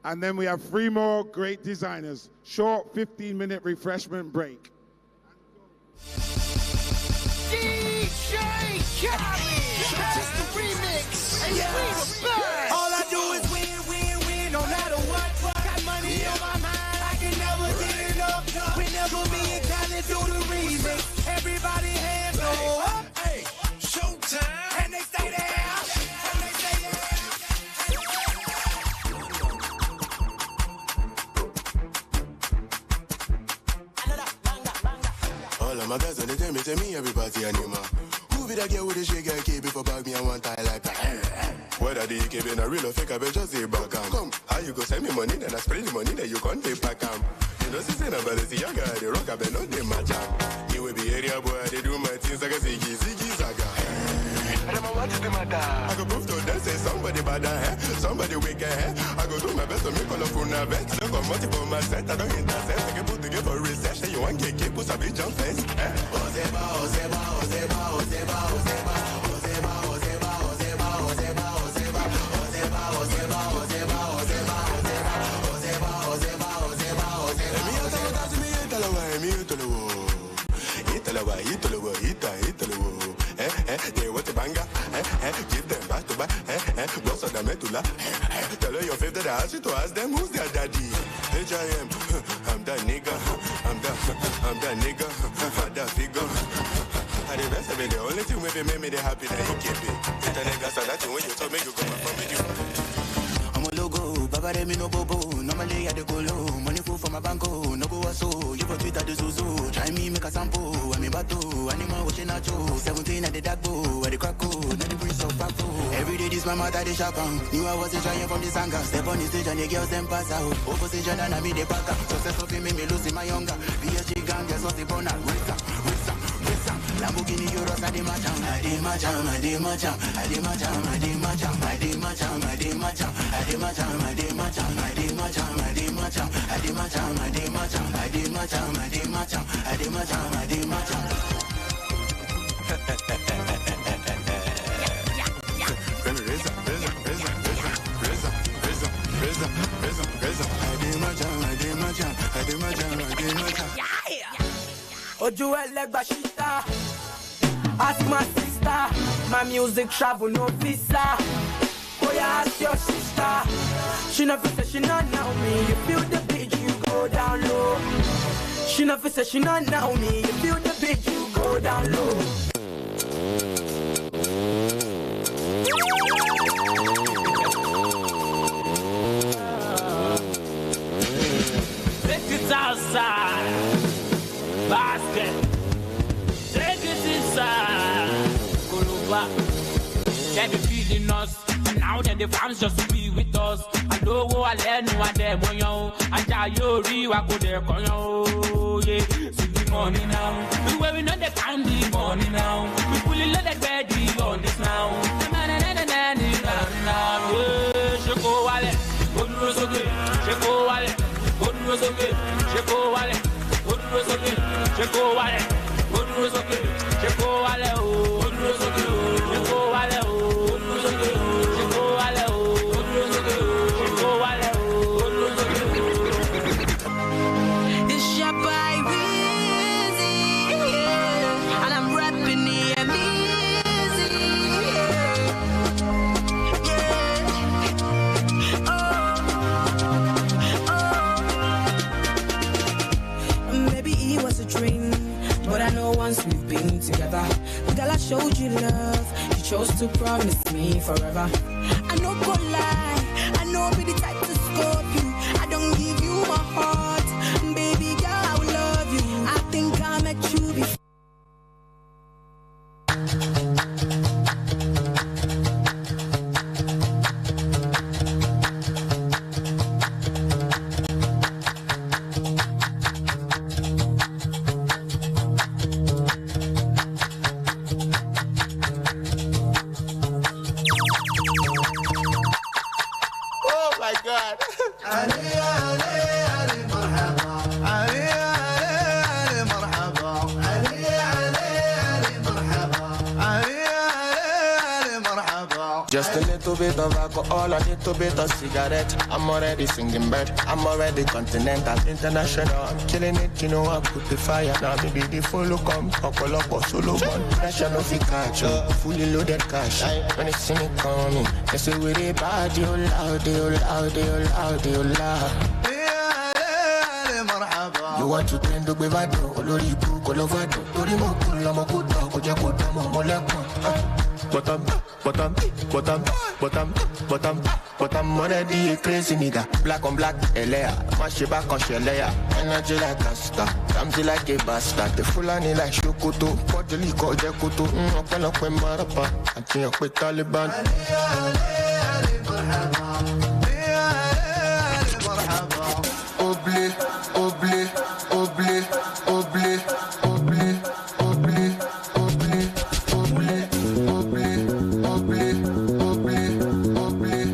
And then we have 3 more great designers. Short 15-minute refreshment break. DJ Khaled! Just the remix! And yeah. All I do is win, win, win, no matter what. Got money on my mind, I can never get enough. Whenever me and Khaled do the remix, everybody hands go up. Hey, showtime! And they stay there. All of my guys, they tell me, everybody animal. Who be that girl with the shaker key before bag me and one tie like that? Whether the EK been a real or fake, I bet just say back come. How you go send me money, then I spread the money, then you can't pay back You know, since I'm about to see young guy, the rock, I bet not they match You will be area boy, they do my things like a ziggy, zaga. I don't know what is the matter. I go prove to them, say somebody bad, somebody wicked, I go do my best to make all of una vex. I got multiple my set, I don't intercept. I can put together for recession, you want get kick, put a big jump fence. Ozeba, Ozeba, Ozeba, Ozeba, Ozeba, Ozeba, Ozeba, Ozeba, Ozeba, Ozeba, Ozeba, Ozeba, Ozeba, Ozeba, Ozeba, Ozeba, Ozeba, Ozeba. Me tell me they want a banger, give them back to back, boss of the medulla. Tell her your favorite, I ask you to ask them who's their daddy. H.I.M. I'm that nigga, I'm that nigga, father figure. And the rest of it, the only thing maybe make me happy that you keep it. It's a nigga, so that's when you told me you go from me. I'm a logo, Baba Remi no bobo, normally I dey go low, money full for my banco, no go so, you for Twitter the Zuzu, try me make a sample, I'm in battle, animal watching at you, 17 at the dark bow, at the crack code, not the breeze of Paco. Every day this my mother they sharp on, knew I wasn't trying from the sanga, step on the stage and the girls them pass out, opposition and I be the backer, success of me losing my younger, PSG gang, yes, what's the bonus, Lamborghini Euros, I did my jam, I did my jam, I did my jam, I did my jam, I did my jam, I did my jam, I did my jam, I did my jam, I did my jam, I did my jam, I did my jam, I did my jam, I did my jam, I did my jam, I did my jam, I did my jam, I did my jam. Oju Elegbashita, ask my sister, my music travel no visa. Oh yeah, ask your sister, she never say she not know me. You feel the beat, you go down low. She never say she not know me. You feel the beat, you go down low. Take it outside. Basket, take it inside. Kuluba, they be feeding us, and now that the fans just be with us. I know what I learn, what they want you. I tell you, I go there, yeah. See the money now, we where we know they count the money now. We fully loaded ready on this now. Sheko wale, good news again. Sheko wale, good news again. Sheko wale. Checo wale, Checo wale, Checo wale, It's your boy Weezy, and I'm rapping the Easy. Maybe it was a dream, but I know once we've been together, girl, I showed you love. You chose to promise me forever. I know go lie, I know be the type to scope you. I don't give you my heart, baby girl, I will love you. I think I met you before. Just a little bit of alcohol, a little bit of cigarette. I'm already singing bird. I'm already continental, international. I'm killing it, you know I put the fire. Now maybe the follow come, couple up or solo one. Pressure no fi catch up, fully loaded cash. When they see me coming, they say we the bad, you loud, you loud, you loud, you loud. You want to tend to be vado, olori bu, kolovado. Tori mo kula mo kuda, koja kuda mo moleko. Bottom, already a crazy nigga. Black on black, Elea. Mash it back on Shelea. Energy like a star, something like a bastard. The Fulani like Shokoto, Podjali called Jakoto. Open up with Marapa, I think up with Taliban. Oblé, oblé, oblé, oblé, oblé, oblé, oblé, oblé, oblé, oblé, oblé, oblé, oblé,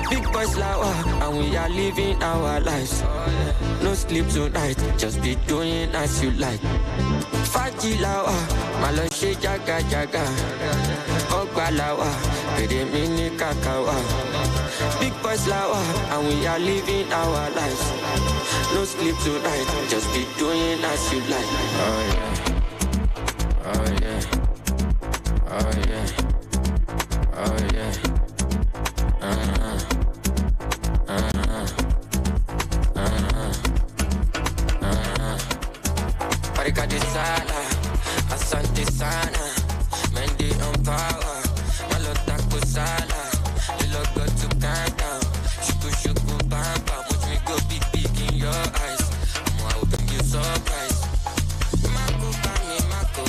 Big boys lawa, and we are living our lives. No sleep tonight, just be doing as you like. Faji lawa, Malo she jaga jaga. Ogbalawa, pede mini kakawa. Big boys lawa, and we are living our lives. No sleep tonight, just be doing as you like. Oh yeah, oh yeah, oh yeah, oh yeah. Parika de sala, asante sana, Mendy on power, malota kusala, lilo go to countdown, shuku bam bam, watch me go big in your eyes, I will bring you surprise. Mako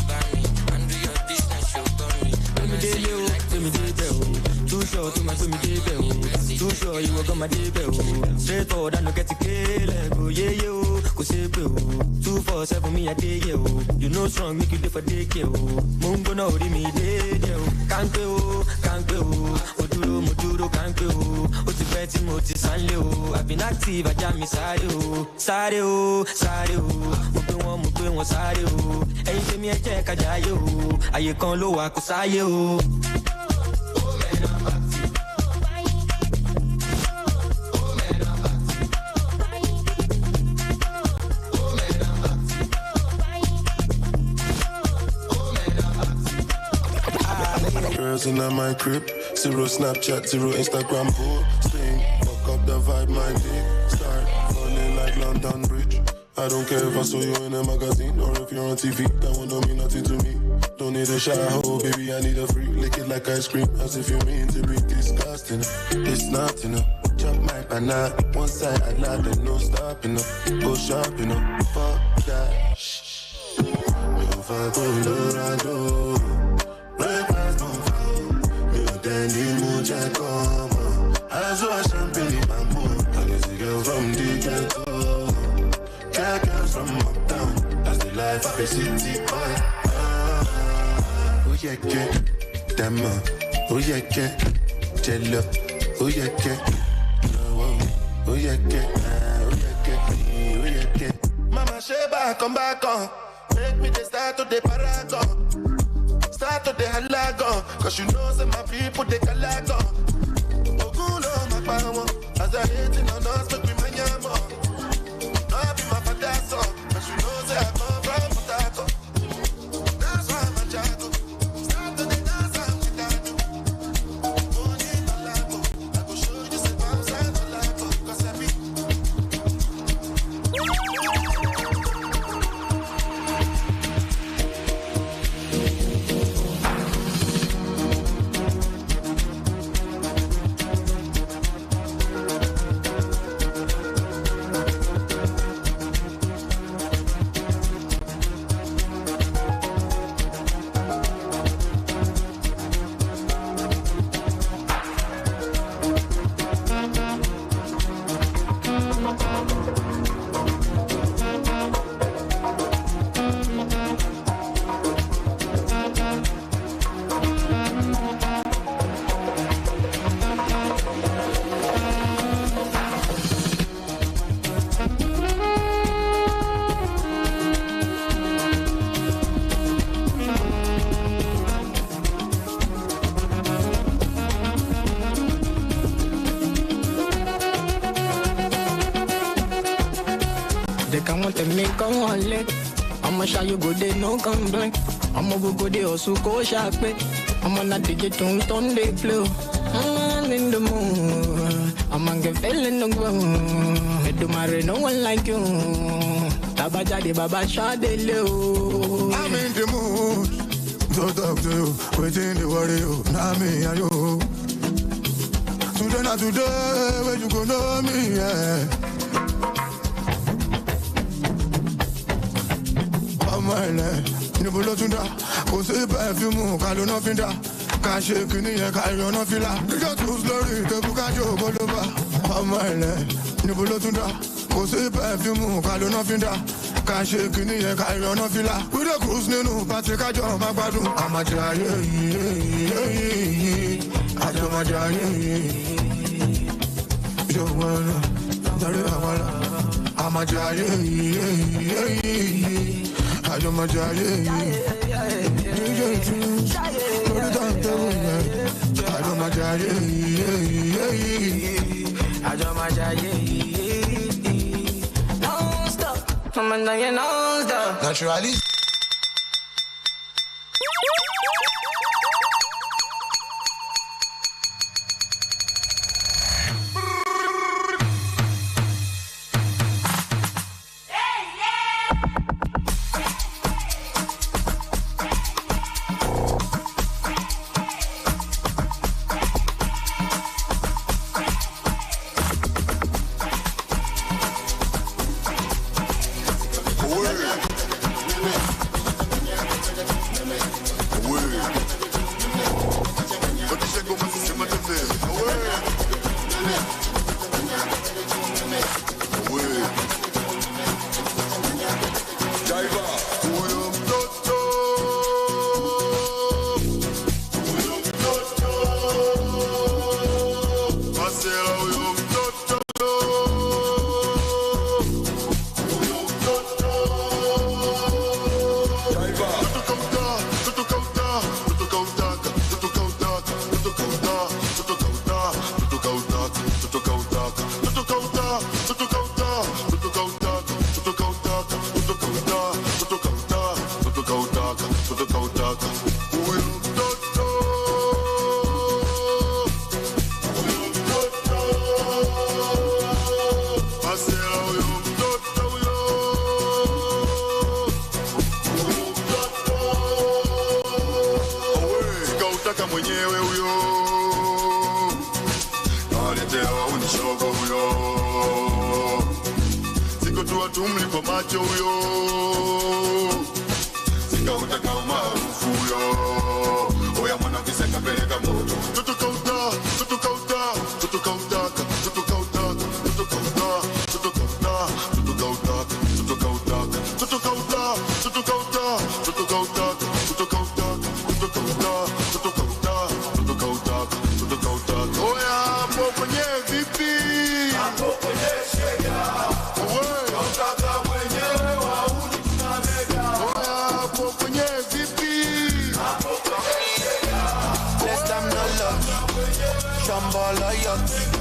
bami, and do your business, show me. Let me do you, let me do you. Too sure to my too sure you will come my straight forward and no get to kill it. Yeah, you could say 247 me a day, you know strong, make you different day, Mungo no me day, can't go, Muduro can't go, Oti Betty Moti Sanleo. I've been active, I jam me Sadio, Mubu one Sadio, and you give me a check, I jayo, I can't low, I could sayo. Girls in my crib, 0 Snapchat, 0 Instagram posting. Fuck up the vibe, my dick start falling like London Bridge. I don't care if I saw you in a magazine or if you're on TV. That one don't mean nothing to me. Don't need a shower, baby, I need a free. Lick it like ice cream, as if you mean to be disgusting. It's not enough. Chop my banana, one side I love and no stopping up. Go shopping up, fuck that. If I go Dorado, breakfast don't fall. Then the moja come. I saw champagne in my mood. I guess the girl from the ghetto. Girls from uptown. That's the life of a city boy. Oh yeah, get them up. Oh yeah, get jello. Oh yeah, get. Oh yeah, get. Oh yeah, get. Mama Sheba, come back on. Make me the start of the paragon. Start of the halagon. Cause you know say my people they calagon. Ogulo my power. As I hate it on us, make me my yamo. No, I be my father's son. Cause you know say I come from Potako. That's why I'm a jago. Start of the dance and we can do. Money in the lago. I go show you say bounce and the lago. Cause I be want to make a wallet. I'ma show you good, they no complaint. I'ma go they also go sharp. I'ma not digit on they flow. I'm in the mood. I'ma get feeling no go. Do marry no one like you. Tabaja de baba shade low. I'm in the mood. So talk to you, waiting the worry you. Now me and you. Today not today, when you go know me, yeah. My life, you will tunda. Go say perfume, calo no finda. Can't shake in the carry on a filler. You got too slowly, the book at your boloba. My life, you will tunda. Go say perfume, calo no finda. Can't shake in the carry on a filler. With a cruise, no, Patrick, I jump my badu. I'm a giant, I jump a giant. Joanna, I'm a giant. I'm a giant. my don't stop. I'ma know you don't stop. Naturally.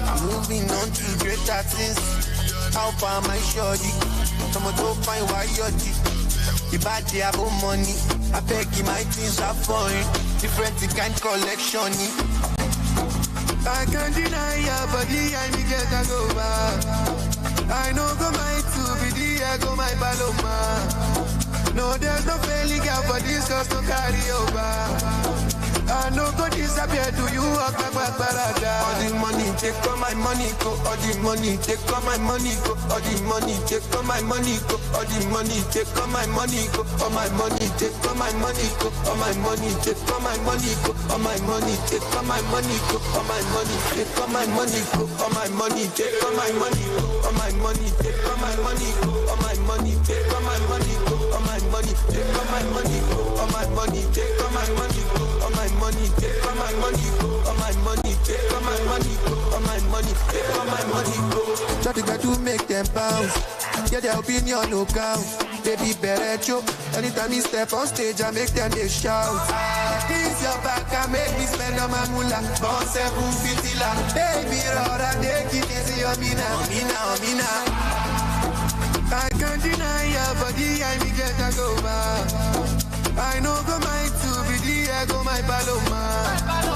I'm moving on to greater things. How far my shorty? Someone to find why you're deep. The bad they have money. I beg you, my things are foreign. Different kind collection. I can't deny your body, I me get a go back. I know go my two BD, I go my paloma. No, there's no failing girl for this, cause no carry over. I no go disappear to you, walk back parada. All the money, take all my money, go. All the money, take all my money, go. All the money, take all my money, go. All the money, take all my money, go. All my money, take all my money, go. All my money, take all my money, go. All my money, take all my money, go. All my money, take all my money, go. All my money, take all my money, go. All my money, take all my money, go. All my money, take all my money, go. All my money, take all my money, go. All my money, take all my money, go. All my money, take all my money, go. All my money, take all my money, go. All my money, take all my money, go. Try to get to make them bounce. Get their opinion, no count. Baby, better joke. Anytime you step on stage, I make them they shout. This your back, I make me spend on my moolah. Born 750 la. Baby, Rora, take it easy on me now. Me now. I can't deny your body, I me get a go back. I know go my two BD, I go my paloma.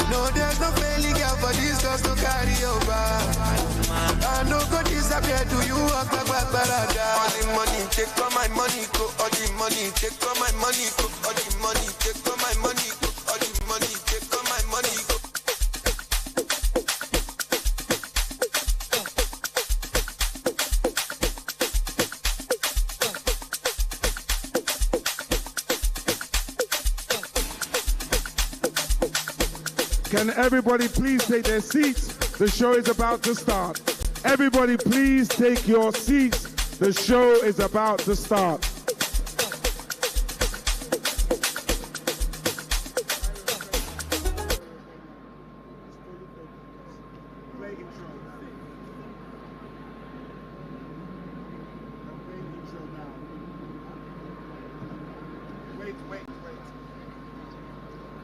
No, there's no failing girl for this, cause no carry over. I know go disappear to you, walk back parada. All the money, take all my money, go. All the money, take all my money, go. All the money, take all my money, go. All the money, take all my money, go. Can everybody please take their seats? The show is about to start. Everybody please take your seats. The show is about to start.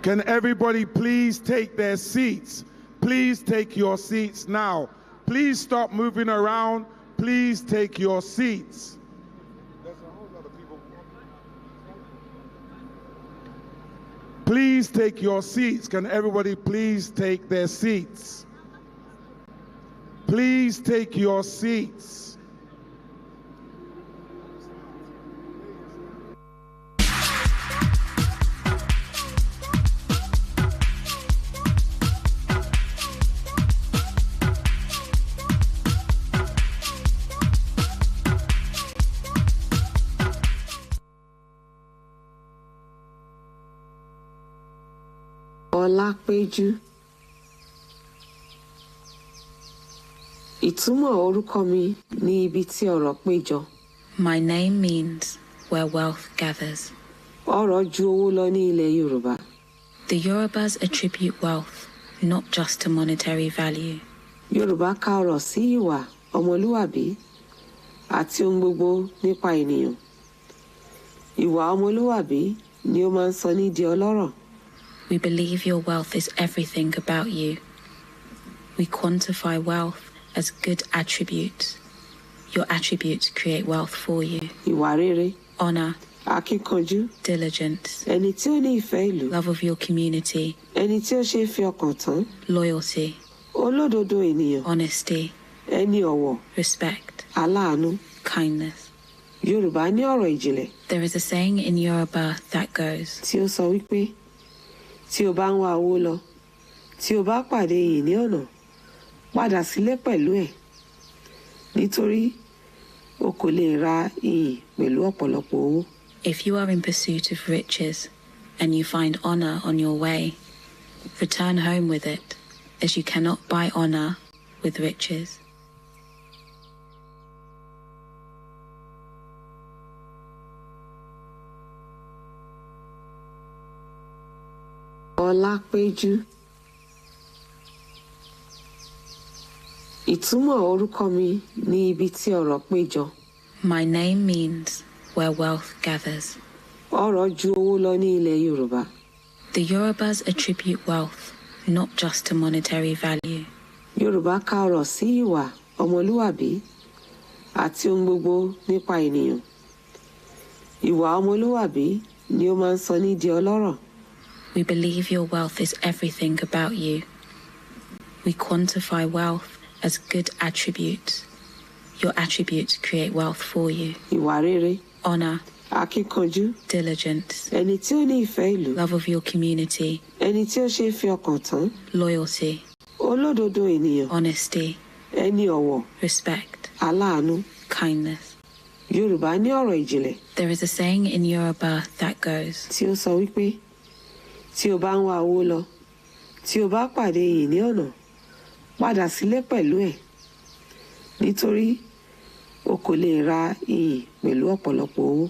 Can everybody please take their seats? Please take your seats now. Please stop moving around. Please take your seats. Please take your seats. Can everybody please take their seats? Please take your seats. Ọlápéjú. Ìtumọ̀ orúkọ mi ní ibi tí ọrọ̀ péjọ. My name means where wealth gathers. Ọrọ̀ ju owó lọ ní ilẹ̀ Yorùbá. The Yorubas attribute wealth not just to monetary value. Yorùbá ka ọrọ̀ sí ìwà ọmọlúwàbí àti ohun gbogbo nípa ènìyàn. Ìwà ọmọlúwàbí ni ó máa ń sọ ní di ọlọ́rọ̀. We believe your wealth is everything about you. We quantify wealth as good attributes. Your attributes create wealth for you. Ìwà rere. Honor. Akíkanjú. Diligence. Ẹni tí ó ní ìfẹ́ ìlú. Love of your community. Ẹni tí ó ṣe é fi ọkàn tán. Loyalty. Olódodo ènìyàn. Honesty. Ẹni ọ̀wọ̀. Respect. Aláàánú. Kindness. Yorùbá ní ọ̀rọ̀ ìjìnlẹ̀. There is a saying in Yoruba that goes, tí ó sọ wípé tí o bá ń wá owó lọ, tí o bá pàdé iyì ní ọ̀nà, padà sílé pẹ̀lú ẹ̀. Nítorí o kò lè ra iyì pẹ̀lú ọ̀pọ̀lọpọ̀ owó. If you are in pursuit of riches and you find honor on your way, return home with it, as you cannot buy honor with riches. Ọlápéjú. Ìtumọ̀ orúkọ mi ní ibi tí ọrọ̀ péjọ. My name means where wealth gathers. Ọrọ̀ ju owó lọ ní ilẹ̀ Yorùbá. The Yorubas attribute wealth not just to monetary value. Yorùbá ka ọrọ̀ sí ìwà ọmọlúwàbí àti ohun gbogbo nípa ènìyàn. Ìwà ọmọlúwàbí ni ó máa ń sọ ní di ọlọ́rọ̀. We believe your wealth is everything about you. We quantify wealth as good attributes. Your attributes create wealth for you. Ìwà rere. Honor. Akíkanjú. Diligence. Ẹni tí ó ní ìfẹ́ ìlú. Love of your community. Ẹni tí ó ṣe é fi ọkàn tán. Loyalty. Olódodo ènìyàn. Honesty. Ẹni ọ̀wọ̀. Respect. Aláàánú. Kindness. Yorùbá ní ọ̀rọ̀ ìjìnlẹ̀. There is a saying in Yoruba that goes, tí ó sọ wípé tí o bá ń wá owó lọ, tí o bá pàdé iyì ní ọ̀nà, padà sílé pẹ̀lú ẹ̀. Nítorí o kò lè ra iyì pẹ̀lú ọ̀pọ̀lọpọ̀ owó.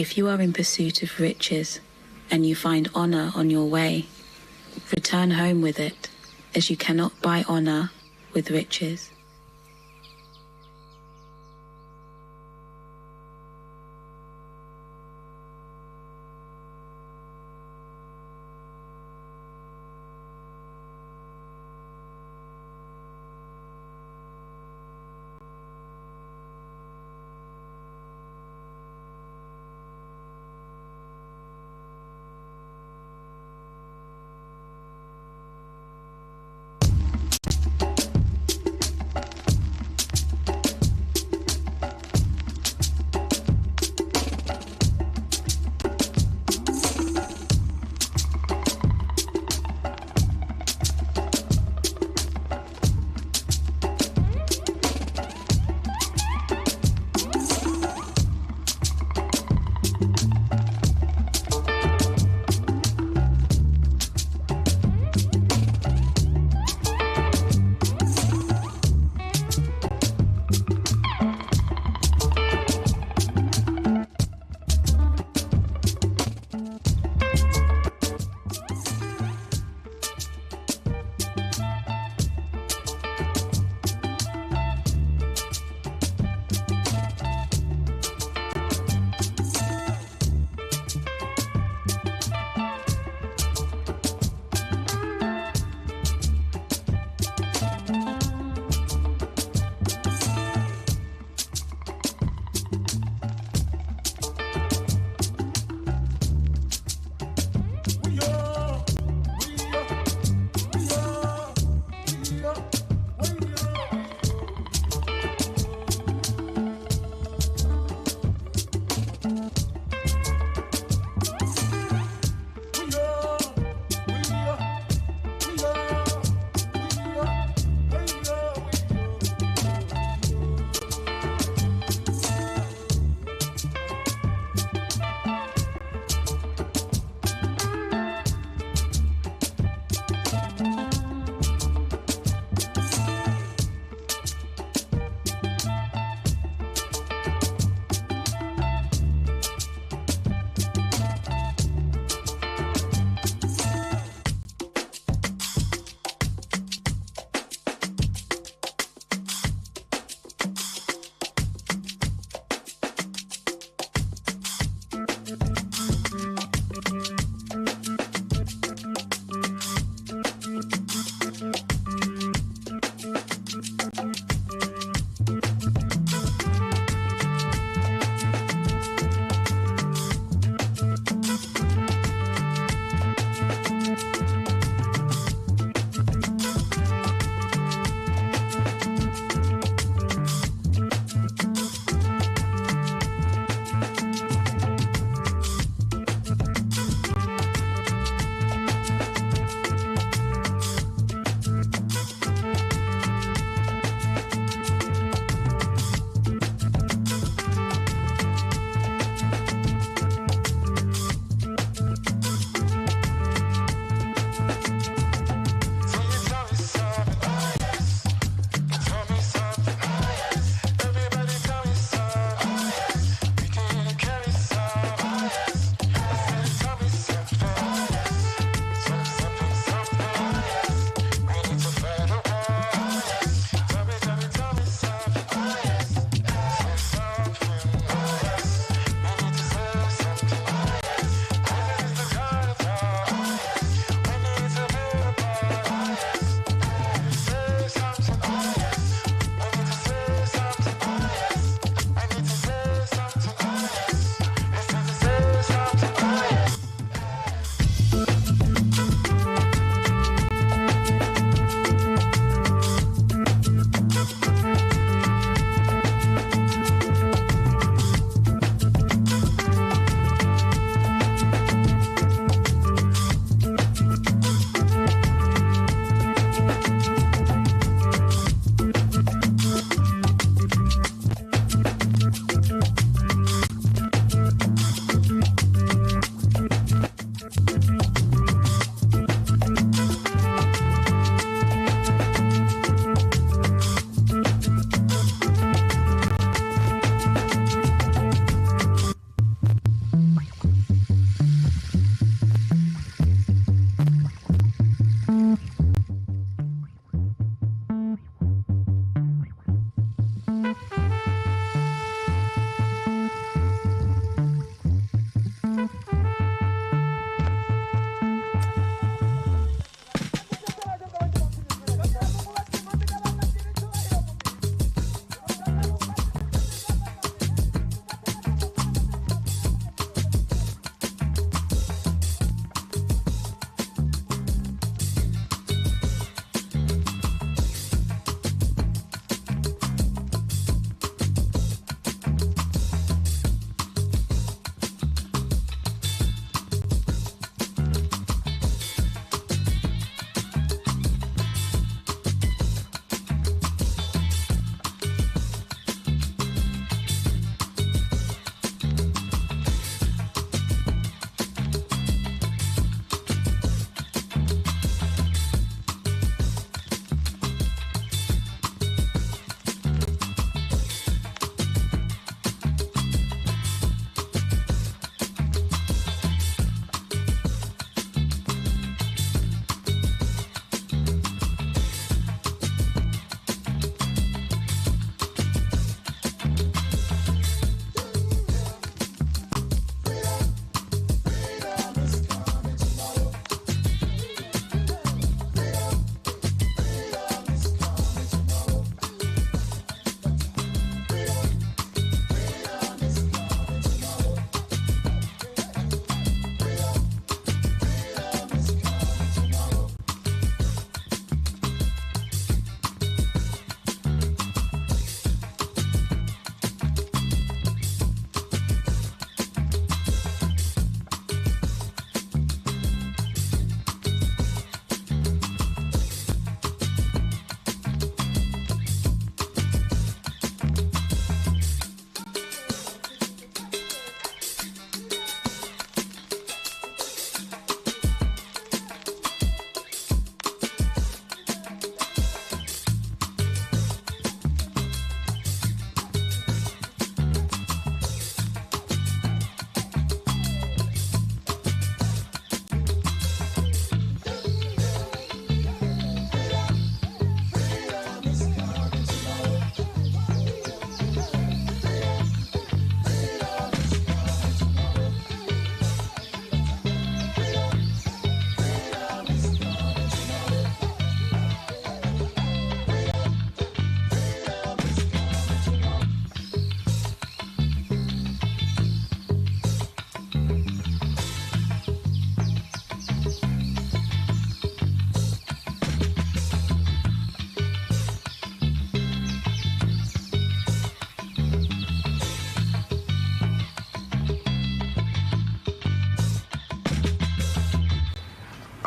If you are in pursuit of riches and you find honor on your way, return home with it, as you cannot buy honor with riches.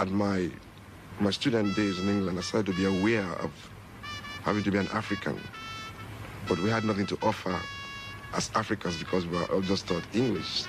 at my student days in England, I started to be aware of having to be an African. But we had nothing to offer as Africans because we were all just taught English.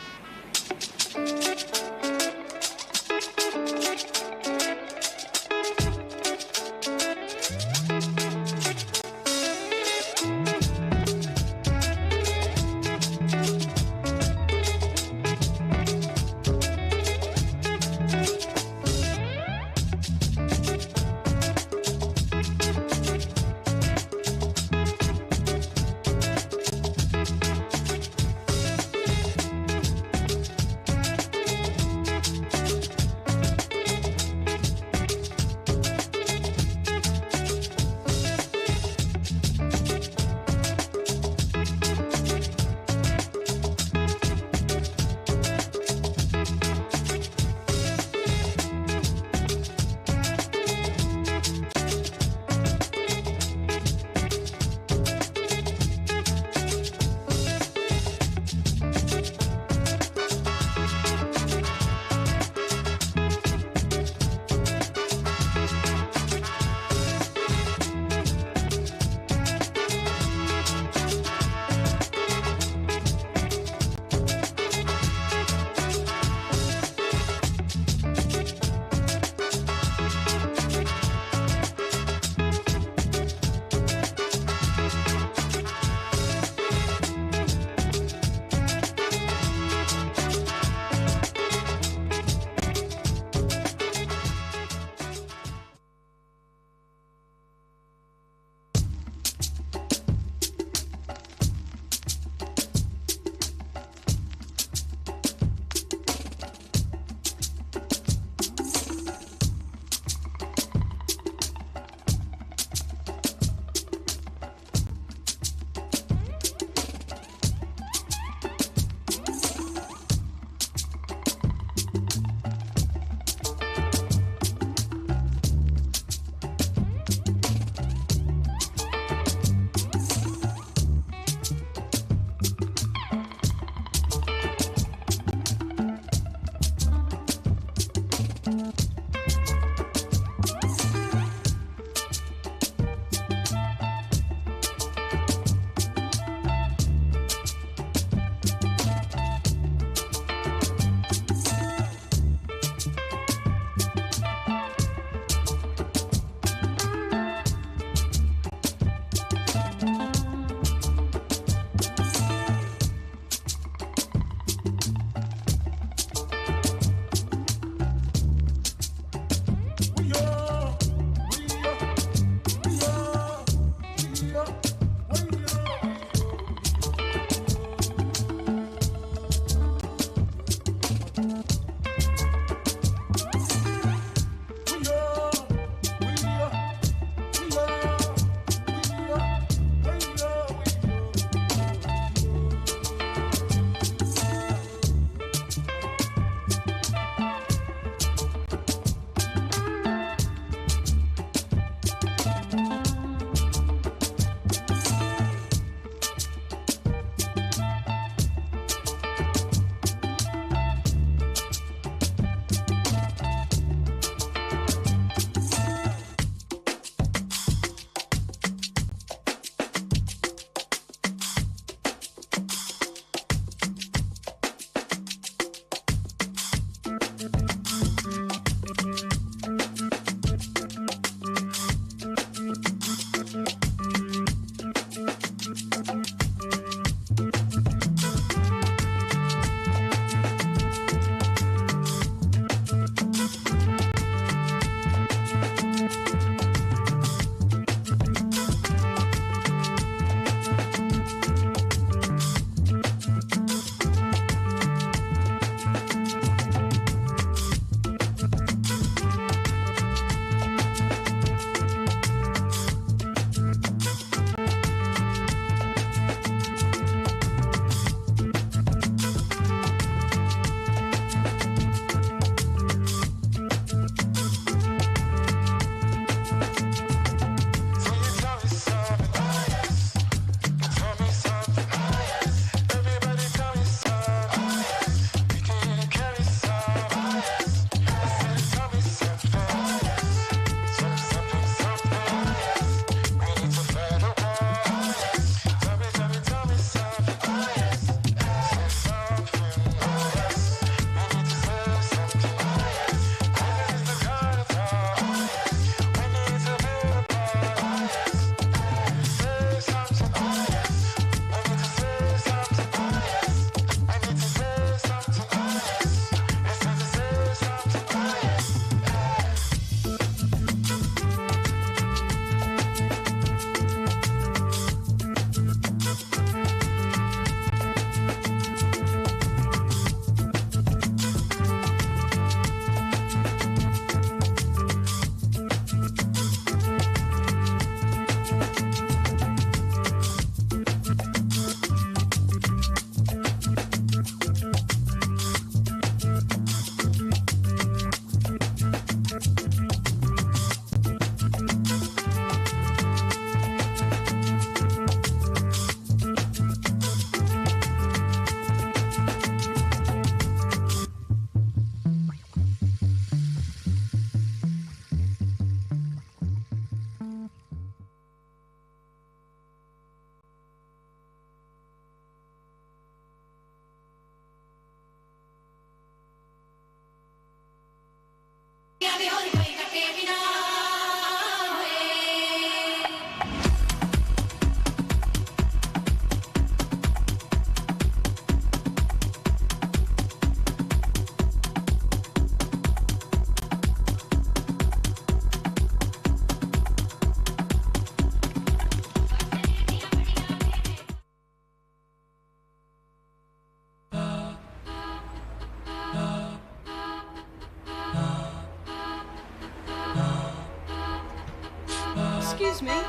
Excuse me.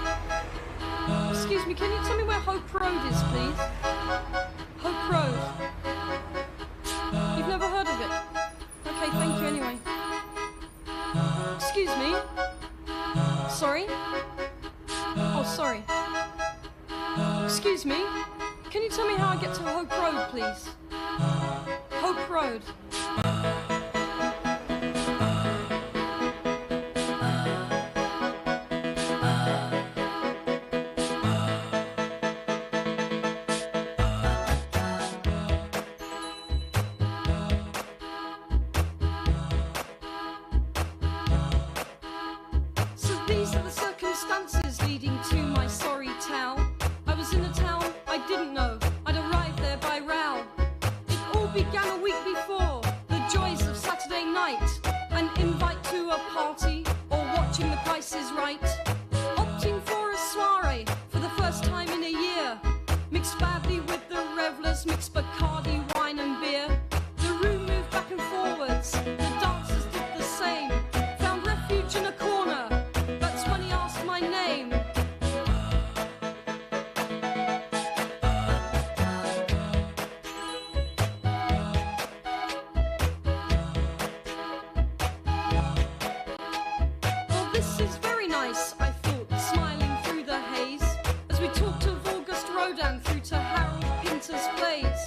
Excuse me, can you tell me where Hope Road is, please? Hope Road. You've never heard of it? Okay, thank you anyway. Excuse me. Sorry? Oh, sorry. Excuse me. Can you tell me how I get to Hope Road, please? Hope Road. Leading to my sorry tale. I was in a town I didn't know. I'd arrived there by row. It all began a week before. The joys of Saturday night. An invite to a party or watching The Price is Right. Opting for a soiree for the first time in a year. Mixed badly with the revellers, mixed Bacardi, wine and beer. The room moved back and forwards. The dancers did the same. Found refuge in a corner. That's when he asked my name. Well, this is very nice, I thought, smiling through the haze, as we talked of August Rodin through to Harold Pinter's plays.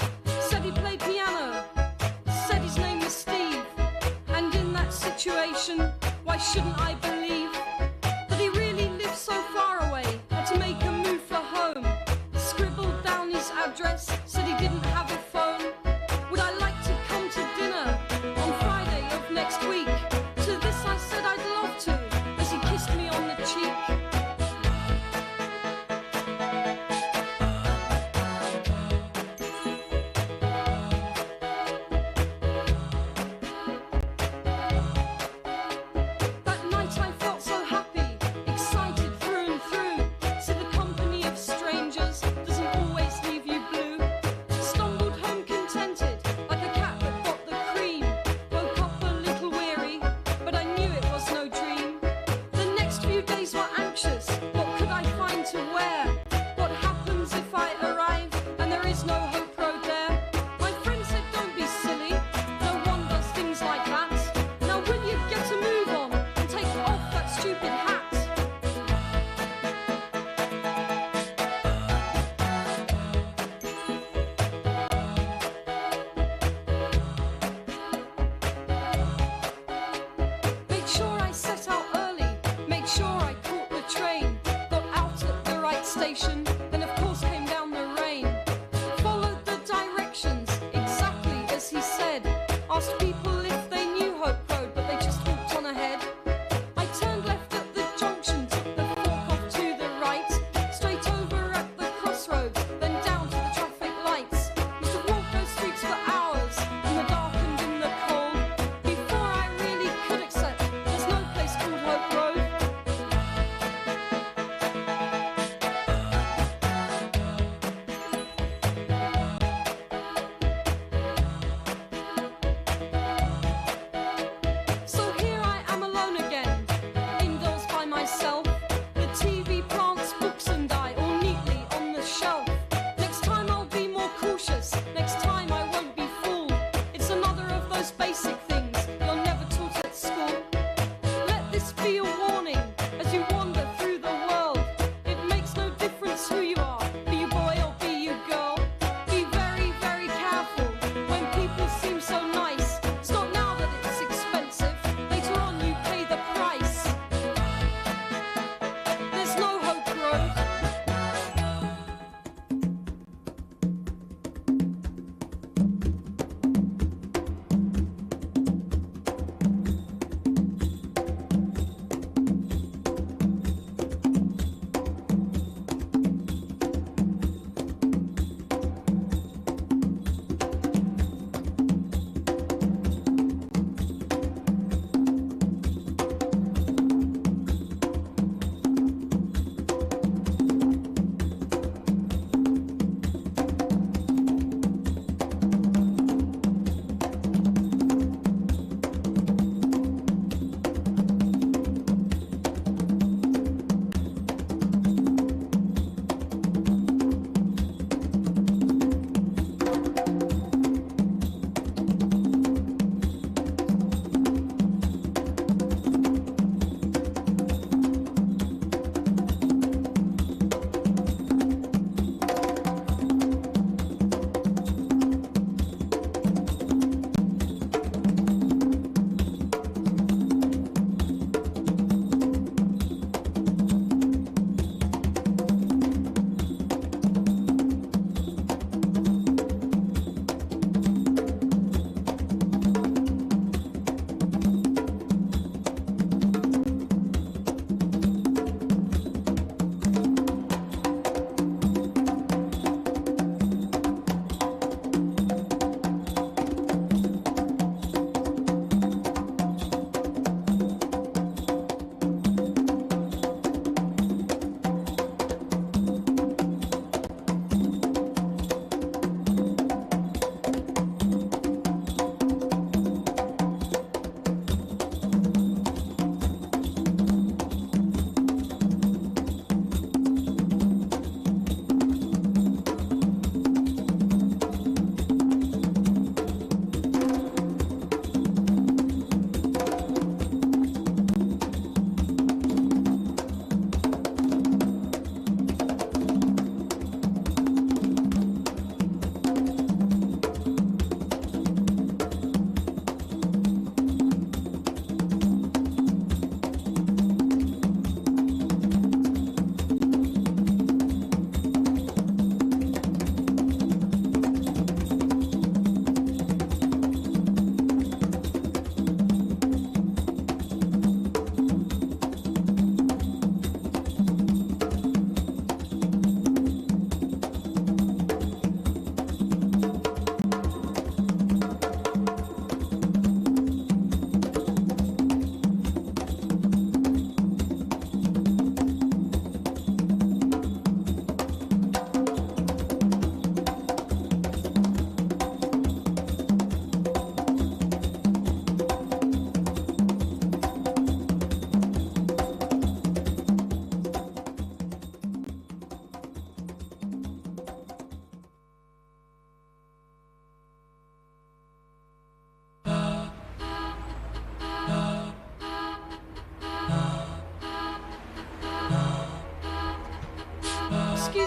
Said he played piano, said his name was Steve, and in that situation, why shouldn't I believe that he really lived so far away, had to make a move for home, scribbled down his address, said he didn't have a phone. Would I like to come to dinner on Friday of next week? To this I said I'd love to, as he kissed me on the cheek. That night I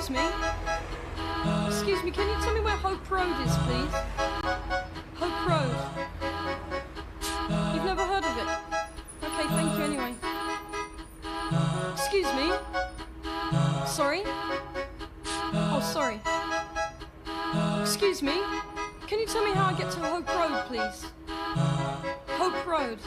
Excuse me. Excuse me, can you tell me where Hope Road is, please? Hope Road. You've never heard of it? Okay, thank you anyway. Excuse me. Sorry? Oh, sorry. Excuse me. Can you tell me how I get to Hope Road, please? Hope Road.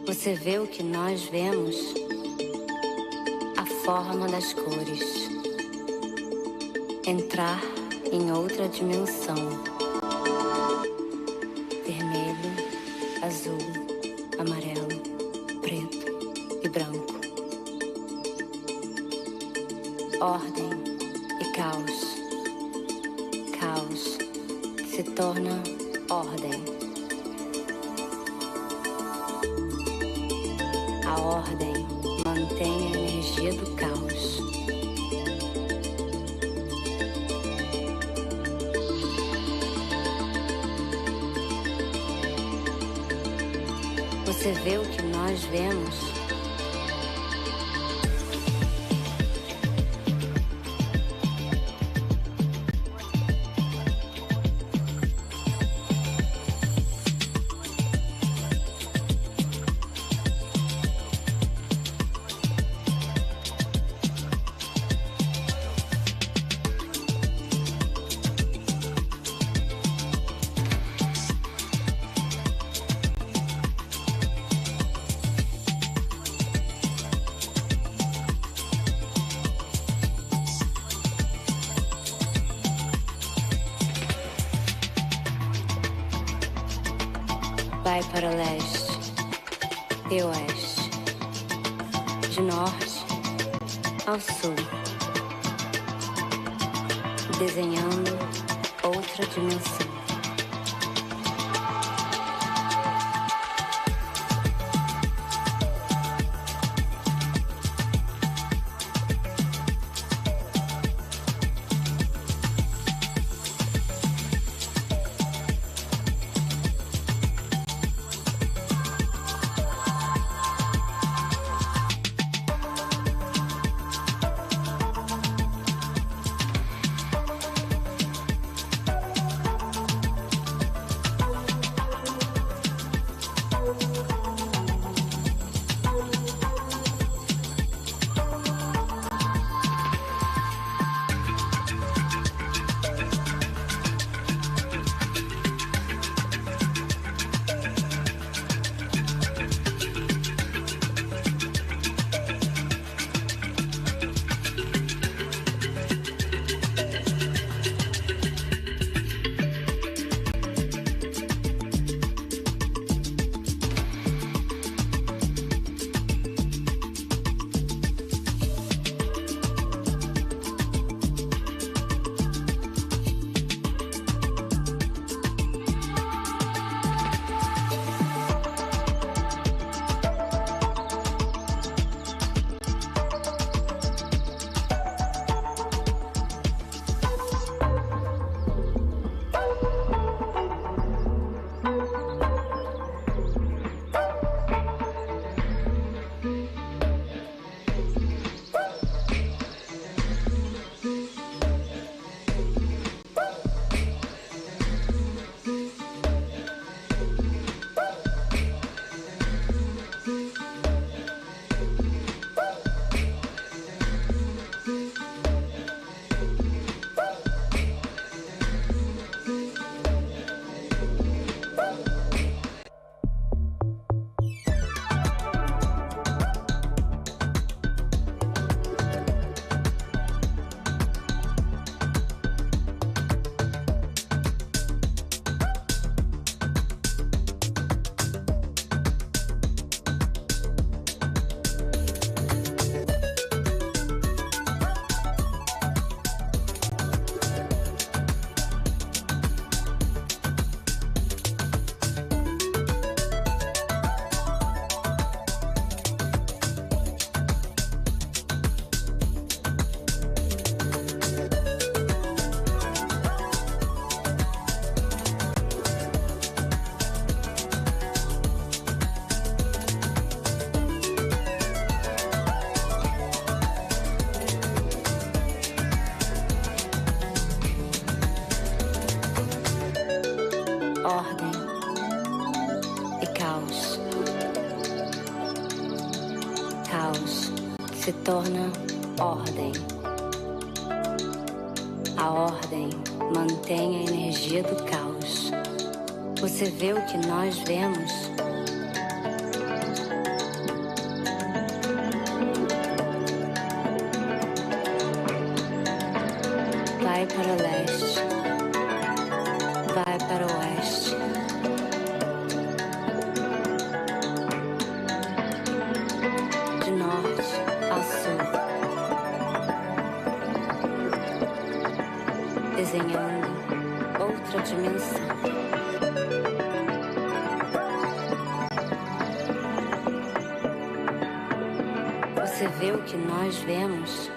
Você vê o que nós vemos, a forma das cores, entrar em outra dimensão. Vermelho, azul, amarelo, preto e branco. Ordem e caos. Caos se torna ordem. A ordem mantém a energia do caos. Você vê o que nós vemos? Vai para o leste e oeste, de norte ao sul, desenhando outra dimensão. Ordem e caos. Caos se torna ordem. A ordem mantém a energia do caos. Você vê o que nós vemos? Vai para o leste. Vai para o oeste. De norte ao sul. Desenhando outra dimensão. Você vê o que nós vemos?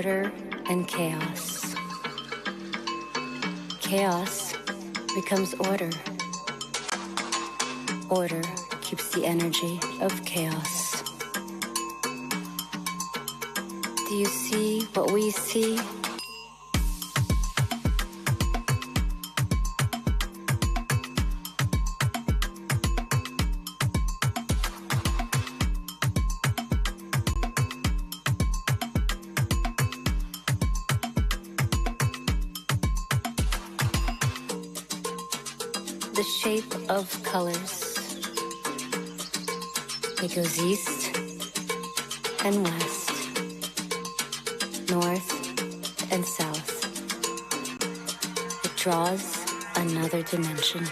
order and chaos. Chaos becomes order. Order keeps the energy of chaos. Do you see what we see? The shape of colors. It goes east and west, north and south. It draws another dimension.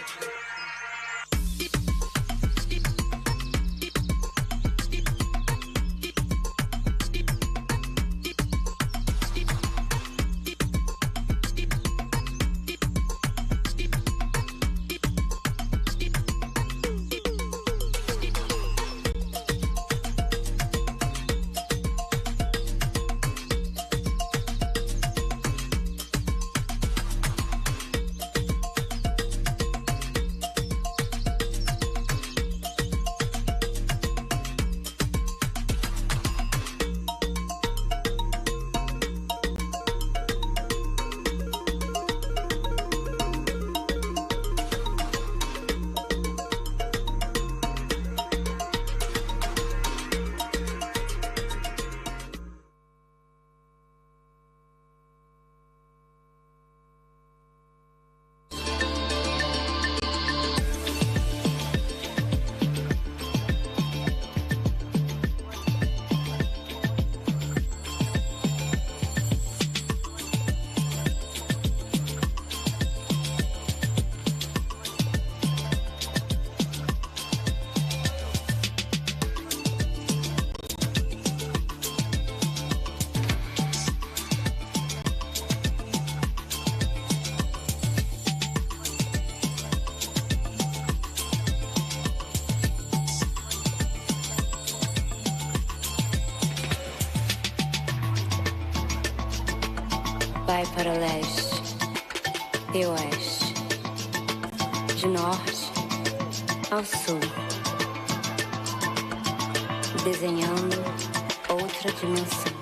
Vai para o leste e oeste, de norte ao sul, desenhando outra dimensão.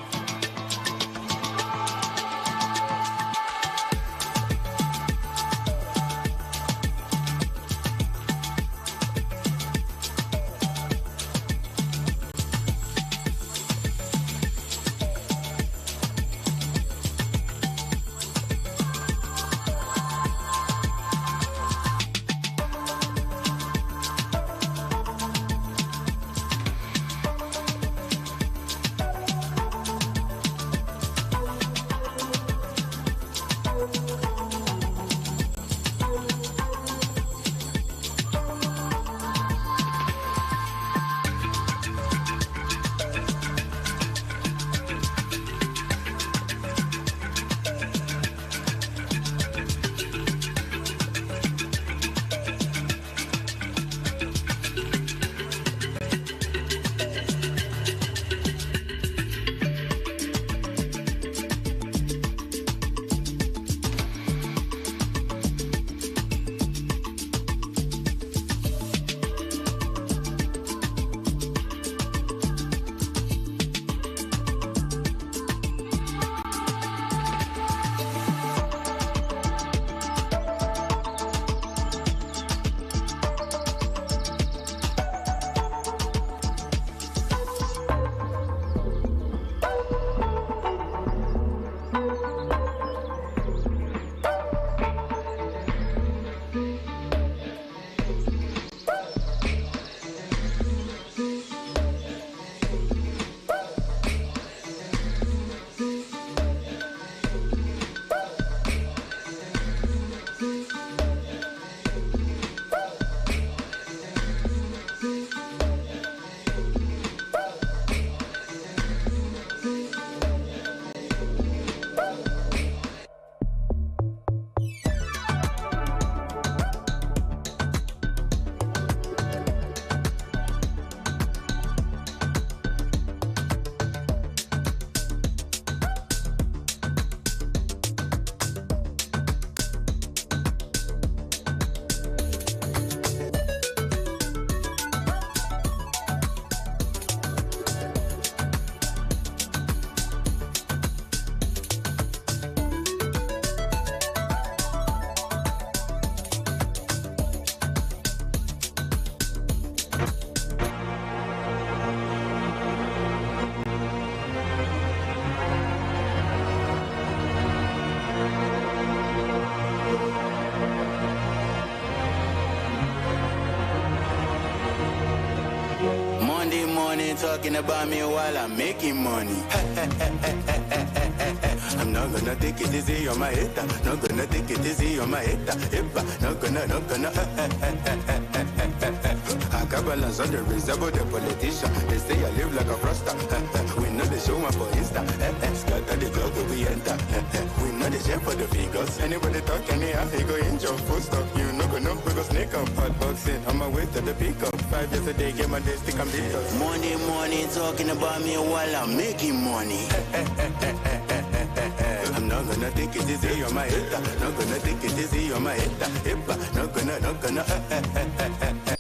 morning talking about me while I'm making money. I'm not gonna take it easy on my head. Not gonna take it easy on my head. Not gonna. I got balance on the race about the politician. They say I live like a froster. We know the show up for Insta. Scatter the club where we enter. We know the shape for the figures. Anybody talk anyhow, he go in your full stop. You know gonna we go sneak up. Hot boxing on my way to the peak up. 5 years a day, get my day stick and beat us. Morning talking about me while I'm making money. I'm not gonna take it easy on my head. Not gonna take it easy on my head. Not gonna.